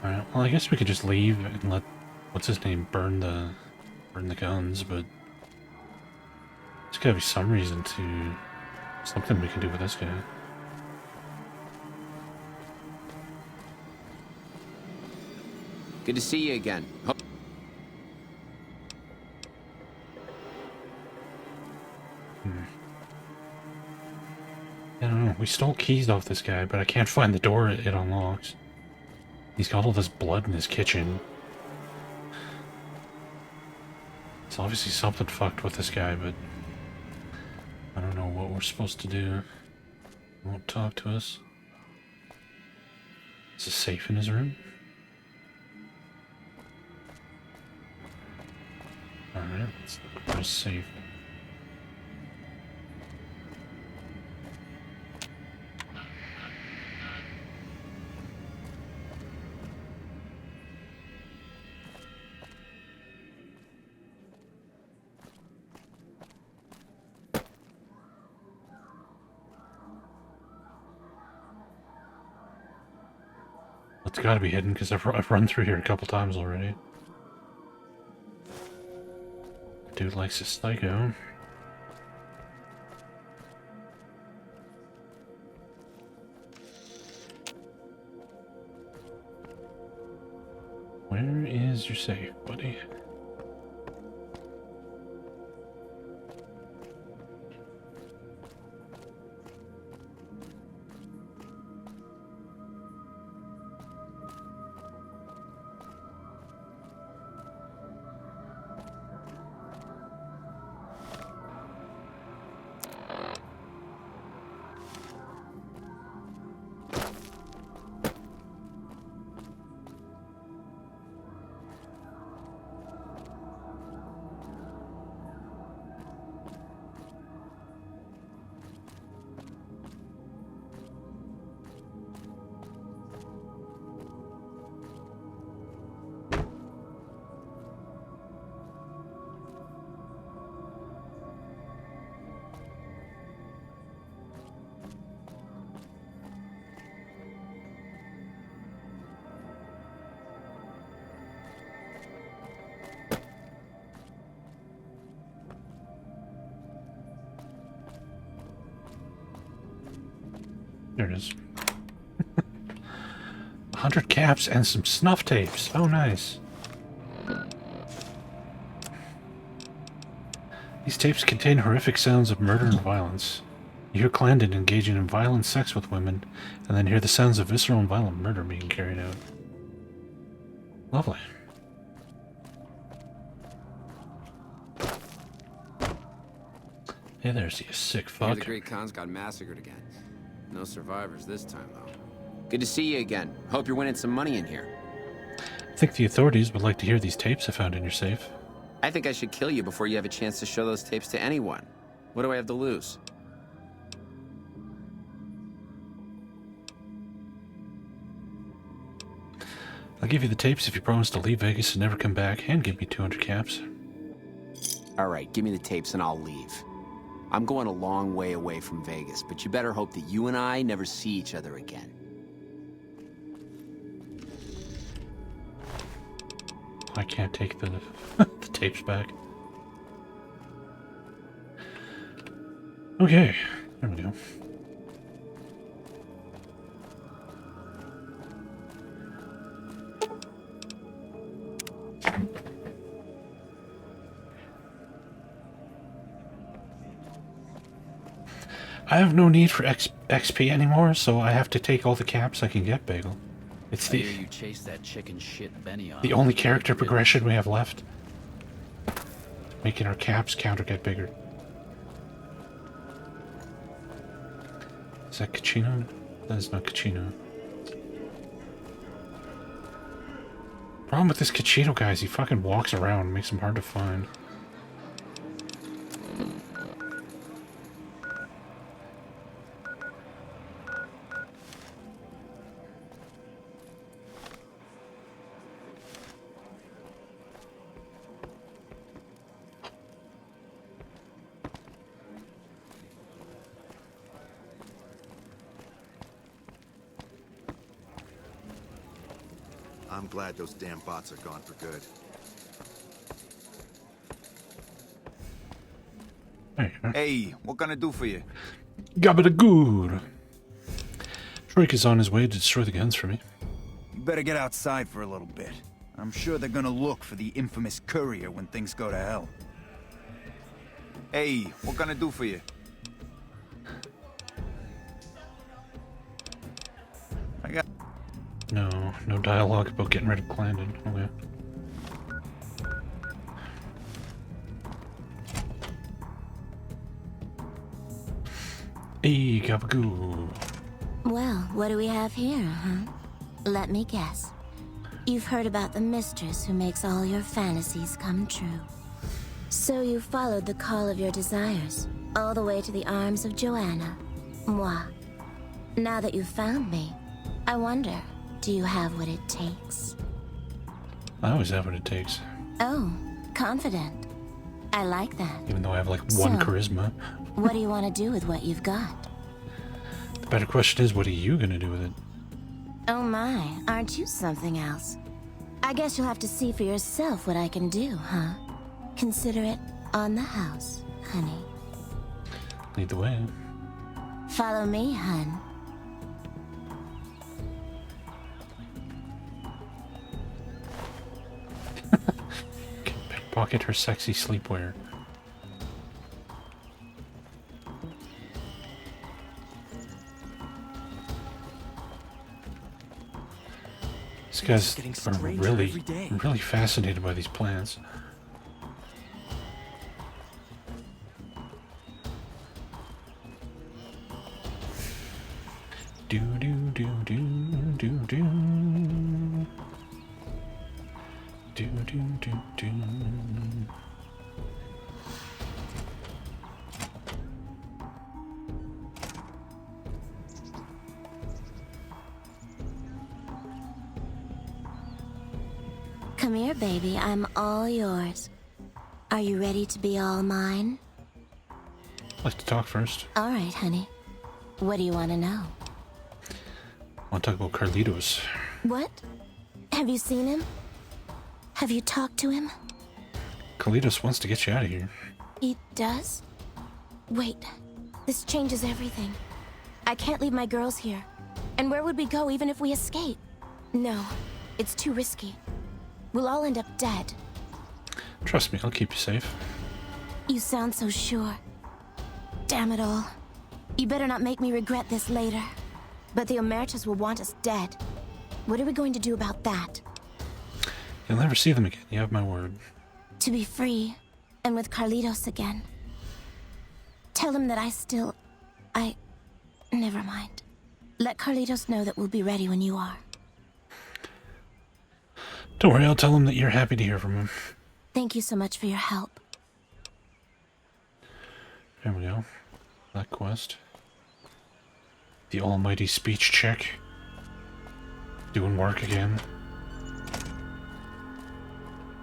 Alright, well I guess we could just leave and let what's his name burn the guns, but there's gotta be some reason to something we can do with this guy. Good to see you again. I don't know, we stole keys off this guy, but I can't find the door it unlocks. He's got all this blood in his kitchen. It's obviously something fucked with this guy, but I don't know what we're supposed to do. He won't talk to us. Is a safe in his room? Alright, let's look for a safe. It's gotta be hidden because I've run through here a couple times already. Dude likes his psycho. Where is your safe, buddy? There it is. 100 caps and some snuff tapes. Oh, nice. These tapes contain horrific sounds of murder and violence. You hear Clandon engaging in violent sex with women, and then hear the sounds of visceral and violent murder being carried out. Lovely. Hey there's you sick I hear fuck. the Great Khan's got massacred again. No survivors this time, though. Good to see you again. Hope you're winning some money in here. I think the authorities would like to hear these tapes I found in your safe. I think I should kill you before you have a chance to show those tapes to anyone. What do I have to lose? I'll give you the tapes if you promise to leave Vegas and never come back, and give me 200 caps. All right, give me the tapes and I'll leave. I'm going a long way away from Vegas, but you better hope that you and I never see each other again. I can't take the, the tapes back. Okay, there we go. I have no need for XP anymore, so I have to take all the caps I can get, Bagel. It's I hear you chase that chicken shit Benny off. the only character progression we have left. Making our caps counter get bigger. Is that Cachino? That is not Cachino. Problem with this Cachino guy is he fucking walks around and makes him hard to find. I'm glad those damn bots are gone for good. Hey, what can I do for you? Gabba-da-good. Troik is on his way to destroy the guns for me. You better get outside for a little bit. I'm sure they're gonna look for the infamous courier when things go to hell. Hey, what can I do for you? No dialogue about getting rid of Clandon. Okay. Hey, Gabagoo. Well, what do we have here, huh? Let me guess. You've heard about the mistress who makes all your fantasies come true. So you followed the call of your desires, all the way to the arms of Joanna. Moi. Now that you've found me, I wonder, do you have what it takes? I always have what it takes. Oh, confident. I like that. Even though I have like one charisma. What do you want to do with what you've got? The better question is, what are you gonna do with it? Oh my, aren't you something else? I guess you'll have to see for yourself what I can do, huh? Consider it on the house, honey. Lead the way. Follow me, hun. Pickpocket her sexy sleepwear. These guys are really fascinated by these plants. Do do do do do do do do do do. Come here, baby. I'm all yours. Are you ready to be all mine? I'd like to talk first. All right, honey. What do you want to know? I want to talk about Carlitos. What? Have you seen him? Have you talked to him? Carlitos wants to get you out of here. He does? Wait. This changes everything. I can't leave my girls here. And where would we go even if we escape? No. It's too risky. We'll all end up dead. Trust me, I'll keep you safe. You sound so sure. Damn it all. You better not make me regret this later. But the Omertas will want us dead. What are we going to do about that? You'll never see them again, you have my word. To be free, and with Carlitos again. Tell him that never mind. Let Carlitos know that we'll be ready when you are. Don't worry, I'll tell him that you're happy to hear from him. Thank you so much for your help. There we go. That quest. The almighty speech check. Doing work again.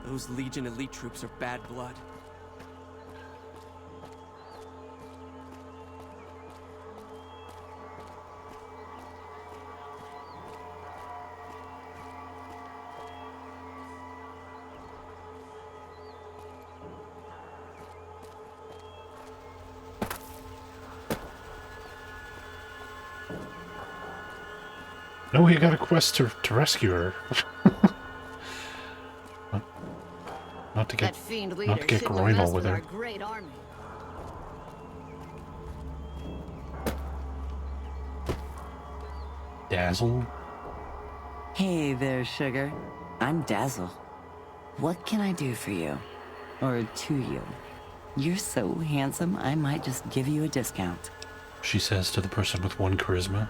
Those Legion elite troops are bad blood. No, he got a quest to rescue her. Not to get, That fiend not leader to get shouldn't have groinal messed with with her. our great army. Dazzle? Hey there, sugar. I'm Dazzle. What can I do for you? Or to you? You're so handsome, I might just give you a discount. She says to the person with 1 charisma.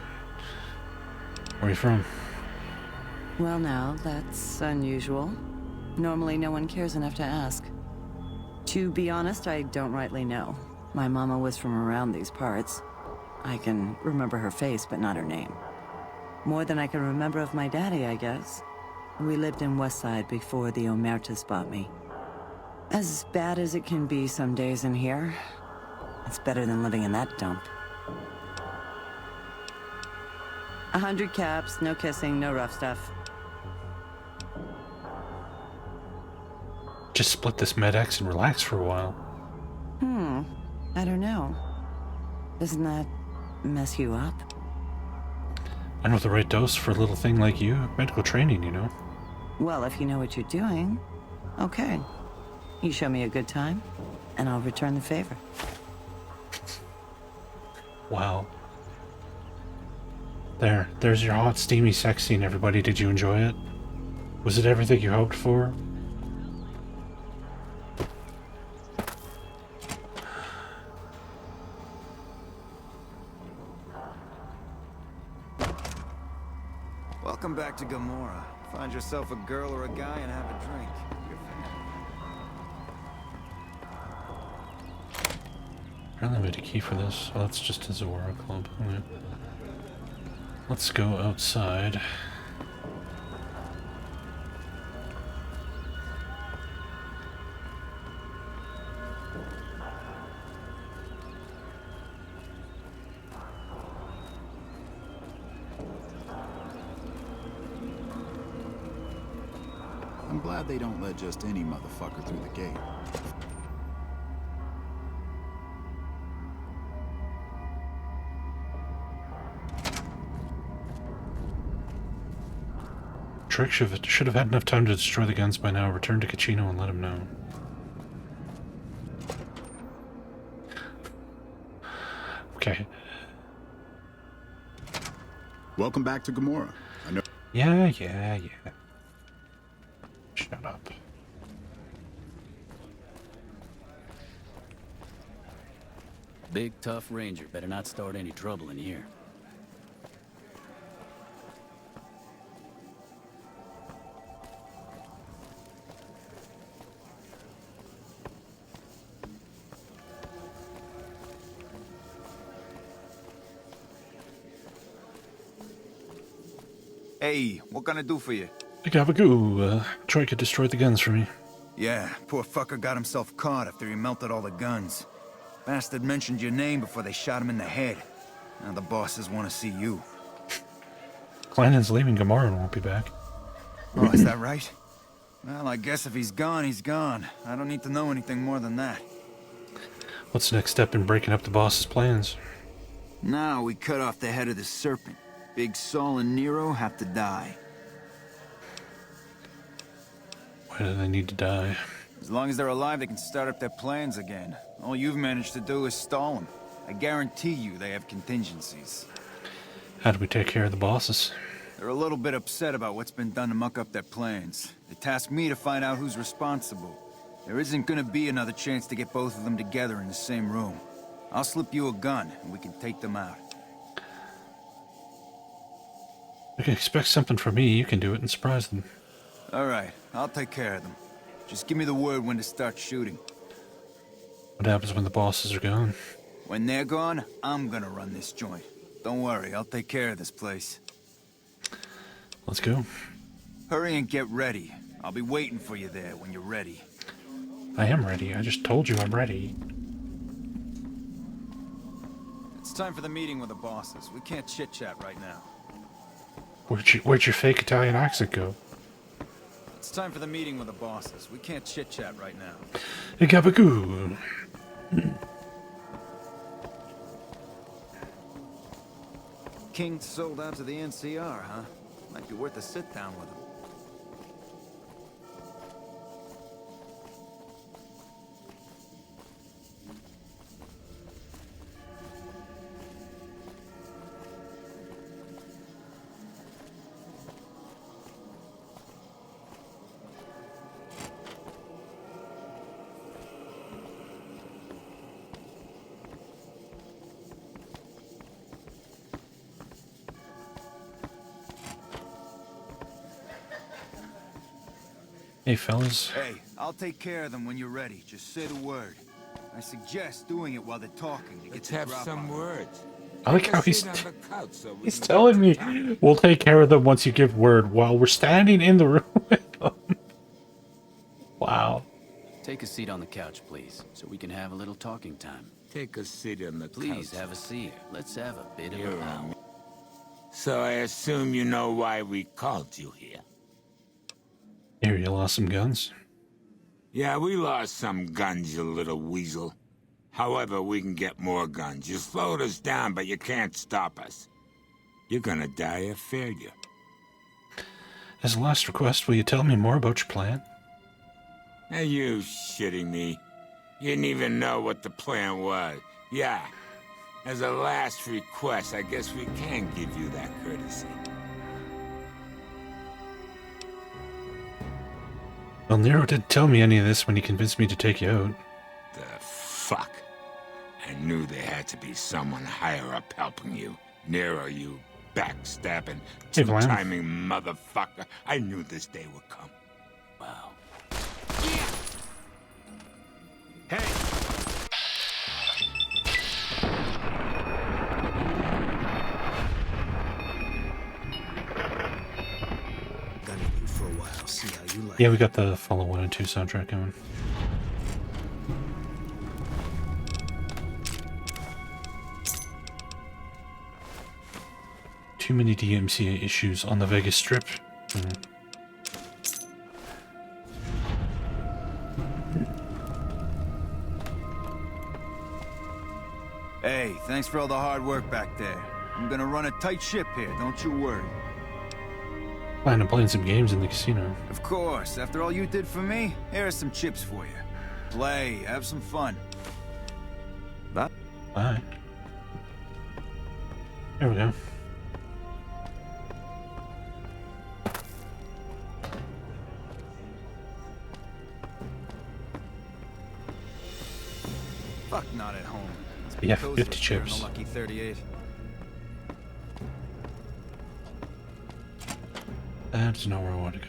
Where are you from? Well now, that's unusual. Normally no one cares enough to ask. To be honest, I don't rightly know. My mama was from around these parts. I can remember her face, but not her name. More than I can remember of my daddy, I guess. We lived in Westside before the Omertas bought me. As bad as it can be some days in here, it's better than living in that dump. 100 caps, no kissing, no rough stuff. Just split this Med-X and relax for a while. I don't know. Doesn't that mess you up? I know the right dose for a little thing like you. Medical training, you know. Well, if you know what you're doing, okay. You show me a good time, and I'll return the favor. Wow. There's your hot, steamy sex scene, everybody. Did you enjoy it? Was it everything you hoped for? Welcome back to Gomorrah. Find yourself a girl or a guy and have a drink. Apparently I made a key for this. Oh, that's just his Aurora Club. Okay. Let's go outside. I'm glad they don't let just any motherfucker through the gate. Trick should have had enough time to destroy the guns by now. Return to Caccino and let him know. Okay. Welcome back to Gomorrah. I know. Yeah. Shut up. Big, tough ranger. Better not start any trouble in here. Hey, what can I do for you? Gabagoo, Troy could destroy the guns for me. Yeah, poor fucker got himself caught after he melted all the guns. Bastard mentioned your name before they shot him in the head. Now the bosses want to see you. Clanon's leaving Gomorrah and won't be back. Oh, is that right? Well, I guess if he's gone, he's gone. I don't need to know anything more than that. What's the next step in breaking up the boss's plans? Now we cut off the head of the serpent. Big Saul and Nero have to die. Why do they need to die? As long as they're alive, they can start up their plans again. All you've managed to do is stall them. I guarantee you they have contingencies. How do we take care of the bosses? They're a little bit upset about what's been done to muck up their plans. They tasked me to find out who's responsible. There isn't gonna be another chance to get both of them together in the same room. I'll slip you a gun, and we can take them out. You can expect something from me. You can do it and surprise them. All right, I'll take care of them. Just give me the word when to start shooting. What happens when the bosses are gone? When they're gone, I'm gonna run this joint. Don't worry, I'll take care of this place. Let's go. Hurry and get ready. I'll be waiting for you there when you're ready. I am ready. I just told you I'm ready. It's time for the meeting with the bosses. We can't chit-chat right now. Where'd your fake Italian accent go? It's time for the meeting with the bosses. We can't chit-chat right now. Hey, Gabagoo. King sold out to the NCR, huh? Might be worth a sit down with him. Hey, fellas. Hey, I'll take care of them when you're ready. Just say the word. I suggest doing it while they're talking to get the drop on them. words. I like how he's telling me we'll take care of them once you give word while we're standing in the room with them. Wow. Take a seat on the couch, please, so we can have a little talking time. Take a seat on the Please couch. have a seat. Let's have a bit of You're a powwow. So I assume you know why we called you here. Here, you lost some guns. Yeah, we lost some guns, you little weasel. However, we can get more guns. You slowed us down, but you can't stop us. You're gonna die of failure. As a last request, will you tell me more about your plan? Are you shitting me? You didn't even know what the plan was. Yeah. As a last request, I guess we can give you that courtesy. Well, Nero didn't tell me any of this when he convinced me to take you out. The fuck? I knew there had to be someone higher up helping you. Nero, you backstabbing, Hey, Vlam. two-timing motherfucker. I knew this day would come. Wow. Gonna do for a while, see how you like Yeah, we got the Fallout 1 and 2 soundtrack going. Too many DMCA issues on the Vegas Strip. Hey, thanks for all the hard work back there. I'm gonna run a tight ship here, don't you worry. Plan on playing some games in the casino. Of course, after all you did for me, here are some chips for you. Play, have some fun. Bye. Bye. There we go. Fuck, not at home. Must Yeah, cozy 50 up there in chips. the Lucky 38. That's not where I want to go.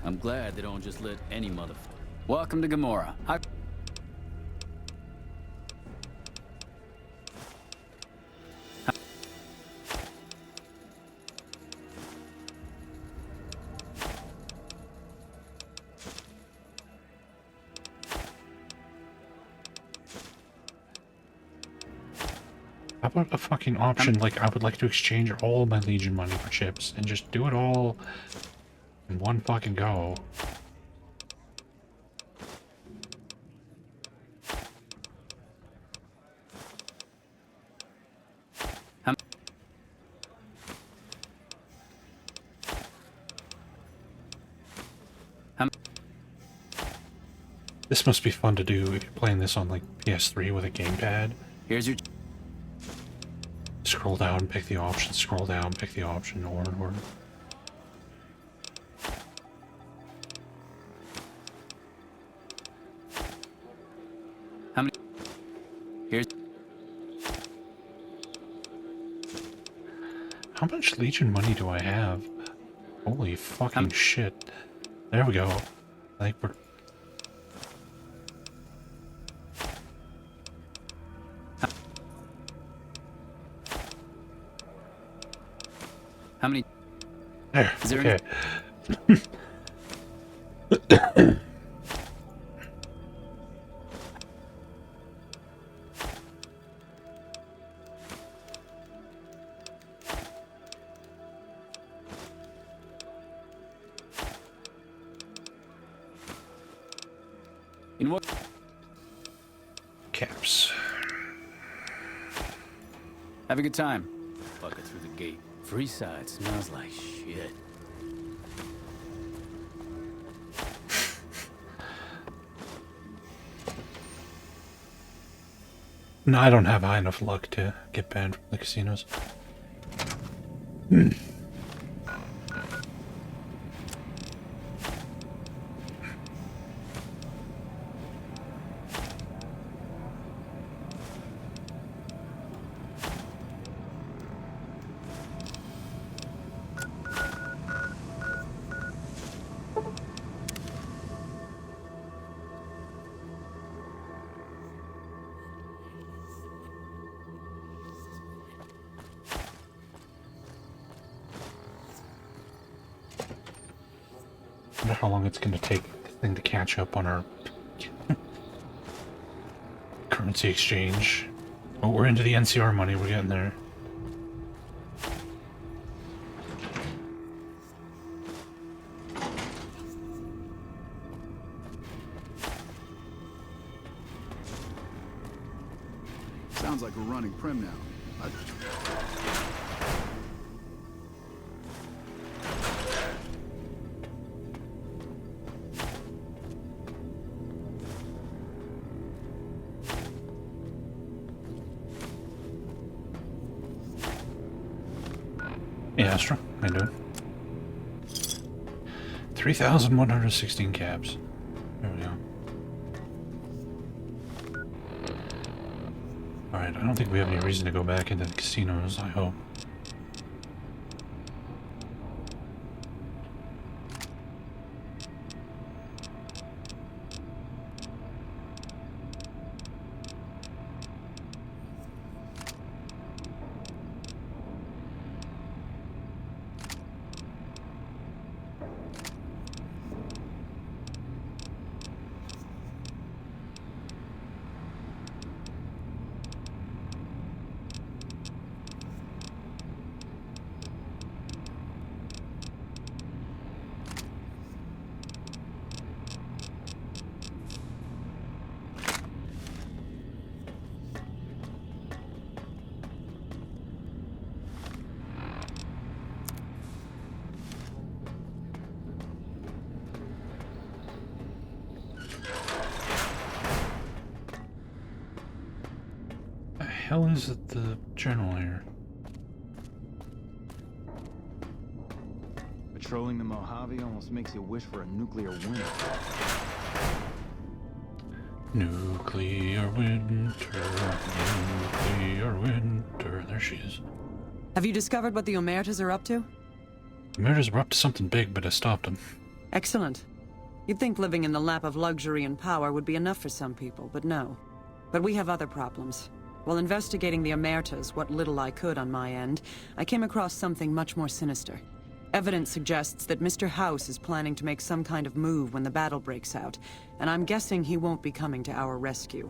I'm glad they don't just let any motherfucker. Welcome to Gomorrah. How about a fucking option like I would like to exchange all my Legion money for chips and just do it all in one fucking go. This must be fun to do if you're playing this on like PS3 with a gamepad. Here's your. Scroll down, pick the option, scroll down, pick the option, or. How many? Here's. How much Legion money do I have? Holy fucking shit. There we go. I think we're... How many? There. Is there Okay. In what? Caps. Have a good time. Fuck it through the gate. Free side smells like shit. No, I don't have high enough luck to get banned from the casinos. I wonder how long it's going to take the thing to catch up on our currency exchange. Oh, we're into the NCR money. We're getting there. Sounds like we're running Prim now. Yeah, Astra, I do. 3,116 caps. There we go. Alright, I don't think we have any reason to go back into the casinos, I hope. Hell is it the general here? Patrolling the Mojave almost makes you wish for a nuclear winter. Nuclear winter, nuclear winter. There she is. Have you discovered what the Omertas are up to? The Omertas were up to something big, but I stopped them. Excellent. You'd think living in the lap of luxury and power would be enough for some people, but no. But we have other problems. While investigating the Omertas, what little I could on my end, I came across something much more sinister. Evidence suggests that Mr. House is planning to make some kind of move when the battle breaks out, and I'm guessing he won't be coming to our rescue.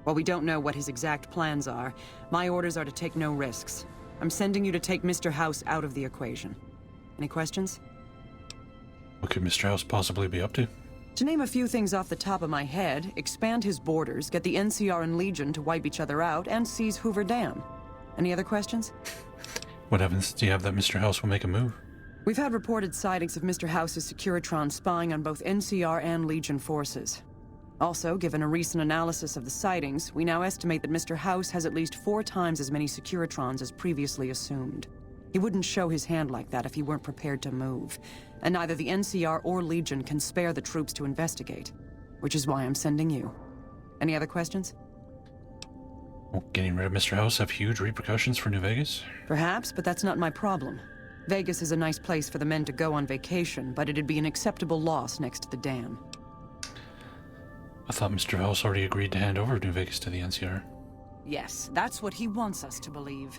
While we don't know what his exact plans are, my orders are to take no risks. I'm sending you to take Mr. House out of the equation. Any questions? What could Mr. House possibly be up to? To name a few things off the top of my head, expand his borders, get the NCR and Legion to wipe each other out, and seize Hoover Dam. Any other questions? What evidence do you have that Mr. House will make a move? We've had reported sightings of Mr. House's Securitron spying on both NCR and Legion forces. Also, given a recent analysis of the sightings, we now estimate that Mr. House has at least 4 times as many Securitrons as previously assumed. He wouldn't show his hand like that if he weren't prepared to move. And neither the NCR or Legion can spare the troops to investigate. Which is why I'm sending you. Any other questions? Will getting rid of Mr. House have huge repercussions for New Vegas? Perhaps, but that's not my problem. Vegas is a nice place for the men to go on vacation, but it'd be an acceptable loss next to the dam. I thought Mr. House already agreed to hand over New Vegas to the NCR. Yes, that's what he wants us to believe.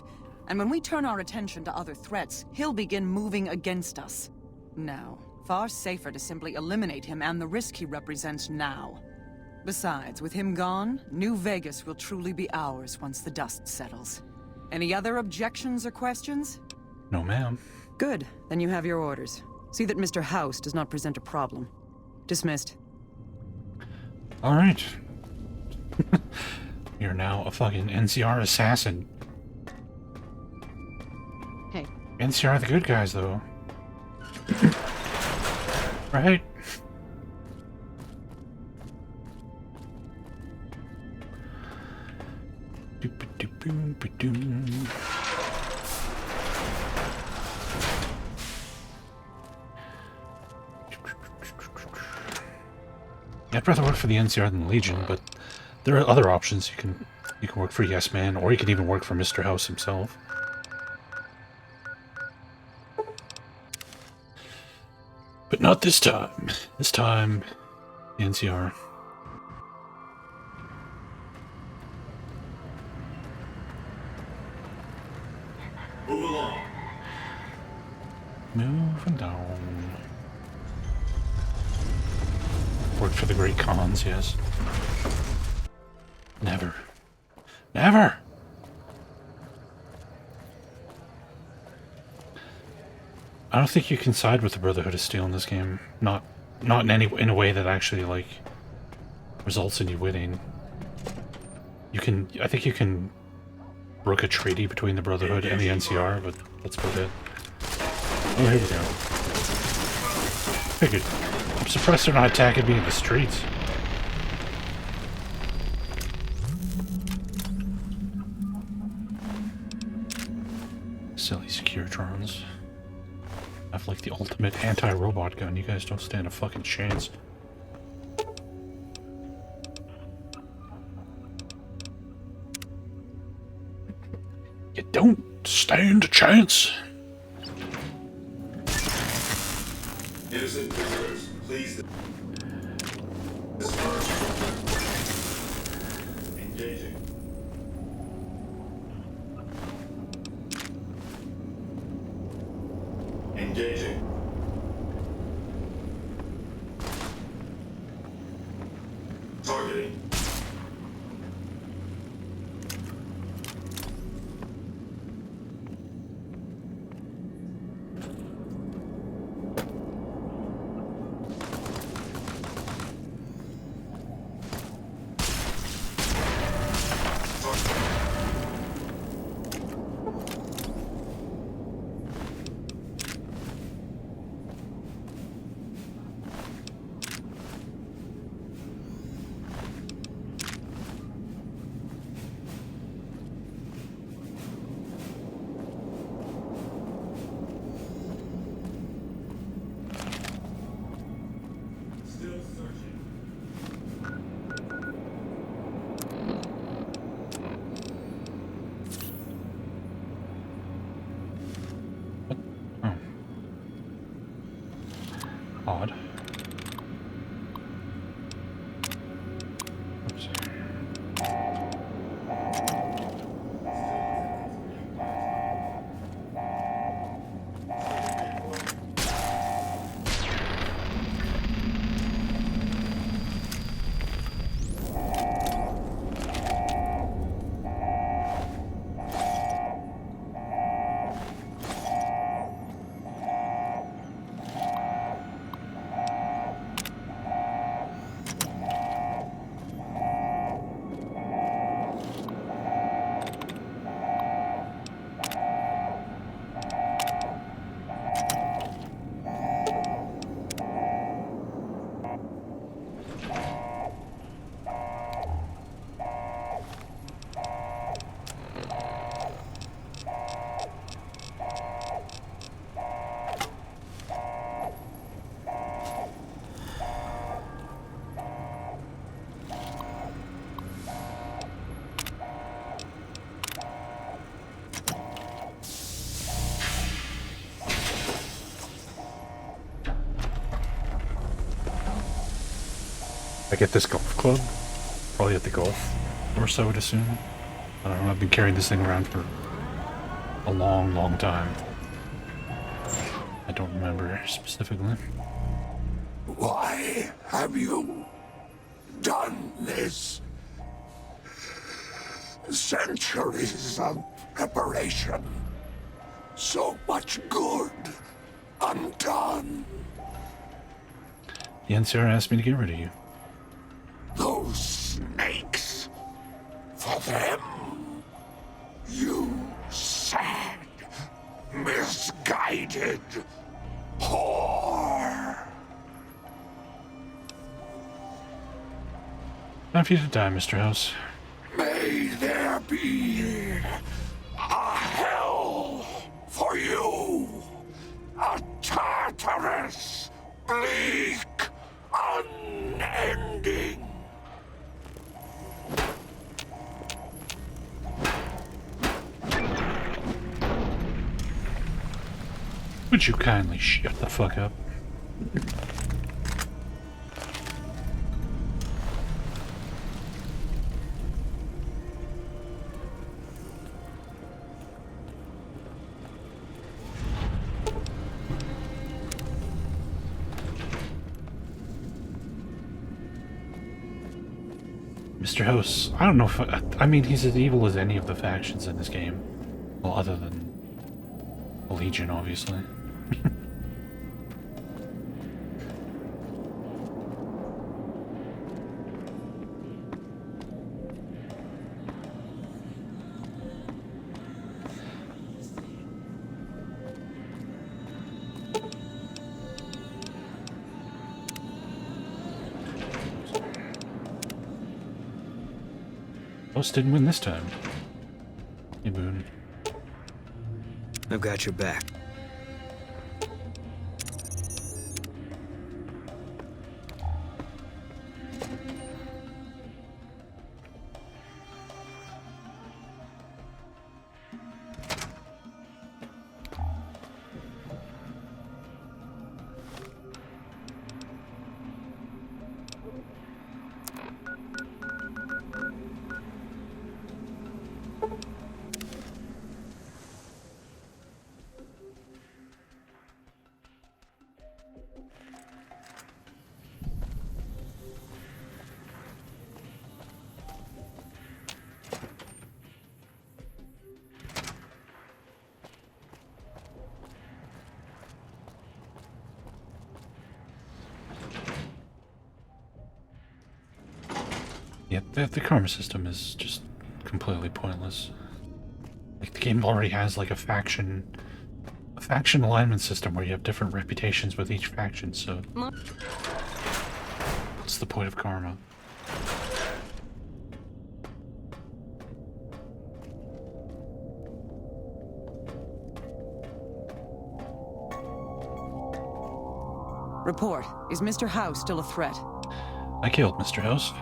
And when we turn our attention to other threats, he'll begin moving against us. No, far safer to simply eliminate him and the risk he represents now. Besides, with him gone, New Vegas will truly be ours once the dust settles. Any other objections or questions? No, ma'am. Good. Then you have your orders. See that Mr. House does not present a problem. Dismissed. All right. You're now a fucking NCR assassin. Hey. NCR are the good guys, though. Right? I'd rather work for the NCR than the Legion, but there are other options. You can work for Yes Man, or you can even work for Mr. House himself. But not this time. This time, the NCR. Move along. Moving down. Work for the Great Khans, yes. Never. Never! I don't think you can side with the Brotherhood of Steel in this game. Not in a way that actually, like, results in you winning. I think you can brook a treaty between the Brotherhood and the NCR, but that's about it. Oh, here we go. Figured. I'm surprised they're not attacking me in the streets. Silly Securitrons. I have like the ultimate anti-robot gun. You guys don't stand a fucking chance. You don't stand a chance. Innocent visitors, please disperse. Engaging. Engaging. Targeting. Odd. I get this golf club, probably at the golf course, I would assume. I don't know, I've been carrying this thing around for a long, long time. I don't remember specifically. Why have you done this? Centuries of preparation. So much good undone. The Ncr asked me to get rid of you. Those snakes. For them, you sad, misguided whore. Time for you to die, Mr. House. May there be a hell for you. A Tartarus, bleak, unending. Would you kindly shut the fuck up? Mr. House, I don't know if... I mean, he's as evil as any of the factions in this game. Well, other than the Legion, obviously. House didn't win this time. Hey, Boone. I've got your back. Yeah, the karma system is just completely pointless. Like, the game already has like a faction alignment system where you have different reputations with each faction, so what's the point of karma? Report. Is Mr. House still a threat? I killed Mr. House.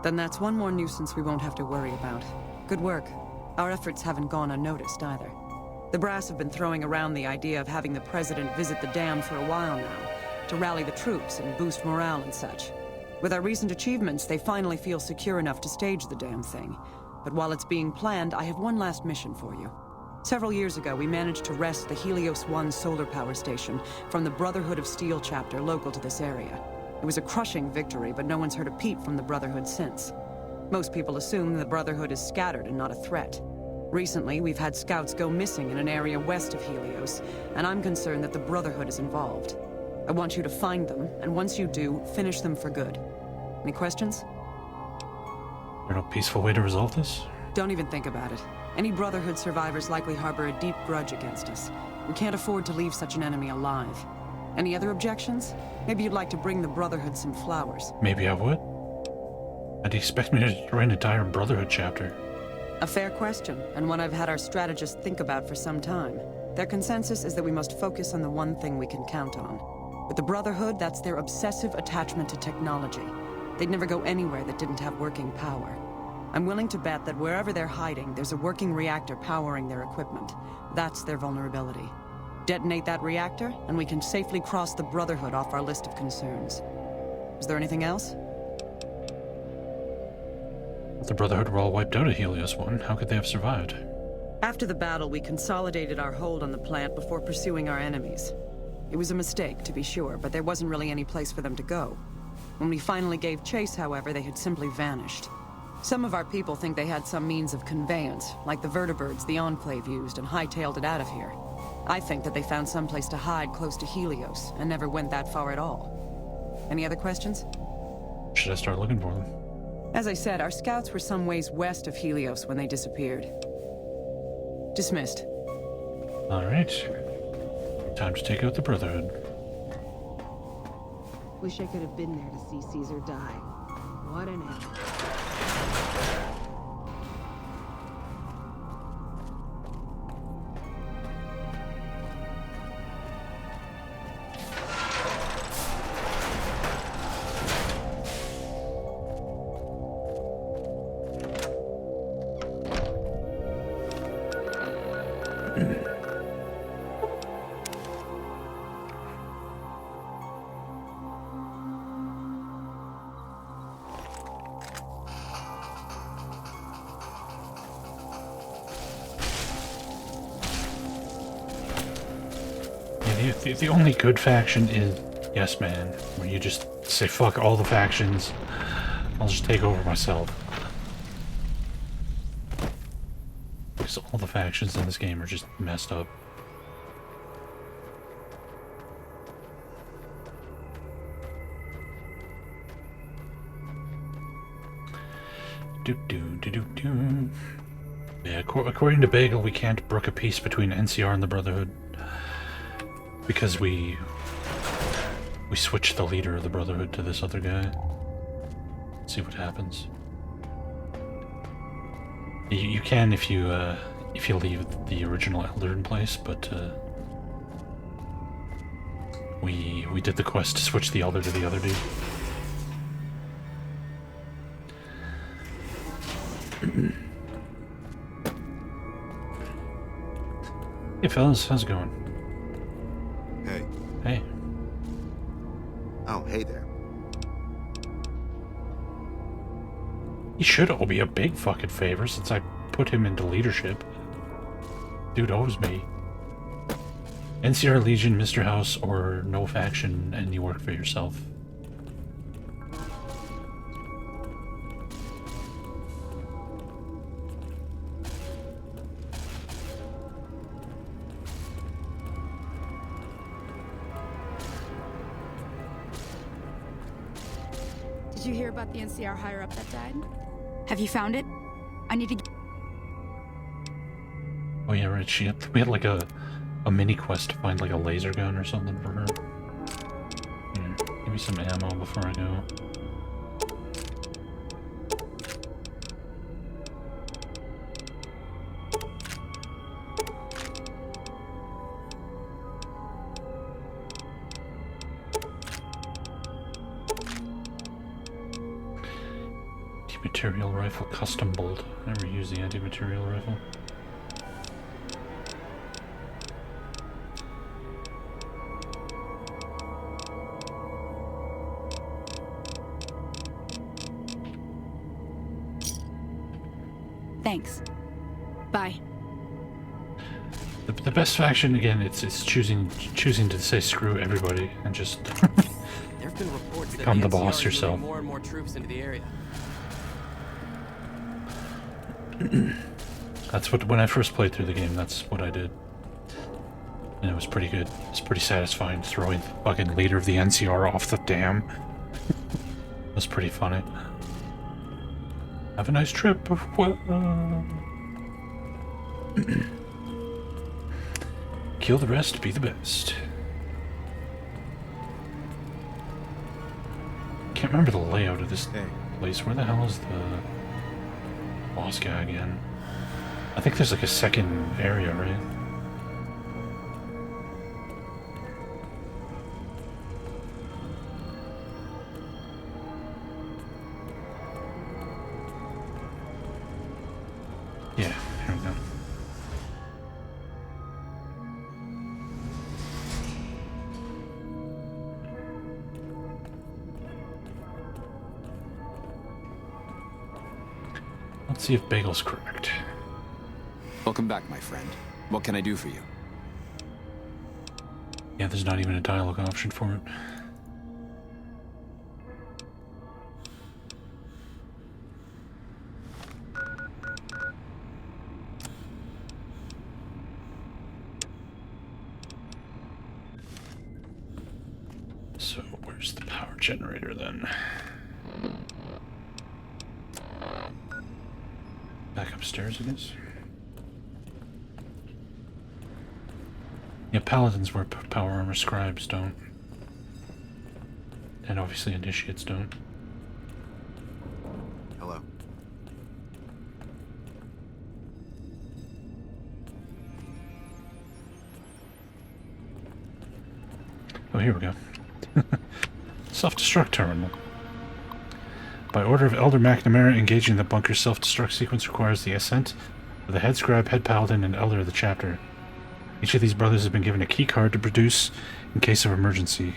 Then that's one more nuisance we won't have to worry about. Good work. Our efforts haven't gone unnoticed either. The brass have been throwing around the idea of having the president visit the dam for a while now, to rally the troops and boost morale and such. With our recent achievements, they finally feel secure enough to stage the damn thing. But while it's being planned, I have one last mission for you. Several years ago, we managed to wrest the Helios 1 solar power station from the Brotherhood of Steel chapter local to this area. It was a crushing victory, but no one's heard a peep from the Brotherhood since. Most people assume the Brotherhood is scattered and not a threat. Recently, we've had scouts go missing in an area west of Helios, and I'm concerned that the Brotherhood is involved. I want you to find them, and once you do, finish them for good. Any questions? There's no peaceful way to resolve this? Don't even think about it. Any Brotherhood survivors likely harbor a deep grudge against us. We can't afford to leave such an enemy alive. Any other objections? Maybe you'd like to bring the Brotherhood some flowers. Maybe I would. I'd expect me to destroy an entire Brotherhood chapter. A fair question, and one I've had our strategists think about for some time. Their consensus is that we must focus on the one thing we can count on. With the Brotherhood, that's their obsessive attachment to technology. They'd never go anywhere that didn't have working power. I'm willing to bet that wherever they're hiding, there's a working reactor powering their equipment. That's their vulnerability. Detonate that reactor, and we can safely cross the Brotherhood off our list of concerns. Is there anything else? If the Brotherhood were all wiped out at Helios 1, how could they have survived? After the battle, we consolidated our hold on the plant before pursuing our enemies. It was a mistake, to be sure, but there wasn't really any place for them to go. When we finally gave chase, however, they had simply vanished. Some of our people think they had some means of conveyance, like the vertibirds the Enclave used, and hightailed it out of here. I think that they found some place to hide close to Helios, and never went that far at all. Any other questions? Should I start looking for them? As I said, our scouts were some ways west of Helios when they disappeared. Dismissed. Alright. Time to take out the Brotherhood. Wish I could have been there to see Caesar die. What an end. The only good faction is Yes Man, where you just say fuck all the factions, I'll just take over myself. Because all the factions in this game are just messed up. Yeah, according to Bagel, we can't brook a peace between NCR and the Brotherhood. Because we switched the leader of the Brotherhood to this other guy. Let's see what happens. You can if you leave the original Elder in place, but we did the quest to switch the Elder to the other dude. Hey fellas, how's it going? Hey. Hey. Oh, hey there. He should owe me a big fucking favor since I put him into leadership. Dude owes me. NCR Legion, Mr. House, or no faction, and you work for yourself. Did you hear about the NCR higher-up that died? Have you found it? I need to... Oh yeah, right, we had like a mini quest to find like a laser gun or something for her. Here, give me some ammo before I go. Anti-material rifle custom bolt. Never use the anti-material rifle. Thanks. Bye. The best faction again, it's choosing to say screw everybody and just There've been reports become that the NCR boss is yourself. moving more and more troops into the area. That's what, when I first played through the game, that's what I did. And it was pretty good. It's pretty satisfying throwing the fucking leader of the NCR off the dam. It was pretty funny. Have a nice trip. Kill the rest, be the best. Can't remember the layout of this place. Where the hell is the boss guy again? I think there's like a second area, right? Yeah, here we go. Let's see if Bagel's correct. Welcome back, my friend. What can I do for you? Yeah, there's not even a dialogue option for it. So, where's the power generator then? Back upstairs, I guess. Yeah, paladins wear power armor, scribes don't. And obviously initiates don't. Hello. Oh, here we go. Self-destruct terminal. By order of Elder McNamara, engaging the bunker self-destruct sequence requires the assent of the head scribe, head paladin, and elder of the chapter. Each of these brothers has been given a key card to produce in case of emergency.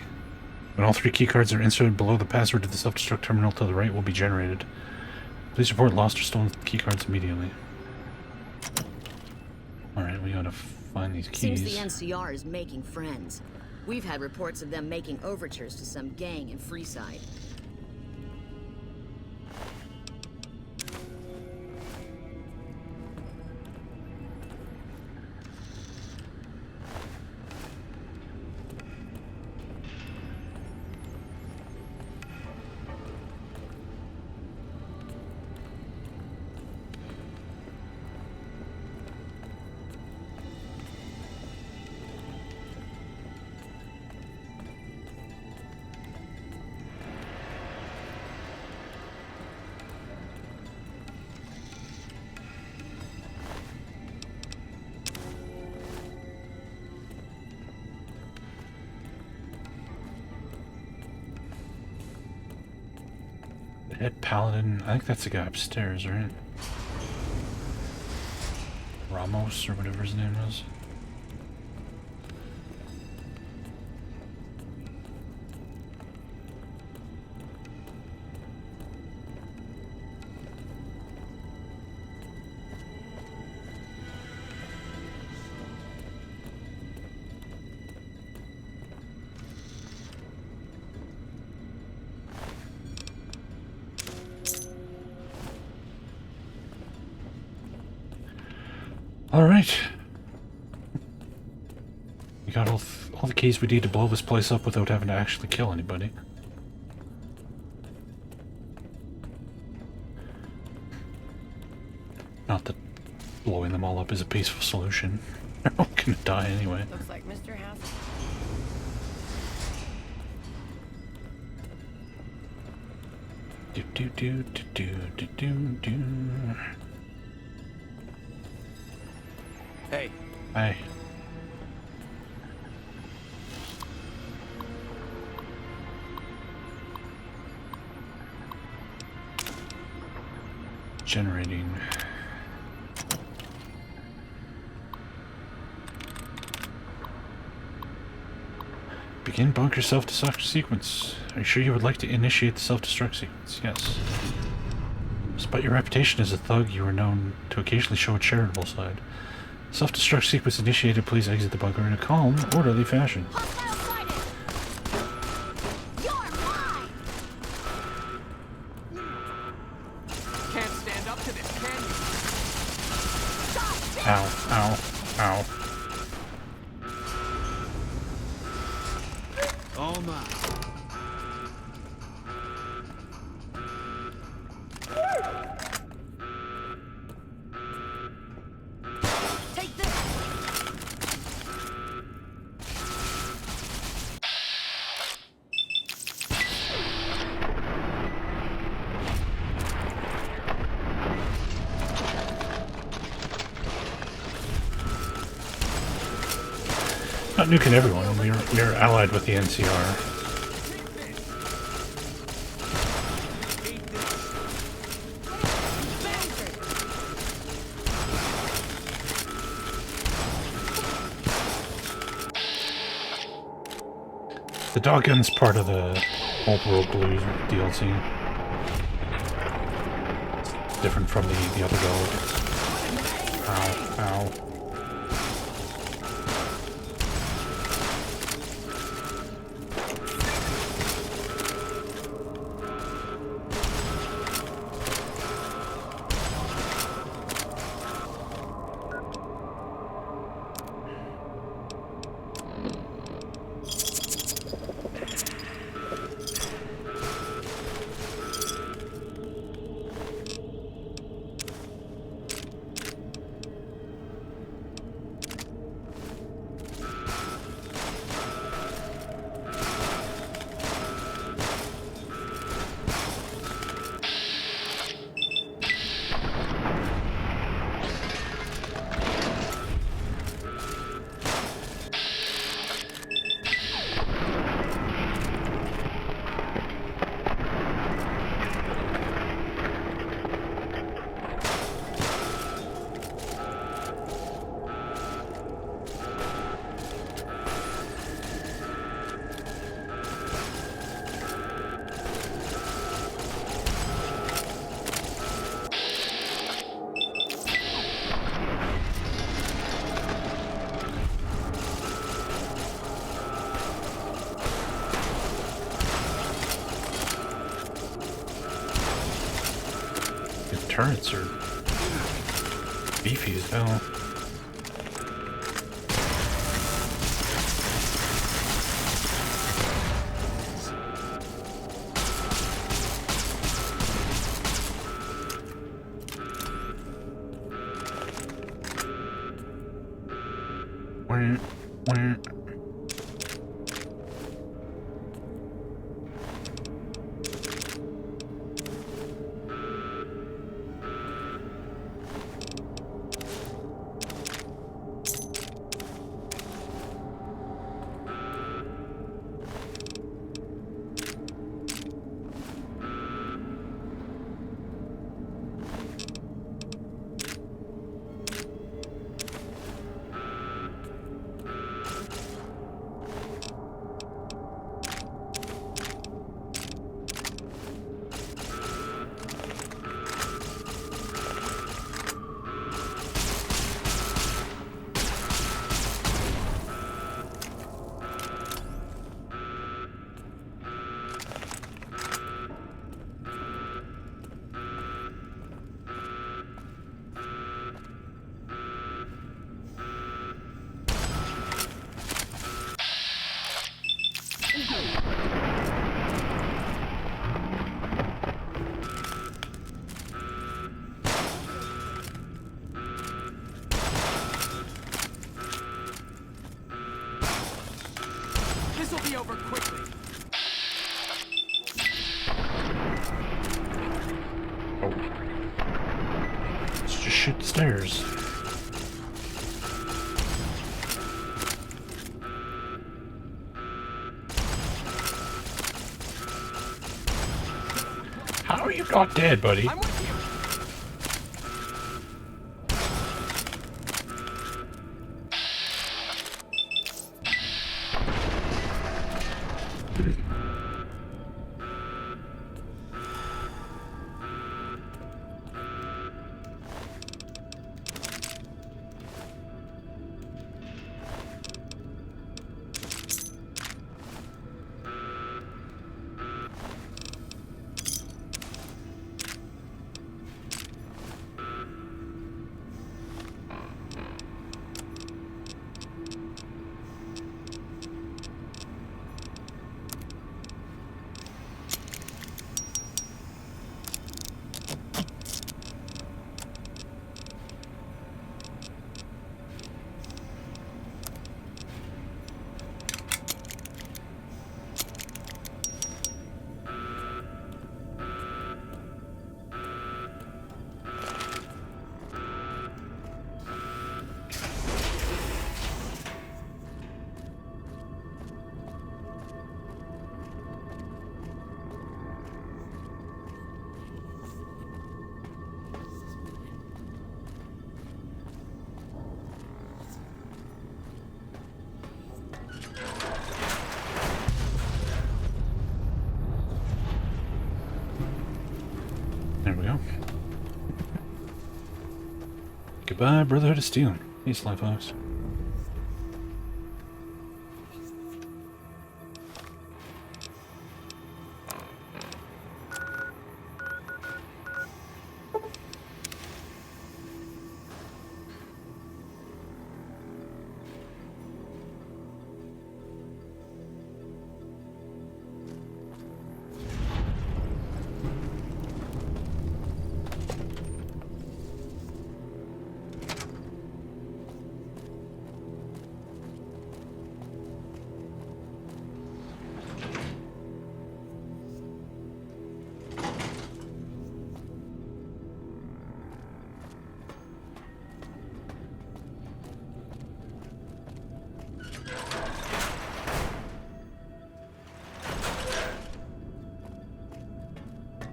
When all 3 key cards are inserted below, the password to the self-destruct terminal to the right will be generated. Please report lost or stolen key cards immediately. Alright, we gotta find these keys. Seems the NCR is making friends. We've had reports of them making overtures to some gang in Freeside. Head paladin, I think that's the guy upstairs, right? Ramos, or whatever his name is. Alright. We got all the keys we need to blow this place up without having to actually kill anybody. Not that blowing them all up is a peaceful solution. They're all gonna die anyway. Looks like Mr. House. Do do do do do do do do. Hey. Hey. Generating. Begin bunker self-destruct sequence. Are you sure you would like to initiate the self-destruct sequence? Yes. Despite your reputation as a thug, you are known to occasionally show a charitable side. Self-destruct sequence initiated. Please exit the bunker in a calm, orderly fashion. Can't stand up to this, can you? Ow, ow, ow. Oh my. Not nuking everyone. We're allied with the NCR. The doggun's part of the Old World Blues DLC. It's different from the other dog. Ow. Turrets are beefy as hell. Wah. This'll be over quickly. Oh. Let's just shoot the stairs. How are you not dead, buddy? I'm with you. Goodbye, Brotherhood of Steel. Peace, Life Fox.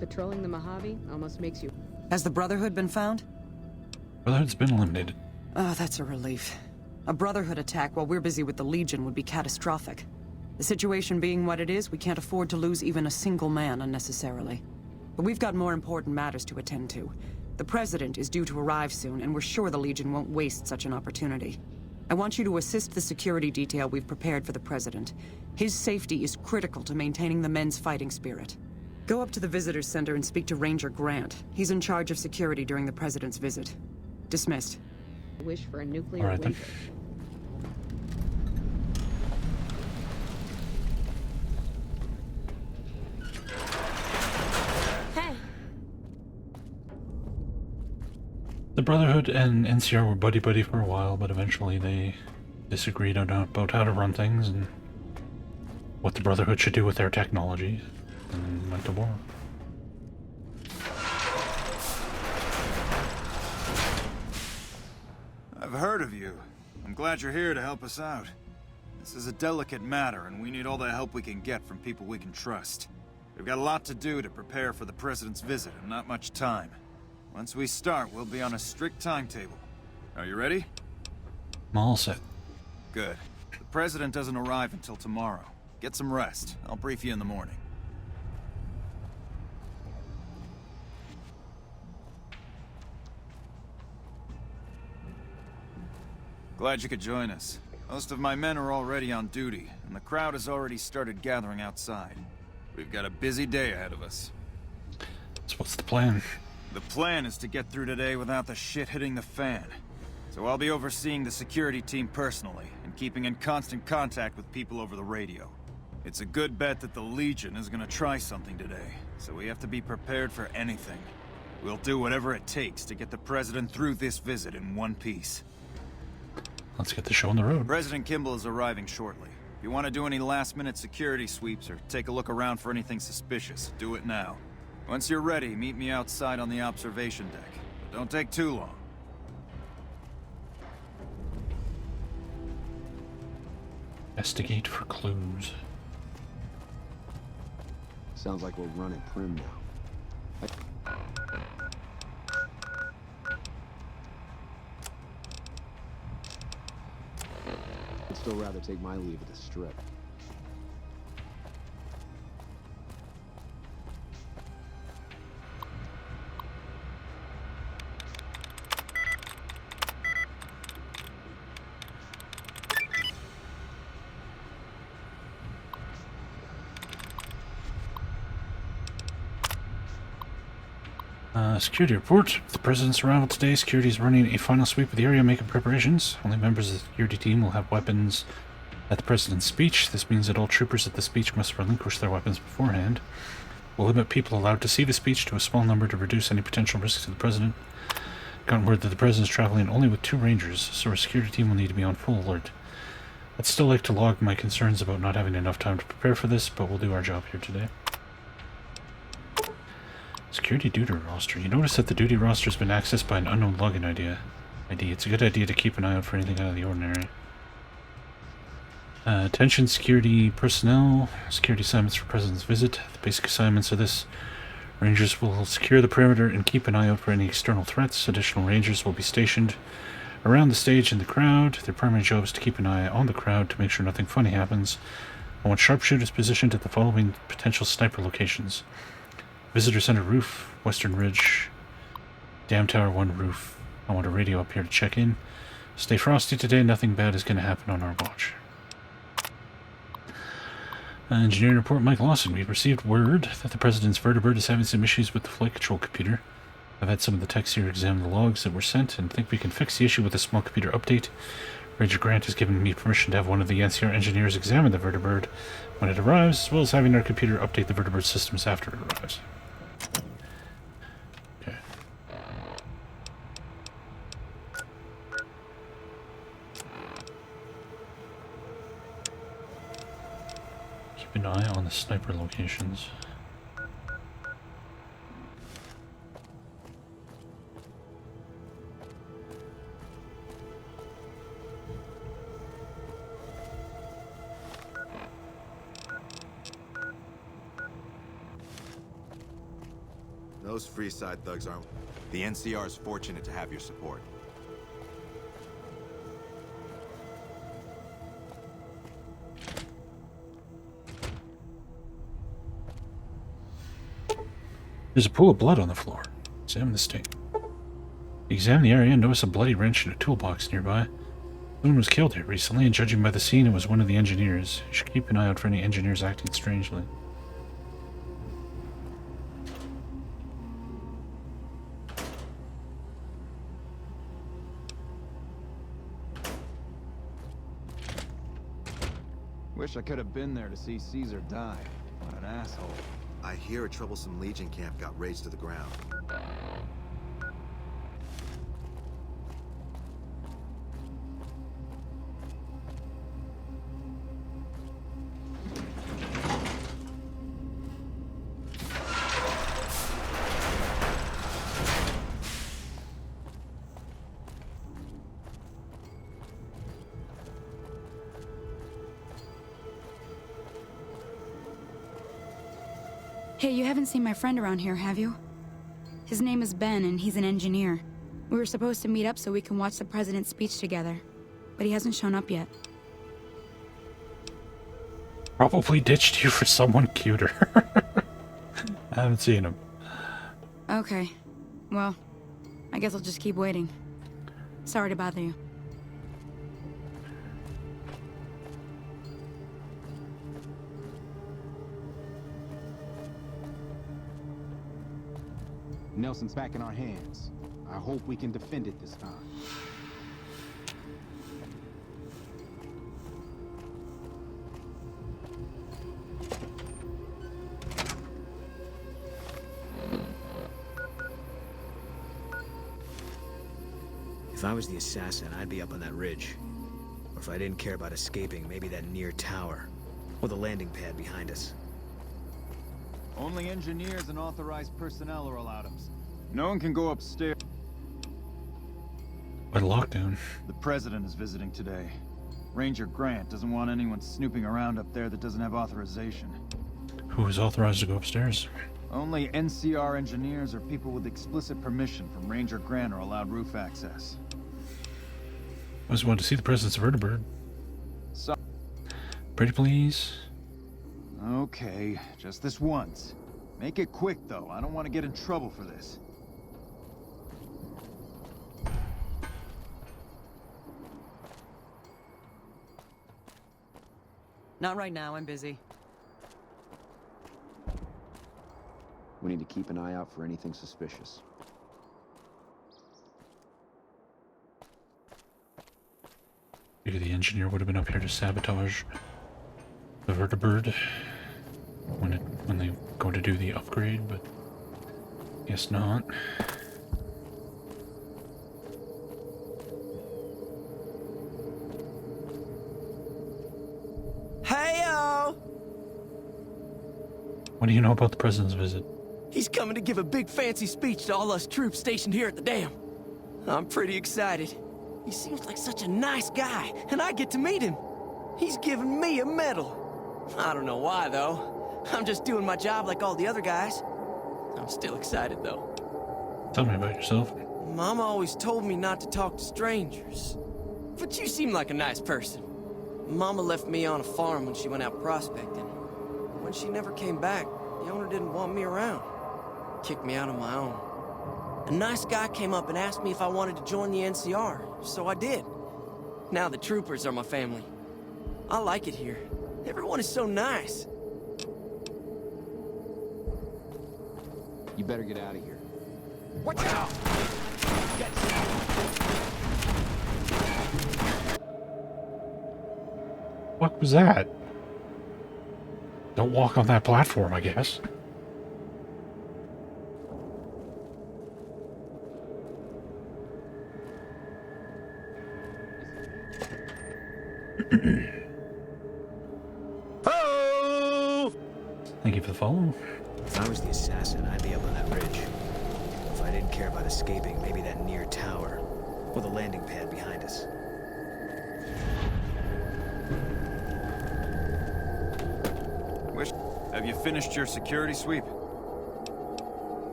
Patrolling the Mojave almost makes you... Has the Brotherhood been found? Brotherhood's been eliminated. Oh, that's a relief. A Brotherhood attack while we're busy with the Legion would be catastrophic. The situation being what it is, we can't afford to lose even a single man unnecessarily. But we've got more important matters to attend to. The President is due to arrive soon, and we're sure the Legion won't waste such an opportunity. I want you to assist the security detail we've prepared for the President. His safety is critical to maintaining the men's fighting spirit. Go up to the Visitors Center and speak to Ranger Grant. He's in charge of security during the President's visit. Dismissed. Wish for a nuclear All right, then. winter. Hey. The Brotherhood and NCR were buddy-buddy for a while, but eventually they disagreed about how to run things and what the Brotherhood should do with their technology, and went to war. I've heard of you. I'm glad you're here to help us out. This is a delicate matter, and we need all the help we can get from people we can trust. We've got a lot to do to prepare for the President's visit, and not much time. Once we start, we'll be on a strict timetable. Are you ready? I'm all set. Good. The President doesn't arrive until tomorrow. Get some rest. I'll brief you in the morning. Glad you could join us. Most of my men are already on duty, and the crowd has already started gathering outside. We've got a busy day ahead of us. So what's the plan? The plan is to get through today without the shit hitting the fan. So I'll be overseeing the security team personally, and keeping in constant contact with people over the radio. It's a good bet that the Legion is gonna try something today, so we have to be prepared for anything. We'll do whatever it takes to get the President through this visit in one piece. Let's get the show on the road. President Kimball is arriving shortly. If you want to do any last-minute security sweeps or take a look around for anything suspicious, do it now. Once you're ready, meet me outside on the observation deck. But don't take too long. Investigate for clues. Sounds like we're running prim now. I'd still rather take my leave at the Strip. Security report. With the President's arrival today, security is running a final sweep of the area, making preparations. Only members of the security team will have weapons at the President's speech. This means that all troopers at the speech must relinquish their weapons beforehand. We'll limit people allowed to see the speech to a small number to reduce any potential risks to the President. Gotten word that the President is traveling only with 2 Rangers, so our security team will need to be on full alert. I'd still like to log my concerns about not having enough time to prepare for this, but we'll do our job here today. Security duty roster. You notice that the duty roster has been accessed by an unknown login ID. It's a good idea to keep an eye out for anything out of the ordinary. Attention security personnel. Security assignments for President's visit. The basic assignments are this. Rangers will secure the perimeter and keep an eye out for any external threats. Additional Rangers will be stationed around the stage and the crowd. Their primary job is to keep an eye on the crowd to make sure nothing funny happens. I want sharpshooters positioned at the following potential sniper locations. Visitor Center roof, Western Ridge, Dam Tower 1 roof, I want a radio up here to check in. Stay frosty today, nothing bad is going to happen on our watch. Engineering report, Mike Lawson. We've received word that the President's vertibird is having some issues with the flight control computer. I've had some of the techs here examine the logs that were sent and think we can fix the issue with a small computer update. Ranger Grant has given me permission to have one of the NCR engineers examine the vertibird when it arrives, as well as having our computer update the vertibird systems after it arrives. Okay. Keep an eye on the sniper locations. Those Freeside thugs aren't... The NCR is fortunate to have your support. There's a pool of blood on the floor. Examine the stain. Examine the area and notice a bloody wrench in a toolbox nearby. Someone was killed here recently, and judging by the scene, it was one of the engineers. You should keep an eye out for any engineers acting strangely. Wish I could have been there to see Caesar die. What an asshole. I hear a troublesome Legion camp got razed to the ground. Hey, you haven't seen my friend around here, have you? His name is Ben, and he's an engineer. We were supposed to meet up so we can watch the president's speech together, but he hasn't shown up yet. Probably ditched you for someone cuter. I haven't seen him. Okay. Well, I guess I'll just keep waiting. Sorry to bother you. Nelson's back in our hands. I hope we can defend it this time. If I was the assassin, I'd be up on that ridge. Or if I didn't care about escaping, maybe that near tower. Or the landing pad behind us. Only engineers and authorized personnel are allowed. No one can go upstairs. What a lockdown. The president is visiting today. Ranger Grant doesn't want anyone snooping around up there that doesn't have authorization. Who is authorized to go upstairs? Only NCR engineers or people with explicit permission from Ranger Grant are allowed roof access. I just wanted to see the president's vertibird. So Pretty please. Okay, just this once. Make it quick, though. I don't want to get in trouble for this. Not right now, I'm busy. We need to keep an eye out for anything suspicious. Maybe the engineer would have been up here to sabotage the vertibird when they go to do the upgrade, but guess not. Hey-o! What do you know about the president's visit? He's coming to give a big fancy speech to all us troops stationed here at the dam. I'm pretty excited. He seems like such a nice guy, and I get to meet him. He's giving me a medal. I don't know why, though. I'm just doing my job like all the other guys. I'm still excited, though. Tell me about yourself. Mama always told me not to talk to strangers. But you seem like a nice person. Mama left me on a farm when she went out prospecting. When she never came back, the owner didn't want me around. Kicked me out on my own. A nice guy came up and asked me if I wanted to join the NCR, so I did. Now the troopers are my family. I like it here. Everyone is so nice. You better get out of here. Watch out! What was that? Don't walk on that platform, I guess. Oh! Thank you for the follow. If I was the assassin, I'd be up on that ridge. If I didn't care about escaping, maybe that near tower, or the landing pad behind us. Have you finished your security sweep?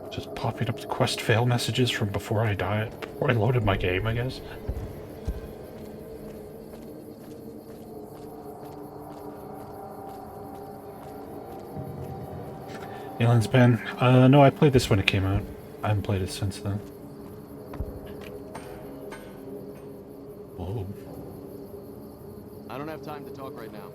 Just popping up the quest fail messages from before I loaded my game, I guess. Alien's Pen. No, I played this when it came out. I haven't played it since then. Whoa. I don't have time to talk right now.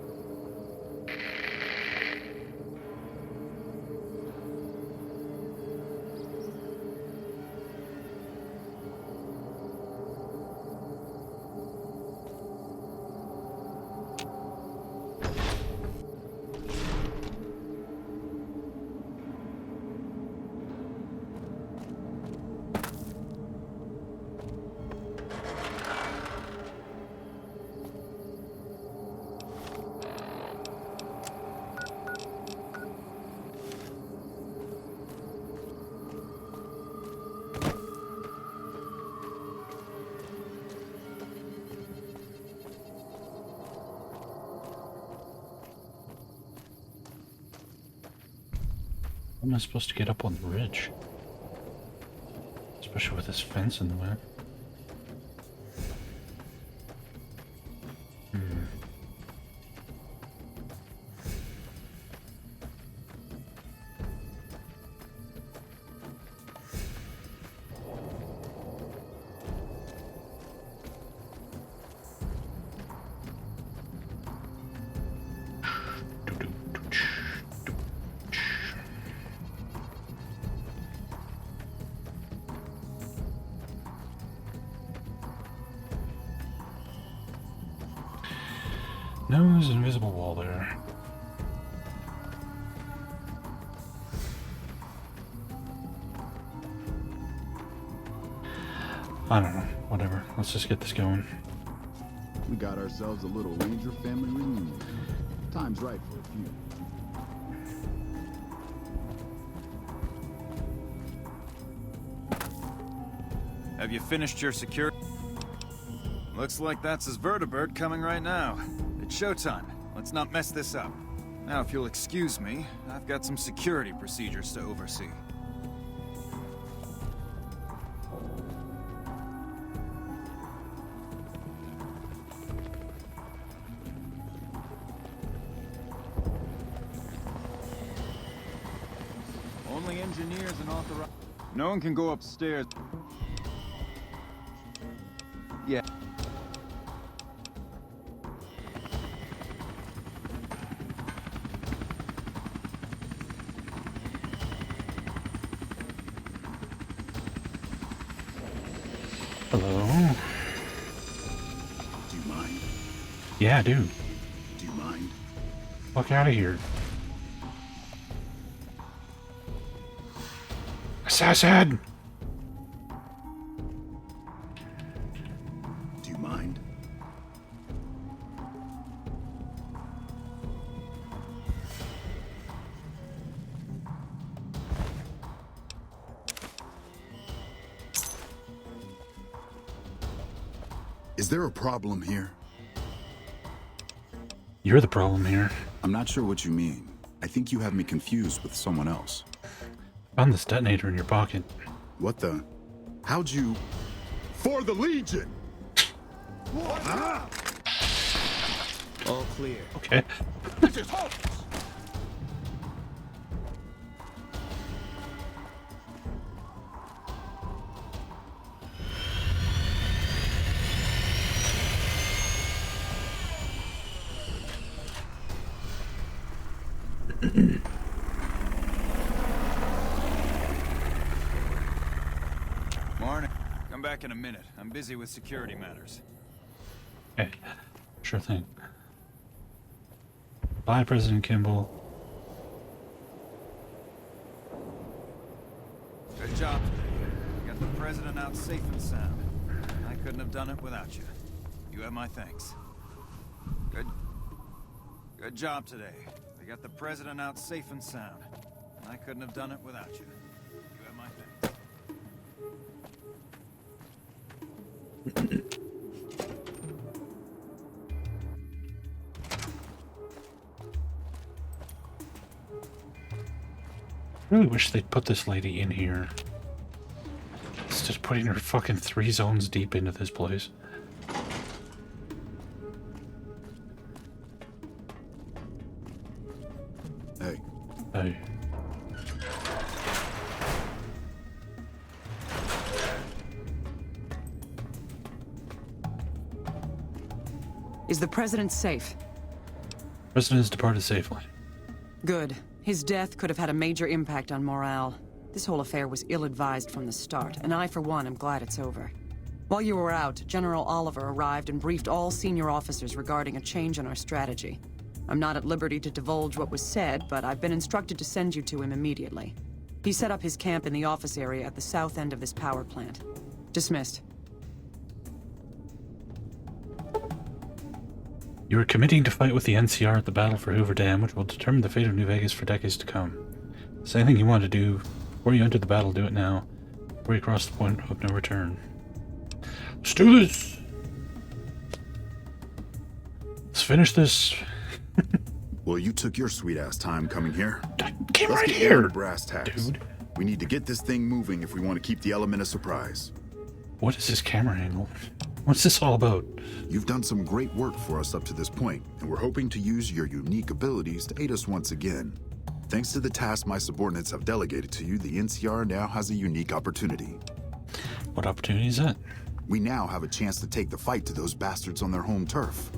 How am I supposed to get up on the ridge? Especially with this fence in the way. No, there's an invisible wall there. I don't know. Whatever. Let's just get this going. We got ourselves a little Ranger family reunion. Time's right for a few. Have you finished your security? Looks like that's his vertibird coming right now. It's showtime. Let's not mess this up. Now, if you'll excuse me, I've got some security procedures to oversee. Only engineers and authorized... No one can go upstairs. Yeah. Hello? Do you mind? Yeah, I do. Do you mind? Fuck out of here. Assassin! Do you mind? Is there a problem here? You're the problem here. I'm not sure what you mean. I think you have me confused with someone else. Found this detonator in your pocket. What the? How'd you... For the Legion! All clear. Okay. This is hopeless. Morning. Come back in a minute. I'm busy with security matters. Okay. Sure thing. Bye, President Kimball. Good job today. We got the president out safe and sound. I couldn't have done it without you. You have my thanks. Good job today. We got the president out safe and sound. I couldn't have done it without you. You have my thanks. I really wish they'd put this lady in here. It's just putting her fucking 3 zones deep into this place. Hey. Hey. Is the president safe? President has departed safely. Good. His death could have had a major impact on morale. This whole affair was ill-advised from the start, and I, for one, am glad it's over. While you were out, General Oliver arrived and briefed all senior officers regarding a change in our strategy. I'm not at liberty to divulge what was said, but I've been instructed to send you to him immediately. He set up his camp in the office area at the south end of this power plant. Dismissed. You are committing to fight with the NCR at the Battle for Hoover Dam, which will determine the fate of New Vegas for decades to come. If there's anything you want to do before you enter the battle, do it now, before you cross the point of no return. Let's do this! Let's finish this. Well, you took your sweet-ass time coming here. Came Let's right get here, down to brass tacks. dude. We need to get this thing moving if we want to keep the element of surprise. What is this camera angle? What's this all about? You've done some great work for us up to this point, and we're hoping to use your unique abilities to aid us once again. Thanks to the task my subordinates have delegated to you, the NCR now has a unique opportunity. What opportunity is that? We now have a chance to take the fight to those bastards on their home turf.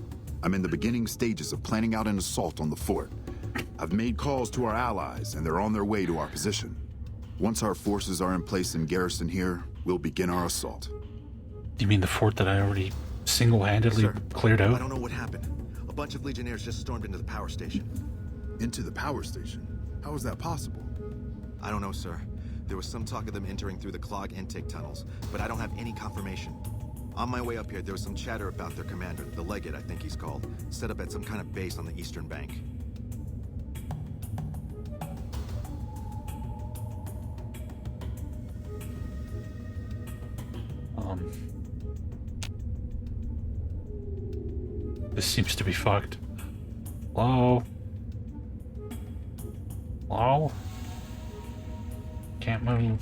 I'm in the beginning stages of planning out an assault on the fort. I've made calls to our allies, and they're on their way to our position. Once our forces are in place in garrison here, we'll begin our assault. You mean the fort that I already single-handedly cleared out? I don't know what happened. A bunch of Legionnaires just stormed into the power station. Into the power station? How is that possible? I don't know, sir. There was some talk of them entering through the clog intake tunnels, but I don't have any confirmation. On my way up here, there was some chatter about their commander, the Legate, I think he's called, set up at some kind of base on the eastern bank. This seems to be fucked. Hello? Hello? Can't move.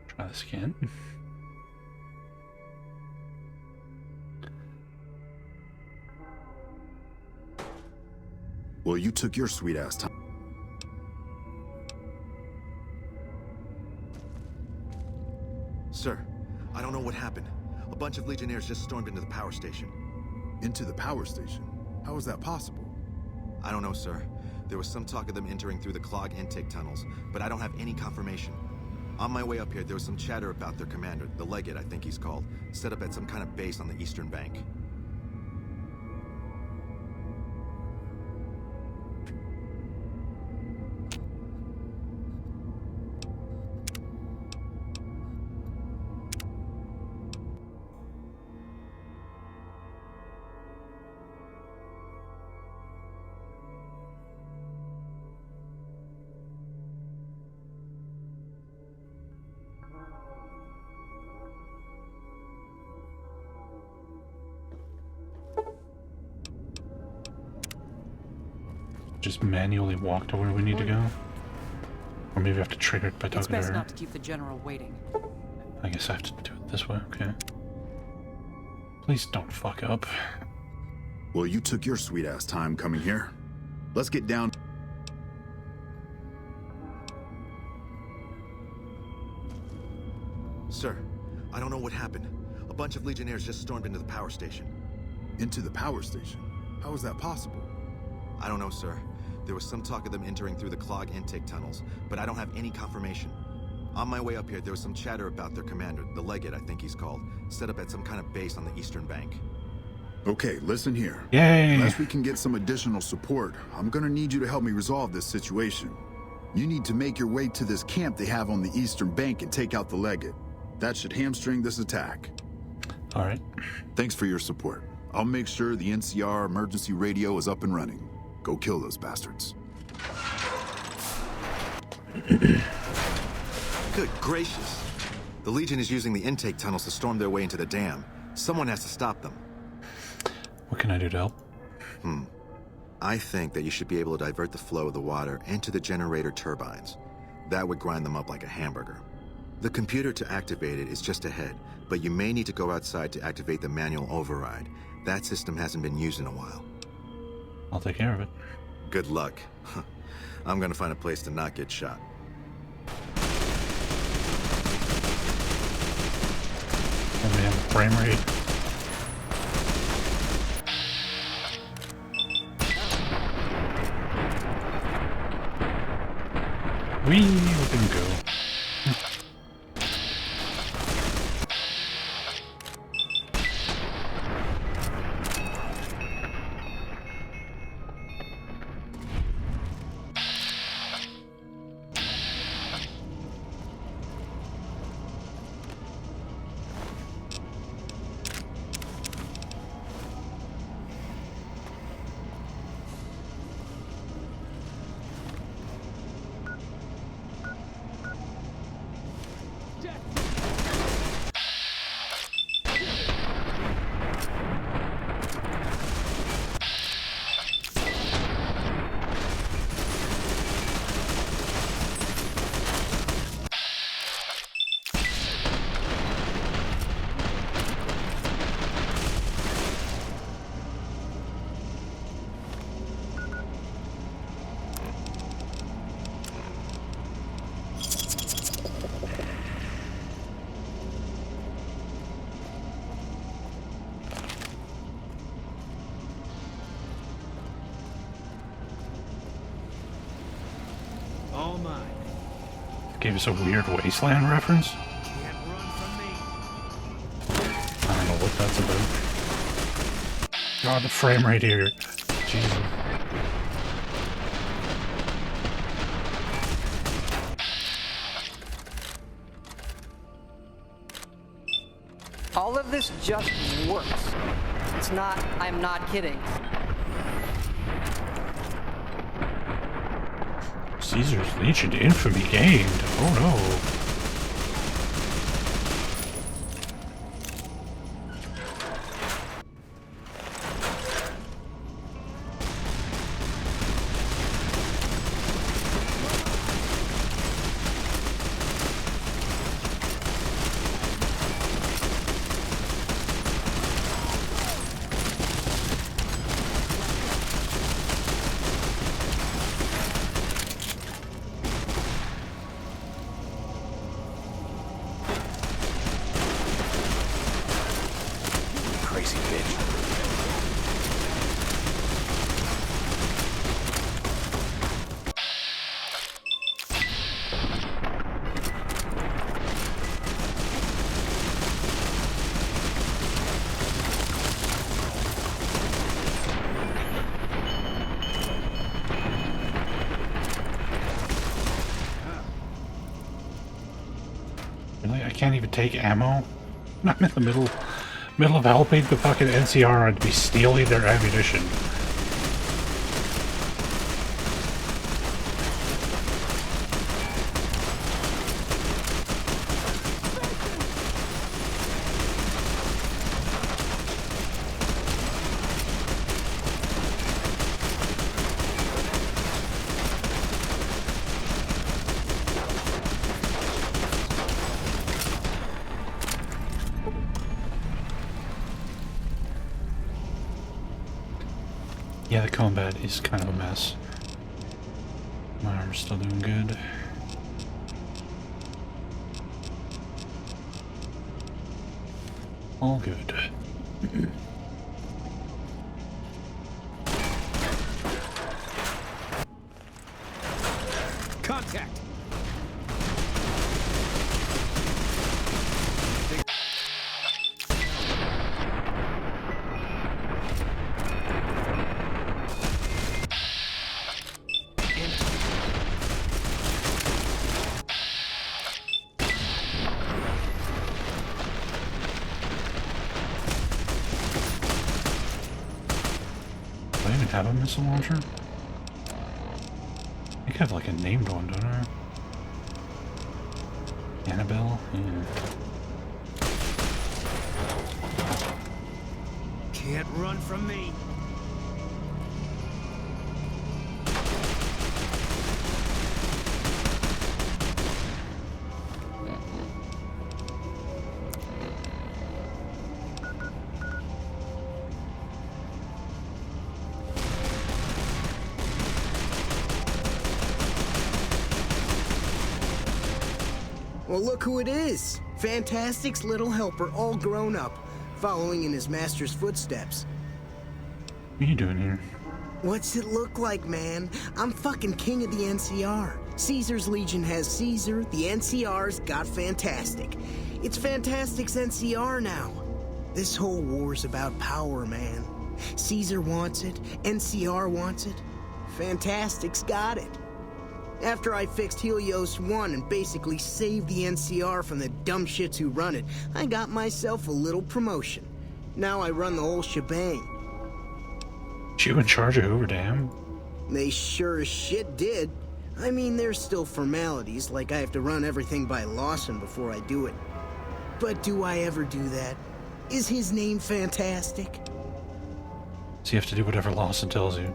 Try this again. Well, you took your sweet-ass time. Sir, I don't know what happened. A bunch of Legionnaires just stormed into the power station. Into the power station? How is that possible? I don't know, sir. There was some talk of them entering through the clog intake tunnels, but I don't have any confirmation. On my way up here, there was some chatter about their commander, the Legate, I think he's called, set up at some kind of base on the eastern bank. Just manually walk to where we need to go? Or maybe I have to trigger it by It's talking to best her. not to keep the general waiting. I guess I have to do it this way, okay. Please don't fuck up. Well, you took your sweet-ass time coming here. Let's get down. Sir, I don't know what happened. A bunch of Legionnaires just stormed into the power station. Into the power station? How is that possible? I don't know, sir. There was some talk of them entering through the clog intake tunnels, but I don't have any confirmation. On my way up here, there was some chatter about their commander, the Legate, I think he's called, set up at some kind of base on the eastern bank. Okay, listen here. Yay! Unless we can get some additional support, I'm gonna need you to help me resolve this situation. You need to make your way to this camp they have on the eastern bank and take out the Legate. That should hamstring this attack. All right. Thanks for your support. I'll make sure the NCR emergency radio is up and running. Go kill those bastards. Good gracious. The Legion is using the intake tunnels to storm their way into the dam. Someone has to stop them. What can I do to help? I think that you should be able to divert the flow of the water into the generator turbines. That would grind them up like a hamburger. The computer to activate it is just ahead, but you may need to go outside to activate the manual override. That system hasn't been used in a while. I'll take care of it. Good luck. I'm gonna find a place to not get shot. Oh man, the frame rate. Whee! Look at him go. All mine. Gave us a weird Wasteland reference. Can't run from me. I don't know what that's about. God, the frame rate here. Jesus. All of this just works. It's not, I'm not kidding. Caesar's Legion infamy gained. Oh no. Crazy bitch. Really? I can't even take ammo? I'm in the middle of helping the fucking NCR to be stealing their ammunition. Yeah, the combat is kind of a mess. My armor's still doing good. All good. Contact! Do I even have a missile launcher? I think I have like a named one, don't I? Annabelle? Yeah. Can't run from me. Well, look who it is. Fantastic's little helper, all grown up, following in his master's footsteps. What are you doing here? What's it look like, man? I'm fucking king of the NCR. Caesar's Legion has Caesar, the NCR's got Fantastic. It's Fantastic's NCR now. This whole war's about power, man. Caesar wants it, NCR wants it. Fantastic's got it. After I fixed Helios 1 and basically saved the NCR from the dumb shits who run it, I got myself a little promotion. Now I run the whole shebang. You in charge of Hoover Dam? They sure as shit did. I mean, there's still formalities, like I have to run everything by Lawson before I do it. But do I ever do that? Is his name Fantastic? So you have to do whatever Lawson tells you.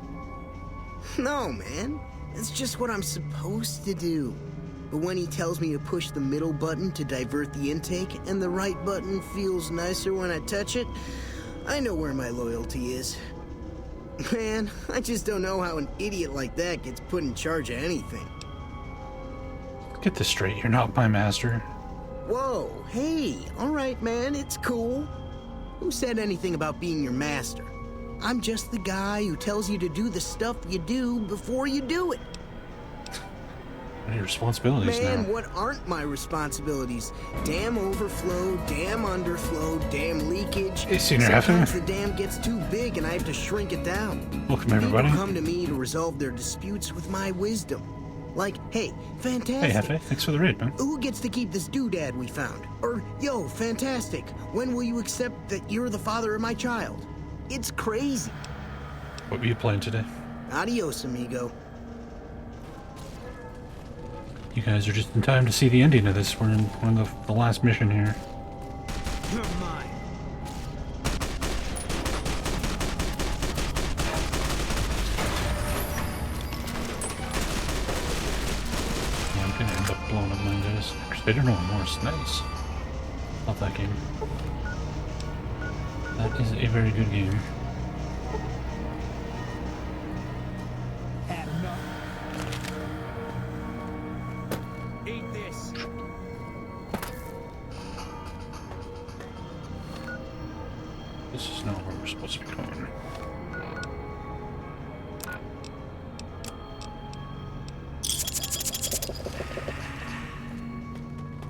No, man. It's just what I'm supposed to do. But when he tells me to push the middle button to divert the intake, and the right button feels nicer when I touch it, I know where my loyalty is. Man, I just don't know how an idiot like that gets put in charge of anything. Get this straight, you're not my master. Whoa, hey, alright man, it's cool. Who said anything about being your master? I'm just the guy who tells you to do the stuff you do before you do it. What are your responsibilities now? Man, what aren't my responsibilities? Dam overflow, dam underflow, dam leakage. Hey, Senior Sometimes Heffer. the dam gets too big and I have to shrink it down. Welcome, everybody. People come to me to resolve their disputes with my wisdom. Like, hey, Fantastic. Hey, Hefe, thanks for the raid, man. Who gets to keep this doodad we found? Or, yo, Fantastic, when will you accept that you're the father of my child? It's crazy. What were you playing today? Adios, amigo. You guys are just in time to see the ending of this. We're in one of the last mission here. You're mine. Yeah, I'm gonna end up blowing up my guys. Crusader No Remorse, nice. Love that game. That is a very good game. Had enough. Eat this. This is not where we're supposed to be going.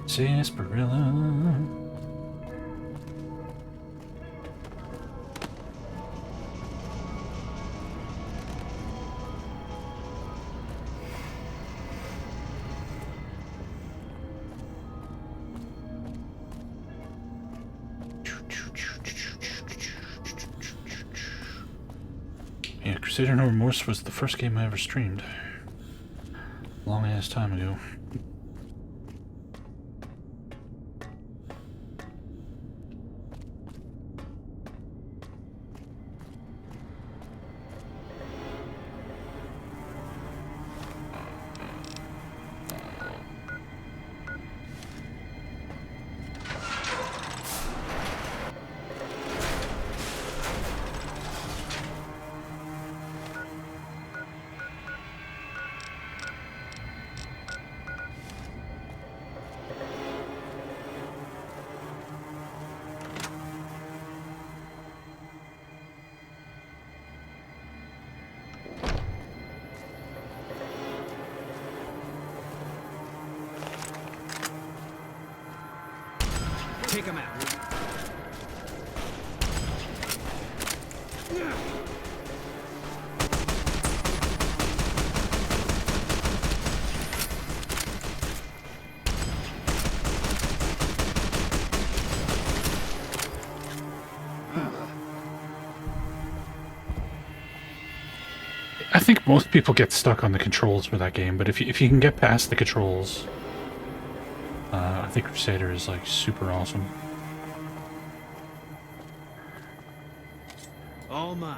Sarsaparilla. Yeah, Crusader No Remorse was the first game I ever streamed. Long ass time ago. Take him out. I think most people get stuck on the controls for that game, but if you can get past the controls, I think Crusader is like super awesome. All mine.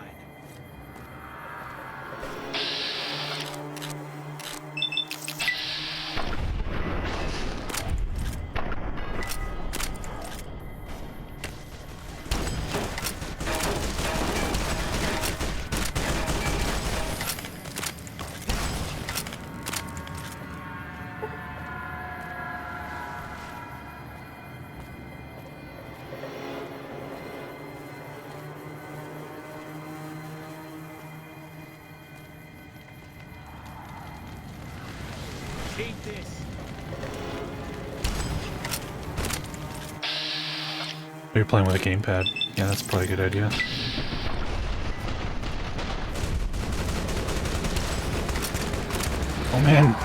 Eat this. You're playing with a gamepad. Yeah, that's probably a good idea. Oh man,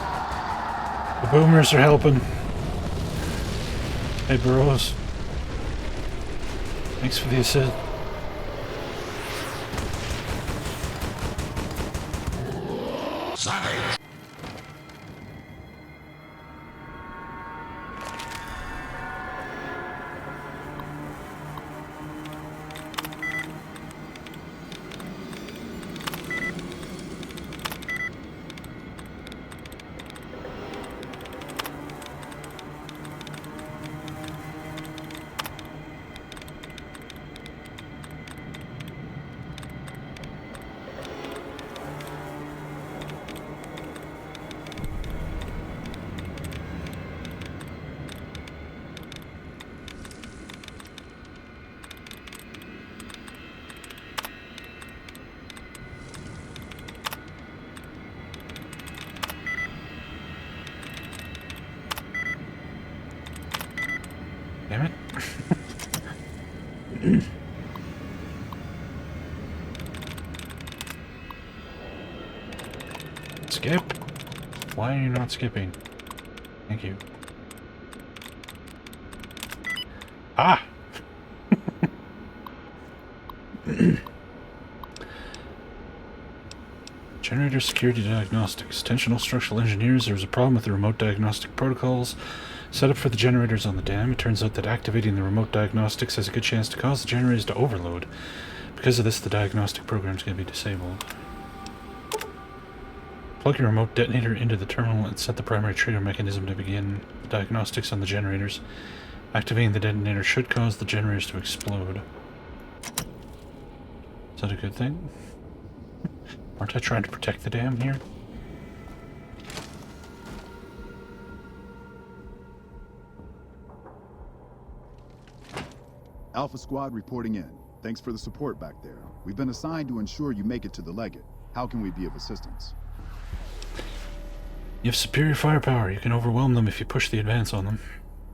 the boomers are helping. Hey bros, thanks for the assist. Damn it. Skip? Why are you not skipping? Thank you. Ah! Generator security diagnostics. Tensional structural engineers, there was a problem with the remote diagnostic protocols set up for the generators on the dam. It turns out that activating the remote diagnostics has a good chance to cause the generators to overload. Because of this, the diagnostic program is going to be disabled. Plug your remote detonator into the terminal and set the primary trigger mechanism to begin diagnostics on the generators. Activating the detonator should cause the generators to explode. Is that a good thing? Aren't I trying to protect the dam here? Alpha Squad reporting in. Thanks for the support back there. We've been assigned to ensure you make it to the Legate. How can we be of assistance? You have superior firepower. You can overwhelm them if you push the advance on them.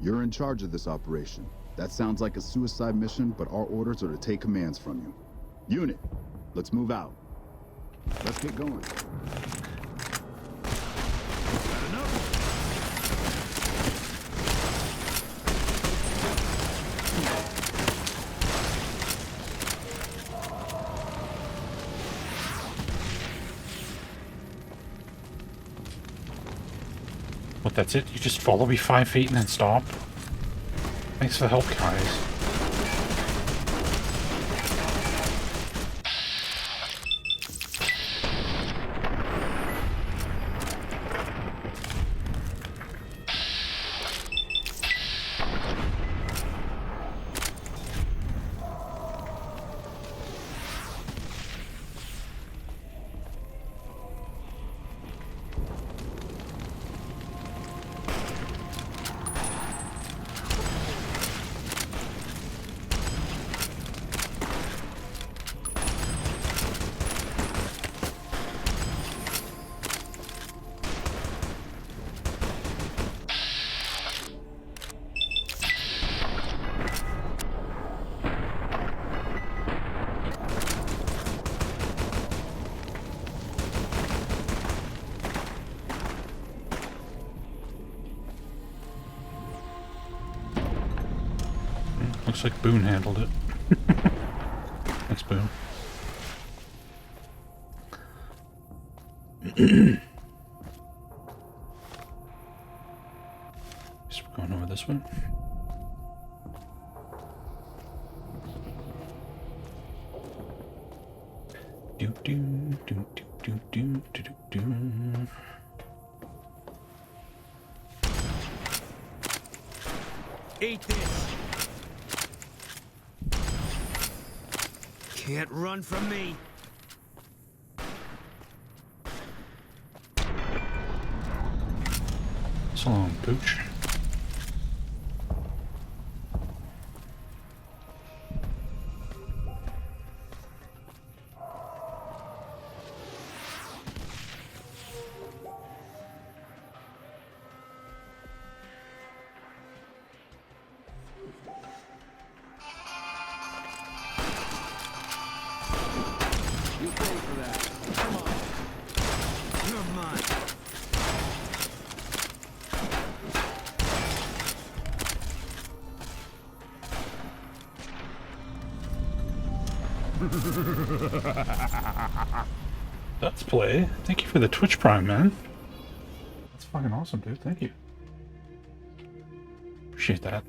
You're in charge of this operation. That sounds like a suicide mission, but our orders are to take commands from you. Unit, let's move out. Let's get going. What, that's it? You just follow me 5 feet and then stop? Thanks for the help, guys. Looks like Boone handled it. Thanks, Boone. Just going over this way. Do do do do do do do do. Eat this. Can't run from me. So long, Pooch. Let's play. Thank you for the Twitch Prime, man. That's fucking awesome, dude. Thank you. Appreciate that.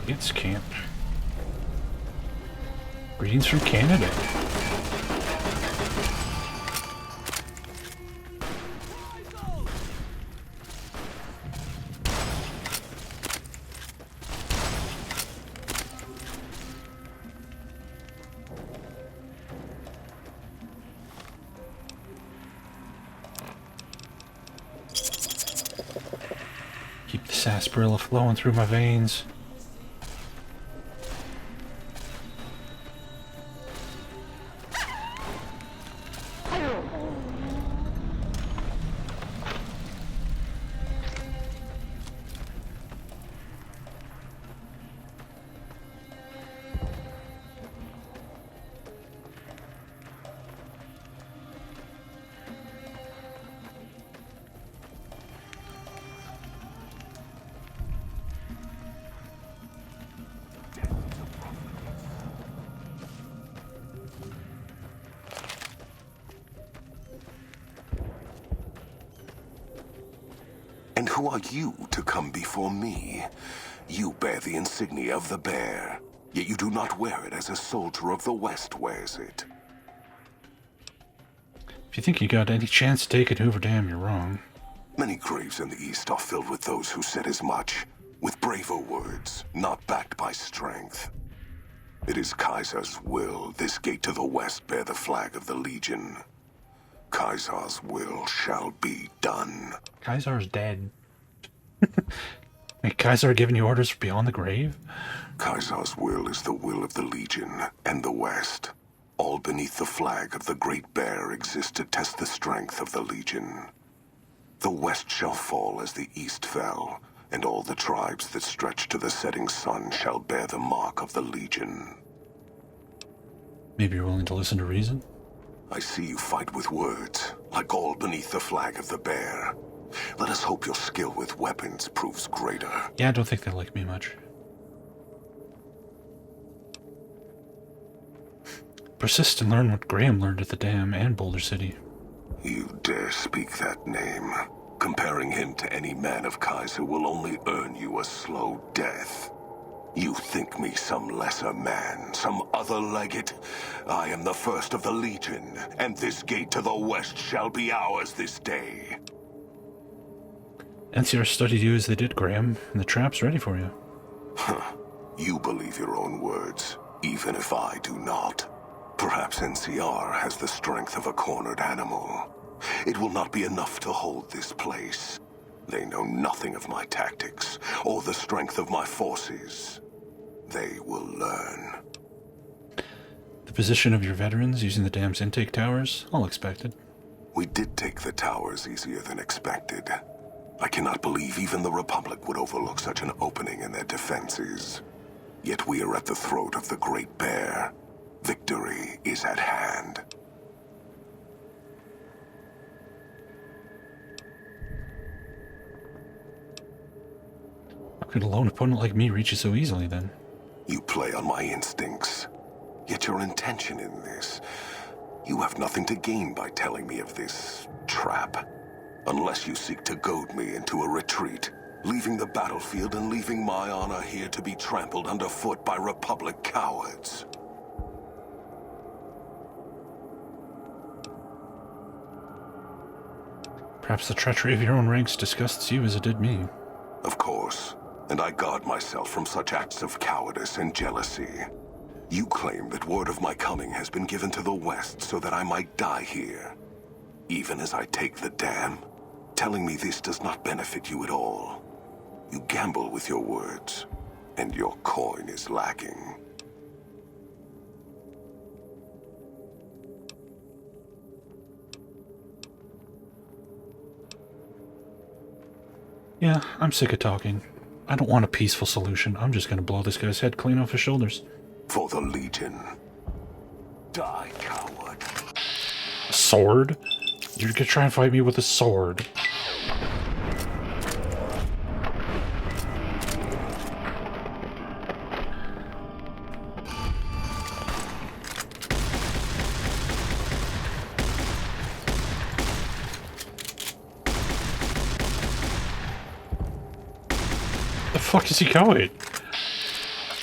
It's camp. Greetings from Canada. Keep the sarsaparilla flowing through my veins. And who are you to come before me? You bear the insignia of the bear, yet you do not wear it as a soldier of the West wears it. If you think you got any chance to take it Hoover Dam, you're wrong. Many graves in the East are filled with those who said as much, with braver words, not backed by strength. It is Kaiser's will this gate to the West bear the flag of the Legion. Kaiser's will shall be done. Kaiser's dead. Hey, Kaiser giving you orders beyond the grave? Kaiser's will is the will of the Legion and the West. All beneath the flag of the Great Bear exist to test the strength of the Legion. The West shall fall as the East fell, and all the tribes that stretch to the setting sun shall bear the mark of the Legion. Maybe you're willing to listen to reason? I see you fight with words, like all beneath the flag of the bear. Let us hope your skill with weapons proves greater. Yeah, I don't think they like me much. Persist and learn what Graham learned at the dam and Boulder City. You dare speak that name. Comparing him to any man of Kaiser will only earn you a slow death. You think me some lesser man, some other legate? I am the first of the Legion, and this gate to the West shall be ours this day. NCR studied you as they did, Graham, and the trap's ready for you. Huh. You believe your own words, even if I do not. Perhaps NCR has the strength of a cornered animal. It will not be enough to hold this place. They know nothing of my tactics, or the strength of my forces. They will learn. position of your veterans using the dam's intake towers? All expected. We did take the towers easier than expected. I cannot believe even the Republic would overlook such an opening in their defenses. Yet we are at the throat of the Great Bear. Victory is at hand. How could a lone opponent like me reach you so easily, then? You play on my instincts. Yet your intention in this... You have nothing to gain by telling me of this trap. Unless you seek to goad me into a retreat, leaving the battlefield and leaving my honor here to be trampled underfoot by Republic cowards. Perhaps the treachery of your own ranks disgusts you as it did me. Of course, and I guard myself from such acts of cowardice and jealousy. You claim that word of my coming has been given to the West so that I might die here. Even as I take the dam, telling me this does not benefit you at all. You gamble with your words, and your coin is lacking. Yeah, I'm sick of talking. I don't want a peaceful solution. I'm just gonna blow this guy's head clean off his shoulders. For the Legion. Die, coward. A sword? You're gonna try and fight me with a sword. The fuck is he going?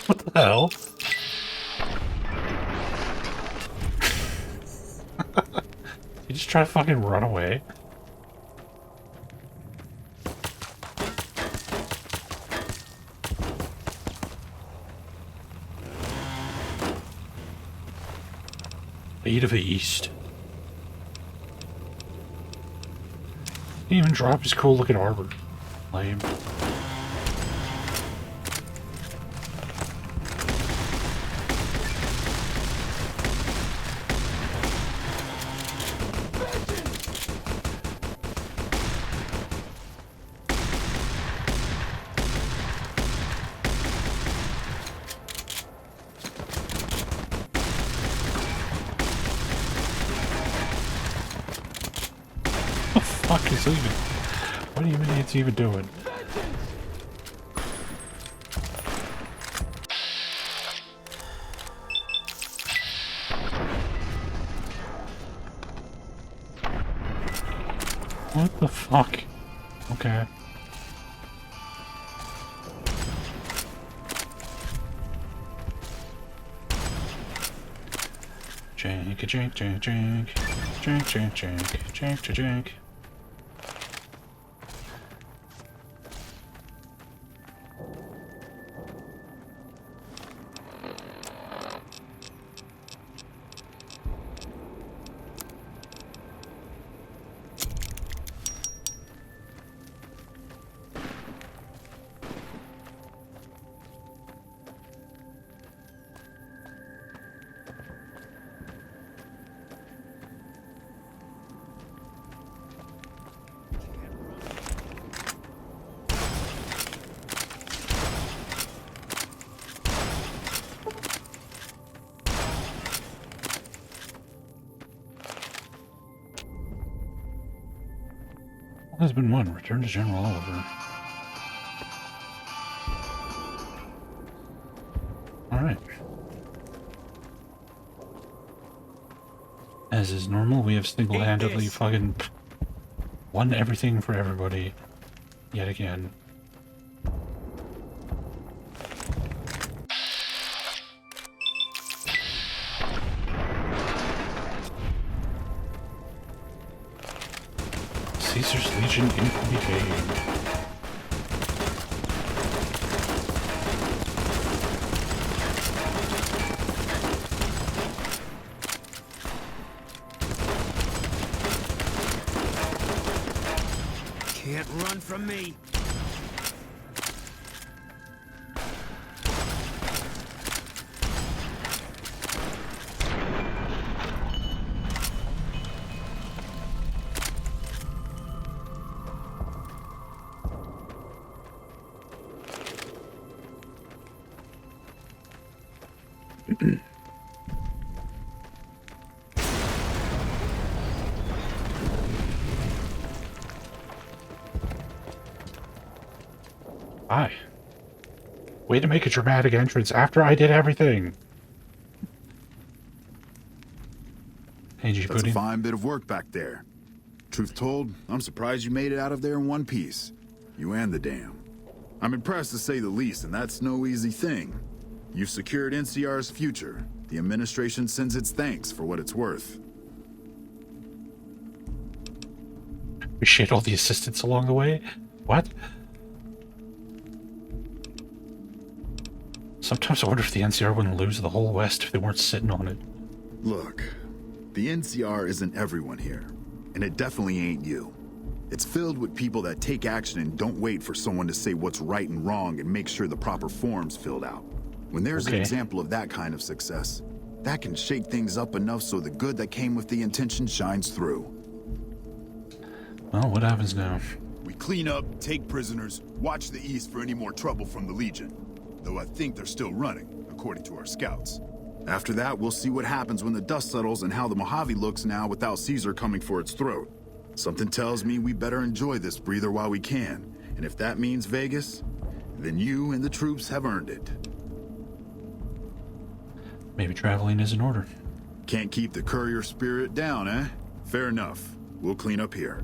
What the hell? You just try to fucking run away? Eight of the East. He didn't even drop his cool looking armor. Lame. Fuck is even? What are you idiots even doing? What the fuck? Okay. Jank, jank, jank, jank, jank, jank, jank, jank, jank. Husband 1, return to General Oliver. Alright. As is normal, we have single-handedly fucking won everything for everybody. Yet again. Caesar's Legion infamy gained. Can't run from me. Hi. Way to make a dramatic entrance after I did everything. Hey, That's a fine bit of work back there. Truth told, I'm surprised you made it out of there in one piece. You and the dam. I'm impressed to say the least, and that's no easy thing. You've secured NCR's future. The administration sends its thanks for what it's worth. Appreciate all the assistance along the way? What? Sometimes I wonder if the NCR wouldn't lose the whole West if they weren't sitting on it. Look, the NCR isn't everyone here, and it definitely ain't you. It's filled with people that take action and don't wait for someone to say what's right and wrong and make sure the proper form's filled out. When there's an example of that kind of success, that can shake things up enough so the good that came with the intention shines through. Well, what happens now? We clean up, take prisoners, watch the east for any more trouble from the Legion. Though I think they're still running, according to our scouts. After that, we'll see what happens when the dust settles and how the Mojave looks now without Caesar coming for its throat. Something tells me we better enjoy this breather while we can. And if that means Vegas, then you and the troops have earned it. Maybe traveling is in order. Can't keep the courier spirit down, eh? Fair enough. We'll clean up here.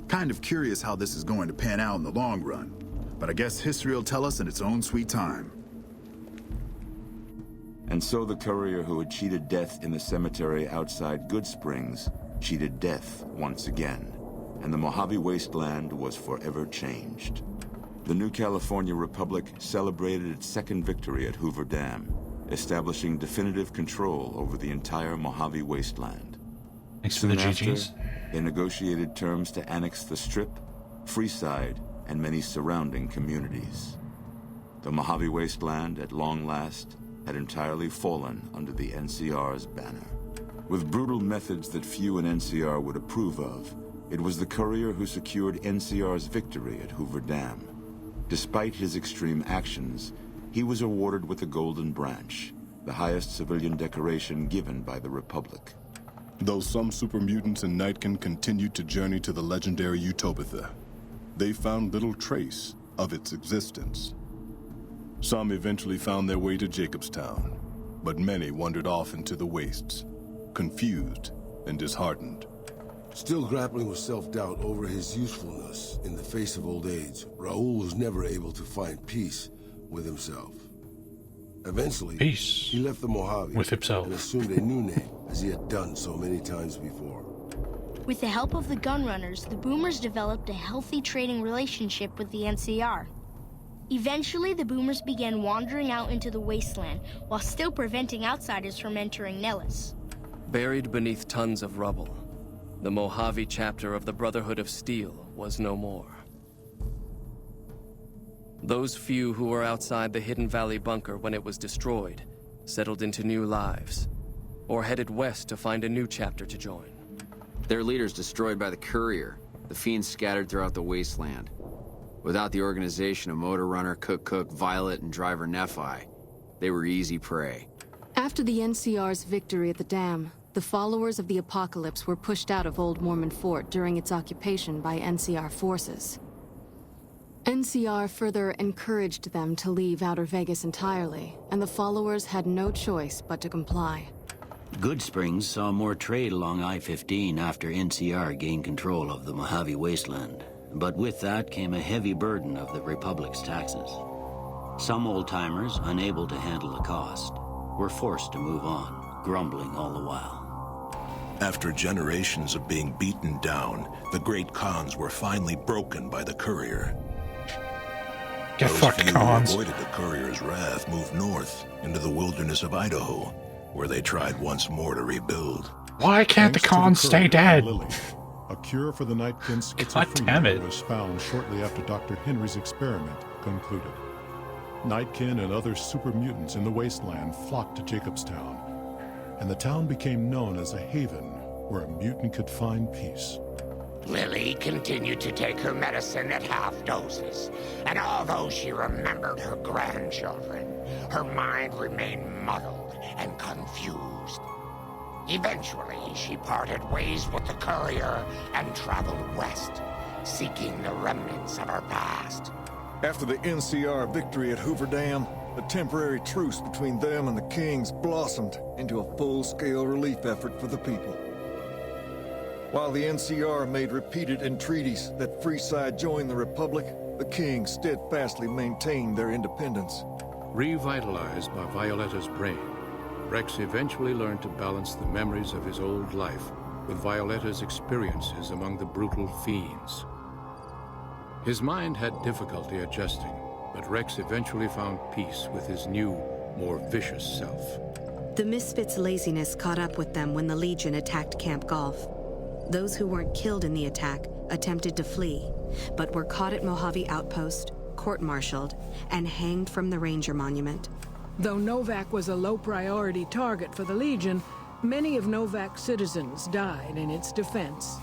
Kind of curious how this is going to pan out in the long run. But I guess history will tell us in its own sweet time. And so the courier who had cheated death in the cemetery outside Good Springs cheated death once again, and the Mojave wasteland was forever changed. The new California Republic celebrated its second victory at Hoover Dam, establishing definitive control over the entire Mojave wasteland. Thanks for the Soon GGs. after, they negotiated terms to annex the Strip, Freeside, and many surrounding communities. The Mojave wasteland, at long last, had entirely fallen under the NCR's banner. With brutal methods that few in NCR would approve of, it was the courier who secured NCR's victory at Hoover Dam. Despite his extreme actions, he was awarded with the Golden Branch, the highest civilian decoration given by the Republic. Though some super mutants in Nightkin continued to journey to the legendary Utopia, they found little trace of its existence. Some eventually found their way to Jacobstown, but many wandered off into the wastes, confused and disheartened. Still grappling with self-doubt over his usefulness in the face of old age, Raul was never able to find peace with himself. Eventually, he left the Mojave with himself and assumed a new name, as he had done so many times before. With the help of the Gunrunners, the Boomers developed a healthy trading relationship with the NCR. Eventually, the Boomers began wandering out into the wasteland, while still preventing outsiders from entering Nellis. Buried beneath tons of rubble, the Mojave chapter of the Brotherhood of Steel was no more. Those few who were outside the Hidden Valley bunker when it was destroyed settled into new lives, or headed west to find a new chapter to join. Their leaders destroyed by the courier, the fiends scattered throughout the wasteland. Without the organization of Motor Runner, Cook, Violet, and Driver Nephi, they were easy prey. After the NCR's victory at the dam, the followers of the Apocalypse were pushed out of Old Mormon Fort during its occupation by NCR forces. NCR further encouraged them to leave Outer Vegas entirely, and the followers had no choice but to comply. Good Springs saw more trade along I-15 after NCR gained control of the Mojave wasteland. But with that came a heavy burden of the Republic's taxes. Some old-timers, unable to handle the cost, were forced to move on, grumbling all the while. After generations of being beaten down, the great Khans were finally broken by the courier. Get fucked, Khans. Those few who avoided the courier's wrath moved north into the wilderness of Idaho, where they tried once more to rebuild. Why can't the Khans stay dead? A cure for the Nightkin schizophrenia was found shortly after Dr. Henry's experiment concluded. Nightkin and other super mutants in the wasteland flocked to Jacobstown, and the town became known as a haven where a mutant could find peace. Lily continued to take her medicine at half doses, and although she remembered her grandchildren, her mind remained muddled and confused. Eventually, she parted ways with the courier and traveled west, seeking the remnants of her past. After the NCR victory at Hoover Dam, a temporary truce between them and the Kings blossomed into a full-scale relief effort for the people. While the NCR made repeated entreaties that Freeside join the Republic, the Kings steadfastly maintained their independence. Revitalized by Violetta's brain, Rex eventually learned to balance the memories of his old life with Violetta's experiences among the brutal fiends. His mind had difficulty adjusting, but Rex eventually found peace with his new, more vicious self. The Misfits' laziness caught up with them when the Legion attacked Camp Golf. Those who weren't killed in the attack attempted to flee, but were caught at Mojave Outpost, court-martialed, and hanged from the Ranger Monument. Though Novak was a low-priority target for the Legion, many of Novak's citizens died in its defense.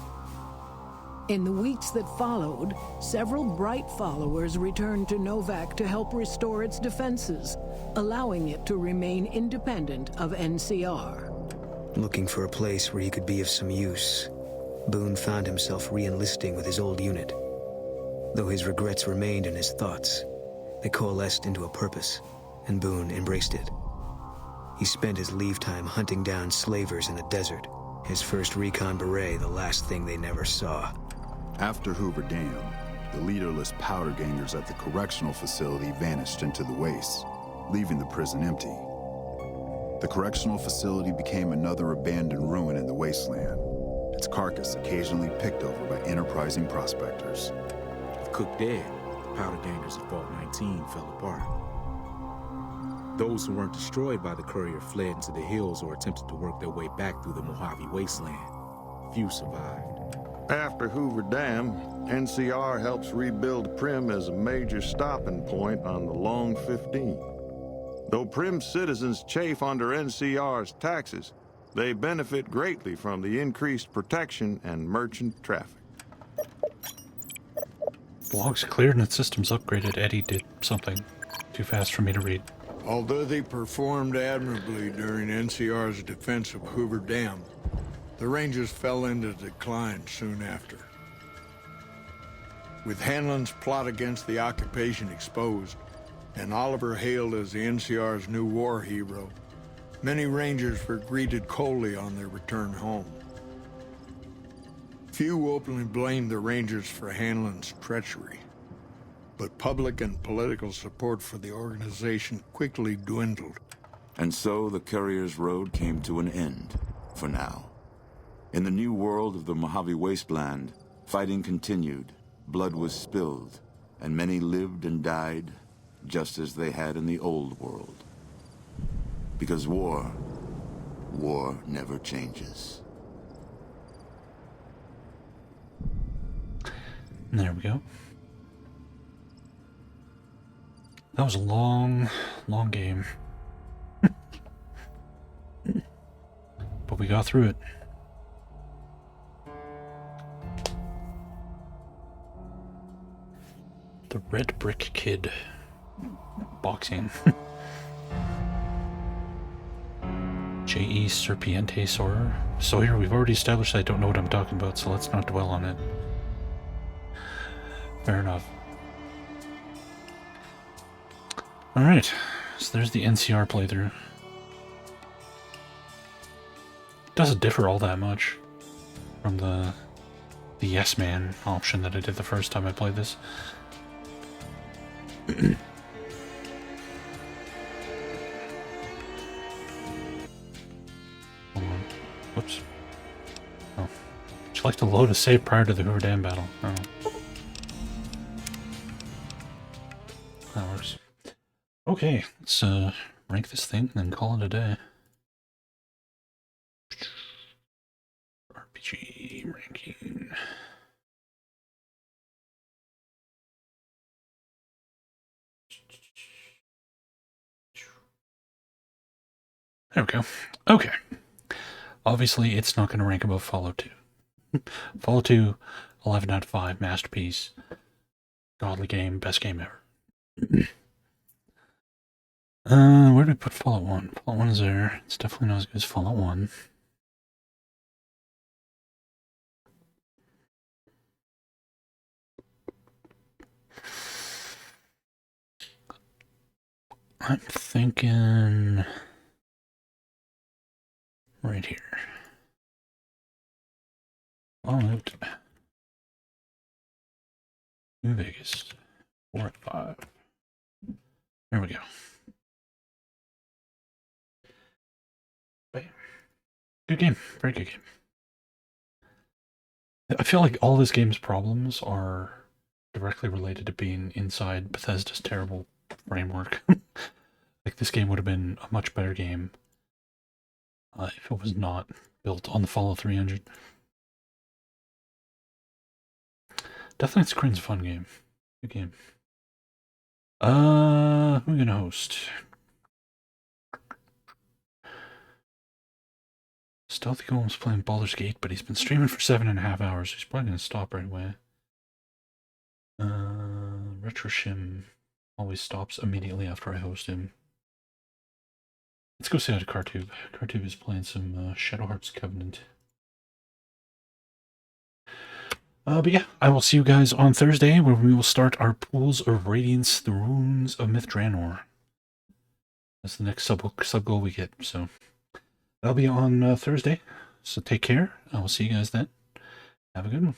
In the weeks that followed, several bright followers returned to Novak to help restore its defenses, allowing it to remain independent of NCR. Looking for a place where he could be of some use, Boone found himself re-enlisting with his old unit. Though his regrets remained in his thoughts, they coalesced into a purpose, and Boone embraced it. He spent his leave time hunting down slavers in the desert, his first recon beret the last thing they never saw. After Hoover Dam, the leaderless powder gangers at the correctional facility vanished into the wastes, leaving the prison empty. The correctional facility became another abandoned ruin in the wasteland, its carcass occasionally picked over by enterprising prospectors. With Cook dead, the powder gangers of Vault 19 fell apart. Those who weren't destroyed by the courier fled into the hills or attempted to work their way back through the Mojave wasteland. Few survived. After Hoover Dam, NCR helps rebuild Prim as a major stopping point on the Long 15. Though Prim's citizens chafe under NCR's taxes, they benefit greatly from the increased protection and merchant traffic. Logs cleared and systems upgraded. Eddie did something too fast for me to read. Although they performed admirably during NCR's defense of Hoover Dam, the Rangers fell into decline soon after. With Hanlon's plot against the occupation exposed, and Oliver hailed as the NCR's new war hero, many Rangers were greeted coldly on their return home. Few openly blamed the Rangers for Hanlon's treachery, but public and political support for the organization quickly dwindled. And so the Courier's road came to an end, for now. In the new world of the Mojave Wasteland, fighting continued, blood was spilled, and many lived and died just as they had in the old world. Because war never changes. And there we go. That was a long, long game. But we got through it. The Red Brick Kid. Boxing. J.E. Serpiente Sawyer. We've already established I don't know what I'm talking about, so let's not dwell on it. Fair enough. Alright, so there's the NCR playthrough. Doesn't differ all that much from the Yes Man option that I did the first time I played this. Hold on. Whoops. Oh. Would you like to load a save prior to the Hoover Dam battle? Oh. That works. Okay, let's rank this thing and then call it a day. RPG ranking. There we go. Okay. Obviously, it's not going to rank above Fallout 2. Fallout 2, 11 out of 5, masterpiece. Godly game, best game ever. Where do we put Fallout 1? Fallout 1 is there. It's definitely not as good as Fallout 1. I'm thinking right here. Fallout New Vegas 4 at 5. There we go. Bam. Good game. Very good game. I feel like all this game's problems are directly related to being inside Bethesda's terrible framework. Like, this game would have been a much better game if it was not built on the Fallout 300. Deathknight's Crin's a fun game. Good game. Who are we gonna host? Stealthy Golem's playing Baldur's Gate, but he's been streaming for 7.5 hours. He's probably gonna stop right away. Retroshim always stops immediately after I host him. Let's go say hi to Cartube. Cartube is playing some Shadow Hearts Covenant. But yeah, I will see you guys on Thursday, where we will start our Pools of Radiance, the Runes of Myth Draenor. That's the next sub goal we get. So that'll be on Thursday. So take care. I will see you guys then. Have a good one.